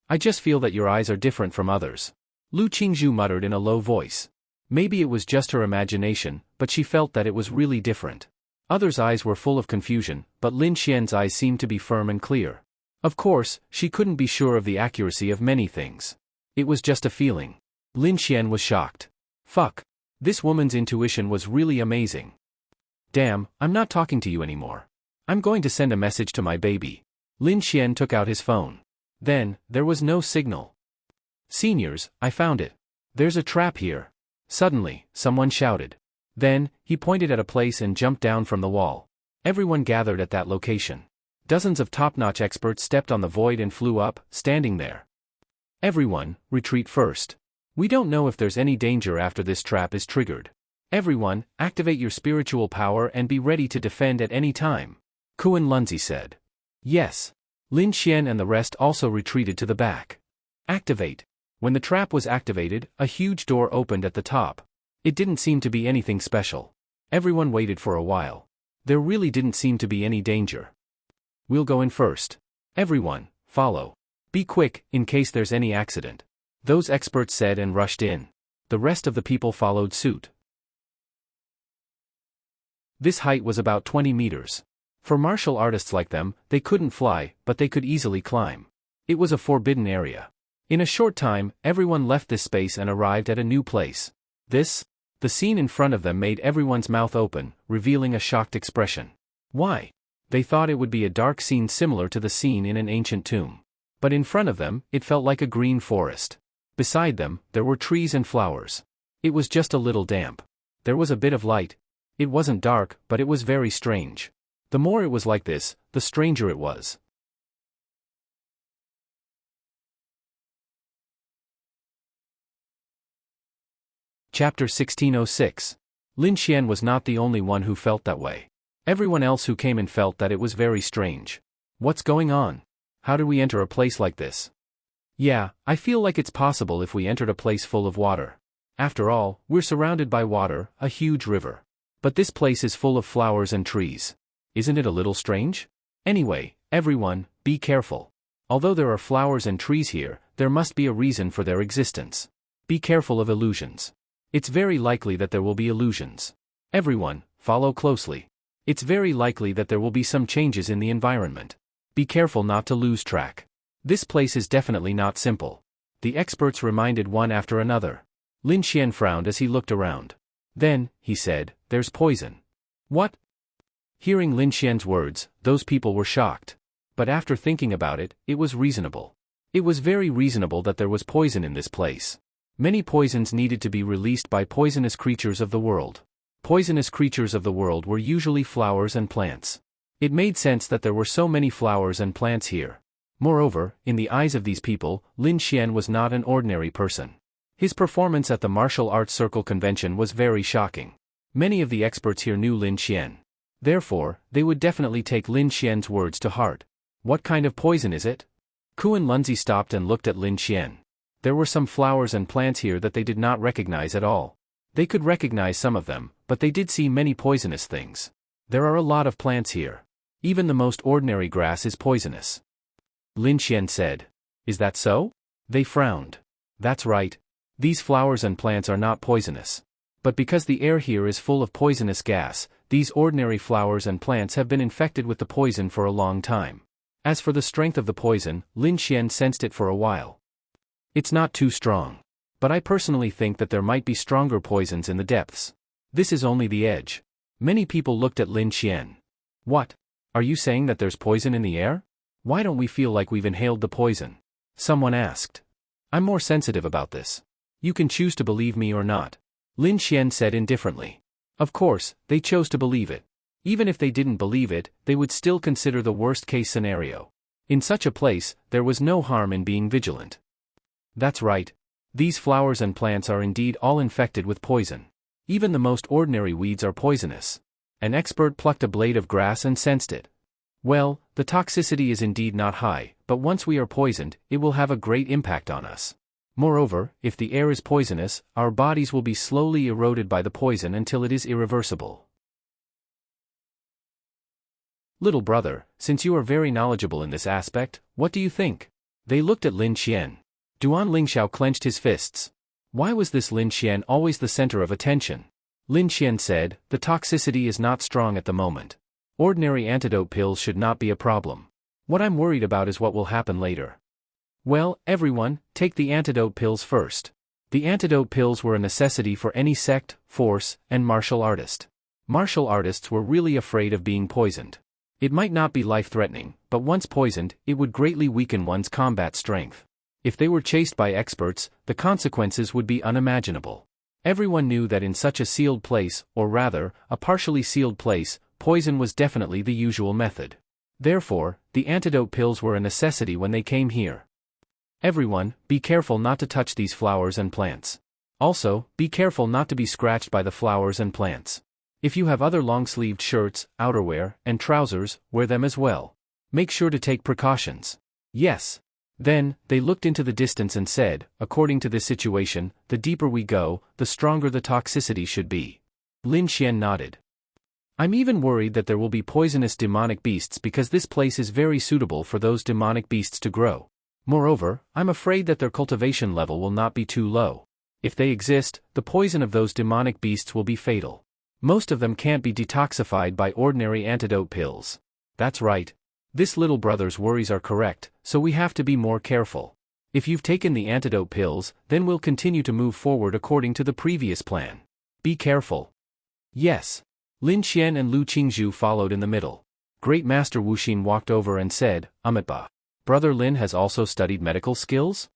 I just feel that your eyes are different from others. Lu Qingzhu muttered in a low voice. Maybe it was just her imagination, but she felt that it was really different. Others' eyes were full of confusion, but Lin Xian's eyes seemed to be firm and clear. Of course, she couldn't be sure of the accuracy of many things. It was just a feeling. Lin Xian was shocked. Fuck. This woman's intuition was really amazing. Damn, I'm not talking to you anymore. I'm going to send a message to my baby. Lin Xian took out his phone. Then, there was no signal. Seniors, I found it. There's a trap here. Suddenly, someone shouted. Then, he pointed at a place and jumped down from the wall. Everyone gathered at that location. Dozens of top-notch experts stepped on the void and flew up, standing there. Everyone, retreat first. We don't know if there's any danger after this trap is triggered. Everyone, activate your spiritual power and be ready to defend at any time. Kuan Lunzi said. Yes. Lin Xian and the rest also retreated to the back. Activate. When the trap was activated, a huge door opened at the top. It didn't seem to be anything special. Everyone waited for a while. There really didn't seem to be any danger. We'll go in first. Everyone, follow. Be quick, in case there's any accident. Those experts said and rushed in. The rest of the people followed suit. This height was about 20 meters. For martial artists like them, they couldn't fly, but they could easily climb. It was a forbidden area. In a short time, everyone left this space and arrived at a new place. The scene in front of them made everyone's mouth open, revealing a shocked expression. Why? They thought it would be a dark scene similar to the scene in an ancient tomb. But in front of them, it felt like a green forest. Beside them, there were trees and flowers. It was just a little damp. There was a bit of light. It wasn't dark, but it was very strange. The more it was like this, the stranger it was. Chapter 1606. Lin Xian was not the only one who felt that way. Everyone else who came in felt that it was very strange. What's going on? How do we enter a place like this? Yeah, I feel like it's possible if we entered a place full of water. After all, we're surrounded by water, a huge river. But this place is full of flowers and trees. Isn't it a little strange? Anyway, everyone, be careful. Although there are flowers and trees here, there must be a reason for their existence. Be careful of illusions. It's very likely that there will be illusions. Everyone, follow closely. It's very likely that there will be some changes in the environment. Be careful not to lose track. This place is definitely not simple. The experts reminded one after another. Lin Xian frowned as he looked around. Then, he said, there's poison. What? Hearing Lin Xian's words, those people were shocked. But after thinking about it, it was reasonable. It was very reasonable that there was poison in this place. Many poisons needed to be released by poisonous creatures of the world. Poisonous creatures of the world were usually flowers and plants. It made sense that there were so many flowers and plants here. Moreover, in the eyes of these people, Lin Xian was not an ordinary person. His performance at the Martial Arts Circle convention was very shocking. Many of the experts here knew Lin Xian. Therefore, they would definitely take Lin Xian's words to heart. What kind of poison is it? Kuan Lunzi stopped and looked at Lin Xian. There were some flowers and plants here that they did not recognize at all. They could recognize some of them, but they did see many poisonous things. There are a lot of plants here. Even the most ordinary grass is poisonous. Lin Xian said. Is that so? They frowned. That's right. These flowers and plants are not poisonous. But because the air here is full of poisonous gas, these ordinary flowers and plants have been infected with the poison for a long time. As for the strength of the poison, Lin Xian sensed it for a while. It's not too strong. But I personally think that there might be stronger poisons in the depths. This is only the edge. Many people looked at Lin Xian. What? Are you saying that there's poison in the air? Why don't we feel like we've inhaled the poison? Someone asked. I'm more sensitive about this. You can choose to believe me or not. Lin Xian said indifferently. Of course, they chose to believe it. Even if they didn't believe it, they would still consider the worst-case scenario. In such a place, there was no harm in being vigilant. That's right. These flowers and plants are indeed all infected with poison. Even the most ordinary weeds are poisonous. An expert plucked a blade of grass and sensed it. Well, the toxicity is indeed not high, but once we are poisoned, it will have a great impact on us. Moreover, if the air is poisonous, our bodies will be slowly eroded by the poison until it is irreversible. Little brother, since you are very knowledgeable in this aspect, what do you think? They looked at Lin Xian. Duan Lingxiao clenched his fists. Why was this Lin Xian always the center of attention? Lin Xian said, the toxicity is not strong at the moment. Ordinary antidote pills should not be a problem. What I'm worried about is what will happen later. Well, everyone, take the antidote pills first. The antidote pills were a necessity for any sect, force, and martial artist. Martial artists were really afraid of being poisoned. It might not be life-threatening, but once poisoned, it would greatly weaken one's combat strength. If they were chased by experts, the consequences would be unimaginable. Everyone knew that in such a sealed place, or rather, a partially sealed place, poison was definitely the usual method. Therefore, the antidote pills were a necessity when they came here. Everyone, be careful not to touch these flowers and plants. Also, be careful not to be scratched by the flowers and plants. If you have other long-sleeved shirts, outerwear, and trousers, wear them as well. Make sure to take precautions. Yes. Then, they looked into the distance and said, according to this situation, the deeper we go, the stronger the toxicity should be. Lin Xian nodded. I'm even worried that there will be poisonous demonic beasts because this place is very suitable for those demonic beasts to grow. Moreover, I'm afraid that their cultivation level will not be too low. If they exist, the poison of those demonic beasts will be fatal. Most of them can't be detoxified by ordinary antidote pills. That's right. This little brother's worries are correct, so we have to be more careful. If you've taken the antidote pills, then we'll continue to move forward according to the previous plan. Be careful. Yes. Lin Xian and Lu Qingzhu followed in the middle. Great Master Wu Xin walked over and said, Amitba. Brother Lin has also studied medical skills?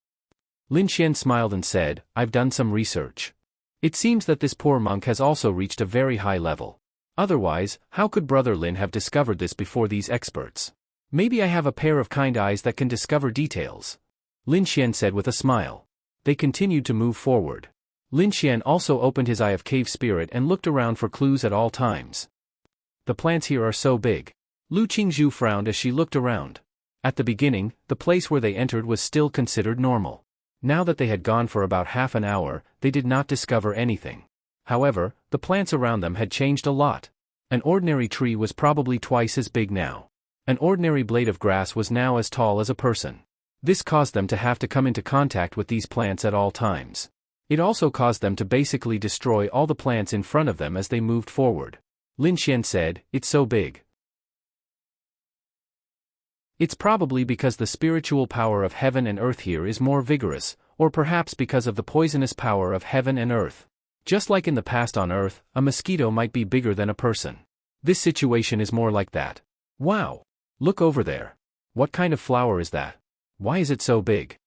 Lin Xian smiled and said, I've done some research. It seems that this poor monk has also reached a very high level. Otherwise, how could Brother Lin have discovered this before these experts? Maybe I have a pair of kind eyes that can discover details. Lin Xian said with a smile. They continued to move forward. Lin Xian also opened his eye of cave spirit and looked around for clues at all times. The plants here are so big. Lu Qingzhu frowned as she looked around. At the beginning, the place where they entered was still considered normal. Now that they had gone for about half an hour, they did not discover anything. However, the plants around them had changed a lot. An ordinary tree was probably twice as big now. An ordinary blade of grass was now as tall as a person. This caused them to have to come into contact with these plants at all times. It also caused them to basically destroy all the plants in front of them as they moved forward. Lin Xian said, It's so big. It's probably because the spiritual power of heaven and earth here is more vigorous, or perhaps because of the poisonous power of heaven and earth. Just like in the past on earth, a mosquito might be bigger than a person. This situation is more like that. Wow! Look over there. What kind of flower is that? Why is it so big?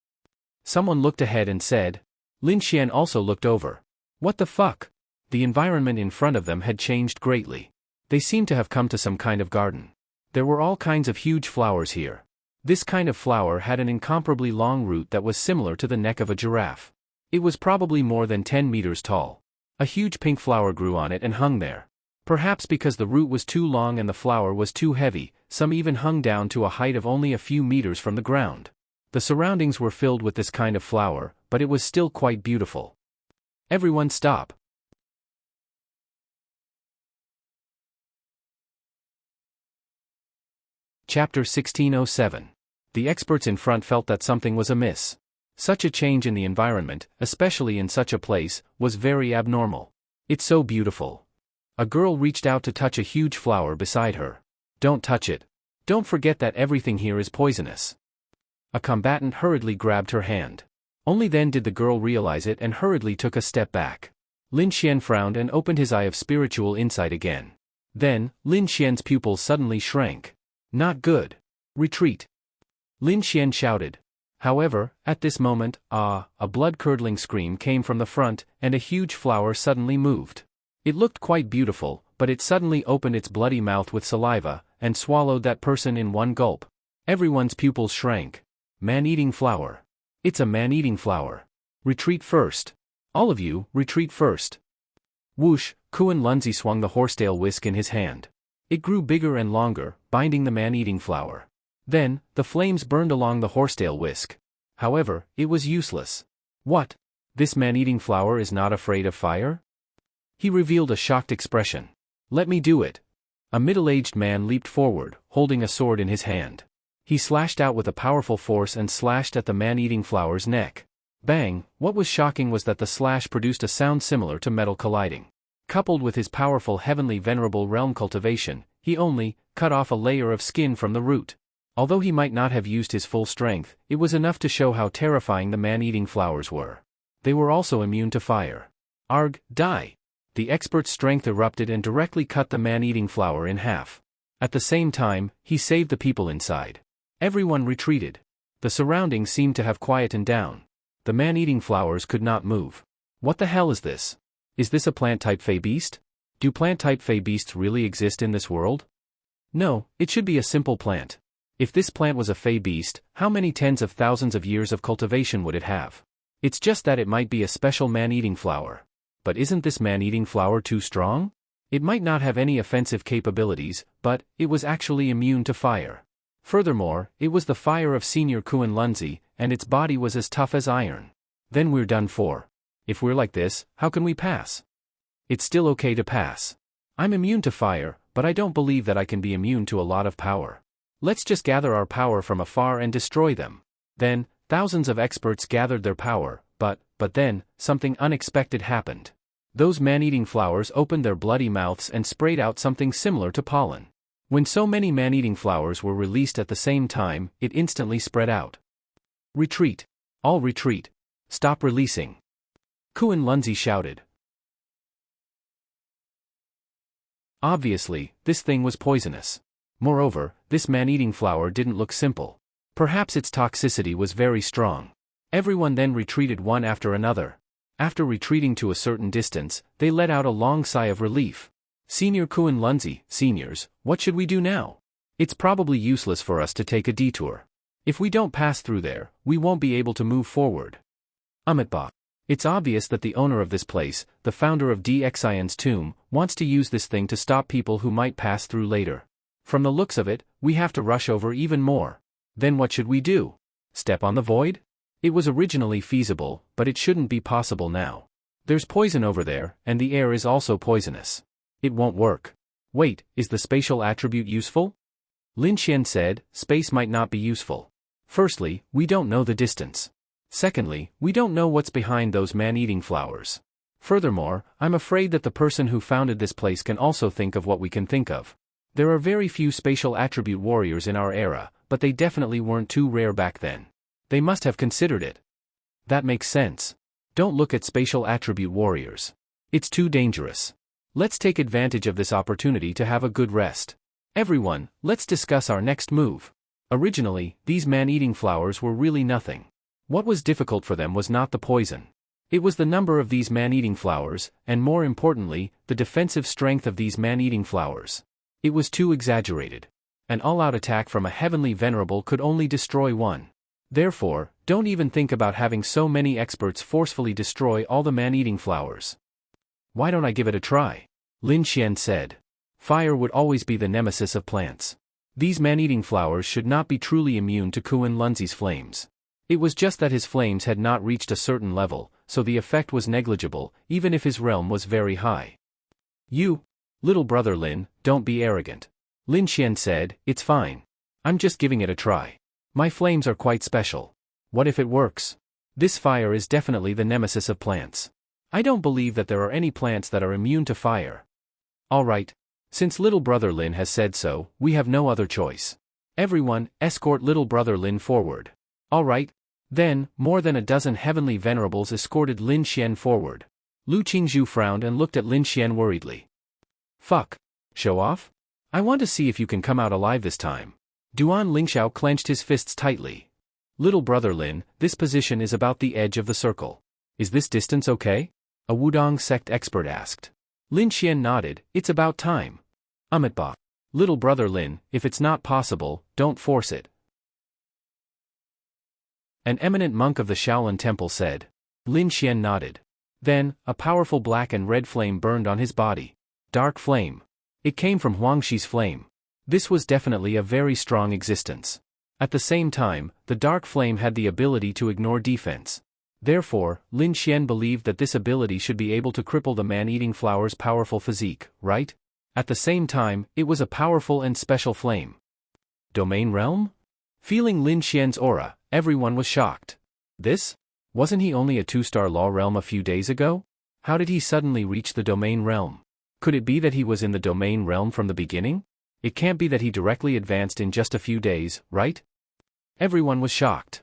Someone looked ahead and said. Lin Xian also looked over. What the fuck? The environment in front of them had changed greatly. They seemed to have come to some kind of garden. There were all kinds of huge flowers here. This kind of flower had an incomparably long root that was similar to the neck of a giraffe. It was probably more than 10 meters tall. A huge pink flower grew on it and hung there. Perhaps because the root was too long and the flower was too heavy, some even hung down to a height of only a few meters from the ground. The surroundings were filled with this kind of flower, but it was still quite beautiful. Everyone stop. Chapter 1607. The experts in front felt that something was amiss. Such a change in the environment, especially in such a place, was very abnormal. It's so beautiful. A girl reached out to touch a huge flower beside her. Don't touch it. Don't forget that everything here is poisonous. A combatant hurriedly grabbed her hand. Only then did the girl realize it and hurriedly took a step back. Lin Xian frowned and opened his eye of spiritual insight again. Then, Lin Xian's pupils suddenly shrank. Not good. Retreat. Lin Xian shouted. However, at this moment, a blood-curdling scream came from the front, and a huge flower suddenly moved. It looked quite beautiful, but it suddenly opened its bloody mouth with saliva, and swallowed that person in one gulp. Everyone's pupils shrank. Man-eating flower. It's a man-eating flower. Retreat first. All of you, retreat first. Whoosh, Kuan Lunzi swung the horsetail whisk in his hand. It grew bigger and longer, binding the man-eating flower. Then, the flames burned along the horsetail whisk. However, it was useless. What? This man-eating flower is not afraid of fire? He revealed a shocked expression. Let me do it. A middle-aged man leaped forward, holding a sword in his hand. He slashed out with a powerful force and slashed at the man-eating flower's neck. Bang! What was shocking was that the slash produced a sound similar to metal colliding. Coupled with his powerful heavenly venerable realm cultivation, he only cut off a layer of skin from the root. Although he might not have used his full strength, it was enough to show how terrifying the man-eating flowers were. They were also immune to fire. Arg, die! The expert's strength erupted and directly cut the man-eating flower in half. At the same time, he saved the people inside. Everyone retreated. The surroundings seemed to have quietened down. The man-eating flowers could not move. What the hell is this? Is this a plant-type fey beast? Do plant-type fey beasts really exist in this world? No, it should be a simple plant. If this plant was a fey beast, how many tens of thousands of years of cultivation would it have? It's just that it might be a special man-eating flower. But isn't this man-eating flower too strong? It might not have any offensive capabilities, but it was actually immune to fire. Furthermore, it was the fire of Senior Kuan Lunzi, and its body was as tough as iron. Then we're done for. If we're like this, how can we pass? It's still okay to pass. I'm immune to fire, but I don't believe that I can be immune to a lot of power. Let's just gather our power from afar and destroy them. Then, thousands of experts gathered their power, but then, something unexpected happened. Those man-eating flowers opened their bloody mouths and sprayed out something similar to pollen. When so many man-eating flowers were released at the same time, it instantly spread out. Retreat. All retreat. Stop releasing. Kuan Lunzi shouted. Obviously, this thing was poisonous. Moreover, this man-eating flower didn't look simple. Perhaps its toxicity was very strong. Everyone then retreated one after another. After retreating to a certain distance, they let out a long sigh of relief. Senior Kuan Lunzi, seniors, what should we do now? It's probably useless for us to take a detour. If we don't pass through there, we won't be able to move forward. Amitba. It's obvious that the owner of this place, the founder of DXIN's tomb, wants to use this thing to stop people who might pass through later. From the looks of it, we have to rush over even more. Then what should we do? Step on the void? It was originally feasible, but it shouldn't be possible now. There's poison over there, and the air is also poisonous. It won't work. Wait, is the spatial attribute useful? Lin Xian said, space might not be useful. Firstly, we don't know the distance. Secondly, we don't know what's behind those man-eating flowers. Furthermore, I'm afraid that the person who founded this place can also think of what we can think of. There are very few spatial attribute warriors in our era, but they definitely weren't too rare back then. They must have considered it. That makes sense. Don't look at spatial attribute warriors. It's too dangerous. Let's take advantage of this opportunity to have a good rest. Everyone, let's discuss our next move. Originally, these man-eating flowers were really nothing. What was difficult for them was not the poison. It was the number of these man-eating flowers, and more importantly, the defensive strength of these man-eating flowers. It was too exaggerated. An all-out attack from a heavenly venerable could only destroy one. Therefore, don't even think about having so many experts forcefully destroy all the man-eating flowers. Why don't I give it a try? Lin Xian said. Fire would always be the nemesis of plants. These man-eating flowers should not be truly immune to Kuan Lunzi's flames. It was just that his flames had not reached a certain level, so the effect was negligible, even if his realm was very high. You, little brother Lin, don't be arrogant. Lin Xian said, it's fine. I'm just giving it a try. My flames are quite special. What if it works? This fire is definitely the nemesis of plants. I don't believe that there are any plants that are immune to fire. Alright. Since little brother Lin has said so, we have no other choice. Everyone, escort little brother Lin forward. Alright. Then, more than a dozen heavenly venerables escorted Lin Xian forward. Lu Qingzhu frowned and looked at Lin Xian worriedly. Fuck. Show off? I want to see if you can come out alive this time. Duan Lingxiao clenched his fists tightly. Little brother Lin, this position is about the edge of the circle. Is this distance okay? A Wudong sect expert asked. Lin Xian nodded, it's about time. Amitba. Little brother Lin, if it's not possible, don't force it. An eminent monk of the Shaolin Temple said. Lin Xian nodded. Then, a powerful black and red flame burned on his body. Dark flame. It came from Huangxi's flame. This was definitely a very strong existence. At the same time, the dark flame had the ability to ignore defense. Therefore, Lin Xian believed that this ability should be able to cripple the man-eating flower's powerful physique, right? At the same time, it was a powerful and special flame. Domain realm? Feeling Lin Xian's aura, everyone was shocked. This? Wasn't he only a 2-star law realm a few days ago? How did he suddenly reach the domain realm? Could it be that he was in the domain realm from the beginning? It can't be that he directly advanced in just a few days, right? Everyone was shocked.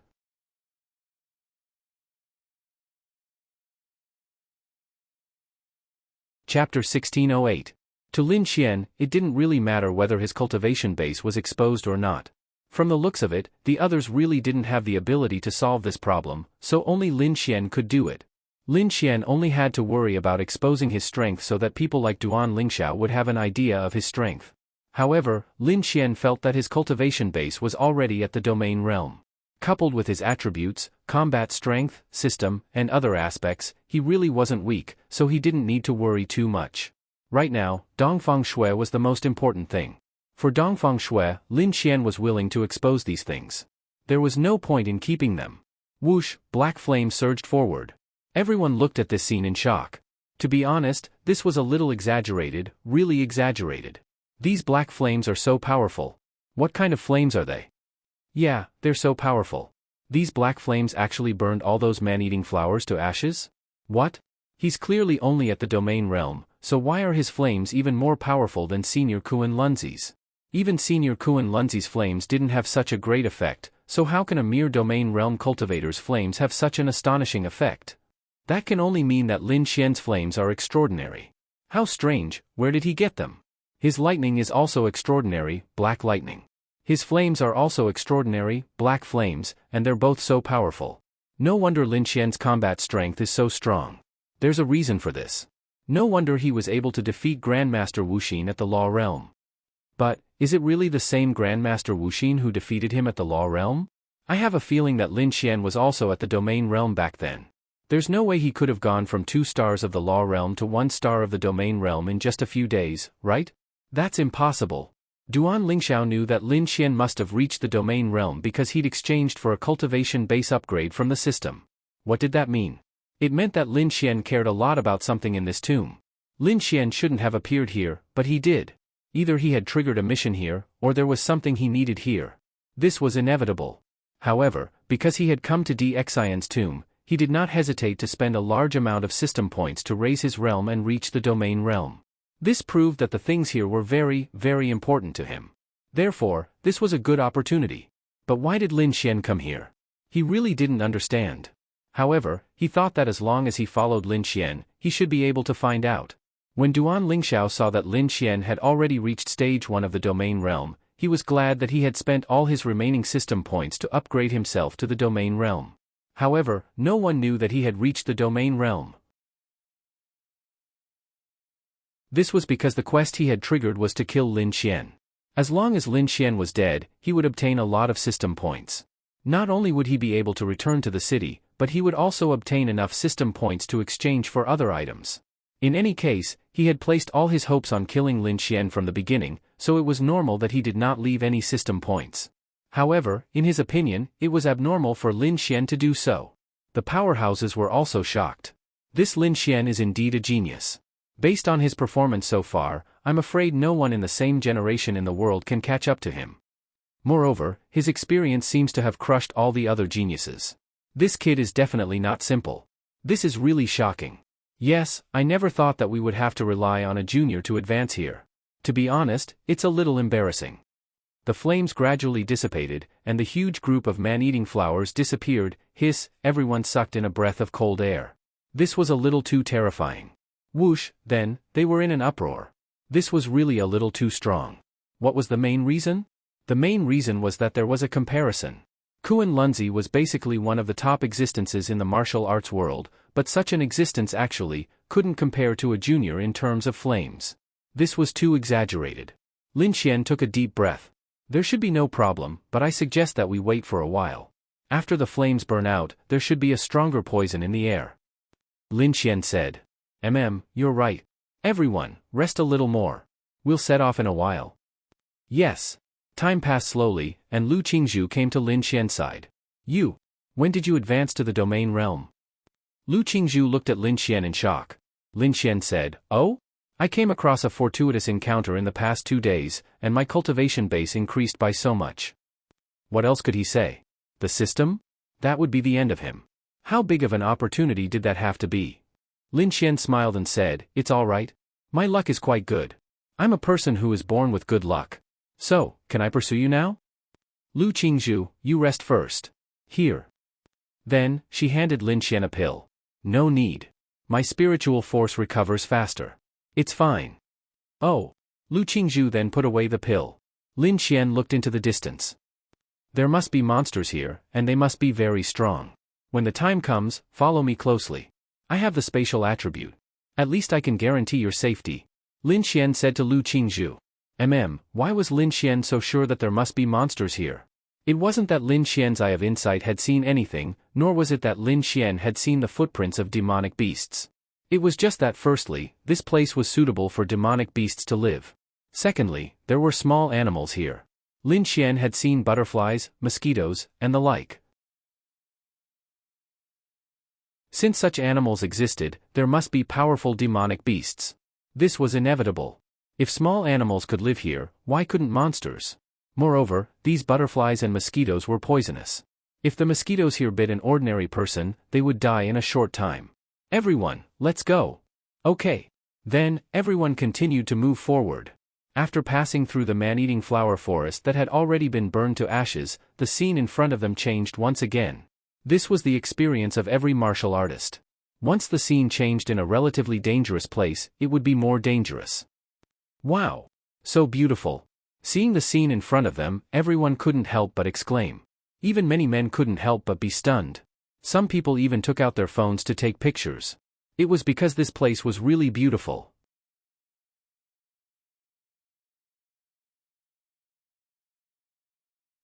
Chapter 1608. To Lin Xian, it didn't really matter whether his cultivation base was exposed or not. From the looks of it, the others really didn't have the ability to solve this problem, so only Lin Xian could do it. Lin Xian only had to worry about exposing his strength so that people like Duan Lingxiao would have an idea of his strength. However, Lin Xian felt that his cultivation base was already at the domain realm. Coupled with his attributes, combat strength, system, and other aspects, he really wasn't weak, so he didn't need to worry too much. Right now, Dongfang Shui was the most important thing. For Dongfang Shui, Lin Xian was willing to expose these things. There was no point in keeping them. Whoosh, black flames surged forward. Everyone looked at this scene in shock. To be honest, this was a little exaggerated, really exaggerated. These black flames are so powerful. What kind of flames are they? Yeah, they're so powerful. These black flames actually burned all those man-eating flowers to ashes? What? He's clearly only at the domain realm, so why are his flames even more powerful than Senior Kuan Lunzi's? Even Senior Kuan Lunzi's flames didn't have such a great effect, so how can a mere domain realm cultivator's flames have such an astonishing effect? That can only mean that Lin Xian's flames are extraordinary. How strange, where did he get them? His lightning is also extraordinary, black lightning. His flames are also extraordinary, black flames, and they're both so powerful. No wonder Lin Xian's combat strength is so strong. There's a reason for this. No wonder he was able to defeat Grandmaster Wuxin at the Law Realm. But, is it really the same Grandmaster Wuxin who defeated him at the Law Realm? I have a feeling that Lin Xian was also at the Domain Realm back then. There's no way he could have gone from 2 stars of the Law Realm to 1 star of the Domain Realm in just a few days, right? That's impossible. Duan Lingxiao knew that Lin Xian must have reached the Domain Realm because he'd exchanged for a cultivation base upgrade from the system. What did that mean? It meant that Lin Xian cared a lot about something in this tomb. Lin Xian shouldn't have appeared here, but he did. Either he had triggered a mission here, or there was something he needed here. This was inevitable. However, because he had come to Xian's tomb, he did not hesitate to spend a large amount of system points to raise his realm and reach the Domain Realm. This proved that the things here were very, very important to him. Therefore, this was a good opportunity. But why did Lin Xian come here? He really didn't understand. However, he thought that as long as he followed Lin Xian, he should be able to find out. When Duan Lingxiao saw that Lin Xian had already reached stage 1 of the Domain Realm, he was glad that he had spent all his remaining system points to upgrade himself to the Domain Realm. However, no one knew that he had reached the Domain Realm. This was because the quest he had triggered was to kill Lin Xian. As long as Lin Xian was dead, he would obtain a lot of system points. Not only would he be able to return to the city, but he would also obtain enough system points to exchange for other items. In any case, he had placed all his hopes on killing Lin Xian from the beginning, so it was normal that he did not leave any system points. However, in his opinion, it was abnormal for Lin Xian to do so. The powerhouses were also shocked. This Lin Xian is indeed a genius. Based on his performance so far, I'm afraid no one in the same generation in the world can catch up to him. Moreover, his experience seems to have crushed all the other geniuses. This kid is definitely not simple. This is really shocking. Yes, I never thought that we would have to rely on a junior to advance here. To be honest, it's a little embarrassing. The flames gradually dissipated, and the huge group of man-eating flowers disappeared. Hiss, everyone sucked in a breath of cold air. This was a little too terrifying. Whoosh, then, they were in an uproar. This was really a little too strong. What was the main reason? The main reason was that there was a comparison. Kuan Lunzi was basically one of the top existences in the martial arts world, but such an existence actually couldn't compare to a junior in terms of flames. This was too exaggerated. Lin Xian took a deep breath. There should be no problem, but I suggest that we wait for a while. After the flames burn out, there should be a stronger poison in the air. Lin Xian said. You're right. Everyone, rest a little more. We'll set off in a while. Yes. Time passed slowly, and Lu Qingzhu came to Lin Xian's side. When did you advance to the Domain Realm? Lu Qingzhu looked at Lin Xian in shock. Lin Xian said, Oh? I came across a fortuitous encounter in the past 2 days, and my cultivation base increased by so much. What else could he say? The system? That would be the end of him. How big of an opportunity did that have to be? Lin Xian smiled and said, It's all right. My luck is quite good. I'm a person who is born with good luck. So, can I pursue you now? Lu Qingzhu, you rest first. Here. Then, she handed Lin Xian a pill. No need. My spiritual force recovers faster. It's fine. Oh. Lu Qingzhu then put away the pill. Lin Xian looked into the distance. There must be monsters here, and they must be very strong. When the time comes, follow me closely. I have the spatial attribute. At least I can guarantee your safety. Lin Xian said to Lu Qingzhu. Why was Lin Xian so sure that there must be monsters here? It wasn't that Lin Xian's eye of insight had seen anything, nor was it that Lin Xian had seen the footprints of demonic beasts. It was just that firstly, this place was suitable for demonic beasts to live. Secondly, there were small animals here. Lin Xian had seen butterflies, mosquitoes, and the like. Since such animals existed, there must be powerful demonic beasts. This was inevitable. If small animals could live here, why couldn't monsters? Moreover, these butterflies and mosquitoes were poisonous. If the mosquitoes here bit an ordinary person, they would die in a short time. Everyone, let's go. Okay. Then, everyone continued to move forward. After passing through the man-eating flower forest that had already been burned to ashes, the scene in front of them changed once again. This was the experience of every martial artist. Once the scene changed in a relatively dangerous place, it would be more dangerous. Wow! So beautiful. Seeing the scene in front of them, everyone couldn't help but exclaim. Even many men couldn't help but be stunned. Some people even took out their phones to take pictures. It was because this place was really beautiful.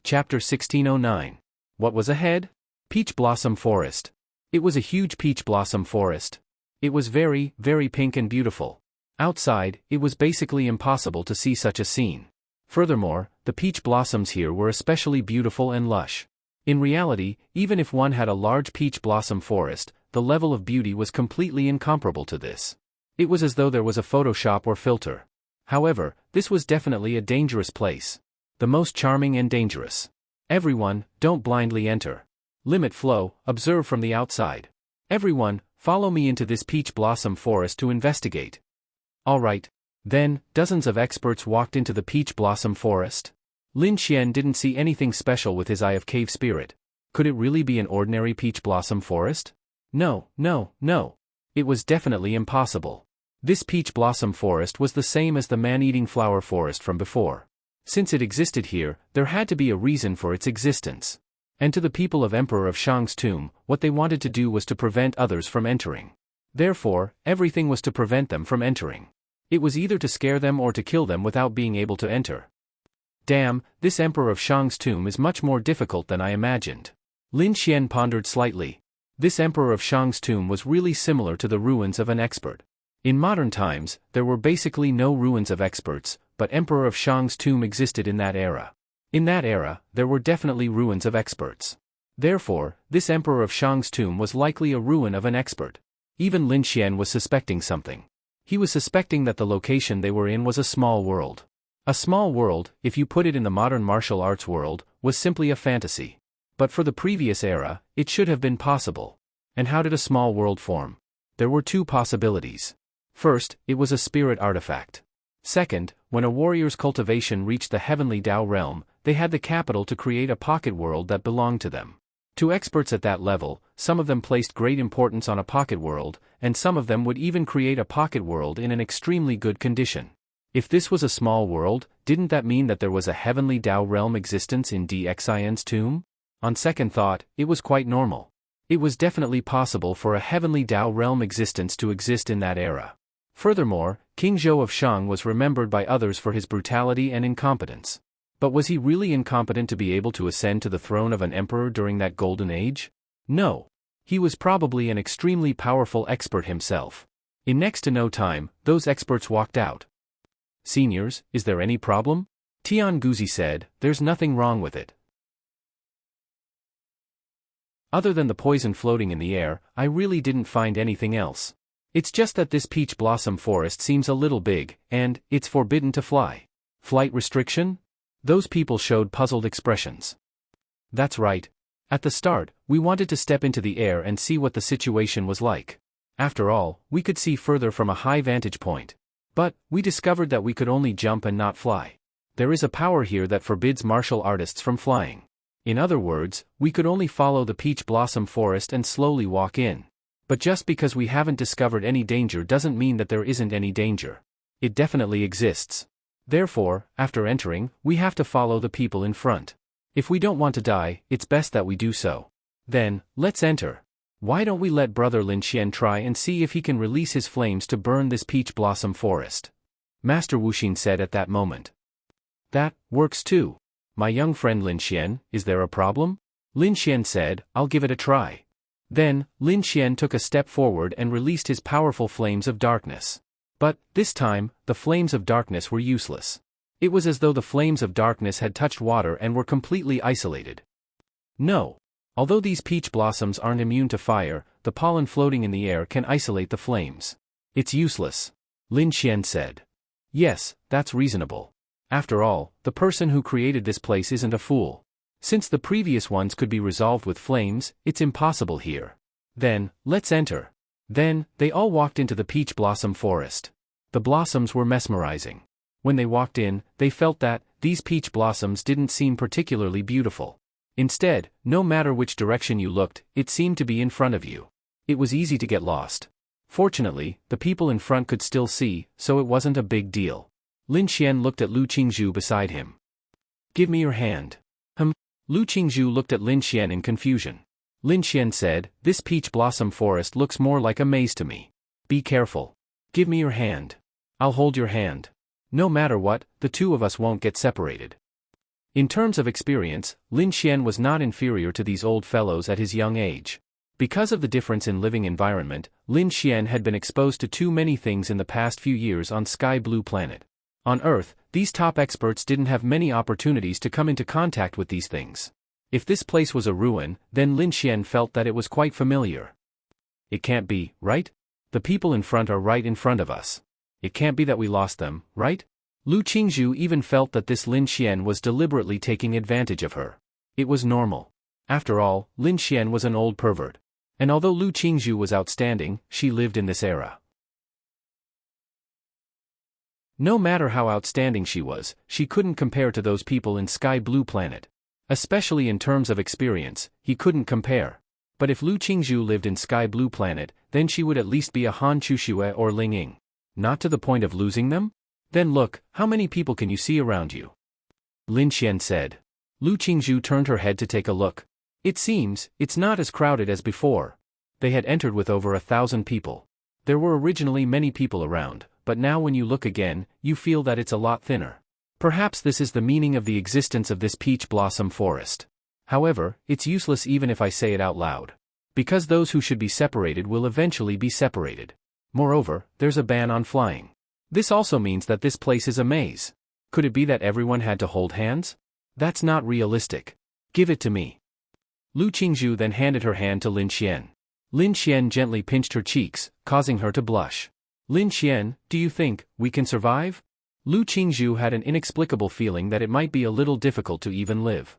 Chapter 1609. What was ahead? Peach Blossom Forest. It was a huge peach blossom forest. It was very, very pink and beautiful. Outside, it was basically impossible to see such a scene. Furthermore, the peach blossoms here were especially beautiful and lush. In reality, even if one had a large peach blossom forest, the level of beauty was completely incomparable to this. It was as though there was a Photoshop or filter. However, this was definitely a dangerous place. The most charming and dangerous. Everyone, don't blindly enter. Limit flow, observe from the outside. Everyone, follow me into this peach blossom forest to investigate. Alright. Then, dozens of experts walked into the peach blossom forest. Lin Xian didn't see anything special with his eye of cave spirit. Could it really be an ordinary peach blossom forest? No. It was definitely impossible. This peach blossom forest was the same as the man-eating flower forest from before. Since it existed here, there had to be a reason for its existence. And to the people of Emperor of Shang's tomb, what they wanted to do was to prevent others from entering. Therefore, everything was to prevent them from entering. It was either to scare them or to kill them without being able to enter. Damn, this Emperor of Shang's tomb is much more difficult than I imagined. Lin Xian pondered slightly. This Emperor of Shang's tomb was really similar to the ruins of an expert. In modern times, there were basically no ruins of experts, but Emperor of Shang's tomb existed in that era. In that era, there were definitely ruins of experts. Therefore, this Emperor of Shang's tomb was likely a ruin of an expert. Even Lin Xian was suspecting something. He was suspecting that the location they were in was a small world. A small world, if you put it in the modern martial arts world, was simply a fantasy. But for the previous era, it should have been possible. And how did a small world form? There were two possibilities. First, it was a spirit artifact. Second, when a warrior's cultivation reached the heavenly Tao realm, they had the capital to create a pocket world that belonged to them. To experts at that level, some of them placed great importance on a pocket world, and some of them would even create a pocket world in an extremely good condition. If this was a small world, didn't that mean that there was a heavenly Tao realm existence in DXIN's tomb? On second thought, it was quite normal. It was definitely possible for a heavenly Tao realm existence to exist in that era. Furthermore, King Zhou of Shang was remembered by others for his brutality and incompetence. But was he really incompetent to be able to ascend to the throne of an emperor during that golden age? No. He was probably an extremely powerful expert himself. In next to no time, those experts walked out. Seniors, is there any problem? Tian Guzi said, there's nothing wrong with it. Other than the poison floating in the air, I really didn't find anything else. It's just that this peach blossom forest seems a little big, and it's forbidden to fly. Flight restriction? Those people showed puzzled expressions. That's right. At the start, we wanted to step into the air and see what the situation was like. After all, we could see further from a high vantage point. But, we discovered that we could only jump and not fly. There is a power here that forbids martial artists from flying. In other words, we could only follow the peach blossom forest and slowly walk in. But just because we haven't discovered any danger doesn't mean that there isn't any danger. It definitely exists. Therefore, after entering, we have to follow the people in front. If we don't want to die, it's best that we do so. Then, let's enter. Why don't we let Brother Lin Xian try and see if he can release his flames to burn this peach blossom forest? Master Wuxin said at that moment. That works too. My young friend Lin Xian, is there a problem? Lin Xian said, I'll give it a try. Then, Lin Xian took a step forward and released his powerful flames of darkness. But, this time, the flames of darkness were useless. It was as though the flames of darkness had touched water and were completely isolated. No. Although these peach blossoms aren't immune to fire, the pollen floating in the air can isolate the flames. It's useless. Lin Xian said. Yes, that's reasonable. After all, the person who created this place isn't a fool. Since the previous ones could be resolved with flames, it's impossible here. Then, let's enter. Then, they all walked into the peach blossom forest. The blossoms were mesmerizing. When they walked in, they felt that these peach blossoms didn't seem particularly beautiful. Instead, no matter which direction you looked, it seemed to be in front of you. It was easy to get lost. Fortunately, the people in front could still see, so it wasn't a big deal. Lin Xian looked at Lu Qingzhu beside him. Give me your hand. Lu Qingzhu looked at Lin Xian in confusion. Lin Xian said, this peach blossom forest looks more like a maze to me. Be careful. Give me your hand. I'll hold your hand. No matter what, the two of us won't get separated. In terms of experience, Lin Xian was not inferior to these old fellows at his young age. Because of the difference in living environment, Lin Xian had been exposed to too many things in the past few years on Sky Blue Planet. On Earth, these top experts didn't have many opportunities to come into contact with these things. If this place was a ruin, then Lin Xian felt that it was quite familiar. It can't be, right? The people in front are right in front of us. It can't be that we lost them, right? Lu Qingzhu even felt that this Lin Xian was deliberately taking advantage of her. It was normal. After all, Lin Xian was an old pervert. And although Lu Qingzhu was outstanding, she lived in this era. No matter how outstanding she was, she couldn't compare to those people in Sky Blue Planet. Especially in terms of experience, he couldn't compare. But if Lu Qingzhu lived in Sky Blue Planet, then she would at least be a Han Chuxue or Ling Ying. Not to the point of losing them? Then look, how many people can you see around you? Lin Xian said. Lu Qingzhu turned her head to take a look. It seems, it's not as crowded as before. They had entered with over 1,000 people. There were originally many people around, but now when you look again, you feel that it's a lot thinner. Perhaps this is the meaning of the existence of this peach blossom forest. However, it's useless even if I say it out loud. Because those who should be separated will eventually be separated. Moreover, there's a ban on flying. This also means that this place is a maze. Could it be that everyone had to hold hands? That's not realistic. Give it to me. Lu Qingzhu then handed her hand to Lin Xian. Lin Xian gently pinched her cheeks, causing her to blush. Lin Xian, do you think we can survive? Lu Qingzhu had an inexplicable feeling that it might be a little difficult to even live.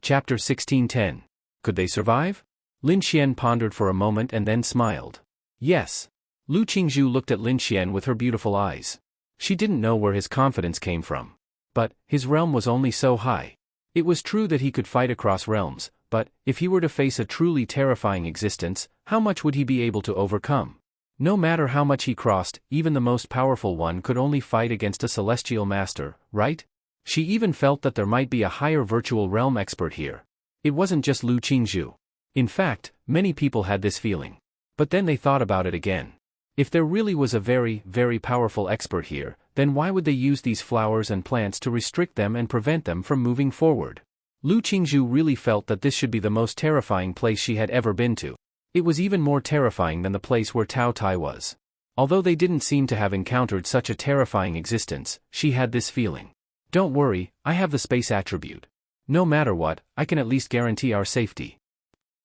Chapter 1610. Could they survive? Lin Xian pondered for a moment and then smiled. Yes. Lu Qingzhu looked at Lin Xian with her beautiful eyes. She didn't know where his confidence came from. But, his realm was only so high. It was true that he could fight across realms, but, if he were to face a truly terrifying existence, how much would he be able to overcome? No matter how much he crossed, even the most powerful one could only fight against a celestial master, right? She even felt that there might be a higher virtual realm expert here. It wasn't just Lu Qingzhu. In fact, many people had this feeling. But then they thought about it again. If there really was a very, very powerful expert here, then why would they use these flowers and plants to restrict them and prevent them from moving forward? Lu Qingzhu really felt that this should be the most terrifying place she had ever been to. It was even more terrifying than the place where Tao Tai was. Although they didn't seem to have encountered such a terrifying existence, she had this feeling. Don't worry, I have the space attribute. No matter what, I can at least guarantee our safety.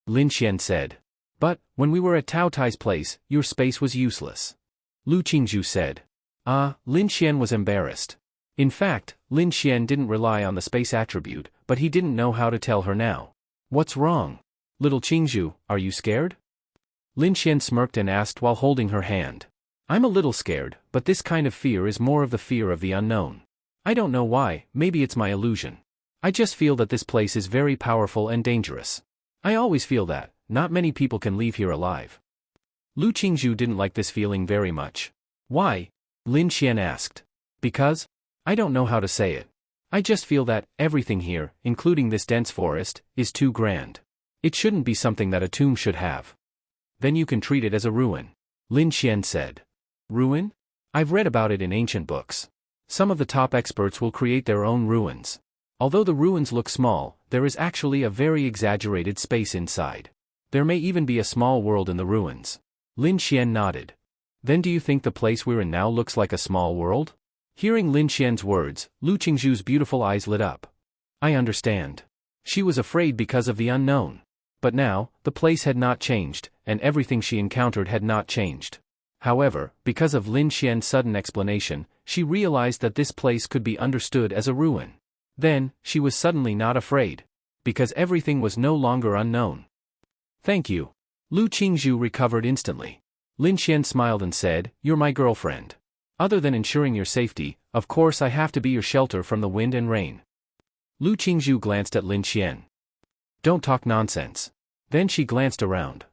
Lin Xian said. But, when we were at Tao Tai's place, your space was useless. Lu Qingzhu said. Lin Xian was embarrassed. In fact, Lin Xian didn't rely on the space attribute, but he didn't know how to tell her now. What's wrong? Little Qingzhu, are you scared? Lin Xian smirked and asked while holding her hand. I'm a little scared, but this kind of fear is more of the fear of the unknown. I don't know why, maybe it's my illusion. I just feel that this place is very powerful and dangerous. I always feel that. Not many people can leave here alive. Lu Qingzhu didn't like this feeling very much. Why? Lin Xian asked. Because? I don't know how to say it. I just feel that everything here, including this dense forest, is too grand. It shouldn't be something that a tomb should have. Then you can treat it as a ruin. Lin Xian said. Ruin? I've read about it in ancient books. Some of the top experts will create their own ruins. Although the ruins look small, there is actually a very exaggerated space inside. There may even be a small world in the ruins. Lin Xian nodded. Then do you think the place we're in now looks like a small world? Hearing Lin Xian's words, Lu Qingzhu's beautiful eyes lit up. I understand. She was afraid because of the unknown. But now, the place had not changed, and everything she encountered had not changed. However, because of Lin Xian's sudden explanation, she realized that this place could be understood as a ruin. Then, she was suddenly not afraid. Because everything was no longer unknown. Thank you. Lu Qingzhu recovered instantly. Lin Xian smiled and said, You're my girlfriend. Other than ensuring your safety, of course I have to be your shelter from the wind and rain. Lu Qingzhu glanced at Lin Xian. Don't talk nonsense. Then she glanced around.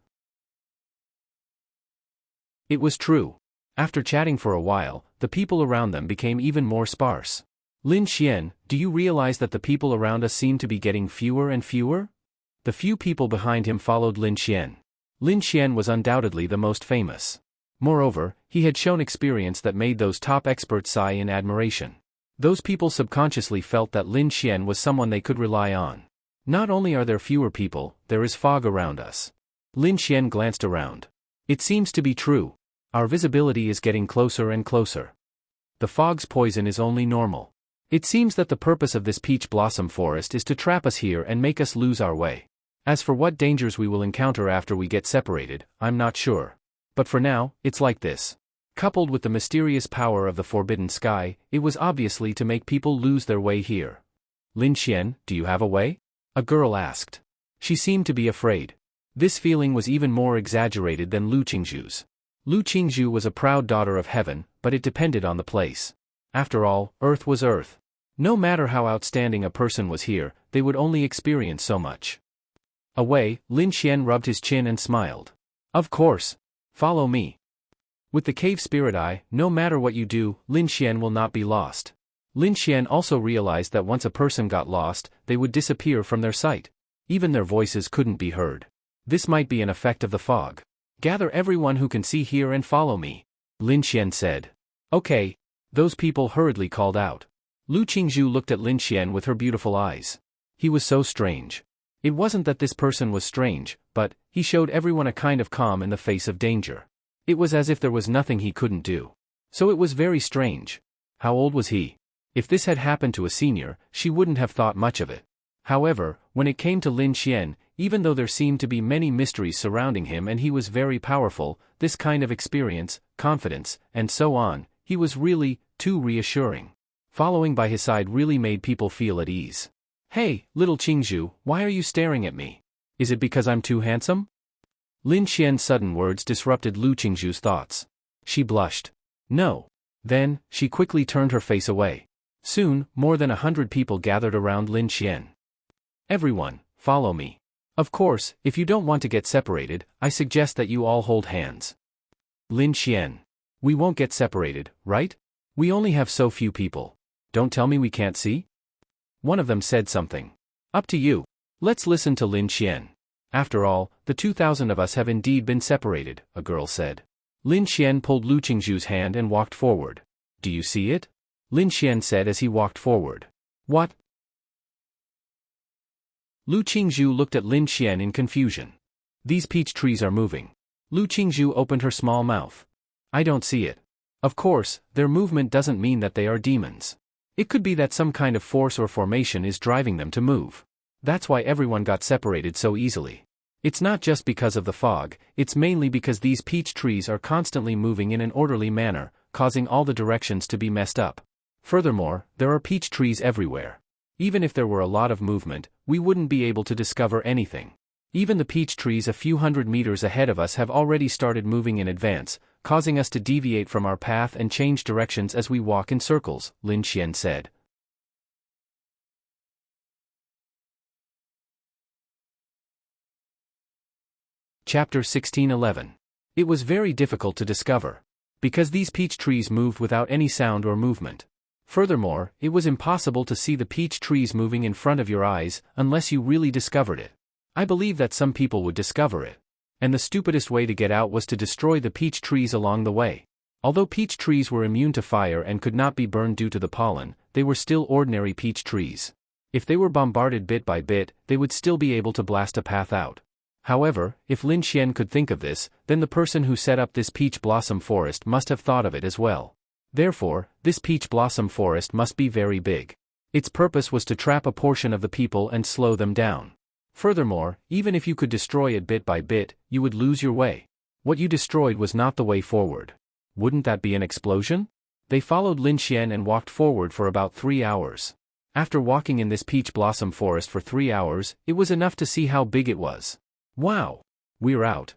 It was true. After chatting for a while, the people around them became even more sparse. Lin Xian, do you realize that the people around us seem to be getting fewer and fewer? The few people behind him followed Lin Xian. Lin Xian was undoubtedly the most famous. Moreover, he had shown experience that made those top experts sigh in admiration. Those people subconsciously felt that Lin Xian was someone they could rely on. Not only are there fewer people, there is fog around us. Lin Xian glanced around. It seems to be true. Our visibility is getting closer and closer. The fog's poison is only normal. It seems that the purpose of this peach blossom forest is to trap us here and make us lose our way. As for what dangers we will encounter after we get separated, I'm not sure. But for now, it's like this. Coupled with the mysterious power of the forbidden sky, it was obviously to make people lose their way here. Lin Xian, do you have a way? A girl asked. She seemed to be afraid. This feeling was even more exaggerated than Lu Qingzhu's. Lu Qingzhu was a proud daughter of heaven, but it depended on the place. After all, Earth was Earth. No matter how outstanding a person was here, they would only experience so much. Away, Lin Xian rubbed his chin and smiled. Of course. Follow me. With the cave spirit eye, no matter what you do, Lin Xian will not be lost. Lin Xian also realized that once a person got lost, they would disappear from their sight. Even their voices couldn't be heard. This might be an effect of the fog. Gather everyone who can see here and follow me. Lin Xian said. Okay. Those people hurriedly called out. Lu Qingzhu looked at Lin Xian with her beautiful eyes. He was so strange. It wasn't that this person was strange, but he showed everyone a kind of calm in the face of danger. It was as if there was nothing he couldn't do. So it was very strange. How old was he? If this had happened to a senior, she wouldn't have thought much of it. However, when it came to Lin Xian, even though there seemed to be many mysteries surrounding him and he was very powerful, this kind of experience, confidence, and so on, he was really too reassuring. Following by his side really made people feel at ease. Hey, little Qingzhu, why are you staring at me? Is it because I'm too handsome? Lin Xian's sudden words disrupted Lu Qingzhu's thoughts. She blushed. No. Then, she quickly turned her face away. Soon, more than 100 people gathered around Lin Xian. Everyone, follow me. Of course, if you don't want to get separated, I suggest that you all hold hands. Lin Xian. We won't get separated, right? We only have so few people. Don't tell me we can't see? One of them said something. Up to you. Let's listen to Lin Xian. After all, the 2,000 of us have indeed been separated, a girl said. Lin Xian pulled Lu Qingzhu's hand and walked forward. Do you see it? Lin Xian said as he walked forward. What? Lu Qingzhu looked at Lin Xian in confusion. These peach trees are moving. Lu Qingzhu opened her small mouth. I don't see it. Of course, their movement doesn't mean that they are demons. It could be that some kind of force or formation is driving them to move. That's why everyone got separated so easily. It's not just because of the fog, it's mainly because these peach trees are constantly moving in an orderly manner, causing all the directions to be messed up. Furthermore, there are peach trees everywhere. Even if there were a lot of movement, we wouldn't be able to discover anything. Even the peach trees a few hundred meters ahead of us have already started moving in advance, causing us to deviate from our path and change directions as we walk in circles, Lin Xian said. Chapter 1611. It was very difficult to discover. Because these peach trees moved without any sound or movement. Furthermore, it was impossible to see the peach trees moving in front of your eyes, unless you really discovered it. I believe that some people would discover it. And the stupidest way to get out was to destroy the peach trees along the way. Although peach trees were immune to fire and could not be burned due to the pollen, they were still ordinary peach trees. If they were bombarded bit by bit, they would still be able to blast a path out. However, if Lin Xian could think of this, then the person who set up this peach blossom forest must have thought of it as well. Therefore, this peach blossom forest must be very big. Its purpose was to trap a portion of the people and slow them down. Furthermore, even if you could destroy it bit by bit, you would lose your way. What you destroyed was not the way forward. Wouldn't that be an explosion? They followed Lin Xian and walked forward for about 3 hours. After walking in this peach blossom forest for 3 hours, it was enough to see how big it was. Wow! We're out.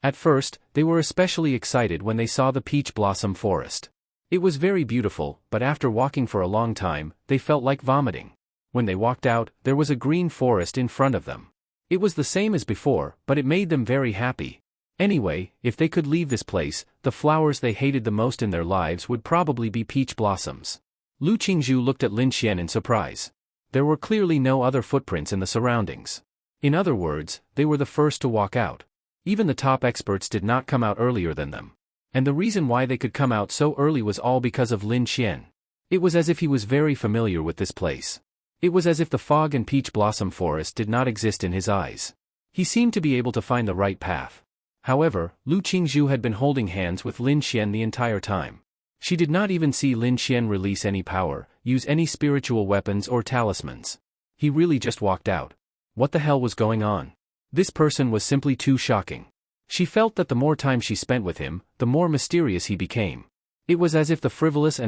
At first, they were especially excited when they saw the peach blossom forest. It was very beautiful, but after walking for a long time, they felt like vomiting. When they walked out, there was a green forest in front of them. It was the same as before, but it made them very happy. Anyway, if they could leave this place, the flowers they hated the most in their lives would probably be peach blossoms. Lu Qingzhu looked at Lin Xian in surprise. There were clearly no other footprints in the surroundings. In other words, they were the first to walk out. Even the top experts did not come out earlier than them. And the reason why they could come out so early was all because of Lin Xian. It was as if he was very familiar with this place. It was as if the fog and peach blossom forest did not exist in his eyes. He seemed to be able to find the right path. However, Lu Qingzhu had been holding hands with Lin Xian the entire time. She did not even see Lin Xian release any power, use any spiritual weapons or talismans. He really just walked out. What the hell was going on? This person was simply too shocking. She felt that the more time she spent with him, the more mysterious he became. It was as if the frivolous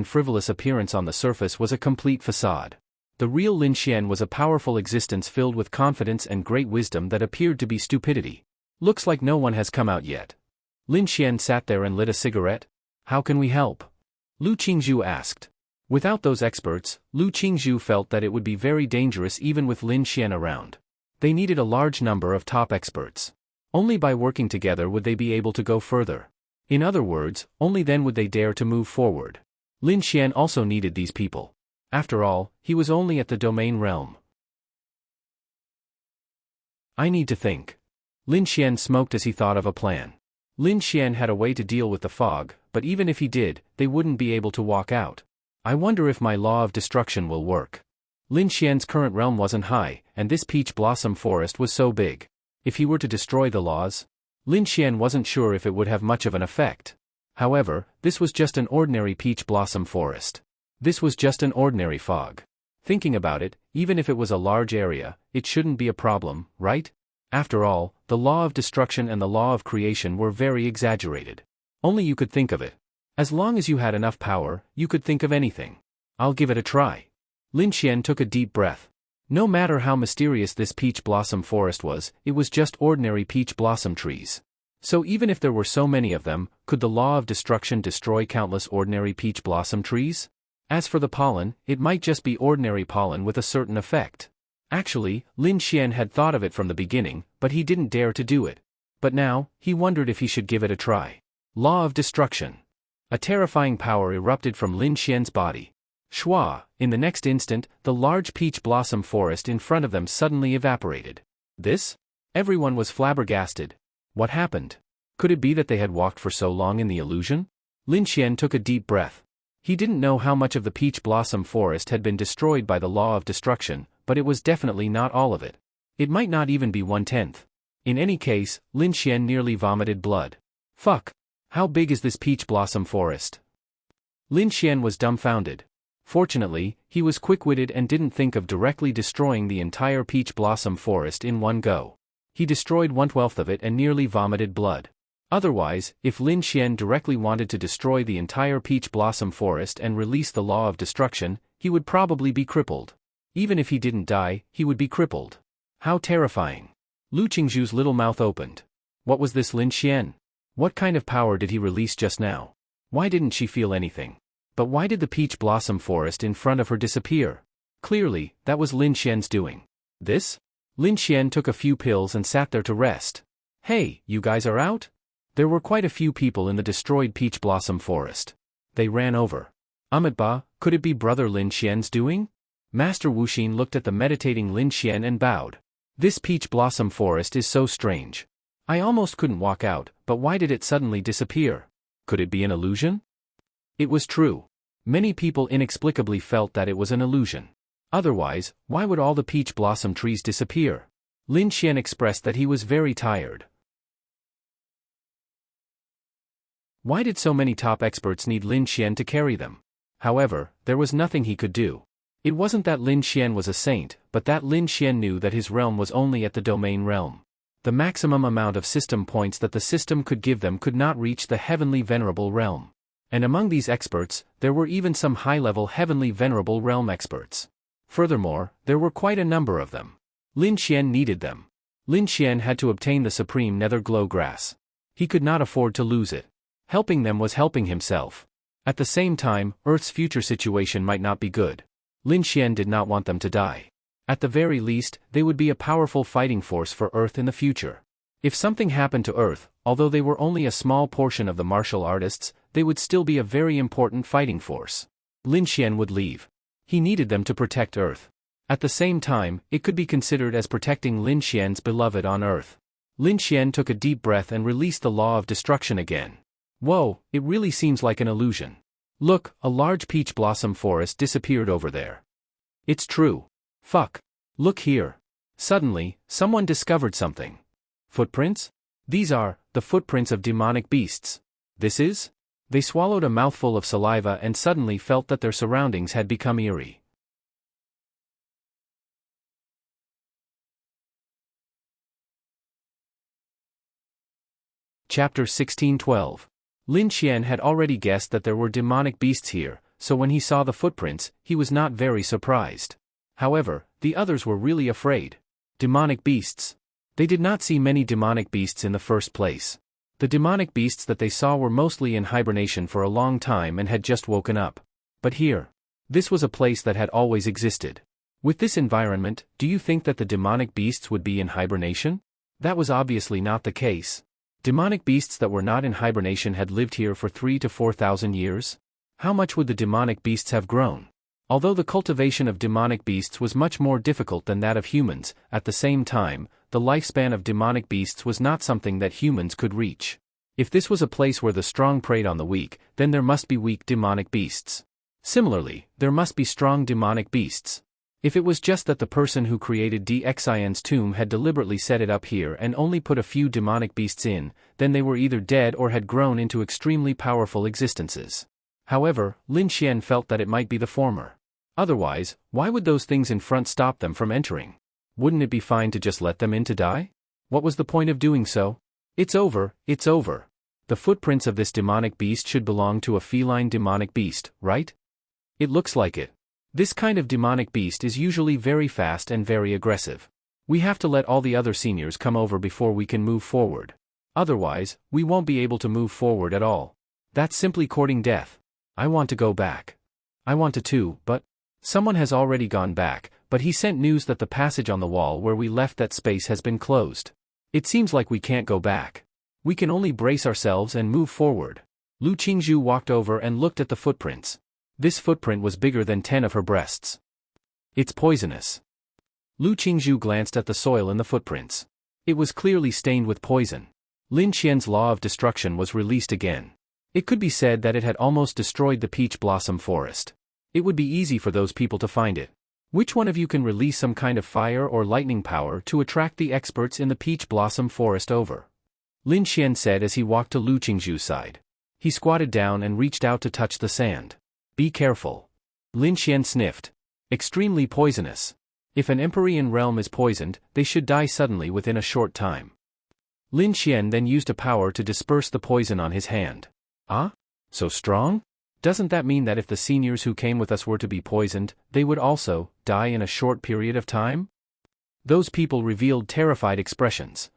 appearance on the surface was a complete facade. The real Lin Xian was a powerful existence filled with confidence and great wisdom that appeared to be stupidity. Looks like no one has come out yet. Lin Xian sat there and lit a cigarette. How can we help? Lu Qingzhu asked. Without those experts, Lu Qingzhu felt that it would be very dangerous even with Lin Xian around. They needed a large number of top experts. Only by working together would they be able to go further. In other words, only then would they dare to move forward. Lin Xian also needed these people. After all, he was only at the domain realm. I need to think. Lin Xian smoked as he thought of a plan. Lin Xian had a way to deal with the fog, but even if he did, they wouldn't be able to walk out. I wonder if my law of destruction will work. Lin Xian's current realm wasn't high, and this peach blossom forest was so big. If he were to destroy the laws, Lin Xian wasn't sure if it would have much of an effect. However, this was just an ordinary peach blossom forest. This was just an ordinary fog. Thinking about it, even if it was a large area, it shouldn't be a problem, right? After all, the law of destruction and the law of creation were very exaggerated. Only you could think of it. As long as you had enough power, you could think of anything. I'll give it a try. Lin Xian took a deep breath. No matter how mysterious this peach blossom forest was, it was just ordinary peach blossom trees. So even if there were so many of them, could the law of destruction destroy countless ordinary peach blossom trees? As for the pollen, it might just be ordinary pollen with a certain effect. Actually, Lin Xian had thought of it from the beginning, but he didn't dare to do it. But now, he wondered if he should give it a try. Law of destruction. A terrifying power erupted from Lin Xian's body. Shwa, in the next instant, the large peach blossom forest in front of them suddenly evaporated. This? Everyone was flabbergasted. What happened? Could it be that they had walked for so long in the illusion? Lin Xian took a deep breath. He didn't know how much of the peach blossom forest had been destroyed by the law of destruction, but it was definitely not all of it. It might not even be 1/10. In any case, Lin Xian nearly vomited blood. Fuck! How big is this peach blossom forest? Lin Xian was dumbfounded. Fortunately, he was quick-witted and didn't think of directly destroying the entire peach blossom forest in one go. He destroyed 1/12 of it and nearly vomited blood. Otherwise, if Lin Xian directly wanted to destroy the entire peach blossom forest and release the law of destruction, he would probably be crippled. Even if he didn't die, he would be crippled. How terrifying. Lu Qingzhu's little mouth opened. What was this Lin Xian? What kind of power did he release just now? Why didn't she feel anything? But why did the peach blossom forest in front of her disappear? Clearly, that was Lin Xian's doing. This? Lin Xian took a few pills and sat there to rest. Hey, you guys are out? There were quite a few people in the destroyed peach blossom forest. They ran over. Amitabha, could it be brother Lin Xian's doing? Master Wuxin looked at the meditating Lin Xian and bowed. This peach blossom forest is so strange. I almost couldn't walk out, but why did it suddenly disappear? Could it be an illusion? It was true. Many people inexplicably felt that it was an illusion. Otherwise, why would all the peach blossom trees disappear? Lin Xian expressed that he was very tired. Why did so many top experts need Lin Xian to carry them? However, there was nothing he could do. It wasn't that Lin Xian was a saint, but that Lin Xian knew that his realm was only at the domain realm. The maximum amount of system points that the system could give them could not reach the heavenly venerable realm. And among these experts, there were even some high-level heavenly venerable realm experts. Furthermore, there were quite a number of them. Lin Xian needed them. Lin Xian had to obtain the supreme nether glow grass. He could not afford to lose it. Helping them was helping himself. At the same time, Earth's future situation might not be good. Lin Xian did not want them to die. At the very least, they would be a powerful fighting force for Earth in the future. If something happened to Earth, although they were only a small portion of the martial artists, they would still be a very important fighting force. Lin Xian would leave. He needed them to protect Earth. At the same time, it could be considered as protecting Lin Xian's beloved on Earth. Lin Xian took a deep breath and released the law of destruction again. Whoa, it really seems like an illusion. Look, a large peach blossom forest disappeared over there. It's true. Fuck. Look here. Suddenly, someone discovered something. Footprints? These are the footprints of demonic beasts. This is? They swallowed a mouthful of saliva and suddenly felt that their surroundings had become eerie. Chapter 16:12. Lin Xian had already guessed that there were demonic beasts here, so when he saw the footprints, he was not very surprised. However, the others were really afraid. Demonic beasts. They did not see many demonic beasts in the first place. The demonic beasts that they saw were mostly in hibernation for a long time and had just woken up. But here. This was a place that had always existed. With this environment, do you think that the demonic beasts would be in hibernation? That was obviously not the case. Demonic beasts that were not in hibernation had lived here for 3,000 to 4,000 years? How much would the demonic beasts have grown? Although the cultivation of demonic beasts was much more difficult than that of humans, at the same time, the lifespan of demonic beasts was not something that humans could reach. If this was a place where the strong preyed on the weak, then there must be weak demonic beasts. Similarly, there must be strong demonic beasts. If it was just that the person who created Xian's tomb had deliberately set it up here and only put a few demonic beasts in, then they were either dead or had grown into extremely powerful existences. However, Lin Xian felt that it might be the former. Otherwise, why would those things in front stop them from entering? Wouldn't it be fine to just let them in to die? What was the point of doing so? It's over, it's over. The footprints of this demonic beast should belong to a feline demonic beast, right? It looks like it. This kind of demonic beast is usually very fast and very aggressive. We have to let all the other seniors come over before we can move forward. Otherwise, we won't be able to move forward at all. That's simply courting death. I want to go back. I want to too, but someone has already gone back, but he sent news that the passage on the wall where we left that space has been closed. It seems like we can't go back. We can only brace ourselves and move forward. Lu Qingzhu walked over and looked at the footprints. This footprint was bigger than 10 of her breasts. It's poisonous. Lu Qingzhu glanced at the soil in the footprints. It was clearly stained with poison. Lin Xian's law of destruction was released again. It could be said that it had almost destroyed the peach blossom forest. It would be easy for those people to find it. Which one of you can release some kind of fire or lightning power to attract the experts in the peach blossom forest over? Lin Xian said as he walked to Lu Qingzhu's side. He squatted down and reached out to touch the sand. Be careful. Lin Xian sniffed. Extremely poisonous. If an Empyrean realm is poisoned, they should die suddenly within a short time. Lin Xian then used a power to disperse the poison on his hand. Ah? So strong? Doesn't that mean that if the seniors who came with us were to be poisoned, they would also die in a short period of time? Those people revealed terrified expressions.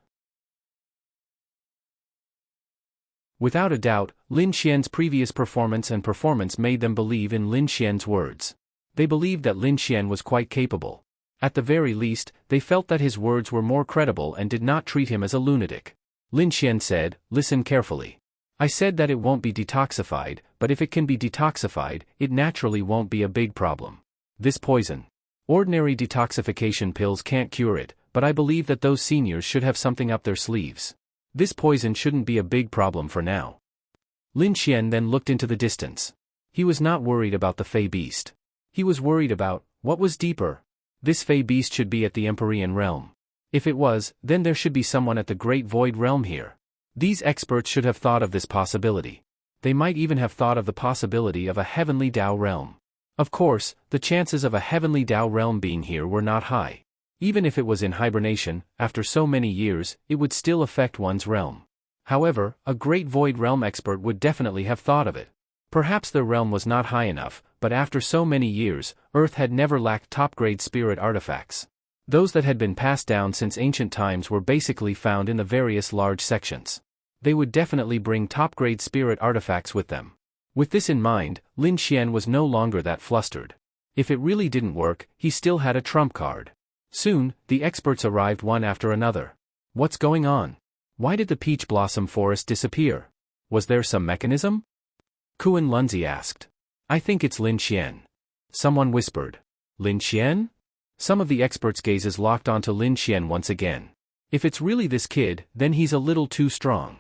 Without a doubt, Lin Xian's previous performance made them believe in Lin Xian's words. They believed that Lin Xian was quite capable. At the very least, they felt that his words were more credible and did not treat him as a lunatic. Lin Xian said, "Listen carefully. I said that it won't be detoxified, but if it can be detoxified, it naturally won't be a big problem. This poison. Ordinary detoxification pills can't cure it, but I believe that those seniors should have something up their sleeves. This poison shouldn't be a big problem for now. Lin Xian then looked into the distance. He was not worried about the Fey beast. He was worried about what was deeper. This Fey beast should be at the Empyrean realm. If it was, then there should be someone at the Great Void realm here. These experts should have thought of this possibility. They might even have thought of the possibility of a heavenly Dao realm. Of course, the chances of a heavenly Dao realm being here were not high. Even if it was in hibernation, after so many years, it would still affect one's realm. However, a Great Void realm expert would definitely have thought of it. Perhaps their realm was not high enough, but after so many years, Earth had never lacked top-grade spirit artifacts. Those that had been passed down since ancient times were basically found in the various large sections. They would definitely bring top-grade spirit artifacts with them. With this in mind, Lin Xian was no longer that flustered. If it really didn't work, he still had a trump card. Soon, the experts arrived one after another. What's going on? Why did the peach blossom forest disappear? Was there some mechanism? Kuan Lunzi asked. I think it's Lin Xian. Someone whispered. Lin Xian? Some of the experts' gazes locked onto Lin Xian once again. If it's really this kid, then he's a little too strong.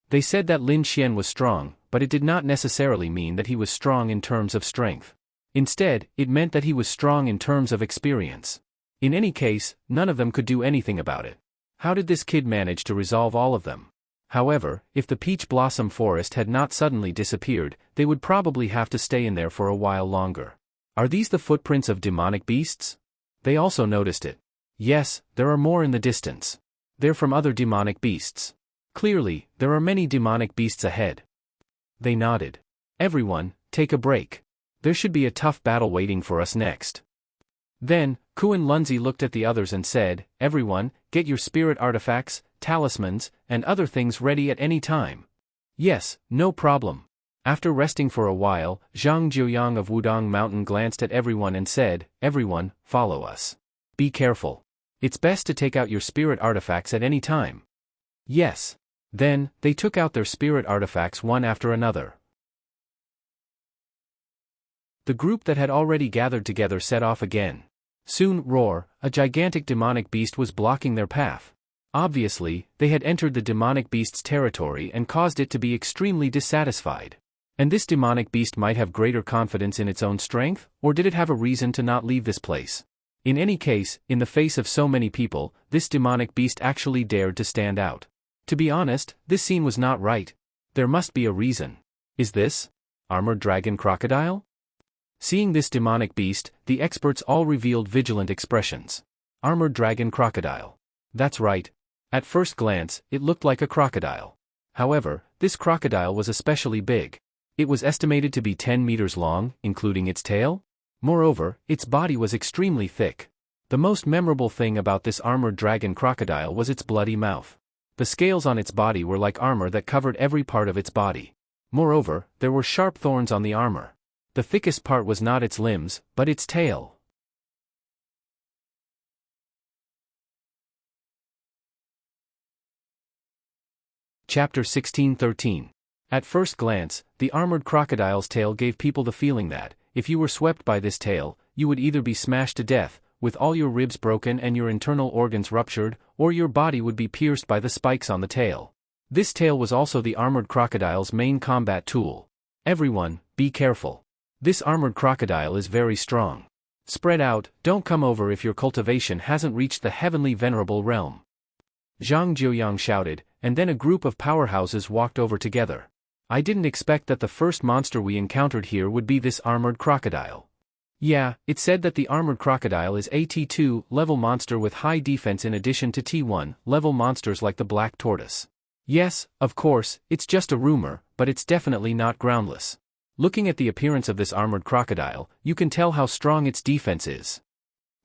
They said that Lin Xian was strong, but it did not necessarily mean that he was strong in terms of strength. Instead, it meant that he was strong in terms of experience. In any case, none of them could do anything about it. How did this kid manage to resolve all of them? However, if the peach blossom forest had not suddenly disappeared, they would probably have to stay in there for a while longer. Are these the footprints of demonic beasts? They also noticed it. Yes, there are more in the distance. They're from other demonic beasts. Clearly, there are many demonic beasts ahead. They nodded. Everyone, take a break. There should be a tough battle waiting for us next. Then, Kuan Lunzi looked at the others and said, everyone, get your spirit artifacts, talismans, and other things ready at any time. Yes, no problem. After resting for a while, Zhang Jiuyang of Wudong Mountain glanced at everyone and said, everyone, follow us. Be careful. It's best to take out your spirit artifacts at any time. Yes. Then, they took out their spirit artifacts one after another. The group that had already gathered together set off again. Soon, roar, a gigantic demonic beast was blocking their path. Obviously, they had entered the demonic beast's territory and caused it to be extremely dissatisfied. And this demonic beast might have greater confidence in its own strength, or did it have a reason to not leave this place? In any case, in the face of so many people, this demonic beast actually dared to stand out. To be honest, this scene was not right. There must be a reason. Is this armored dragon crocodile? Seeing this demonic beast, the experts all revealed vigilant expressions. Armored dragon crocodile. That's right. At first glance, it looked like a crocodile. However, this crocodile was especially big. It was estimated to be 10 meters long, including its tail. Moreover, its body was extremely thick. The most memorable thing about this armored dragon crocodile was its bloody mouth. The scales on its body were like armor that covered every part of its body. Moreover, there were sharp thorns on the armor. The thickest part was not its limbs, but its tail. Chapter 16:13. At first glance, the armored crocodile's tail gave people the feeling that, if you were swept by this tail, you would either be smashed to death, with all your ribs broken and your internal organs ruptured, or your body would be pierced by the spikes on the tail. This tail was also the armored crocodile's main combat tool. Everyone, be careful. This armored crocodile is very strong. Spread out, don't come over if your cultivation hasn't reached the heavenly venerable realm. Zhang Jiuyang shouted, and then a group of powerhouses walked over together. I didn't expect that the first monster we encountered here would be this armored crocodile. Yeah, it said that the armored crocodile is a T2 level monster with high defense in addition to T1 level monsters like the black tortoise. Yes, of course, it's just a rumor, but it's definitely not groundless. Looking at the appearance of this armored crocodile, you can tell how strong its defense is.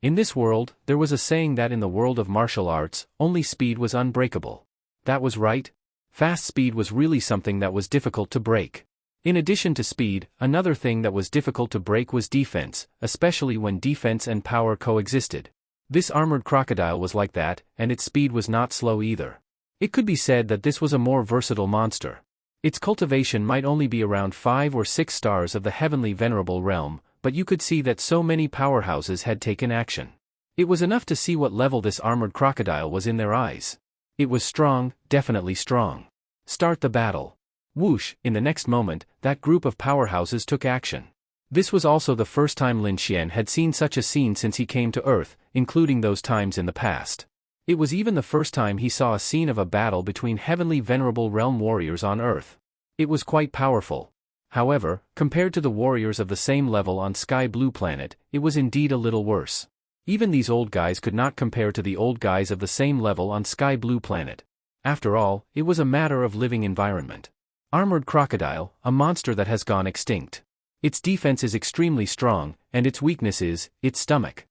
In this world, there was a saying that in the world of martial arts, only speed was unbreakable. That was right. Fast speed was really something that was difficult to break. In addition to speed, another thing that was difficult to break was defense, especially when defense and power coexisted. This armored crocodile was like that, and its speed was not slow either. It could be said that this was a more versatile monster. Its cultivation might only be around 5 or 6 stars of the heavenly venerable realm, but you could see that so many powerhouses had taken action. It was enough to see what level this armored crocodile was in their eyes. It was strong, definitely strong. Start the battle. Whoosh, in the next moment, that group of powerhouses took action. This was also the first time Lin Xian had seen such a scene since he came to Earth, including those times in the past. It was even the first time he saw a scene of a battle between heavenly venerable realm warriors on Earth. It was quite powerful. However, compared to the warriors of the same level on Sky Blue Planet, it was indeed a little worse. Even these old guys could not compare to the old guys of the same level on Sky Blue Planet. After all, it was a matter of living environment. Armored crocodile, a monster that has gone extinct. Its defense is extremely strong, and its weakness is its stomach.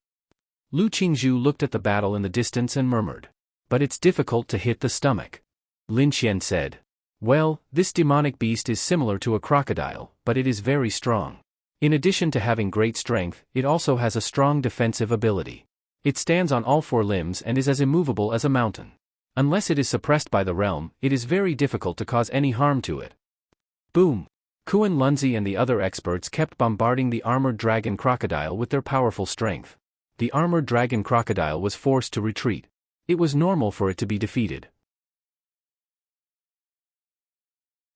Lu Qingzhu looked at the battle in the distance and murmured. But it's difficult to hit the stomach. Lin Xian said. Well, this demonic beast is similar to a crocodile, but it is very strong. In addition to having great strength, it also has a strong defensive ability. It stands on all four limbs and is as immovable as a mountain. Unless it is suppressed by the realm, it is very difficult to cause any harm to it. Boom! Kuan Lunzi and the other experts kept bombarding the armored dragon crocodile with their powerful strength. The armored dragon crocodile was forced to retreat. It was normal for it to be defeated.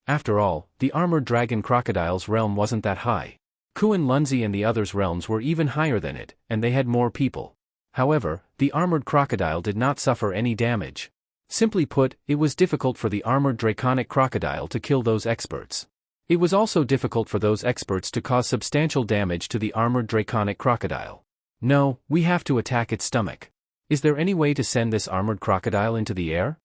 After all, the armored dragon crocodile's realm wasn't that high. Kuan Lunzi and the others' realms were even higher than it, and they had more people. However, the armored crocodile did not suffer any damage. Simply put, it was difficult for the armored draconic crocodile to kill those experts. It was also difficult for those experts to cause substantial damage to the armored draconic crocodile. No, we have to attack its stomach. Is there any way to send this armored crocodile into the air?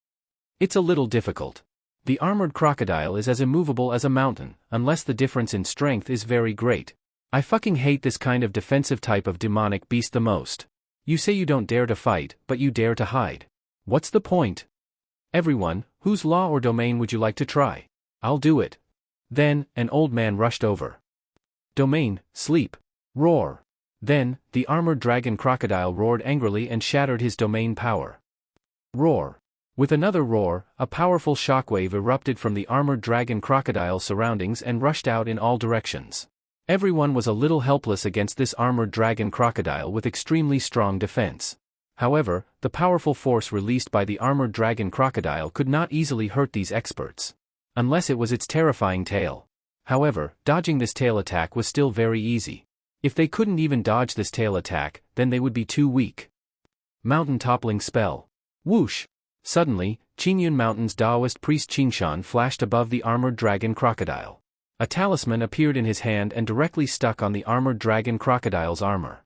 It's a little difficult. The armored crocodile is as immovable as a mountain, unless the difference in strength is very great. I fucking hate this kind of defensive type of demonic beast the most. You say you don't dare to fight, but you dare to hide. What's the point? Everyone, whose law or domain would you like to try? I'll do it. Then, an old man rushed over. Domain, sleep. Roar. Then, the armored dragon crocodile roared angrily and shattered his domain power. Roar. With another roar, a powerful shockwave erupted from the armored dragon crocodile's surroundings and rushed out in all directions. Everyone was a little helpless against this armored dragon crocodile with extremely strong defense. However, the powerful force released by the armored dragon crocodile could not easily hurt these experts. Unless it was its terrifying tail. However, dodging this tail attack was still very easy. If they couldn't even dodge this tail attack, then they would be too weak. Mountain toppling spell. Whoosh! Suddenly, Qingyun Mountain's Taoist priest Qingshan flashed above the armored dragon crocodile. A talisman appeared in his hand and directly stuck on the armored dragon crocodile's armor.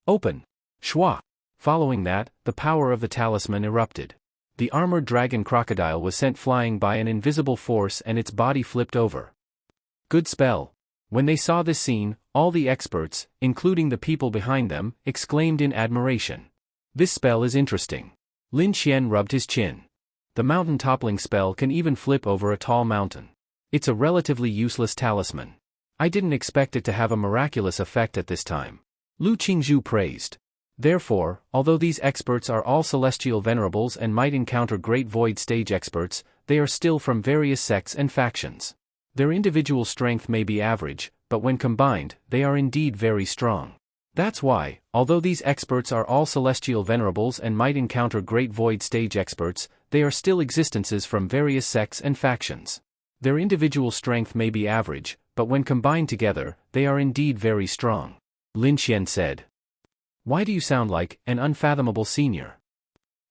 Open! Shwa! Following that, the power of the talisman erupted. The armored dragon crocodile was sent flying by an invisible force and its body flipped over. Good spell. When they saw this scene, all the experts, including the people behind them, exclaimed in admiration. This spell is interesting. Lin Xian rubbed his chin. The mountain toppling spell can even flip over a tall mountain. It's a relatively useless talisman. I didn't expect it to have a miraculous effect at this time. Lu Qingzhu praised. Therefore, although these experts are all celestial venerables and might encounter great void stage experts, they are still from various sects and factions. Their individual strength may be average, but when combined, they are indeed very strong. That's why, although these experts are all celestial venerables and might encounter great void stage experts, they are still existences from various sects and factions. Their individual strength may be average, but when combined together, they are indeed very strong. Lin Xian said. Why do you sound like an unfathomable senior?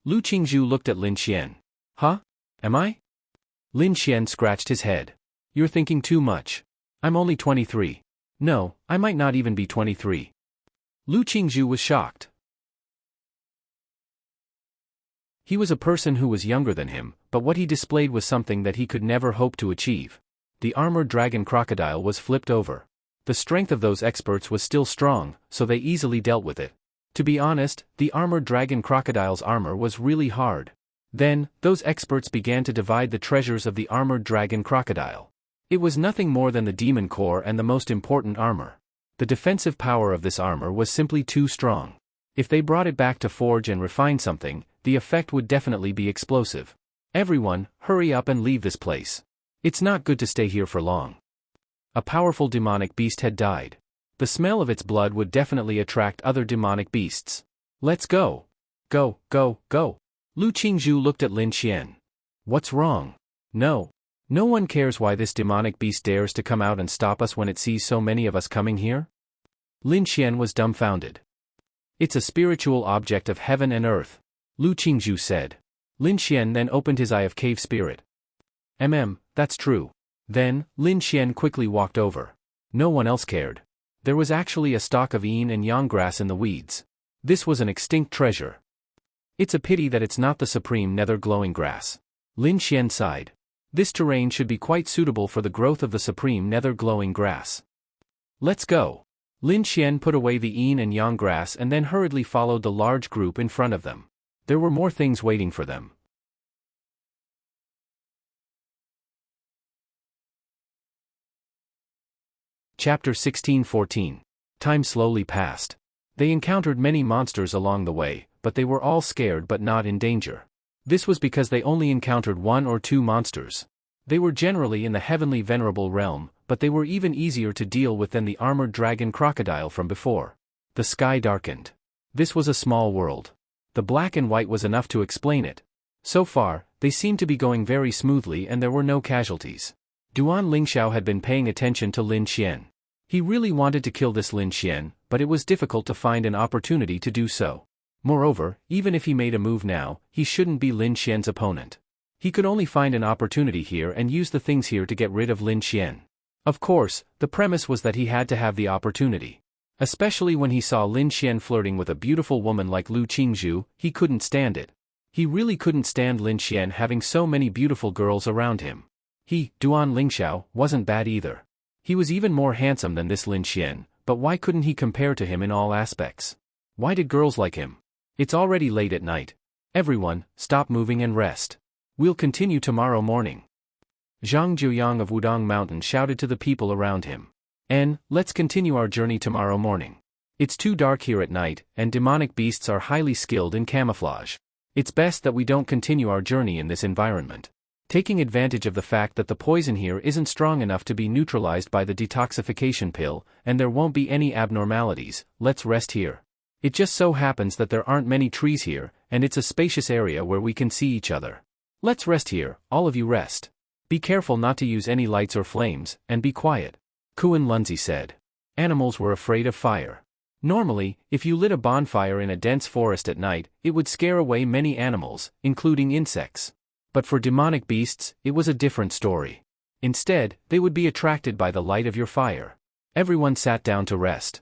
Lu Qingzhu looked at Lin Xian. Huh? Am I? Lin Xian scratched his head. You're thinking too much. I'm only 23. No, I might not even be 23. Lu Qingzhu was shocked. He was a person who was younger than him, but what he displayed was something that he could never hope to achieve. The armored dragon crocodile was flipped over. The strength of those experts was still strong, so they easily dealt with it. To be honest, the armored dragon crocodile's armor was really hard. Then, those experts began to divide the treasures of the armored dragon crocodile. It was nothing more than the demon core and the most important armor. The defensive power of this armor was simply too strong. If they brought it back to forge and refine something, the effect would definitely be explosive. Everyone, hurry up and leave this place. It's not good to stay here for long. A powerful demonic beast had died. The smell of its blood would definitely attract other demonic beasts. Let's go. Go, go, go. Lu Qingzhu looked at Lin Xian. What's wrong? No. No one cares why this demonic beast dares to come out and stop us when it sees so many of us coming here? Lin Xian was dumbfounded. It's a spiritual object of heaven and earth, Lu Qingzhu said. Lin Xian then opened his eye of cave spirit. That's true. Then, Lin Xian quickly walked over. No one else cared. There was actually a stalk of yin and yang grass in the weeds. This was an extinct treasure. It's a pity that it's not the supreme nether glowing grass. Lin Xian sighed. This terrain should be quite suitable for the growth of the supreme nether glowing grass. Let's go. Lin Xian put away the yin and yang grass and then hurriedly followed the large group in front of them. There were more things waiting for them. Chapter 16-14. Time slowly passed. They encountered many monsters along the way, but they were all scared but not in danger. This was because they only encountered 1 or 2 monsters. They were generally in the heavenly venerable realm, but they were even easier to deal with than the armored dragon crocodile from before. The sky darkened. This was a small world. The black and white was enough to explain it. So far, they seemed to be going very smoothly and there were no casualties. Duan Lingxiao had been paying attention to Lin Xian. He really wanted to kill this Lin Xian, but it was difficult to find an opportunity to do so. Moreover, even if he made a move now, he shouldn't be Lin Xian's opponent. He could only find an opportunity here and use the things here to get rid of Lin Xian. Of course, the premise was that he had to have the opportunity. Especially when he saw Lin Xian flirting with a beautiful woman like Lu Qingzhu, he couldn't stand it. He really couldn't stand Lin Xian having so many beautiful girls around him. Duan Lingxiao, wasn't bad either. He was even more handsome than this Lin Xian, but why couldn't he compare to him in all aspects? Why did girls like him? It's already late at night. Everyone, stop moving and rest. We'll continue tomorrow morning. Zhang Jiuyang of Wudong Mountain shouted to the people around him. Let's continue our journey tomorrow morning. It's too dark here at night, and demonic beasts are highly skilled in camouflage. It's best that we don't continue our journey in this environment. Taking advantage of the fact that the poison here isn't strong enough to be neutralized by the detoxification pill, and there won't be any abnormalities, let's rest here. It just so happens that there aren't many trees here, and it's a spacious area where we can see each other. Let's rest here, all of you rest. Be careful not to use any lights or flames, and be quiet. Kuan Lunzi said. Animals were afraid of fire. Normally, if you lit a bonfire in a dense forest at night, it would scare away many animals, including insects. But for demonic beasts, it was a different story. Instead, they would be attracted by the light of your fire. Everyone sat down to rest.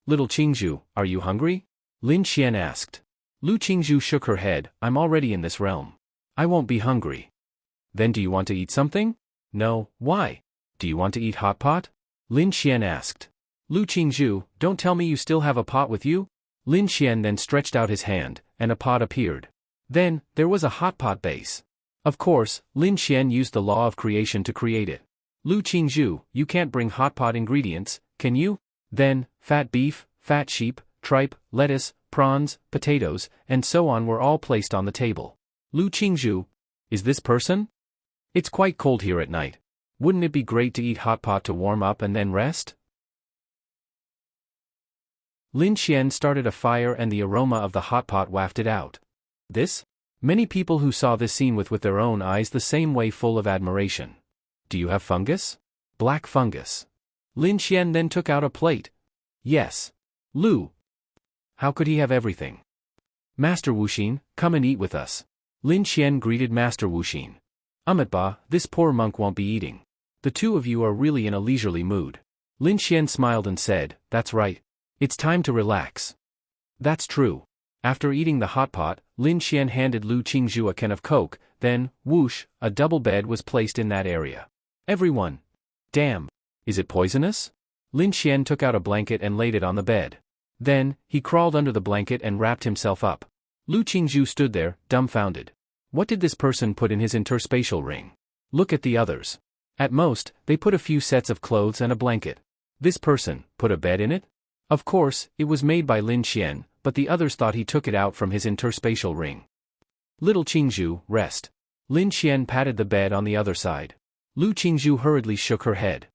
Little Qingzhu, are you hungry? Lin Xian asked. Lu Qingzhu shook her head, I'm already in this realm. I won't be hungry. Then do you want to eat something? No, why? Do you want to eat hot pot? Lin Xian asked. Lu Qingzhu, don't tell me you still have a pot with you? Lin Xian then stretched out his hand, and a pot appeared. Then, there was a hot pot base. Of course, Lin Xian used the law of creation to create it. Lu Qingzhu, you can't bring hot pot ingredients, can you? Then, fat beef, fat sheep, tripe, lettuce, prawns, potatoes, and so on were all placed on the table. Lu Qingzhu, is this person? It's quite cold here at night. Wouldn't it be great to eat hot pot to warm up and then rest? Lin Xian started a fire and the aroma of the hot pot wafted out. This? Many people who saw this scene with their own eyes the same way full of admiration. Do you have fungus? Black fungus. Lin Xian then took out a plate. Yes. Lu. How could he have everything? Master Wuxin, come and eat with us. Lin Xian greeted Master Wuxin. Ba, this poor monk won't be eating. The two of you are really in a leisurely mood. Lin Xian smiled and said, that's right. It's time to relax. That's true. After eating the hot pot, Lin Xian handed Lu Qingzhu a can of Coke, then, whoosh, a double bed was placed in that area. Everyone. Damn. Is it poisonous? Lin Xian took out a blanket and laid it on the bed. Then, he crawled under the blanket and wrapped himself up. Lu Qingzhu stood there, dumbfounded. What did this person put in his interspatial ring? Look at the others. At most, they put a few sets of clothes and a blanket. This person, put a bed in it? Of course, it was made by Lin Xian, but the others thought he took it out from his interspatial ring. Little Qingzhu, rest. Lin Xian patted the bed on the other side. Lu Qingzhu hurriedly shook her head.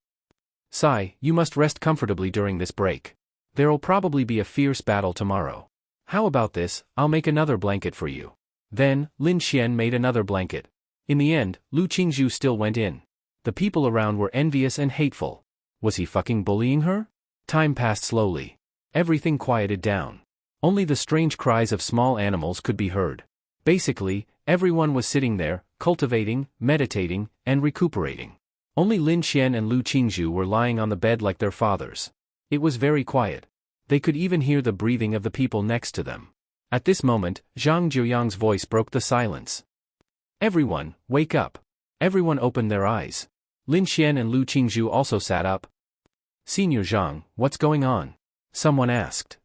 Sai, you must rest comfortably during this break. There'll probably be a fierce battle tomorrow. How about this, I'll make another blanket for you. Then, Lin Xian made another blanket. In the end, Lu Qingzhu still went in. The people around were envious and hateful. Was he fucking bullying her? Time passed slowly. Everything quieted down. Only the strange cries of small animals could be heard. Basically, everyone was sitting there, cultivating, meditating, and recuperating. Only Lin Xian and Lu Qingzhu were lying on the bed like their fathers. It was very quiet. They could even hear the breathing of the people next to them. At this moment, Zhang Jiuyang's voice broke the silence. Everyone, wake up. Everyone opened their eyes. Lin Xian and Lu Qingzhu also sat up. Senior Zhang, what's going on? Someone asked.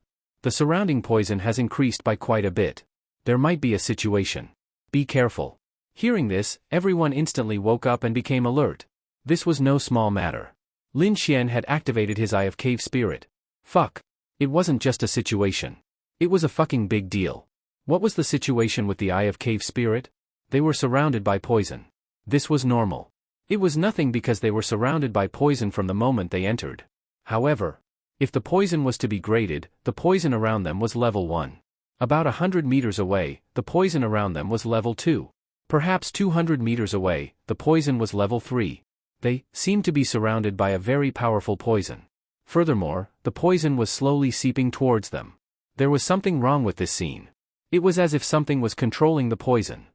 The surrounding poison has increased by quite a bit. There might be a situation. Be careful. Hearing this, everyone instantly woke up and became alert. This was no small matter. Lin Xian had activated his Eye of Cave Spirit. Fuck. It wasn't just a situation. It was a fucking big deal. What was the situation with the Eye of Cave Spirit? They were surrounded by poison. This was normal. It was nothing because they were surrounded by poison from the moment they entered. However, if the poison was to be graded, the poison around them was level 1. About 100 meters away, the poison around them was level 2. Perhaps 200 meters away, the poison was level 3. They seemed to be surrounded by a very powerful poison. Furthermore, the poison was slowly seeping towards them. There was something wrong with this scene. It was as if something was controlling the poison.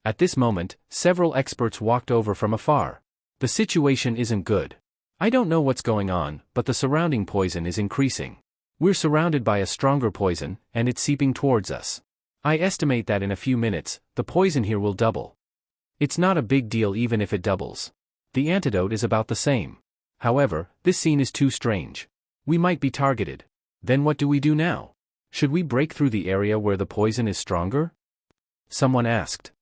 At this moment, several experts walked over from afar. The situation isn't good. I don't know what's going on, but the surrounding poison is increasing. We're surrounded by a stronger poison, and it's seeping towards us. I estimate that in a few minutes, the poison here will double. It's not a big deal even if it doubles. The antidote is about the same. However, this scene is too strange. We might be targeted. Then what do we do now? Should we break through the area where the poison is stronger? Someone asked.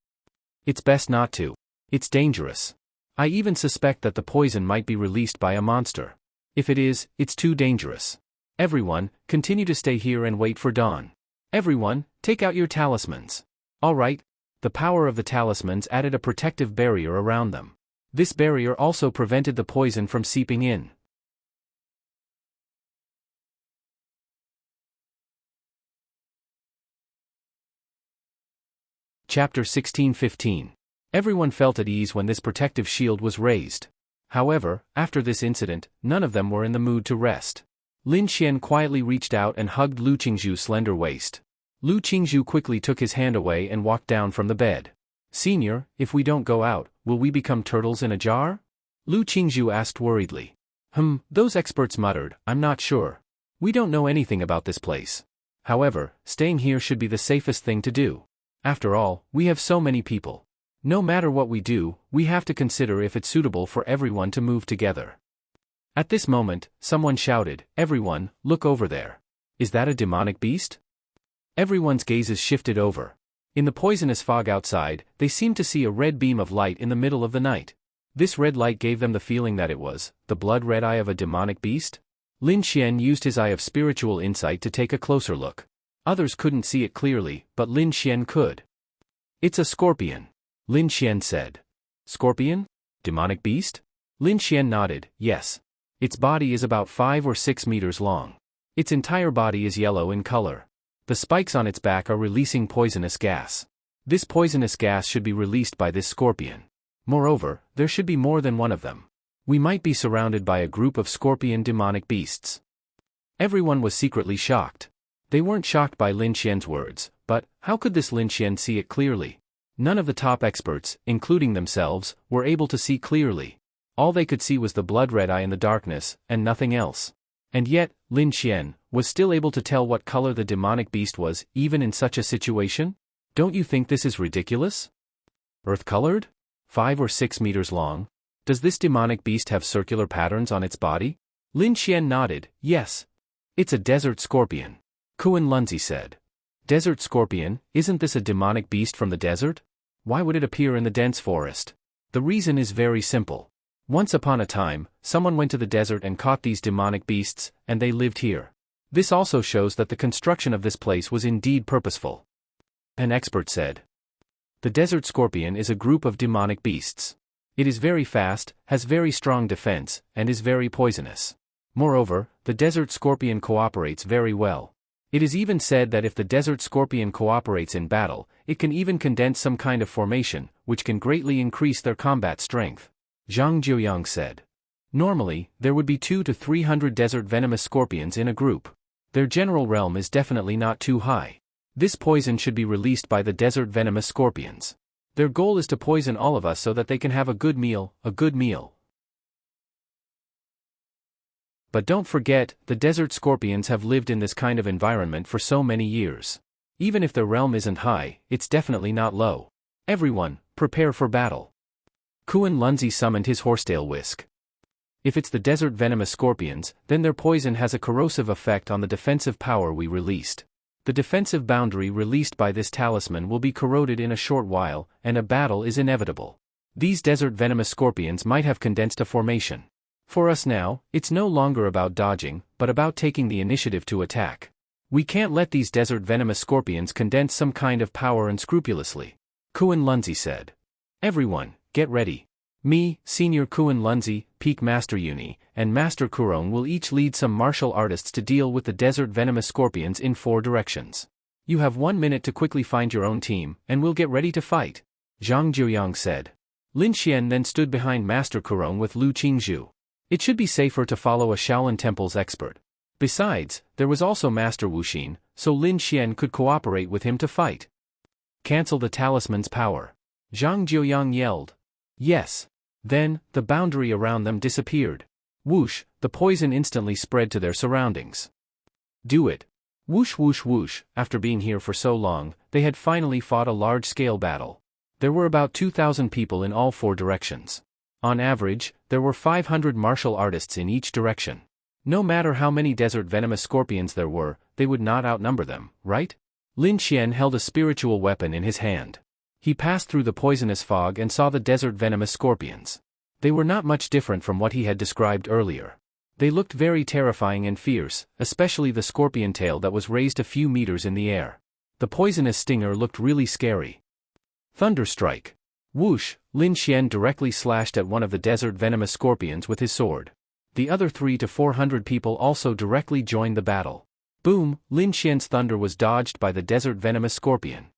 It's best not to. It's dangerous. I even suspect that the poison might be released by a monster. If it is, it's too dangerous. Everyone, continue to stay here and wait for dawn. Everyone, take out your talismans. All right. The power of the talismans added a protective barrier around them. This barrier also prevented the poison from seeping in. Chapter 16-15. Everyone felt at ease when this protective shield was raised. However, after this incident, none of them were in the mood to rest. Lin Xian quietly reached out and hugged Lu Qingzhu's slender waist. Lu Qingzhu quickly took his hand away and walked down from the bed. Senior, if we don't go out, will we become turtles in a jar? Lu Qingzhu asked worriedly. Those experts muttered, I'm not sure. We don't know anything about this place. However, staying here should be the safest thing to do. After all, we have so many people. No matter what we do, we have to consider if it's suitable for everyone to move together. At this moment, someone shouted, Everyone, look over there. Is that a demonic beast? Everyone's gazes shifted over. In the poisonous fog outside, they seemed to see a red beam of light in the middle of the night. This red light gave them the feeling that it was the blood-red eye of a demonic beast. Lin Xian used his Eye of Spiritual Insight to take a closer look. Others couldn't see it clearly, but Lin Xian could. It's a scorpion, Lin Xian said. Scorpion? Demonic beast? Lin Xian nodded, yes. Its body is about 5 or 6 meters long. Its entire body is yellow in color. The spikes on its back are releasing poisonous gas. This poisonous gas should be released by this scorpion. Moreover, there should be more than one of them. We might be surrounded by a group of scorpion demonic beasts. Everyone was secretly shocked. They weren't shocked by Lin Xian's words, but how could this Lin Xian see it clearly? None of the top experts, including themselves, were able to see clearly. All they could see was the blood-red eye in the darkness, and nothing else. And yet, Lin Xian was still able to tell what color the demonic beast was, even in such a situation? Don't you think this is ridiculous? Earth-colored? 5 or 6 meters long? Does this demonic beast have circular patterns on its body? Lin Xian nodded, yes. It's a desert scorpion. Kuan Lunzi said. Desert scorpion, isn't this a demonic beast from the desert? Why would it appear in the dense forest? The reason is very simple. Once upon a time, someone went to the desert and caught these demonic beasts, and they lived here. This also shows that the construction of this place was indeed purposeful. An expert said. The desert scorpion is a group of demonic beasts. It is very fast, has very strong defense, and is very poisonous. Moreover, the desert scorpion cooperates very well. It is even said that if the desert scorpion cooperates in battle, it can even condense some kind of formation, which can greatly increase their combat strength. Zhang Jiuyang said. Normally, there would be 200 to 300 desert venomous scorpions in a group. Their general realm is definitely not too high. This poison should be released by the desert venomous scorpions. Their goal is to poison all of us so that they can have a good meal. But don't forget, the desert scorpions have lived in this kind of environment for so many years. Even if their realm isn't high, it's definitely not low. Everyone, prepare for battle. Kuan Lunzi summoned his horsetail whisk. If it's the desert venomous scorpions, then their poison has a corrosive effect on the defensive power we released. The defensive boundary released by this talisman will be corroded in a short while, and a battle is inevitable. These desert venomous scorpions might have condensed a formation. For us now, it's no longer about dodging, but about taking the initiative to attack. We can't let these desert venomous scorpions condense some kind of power unscrupulously. Kuan Lunzi said. Everyone, get ready. Me, Senior Kuan Lunzi, Peak Master Uni, and Master Kurong will each lead some martial artists to deal with the desert venomous scorpions in 4 directions. You have 1 minute to quickly find your own team, and we'll get ready to fight. Zhang Jiuyang said. Lin Xian then stood behind Master Kurong with Lu Qingzhu. It should be safer to follow a Shaolin Temple's expert. Besides, there was also Master Wuxin, so Lin Xian could cooperate with him to fight. Cancel the talisman's power. Zhang Jiuyang yelled. Yes. Then, the boundary around them disappeared. Whoosh, the poison instantly spread to their surroundings. Do it. Whoosh whoosh whoosh, after being here for so long, they had finally fought a large-scale battle. There were about 2,000 people in all 4 directions. On average, there were 500 martial artists in each direction. No matter how many desert venomous scorpions there were, they would not outnumber them, right? Lin Xian held a spiritual weapon in his hand. He passed through the poisonous fog and saw the desert venomous scorpions. They were not much different from what he had described earlier. They looked very terrifying and fierce, especially the scorpion tail that was raised a few meters in the air. The poisonous stinger looked really scary. Thunderstrike. Whoosh, Lin Xian directly slashed at one of the desert venomous scorpions with his sword. The other 300 to 400 people also directly joined the battle. Boom, Lin Xian's thunder was dodged by the desert venomous scorpion.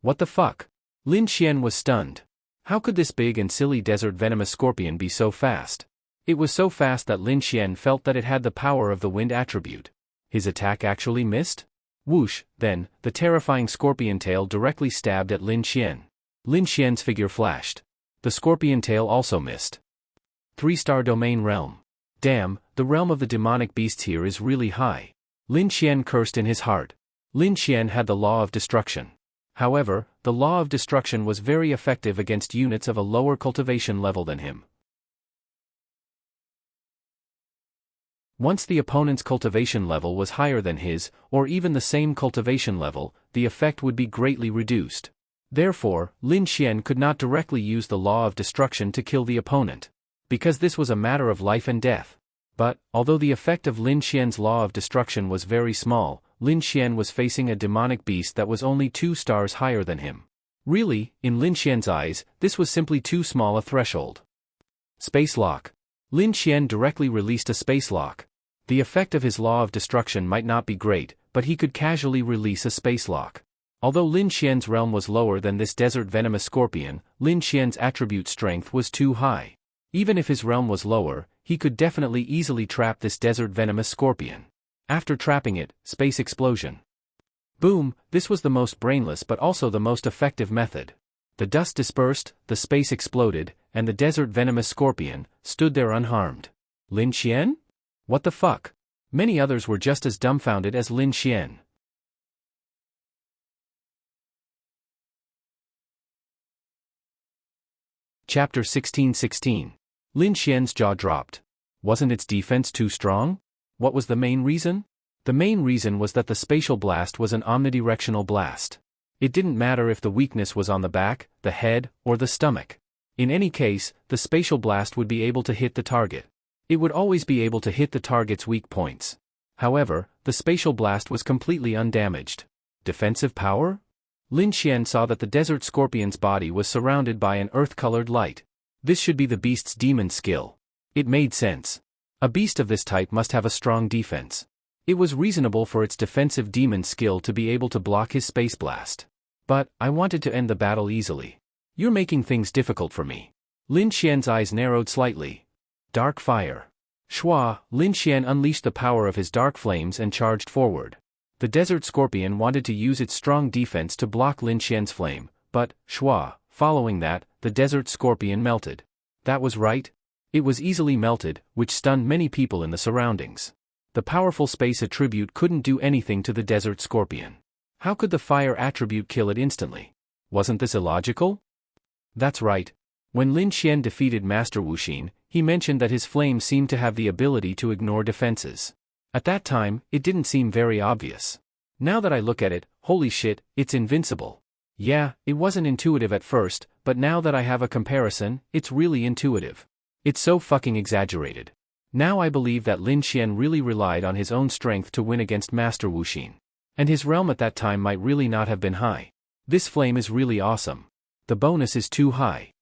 What the fuck? Lin Xian was stunned. How could this big and silly desert venomous scorpion be so fast? It was so fast that Lin Xian felt that it had the power of the wind attribute. His attack actually missed? Whoosh, then, the terrifying scorpion tail directly stabbed at Lin Xian. Lin Xian's figure flashed. The scorpion tail also missed. 3-star domain realm. Damn, the realm of the demonic beasts here is really high. Lin Xian cursed in his heart. Lin Xian had the law of destruction. However, the law of destruction was very effective against units of a lower cultivation level than him. Once the opponent's cultivation level was higher than his, or even the same cultivation level, the effect would be greatly reduced. Therefore, Lin Xian could not directly use the law of destruction to kill the opponent. Because this was a matter of life and death. But, although the effect of Lin Xian's law of destruction was very small, Lin Xian was facing a demonic beast that was only 2 stars higher than him. Really, in Lin Xian's eyes, this was simply too small a threshold. Space Lock. Lin Xian directly released a space lock. The effect of his law of destruction might not be great, but he could casually release a space lock. Although Lin Xian's realm was lower than this desert venomous scorpion, Lin Xian's attribute strength was too high. Even if his realm was lower, he could definitely easily trap this desert venomous scorpion. After trapping it, space explosion. Boom, this was the most brainless but also the most effective method. The dust dispersed, the space exploded, and the desert venomous scorpion stood there unharmed. Lin Xian? What the fuck? Many others were just as dumbfounded as Lin Xian. Chapter 16:16. Lin Xian's jaw dropped. Wasn't its defense too strong? What was the main reason? The main reason was that the spatial blast was an omnidirectional blast. It didn't matter if the weakness was on the back, the head, or the stomach. In any case, the spatial blast would be able to hit the target. It would always be able to hit the target's weak points. However, the spatial blast was completely undamaged. Defensive power? Lin Xian saw that the desert scorpion's body was surrounded by an earth-colored light. This should be the beast's demon skill. It made sense. A beast of this type must have a strong defense. It was reasonable for its defensive demon skill to be able to block his space blast. But, I wanted to end the battle easily. You're making things difficult for me. Lin Xian's eyes narrowed slightly. Dark fire. Shua, Lin Xian unleashed the power of his dark flames and charged forward. The desert scorpion wanted to use its strong defense to block Lin Xian's flame, but, Shua, following that, the desert scorpion melted. That was right. It was easily melted, which stunned many people in the surroundings. The powerful space attribute couldn't do anything to the desert scorpion. How could the fire attribute kill it instantly? Wasn't this illogical? That's right. When Lin Xian defeated Master Wuxin, he mentioned that his flame seemed to have the ability to ignore defenses. At that time, it didn't seem very obvious. Now that I look at it, holy shit, it's invincible. Yeah, it wasn't intuitive at first, but now that I have a comparison, it's really intuitive. It's so fucking exaggerated. Now I believe that Lin Xian really relied on his own strength to win against Master Wuxin. And his realm at that time might really not have been high. This flame is really awesome. The bonus is too high.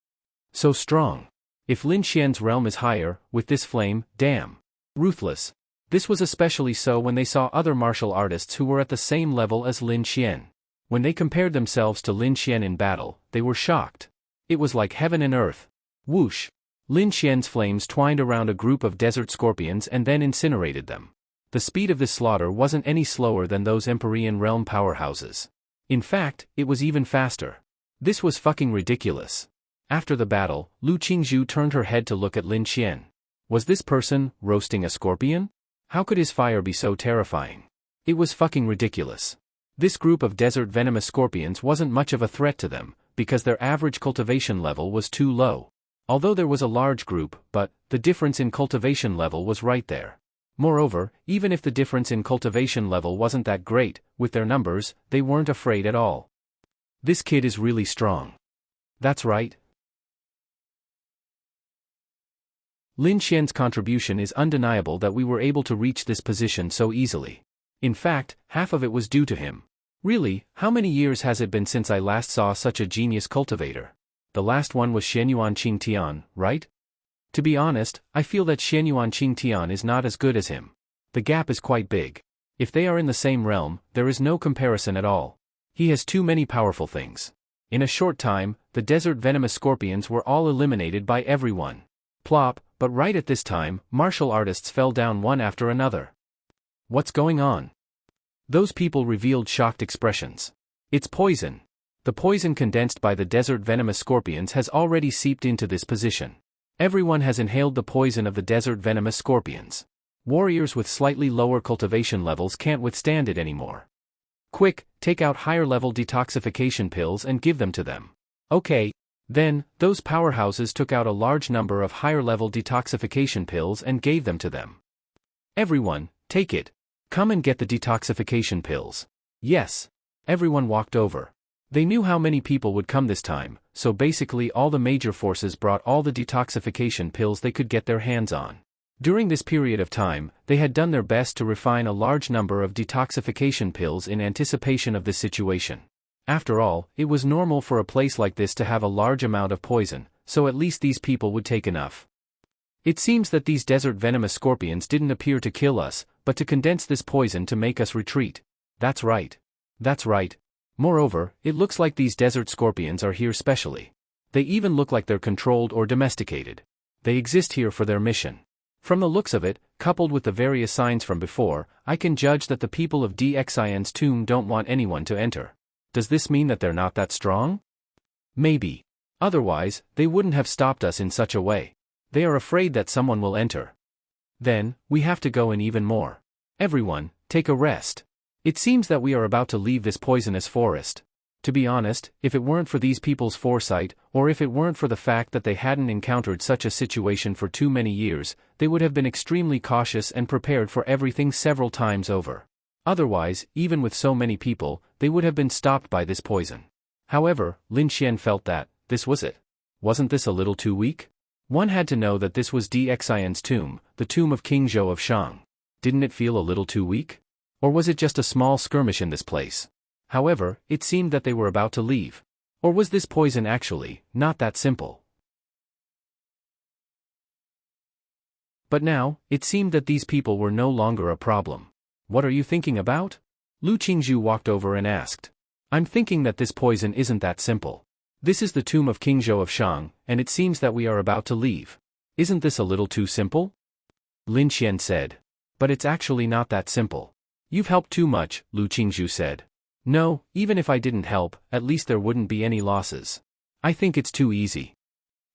So strong. If Lin Xian's realm is higher, with this flame, damn. Ruthless. This was especially so when they saw other martial artists who were at the same level as Lin Xian. When they compared themselves to Lin Xian in battle, they were shocked. It was like heaven and earth. Whoosh. Lin Xian's flames twined around a group of desert scorpions and then incinerated them. The speed of this slaughter wasn't any slower than those Empyrean realm powerhouses. In fact, it was even faster. This was fucking ridiculous. After the battle, Lu Qingzhu turned her head to look at Lin Xian. Was this person roasting a scorpion? How could his fire be so terrifying? It was fucking ridiculous. This group of desert venomous scorpions wasn't much of a threat to them, because their average cultivation level was too low. Although there was a large group, but the difference in cultivation level was right there. Moreover, even if the difference in cultivation level wasn't that great, with their numbers, they weren't afraid at all. This kid is really strong. That's right. Lin Xian's contribution is undeniable that we were able to reach this position so easily. In fact, half of it was due to him. Really, how many years has it been since I last saw such a genius cultivator? The last one was Xianyuan Qingtian, right? To be honest, I feel that Xianyuan Qingtian is not as good as him. The gap is quite big. If they are in the same realm, there is no comparison at all. He has too many powerful things. In a short time, the desert venomous scorpions were all eliminated by everyone. Plop, but right at this time, martial artists fell down one after another. What's going on? Those people revealed shocked expressions. It's poison. The poison condensed by the desert venomous scorpions has already seeped into this position. Everyone has inhaled the poison of the desert venomous scorpions. Warriors with slightly lower cultivation levels can't withstand it anymore. Quick, take out higher-level detoxification pills and give them to them. Okay. Then, those powerhouses took out a large number of higher-level detoxification pills and gave them to them. Everyone, take it. Come and get the detoxification pills. Yes. Everyone walked over. They knew how many people would come this time, so basically all the major forces brought all the detoxification pills they could get their hands on. During this period of time, they had done their best to refine a large number of detoxification pills in anticipation of this situation. After all, it was normal for a place like this to have a large amount of poison, so at least these people would take enough. It seems that these desert venomous scorpions didn't appear to kill us, but to condense this poison to make us retreat. That's right. That's right. Moreover, it looks like these desert scorpions are here specially. They even look like they're controlled or domesticated. They exist here for their mission. From the looks of it, coupled with the various signs from before, I can judge that the people of Xian's tomb don't want anyone to enter. Does this mean that they're not that strong? Maybe. Otherwise, they wouldn't have stopped us in such a way. They are afraid that someone will enter. Then, we have to go in even more. Everyone, take a rest. It seems that we are about to leave this poisonous forest. To be honest, if it weren't for these people's foresight, or if it weren't for the fact that they hadn't encountered such a situation for too many years, they would have been extremely cautious and prepared for everything several times over. Otherwise, even with so many people, they would have been stopped by this poison. However, Lin Xian felt that, this was it. Wasn't this a little too weak? One had to know that this was Xian's tomb, the tomb of King Zhou of Shang. Didn't it feel a little too weak? Or was it just a small skirmish in this place? However, it seemed that they were about to leave. Or was this poison actually not that simple? But now, it seemed that these people were no longer a problem. What are you thinking about? Lu Qingzhu walked over and asked. I'm thinking that this poison isn't that simple. This is the tomb of King Zhou of Shang, and it seems that we are about to leave. Isn't this a little too simple? Lin Xian said. But it's actually not that simple. You've helped too much, Lu Qingzhu said. No, even if I didn't help, at least there wouldn't be any losses. I think it's too easy.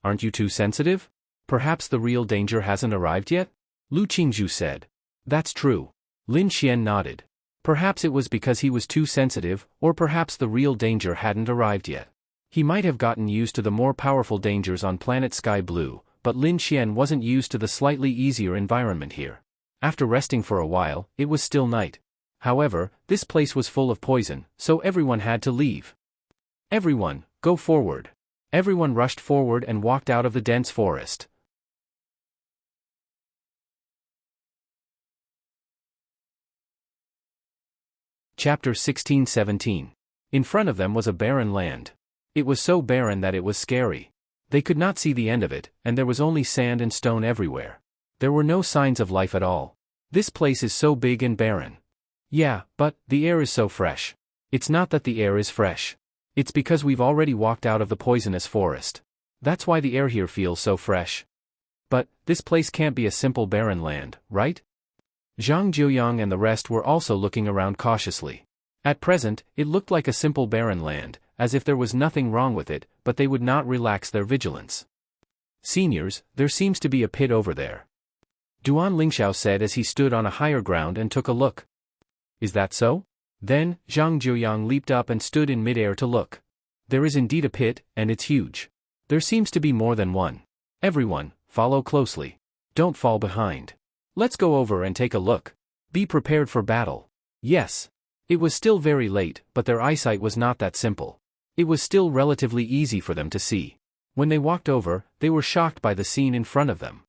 Aren't you too sensitive? Perhaps the real danger hasn't arrived yet? Lu Qingzhu said. That's true. Lin Xian nodded. Perhaps it was because he was too sensitive, or perhaps the real danger hadn't arrived yet. He might have gotten used to the more powerful dangers on planet Sky Blue, but Lin Xian wasn't used to the slightly easier environment here. After resting for a while, it was still night. However, this place was full of poison, so everyone had to leave. Everyone, go forward. Everyone rushed forward and walked out of the dense forest. Chapter 16-17. In front of them was a barren land. It was so barren that it was scary. They could not see the end of it, and there was only sand and stone everywhere. There were no signs of life at all. This place is so big and barren. Yeah, but the air is so fresh. It's not that the air is fresh. It's because we've already walked out of the poisonous forest. That's why the air here feels so fresh. But this place can't be a simple barren land, right? Zhang Jiuyang and the rest were also looking around cautiously. At present, it looked like a simple barren land, as if there was nothing wrong with it, but they would not relax their vigilance. Seniors, there seems to be a pit over there. Duan Lingxiao said as he stood on a higher ground and took a look. Is that so? Then, Zhang Jiuyang leaped up and stood in midair to look. There is indeed a pit, and it's huge. There seems to be more than one. Everyone, follow closely. Don't fall behind. Let's go over and take a look. Be prepared for battle. Yes. It was still very late, but their eyesight was not that simple. It was still relatively easy for them to see. When they walked over, they were shocked by the scene in front of them.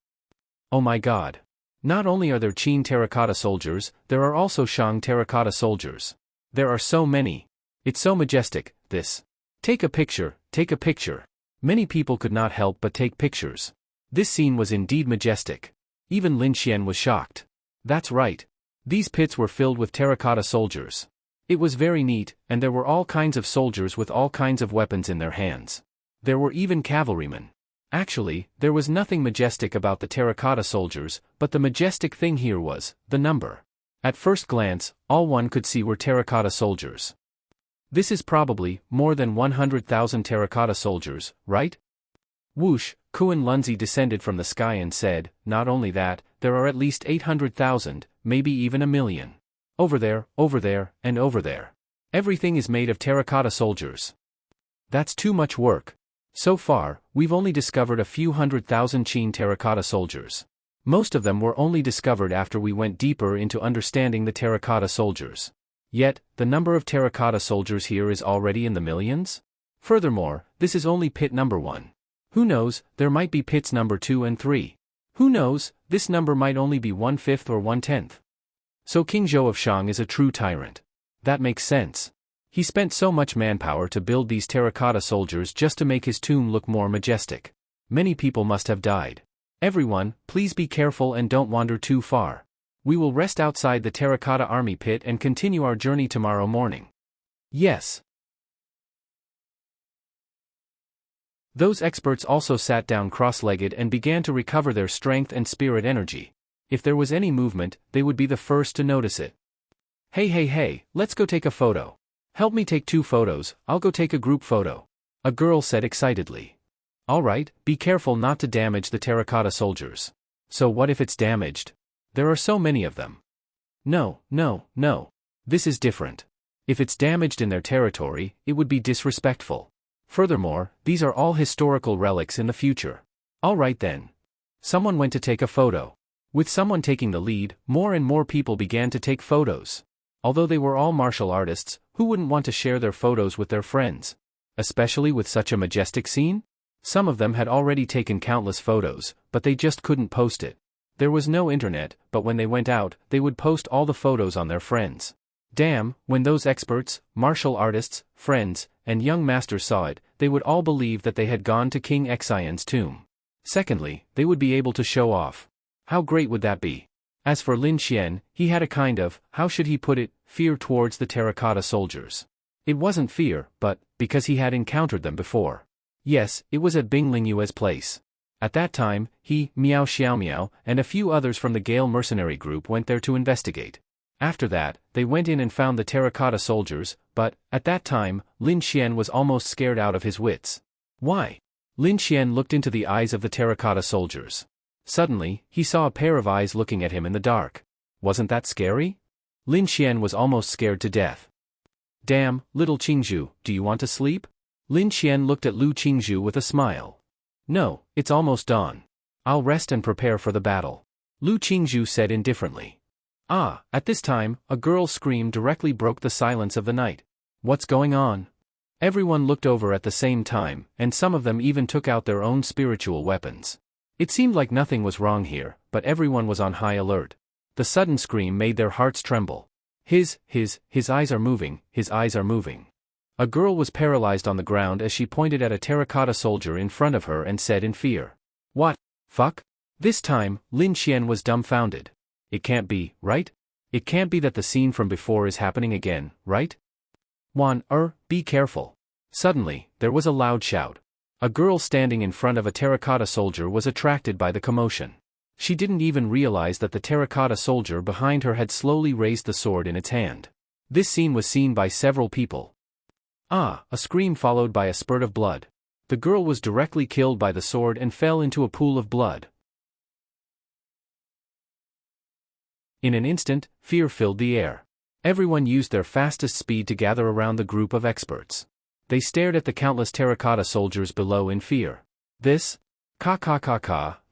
Oh my God. Not only are there Qin terracotta soldiers, there are also Shang terracotta soldiers. There are so many. It's so majestic, this. Take a picture, take a picture. Many people could not help but take pictures. This scene was indeed majestic. Even Lin Xian was shocked. That's right. These pits were filled with terracotta soldiers. It was very neat, and there were all kinds of soldiers with all kinds of weapons in their hands. There were even cavalrymen. Actually, there was nothing majestic about the terracotta soldiers, but the majestic thing here was the number. At first glance, all one could see were terracotta soldiers. This is probably more than 100,000 terracotta soldiers, right? Whoosh, Kuan Lunzi descended from the sky and said, not only that, there are at least 800,000, maybe even 1,000,000. Over there, and over there. Everything is made of terracotta soldiers. That's too much work. So far, we've only discovered a few 100,000 Qin terracotta soldiers. Most of them were only discovered after we went deeper into understanding the terracotta soldiers. Yet, the number of terracotta soldiers here is already in the millions? Furthermore, this is only pit number 1. Who knows, there might be pits number 2 and 3. Who knows, this number might only be 1/5 or 1/10. So King Zhou of Shang is a true tyrant. That makes sense. He spent so much manpower to build these terracotta soldiers just to make his tomb look more majestic. Many people must have died. Everyone, please be careful and don't wander too far. We will rest outside the terracotta army pit and continue our journey tomorrow morning. Yes. Those experts also sat down cross-legged and began to recover their strength and spirit energy. If there was any movement, they would be the first to notice it. Hey, let's go take a photo. Help me take 2 photos, I'll go take a group photo. A girl said excitedly. Alright, be careful not to damage the terracotta soldiers. So what if it's damaged? There are so many of them. No. This is different. If it's damaged in their territory, it would be disrespectful. Furthermore, these are all historical relics in the future. Alright then. Someone went to take a photo. With someone taking the lead, more and more people began to take photos. Although they were all martial artists, who wouldn't want to share their photos with their friends? Especially with such a majestic scene? Some of them had already taken countless photos, but they just couldn't post it. There was no internet, but when they went out, they would post all the photos on their friends. Damn, when those experts, martial artists, friends, and young masters saw it, they would all believe that they had gone to King Xian's tomb. Secondly, they would be able to show off. How great would that be? As for Lin Xian, he had a kind of, how should he put it, fear towards the terracotta soldiers. It wasn't fear, but, because he had encountered them before. Yes, it was at Bing Lingyue's place. At that time, he, Miao Xiaomiao, and a few others from the Gale mercenary group went there to investigate. After that, they went in and found the terracotta soldiers, but, at that time, Lin Xian was almost scared out of his wits. Why? Lin Xian looked into the eyes of the terracotta soldiers. Suddenly, he saw a pair of eyes looking at him in the dark. Wasn't that scary? Lin Xian was almost scared to death. Damn, little Qingzhu, do you want to sleep? Lin Xian looked at Lu Qingzhu with a smile. No, it's almost dawn. I'll rest and prepare for the battle. Lu Qingzhu said indifferently. Ah, at this time, a girl's scream directly broke the silence of the night. What's going on? Everyone looked over at the same time, and some of them even took out their own spiritual weapons. It seemed like nothing was wrong here, but everyone was on high alert. The sudden scream made their hearts tremble. His eyes are moving, his eyes are moving. A girl was paralyzed on the ground as she pointed at a terracotta soldier in front of her and said in fear. What? Fuck? This time, Lin Xian was dumbfounded. It can't be, right? It can't be that the scene from before is happening again, right? Be careful. Suddenly, there was a loud shout. A girl standing in front of a terracotta soldier was attracted by the commotion. She didn't even realize that the terracotta soldier behind her had slowly raised the sword in its hand. This scene was seen by several people. Ah, a scream followed by a spurt of blood. The girl was directly killed by the sword and fell into a pool of blood. In an instant, fear filled the air. Everyone used their fastest speed to gather around the group of experts. They stared at the countless terracotta soldiers below in fear. The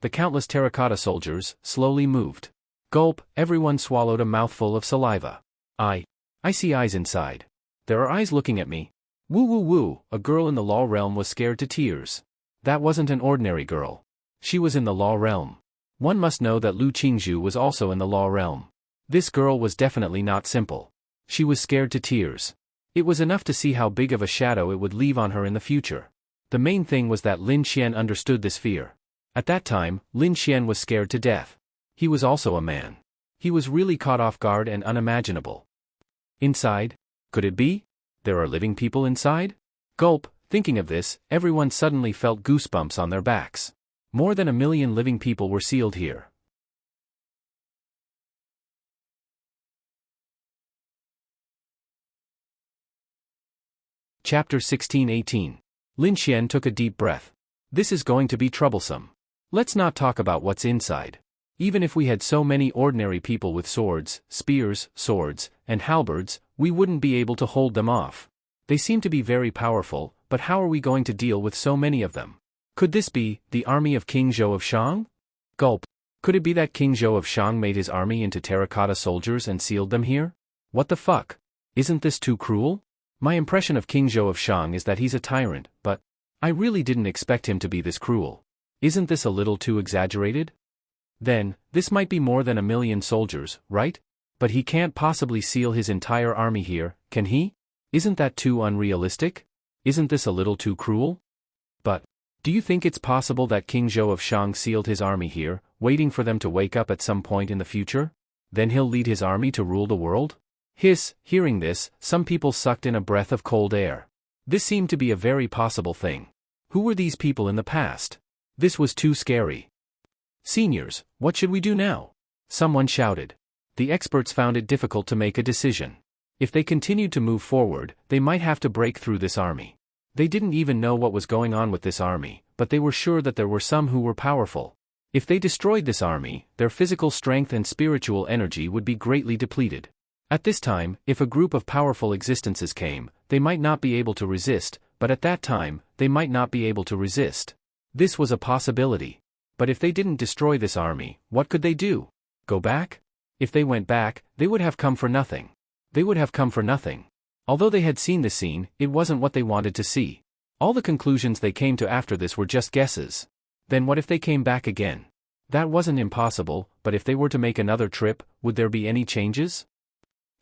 countless terracotta soldiers slowly moved. Gulp, everyone swallowed a mouthful of saliva. I see eyes inside. There are eyes looking at me. Woo woo woo, a girl in the law realm was scared to tears. That wasn't an ordinary girl. She was in the law realm. One must know that Lu Qingzhu was also in the law realm. This girl was definitely not simple. She was scared to tears. It was enough to see how big of a shadow it would leave on her in the future. The main thing was that Lin Xian understood this fear. At that time, Lin Xian was scared to death. He was also a man. He was really caught off guard and unimaginable. Inside? Could it be? There are living people inside? Gulp, thinking of this, everyone suddenly felt goosebumps on their backs. More than 1 million living people were sealed here. Chapter 16-18. Lin Xian took a deep breath. This is going to be troublesome. Let's not talk about what's inside. Even if we had so many ordinary people with swords, spears, swords, and halberds, we wouldn't be able to hold them off. They seem to be very powerful, but how are we going to deal with so many of them? Could this be the army of King Zhou of Shang? Gulp. Could it be that King Zhou of Shang made his army into terracotta soldiers and sealed them here? What the fuck? Isn't this too cruel? My impression of King Zhou of Shang is that he's a tyrant, but I really didn't expect him to be this cruel. Isn't this a little too exaggerated? Then, this might be more than 1 million soldiers, right? But he can't possibly seal his entire army here, can he? Isn't that too unrealistic? Isn't this a little too cruel? But, do you think it's possible that King Zhou of Shang sealed his army here, waiting for them to wake up at some point in the future? Then he'll lead his army to rule the world? Hearing this, some people sucked in a breath of cold air. This seemed to be a very possible thing. Who were these people in the past? This was too scary. Seniors, what should we do now? Someone shouted. The experts found it difficult to make a decision. If they continued to move forward, they might have to break through this army. They didn't even know what was going on with this army, but they were sure that there were some who were powerful. If they destroyed this army, their physical strength and spiritual energy would be greatly depleted. At this time, if a group of powerful existences came, they might not be able to resist, but at that time, they might not be able to resist. This was a possibility. But if they didn't destroy this army, what could they do? Go back? If they went back, they would have come for nothing. They would have come for nothing. Although they had seen the scene, it wasn't what they wanted to see. All the conclusions they came to after this were just guesses. Then what if they came back again? That wasn't impossible, but if they were to make another trip, would there be any changes?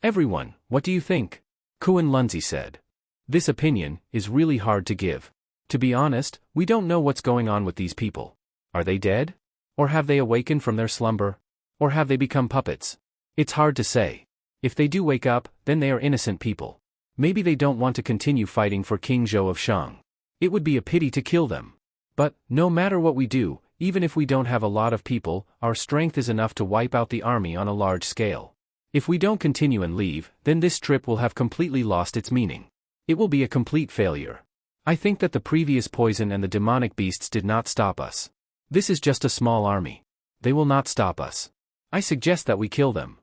Everyone, what do you think? Kuan Lunzi said. This opinion is really hard to give. To be honest, we don't know what's going on with these people. Are they dead? Or have they awakened from their slumber? Or have they become puppets? It's hard to say. If they do wake up, then they are innocent people. Maybe they don't want to continue fighting for King Zhou of Shang. It would be a pity to kill them. But, no matter what we do, even if we don't have a lot of people, our strength is enough to wipe out the army on a large scale. If we don't continue and leave, then this trip will have completely lost its meaning. It will be a complete failure. I think that the previous poison and the demonic beasts did not stop us. This is just a small army. They will not stop us. I suggest that we kill them.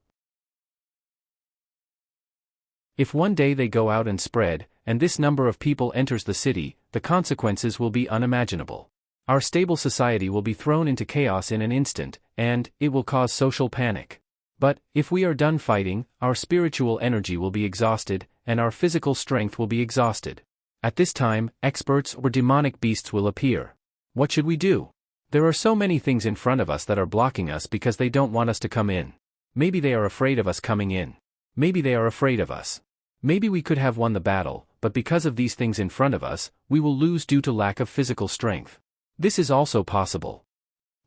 If one day they go out and spread, and this number of people enters the city, the consequences will be unimaginable. Our stable society will be thrown into chaos in an instant, and it will cause social panic. But, if we are done fighting, our spiritual energy will be exhausted, and our physical strength will be exhausted. At this time, experts or demonic beasts will appear. What should we do? There are so many things in front of us that are blocking us because they don't want us to come in. Maybe they are afraid of us coming in. Maybe they are afraid of us. Maybe we could have won the battle, but because of these things in front of us, we will lose due to lack of physical strength. This is also possible.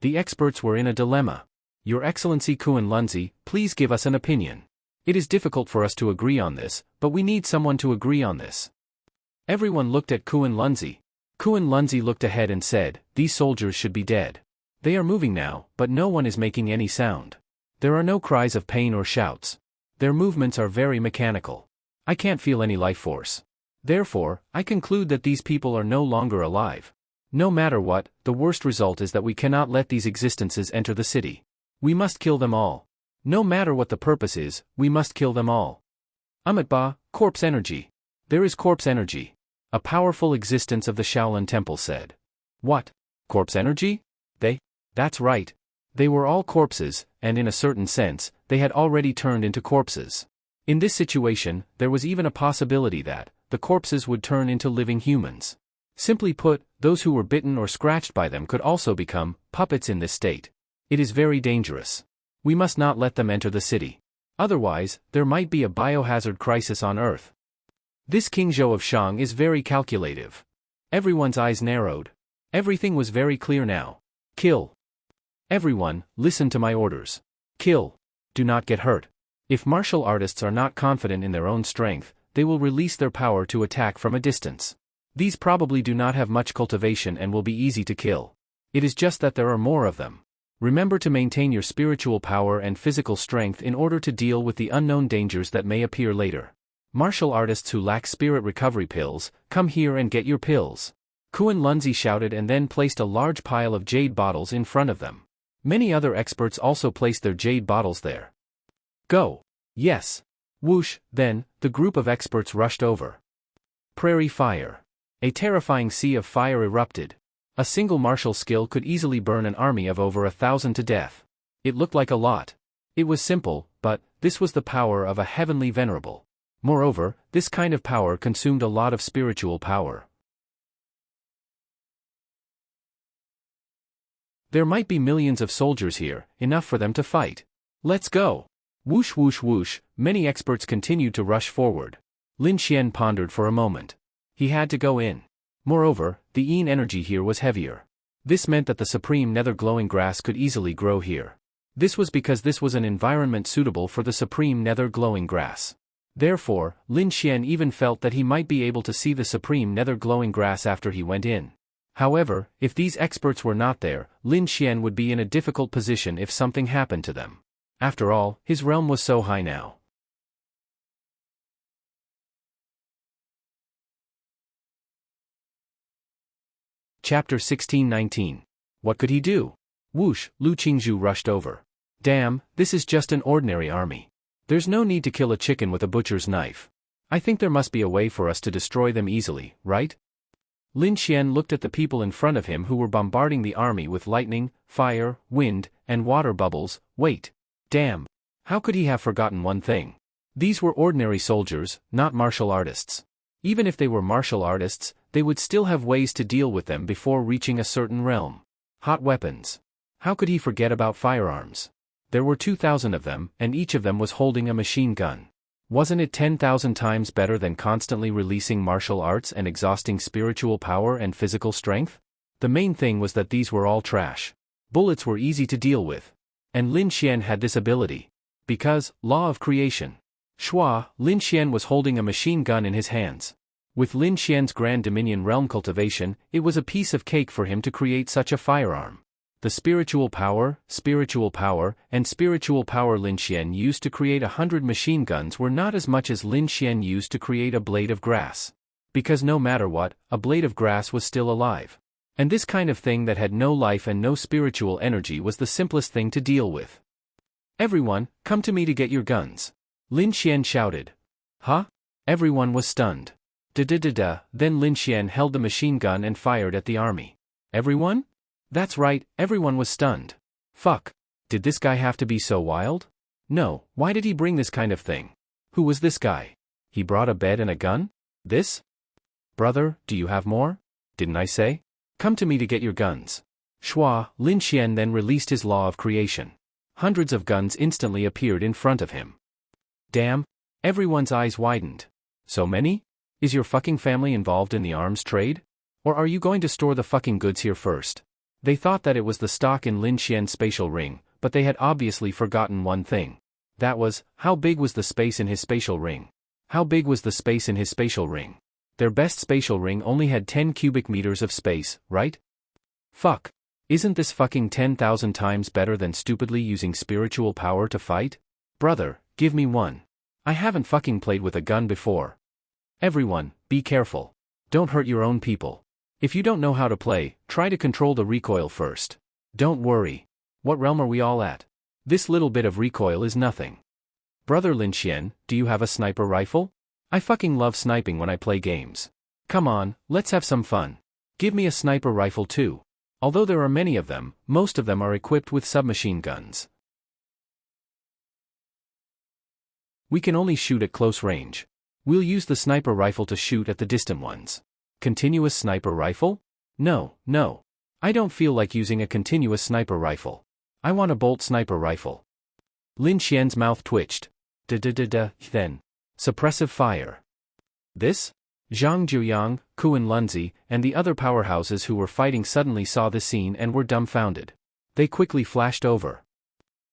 The experts were in a dilemma. Your Excellency Kunlunzi, please give us an opinion. It is difficult for us to agree on this, but we need someone to agree on this. Everyone looked at Kunlunzi. Kunlunzi looked ahead and said, "These soldiers should be dead. They are moving now, but no one is making any sound. There are no cries of pain or shouts. Their movements are very mechanical. I can't feel any life force. Therefore, I conclude that these people are no longer alive. No matter what, the worst result is that we cannot let these existences enter the city. We must kill them all. No matter what the purpose is, we must kill them all." Amitba, corpse energy. There is corpse energy. A powerful existence of the Shaolin Temple said. What? Corpse energy? That's right. They were all corpses, and in a certain sense, they had already turned into corpses. In this situation, there was even a possibility that the corpses would turn into living humans. Simply put, those who were bitten or scratched by them could also become puppets in this state. It is very dangerous. We must not let them enter the city. Otherwise, there might be a biohazard crisis on Earth. This King Zhou of Shang is very calculative. Everyone's eyes narrowed. Everything was very clear now. Kill. Everyone, listen to my orders. Kill. Do not get hurt. If martial artists are not confident in their own strength, they will release their power to attack from a distance. These probably do not have much cultivation and will be easy to kill. It is just that there are more of them. Remember to maintain your spiritual power and physical strength in order to deal with the unknown dangers that may appear later. Martial artists who lack spirit recovery pills, come here and get your pills. Kunlunzi shouted and then placed a large pile of jade bottles in front of them. Many other experts also placed their jade bottles there. Go. Yes. Whoosh, then, the group of experts rushed over. Prairie fire. A terrifying sea of fire erupted. A single martial skill could easily burn an army of over 1,000 to death. It looked like a lot. It was simple, but this was the power of a heavenly venerable. Moreover, this kind of power consumed a lot of spiritual power. There might be millions of soldiers here, enough for them to fight. Let's go. Whoosh whoosh whoosh, many experts continued to rush forward. Lin Xian pondered for a moment. He had to go in. Moreover, the yin energy here was heavier. This meant that the supreme nether glowing grass could easily grow here. This was because this was an environment suitable for the supreme nether glowing grass. Therefore, Lin Xian even felt that he might be able to see the supreme nether glowing grass after he went in. However, if these experts were not there, Lin Xian would be in a difficult position if something happened to them. After all, his realm was so high now. Chapter 1619. What could he do? Whoosh, Lu Qingzhu rushed over. Damn, this is just an ordinary army. There's no need to kill a chicken with a butcher's knife. I think there must be a way for us to destroy them easily, right? Lin Xian looked at the people in front of him who were bombarding the army with lightning, fire, wind, and water bubbles. Wait. Damn. How could he have forgotten one thing? These were ordinary soldiers, not martial artists. Even if they were martial artists, they would still have ways to deal with them before reaching a certain realm. Hot weapons. How could he forget about firearms? There were 2,000 of them, and each of them was holding a machine gun. Wasn't it 10,000 times better than constantly releasing martial arts and exhausting spiritual power and physical strength? The main thing was that these were all trash. Bullets were easy to deal with. And Lin Xian had this ability. Because, law of creation. Shua, Lin Xian was holding a machine gun in his hands. With Lin Xian's Grand Dominion realm cultivation, it was a piece of cake for him to create such a firearm. The spiritual power, and spiritual power Lin Xian used to create 100 machine guns were not as much as Lin Xian used to create a blade of grass. Because no matter what, a blade of grass was still alive. And this kind of thing that had no life and no spiritual energy was the simplest thing to deal with. Everyone, come to me to get your guns. Lin Xian shouted. Huh? Everyone was stunned. Da-da-da-da, then Lin Xian held the machine gun and fired at the army. Everyone? That's right, everyone was stunned. Fuck. Did this guy have to be so wild? No, why did he bring this kind of thing? Who was this guy? He brought a bed and a gun? This? Brother, do you have more? Didn't I say? Come to me to get your guns. Shua, Lin Xian then released his law of creation. Hundreds of guns instantly appeared in front of him. Damn. Everyone's eyes widened. So many? Is your fucking family involved in the arms trade? Or are you going to store the fucking goods here first? They thought that it was the stock in Lin Xian's spatial ring, but they had obviously forgotten one thing. That was, how big was the space in his spatial ring? How big was the space in his spatial ring? Their best spatial ring only had 10 cubic meters of space, right? Fuck. Isn't this fucking 10,000 times better than stupidly using spiritual power to fight? Brother, give me one. I haven't fucking played with a gun before. Everyone, be careful. Don't hurt your own people. If you don't know how to play, try to control the recoil first. Don't worry. What realm are we all at? This little bit of recoil is nothing. Brother Lin Xian, do you have a sniper rifle? I fucking love sniping when I play games. Come on, let's have some fun. Give me a sniper rifle too. Although there are many of them, most of them are equipped with submachine guns. We can only shoot at close range. We'll use the sniper rifle to shoot at the distant ones. Continuous sniper rifle? No. I don't feel like using a continuous sniper rifle. I want a bolt sniper rifle. Lin Xian's mouth twitched. Then. Suppressive fire. This? Zhang Jiuyang, Kuan Lunzi, and the other powerhouses who were fighting suddenly saw the scene and were dumbfounded. They quickly flashed over.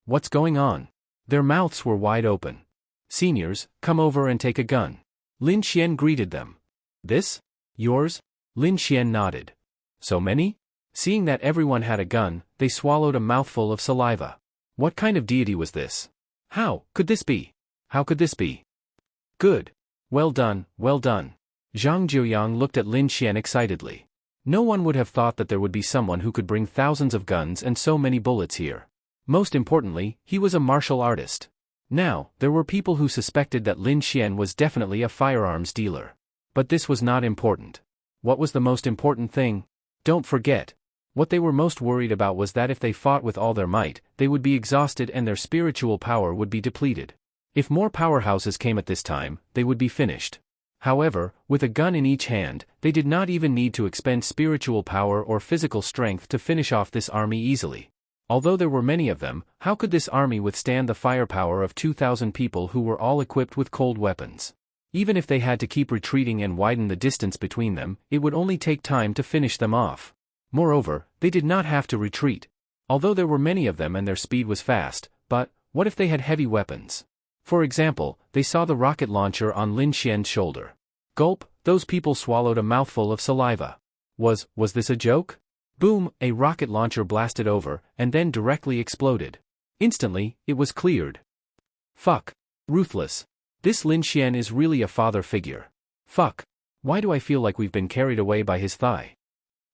What's going on? Their mouths were wide open. Seniors, come over and take a gun. Lin Xian greeted them. This? Yours? Lin Xian nodded. So many? Seeing that everyone had a gun, they swallowed a mouthful of saliva. What kind of deity was this? How could this be? How could this be? Good. Well done, well done. Zhang Jiuyang looked at Lin Xian excitedly. No one would have thought that there would be someone who could bring thousands of guns and so many bullets here. Most importantly, he was a martial artist. Now, there were people who suspected that Lin Xian was definitely a firearms dealer. But this was not important. What was the most important thing? Don't forget. What they were most worried about was that if they fought with all their might, they would be exhausted and their spiritual power would be depleted. If more powerhouses came at this time, they would be finished. However, with a gun in each hand, they did not even need to expend spiritual power or physical strength to finish off this army easily. Although there were many of them, how could this army withstand the firepower of 2,000 people who were all equipped with cold weapons? Even if they had to keep retreating and widen the distance between them, it would only take time to finish them off. Moreover, they did not have to retreat. Although there were many of them and their speed was fast, but what if they had heavy weapons? For example, they saw the rocket launcher on Lin Xian's shoulder. Gulp, those people swallowed a mouthful of saliva. Was this a joke? Boom, a rocket launcher blasted over, and then directly exploded. Instantly, it was cleared. Fuck. Ruthless. This Lin Xian is really a father figure. Fuck. Why do I feel like we've been carried away by his thigh?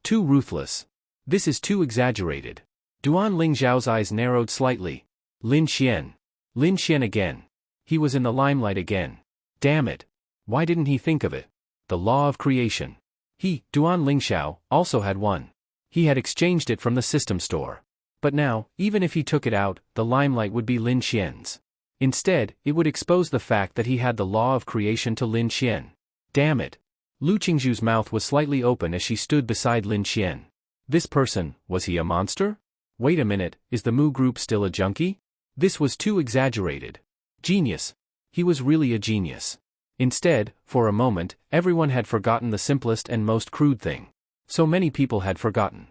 Too ruthless. This is too exaggerated. Duan Lingzhao's eyes narrowed slightly. Lin Xian. Lin Xian again. He was in the limelight again. Damn it. Why didn't he think of it? The law of creation. He, Duan Lingzhao, also had one. He had exchanged it from the system store. But now, even if he took it out, the limelight would be Lin Xian's. Instead, it would expose the fact that he had the law of creation to Lin Xian. Damn it. Lu Qingzhu's mouth was slightly open as she stood beside Lin Xian. This person, was he a monster? Wait a minute, is the Mu group still a junkie? This was too exaggerated. Genius. He was really a genius. Instead, for a moment, everyone had forgotten the simplest and most crude thing. So many people had forgotten.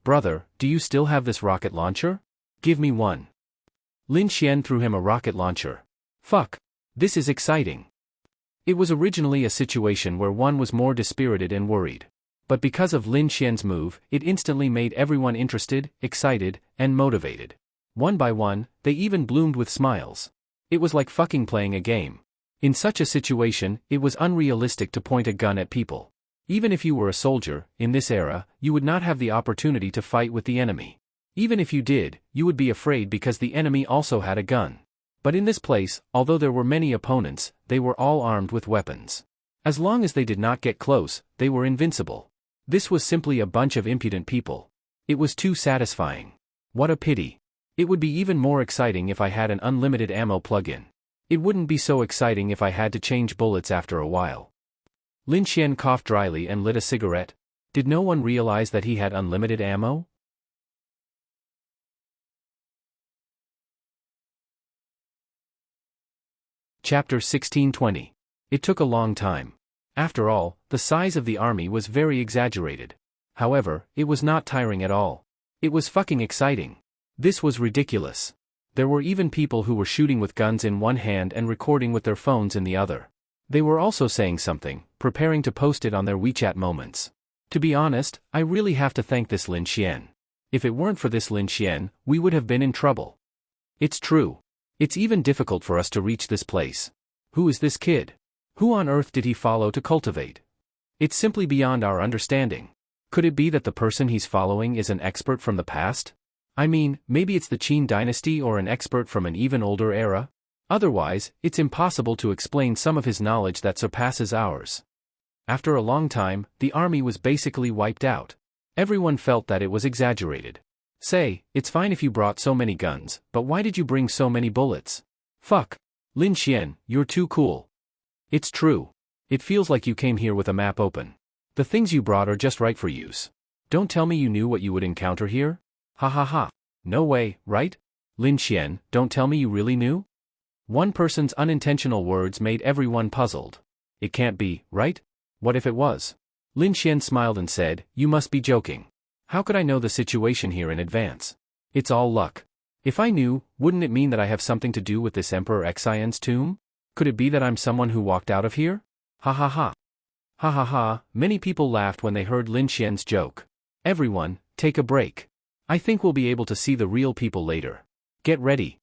Brother, do you still have this rocket launcher? Give me one. Lin Xian threw him a rocket launcher. Fuck. This is exciting. It was originally a situation where one was more dispirited and worried. But because of Lin Xian's move, it instantly made everyone interested, excited, and motivated. One by one, they even bloomed with smiles. It was like fucking playing a game. In such a situation, it was unrealistic to point a gun at people. Even if you were a soldier, in this era, you would not have the opportunity to fight with the enemy. Even if you did, you would be afraid because the enemy also had a gun. But in this place, although there were many opponents, they were all armed with weapons. As long as they did not get close, they were invincible. This was simply a bunch of impudent people. It was too satisfying. What a pity. It would be even more exciting if I had an unlimited ammo plug-in. It wouldn't be so exciting if I had to change bullets after a while. Lin Xian coughed dryly and lit a cigarette. Did no one realize that he had unlimited ammo? Chapter 1620. It took a long time. After all, the size of the army was very exaggerated. However, it was not tiring at all. It was fucking exciting. This was ridiculous. There were even people who were shooting with guns in one hand and recording with their phones in the other. They were also saying something, preparing to post it on their WeChat moments. To be honest, I really have to thank this Lin Xian. If it weren't for this Lin Xian, we would have been in trouble. It's true. It's even difficult for us to reach this place. Who is this kid? Who on earth did he follow to cultivate? It's simply beyond our understanding. Could it be that the person he's following is an expert from the past? I mean, maybe it's the Qin dynasty or an expert from an even older era? Otherwise, it's impossible to explain some of his knowledge that surpasses ours. After a long time, the army was basically wiped out. Everyone felt that it was exaggerated. Say, it's fine if you brought so many guns, but why did you bring so many bullets? Fuck. Lin Xian, you're too cool. It's true. It feels like you came here with a map open. The things you brought are just right for use. Don't tell me you knew what you would encounter here? Ha ha ha. No way, right? Lin Xian, don't tell me you really knew? One person's unintentional words made everyone puzzled. It can't be, right? What if it was? Lin Xian smiled and said, you must be joking. How could I know the situation here in advance? It's all luck. If I knew, wouldn't it mean that I have something to do with this Emperor Xian's tomb? Could it be that I'm someone who walked out of here? Ha ha ha. Ha ha ha, many people laughed when they heard Lin Xian's joke. Everyone, take a break. I think we'll be able to see the real people later. Get ready.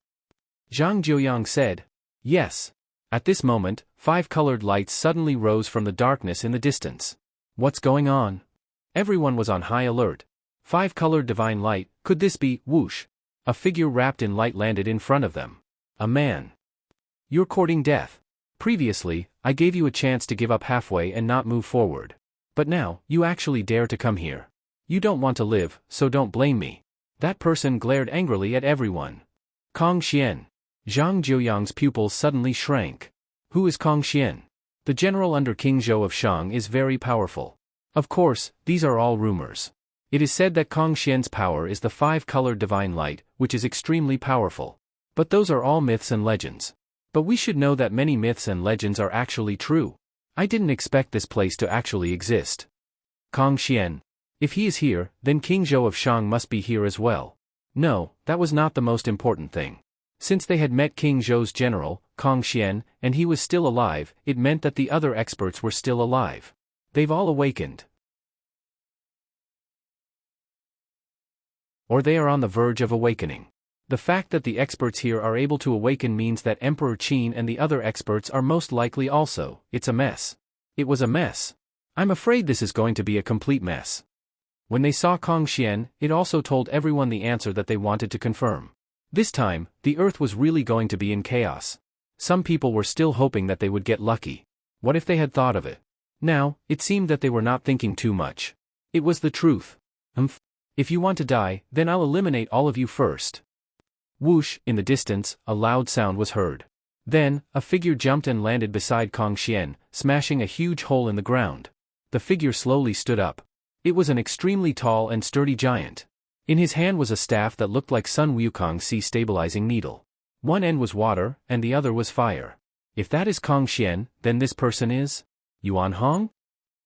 Zhang Jiuyang said. Yes. At this moment, 5 colored lights suddenly rose from the darkness in the distance. What's going on? Everyone was on high alert. 5 colored divine light, could this be, whoosh? A figure wrapped in light landed in front of them. A man. You're courting death. Previously, I gave you a chance to give up halfway and not move forward. But now, you actually dare to come here. You don't want to live, so don't blame me. That person glared angrily at everyone. Kong Xian. Zhang Jiuyang's pupils suddenly shrank. Who is Kong Xian? The general under King Zhou of Shang is very powerful. Of course, these are all rumors. It is said that Kong Xian's power is the 5-colored divine light, which is extremely powerful. But those are all myths and legends. But we should know that many myths and legends are actually true. I didn't expect this place to actually exist. Kong Xian. If he is here, then King Zhou of Shang must be here as well. No, that was not the most important thing. Since they had met King Zhou's general, Kong Xian, and he was still alive, it meant that the other experts were still alive. They've all awakened. Or they are on the verge of awakening. The fact that the experts here are able to awaken means that Emperor Qin and the other experts are most likely also. It's a mess. It was a mess. I'm afraid this is going to be a complete mess. When they saw Kong Xian, it also told everyone the answer that they wanted to confirm. This time, the earth was really going to be in chaos. Some people were still hoping that they would get lucky. What if they had thought of it? Now, it seemed that they were not thinking too much. It was the truth. If you want to die, then I'll eliminate all of you first. Whoosh, in the distance, a loud sound was heard. Then, a figure jumped and landed beside Kong Xian, smashing a huge hole in the ground. The figure slowly stood up. It was an extremely tall and sturdy giant. In his hand was a staff that looked like Sun Wukong's sea stabilizing needle. One end was water, and the other was fire. If that is Kong Xian, then this person is? Yuan Hong?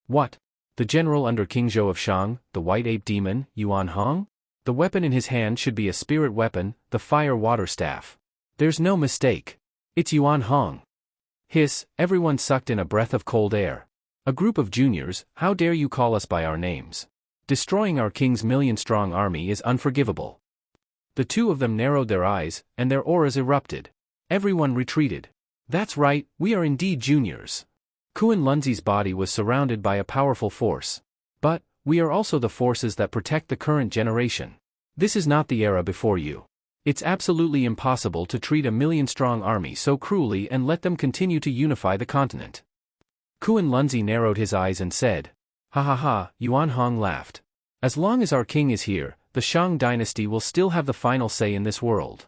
What? The general under King Zhou of Shang, the white ape demon, Yuan Hong? The weapon in his hand should be a spirit weapon, the fire-water staff. There's no mistake. It's Yuan Hong. Hiss, everyone sucked in a breath of cold air. A group of juniors, how dare you call us by our names? Destroying our king's million-strong army is unforgivable. The two of them narrowed their eyes, and their auras erupted. Everyone retreated. That's right, we are indeed juniors. Kuan Lunzi's body was surrounded by a powerful force. But, we are also the forces that protect the current generation. This is not the era before you. It's absolutely impossible to treat a million-strong army so cruelly and let them continue to unify the continent. Kuan Lunzi narrowed his eyes and said, "Ha ha ha," Yuan Hong laughed. "As long as our king is here, the Shang dynasty will still have the final say in this world."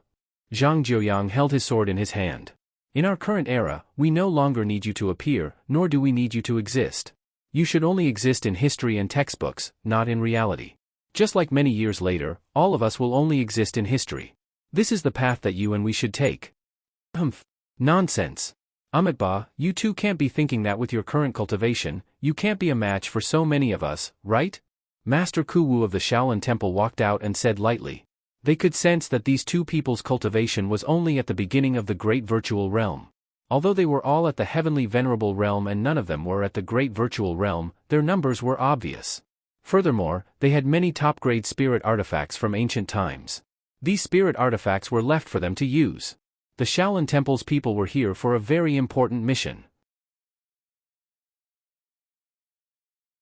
Zhang Jiuyang held his sword in his hand. "In our current era, we no longer need you to appear, nor do we need you to exist. You should only exist in history and textbooks, not in reality. Just like many years later, all of us will only exist in history. This is the path that you and we should take." Humph. Nonsense. Amitba, you too can't be thinking that with your current cultivation, you can't be a match for so many of us, right? Master Kuwu of the Shaolin Temple walked out and said lightly. They could sense that these two people's cultivation was only at the beginning of the great virtual realm. Although they were all at the heavenly venerable realm and none of them were at the great virtual realm, their numbers were obvious. Furthermore, they had many top-grade spirit artifacts from ancient times. These spirit artifacts were left for them to use. The Shaolin Temple's people were here for a very important mission.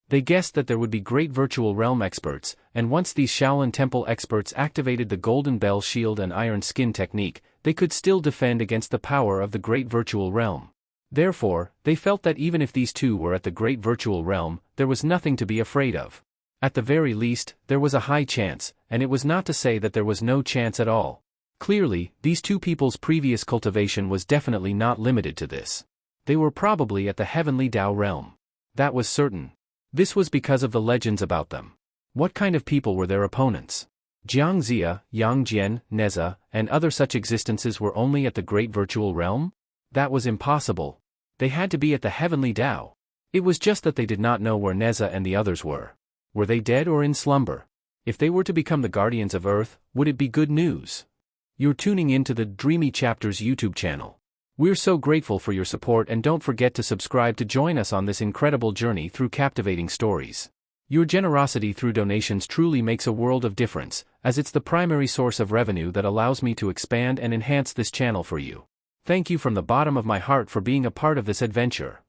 They guessed that there would be great virtual realm experts, and once these Shaolin Temple experts activated the Golden Bell Shield and Iron Skin technique, they could still defend against the power of the great virtual realm. Therefore, they felt that even if these two were at the great virtual realm, there was nothing to be afraid of. At the very least, there was a high chance, and it was not to say that there was no chance at all. Clearly, these two people's previous cultivation was definitely not limited to this. They were probably at the heavenly Tao realm. That was certain. This was because of the legends about them. What kind of people were their opponents? Jiang Zia, Yang Jian, Neza, and other such existences were only at the great virtual realm? That was impossible. They had to be at the heavenly Tao. It was just that they did not know where Neza and the others were. Were they dead or in slumber? If they were to become the guardians of Earth, would it be good news? You're tuning in to the Dreamy Chapters YouTube channel. We're so grateful for your support, and don't forget to subscribe to join us on this incredible journey through captivating stories. Your generosity through donations truly makes a world of difference, as it's the primary source of revenue that allows me to expand and enhance this channel for you. Thank you from the bottom of my heart for being a part of this adventure.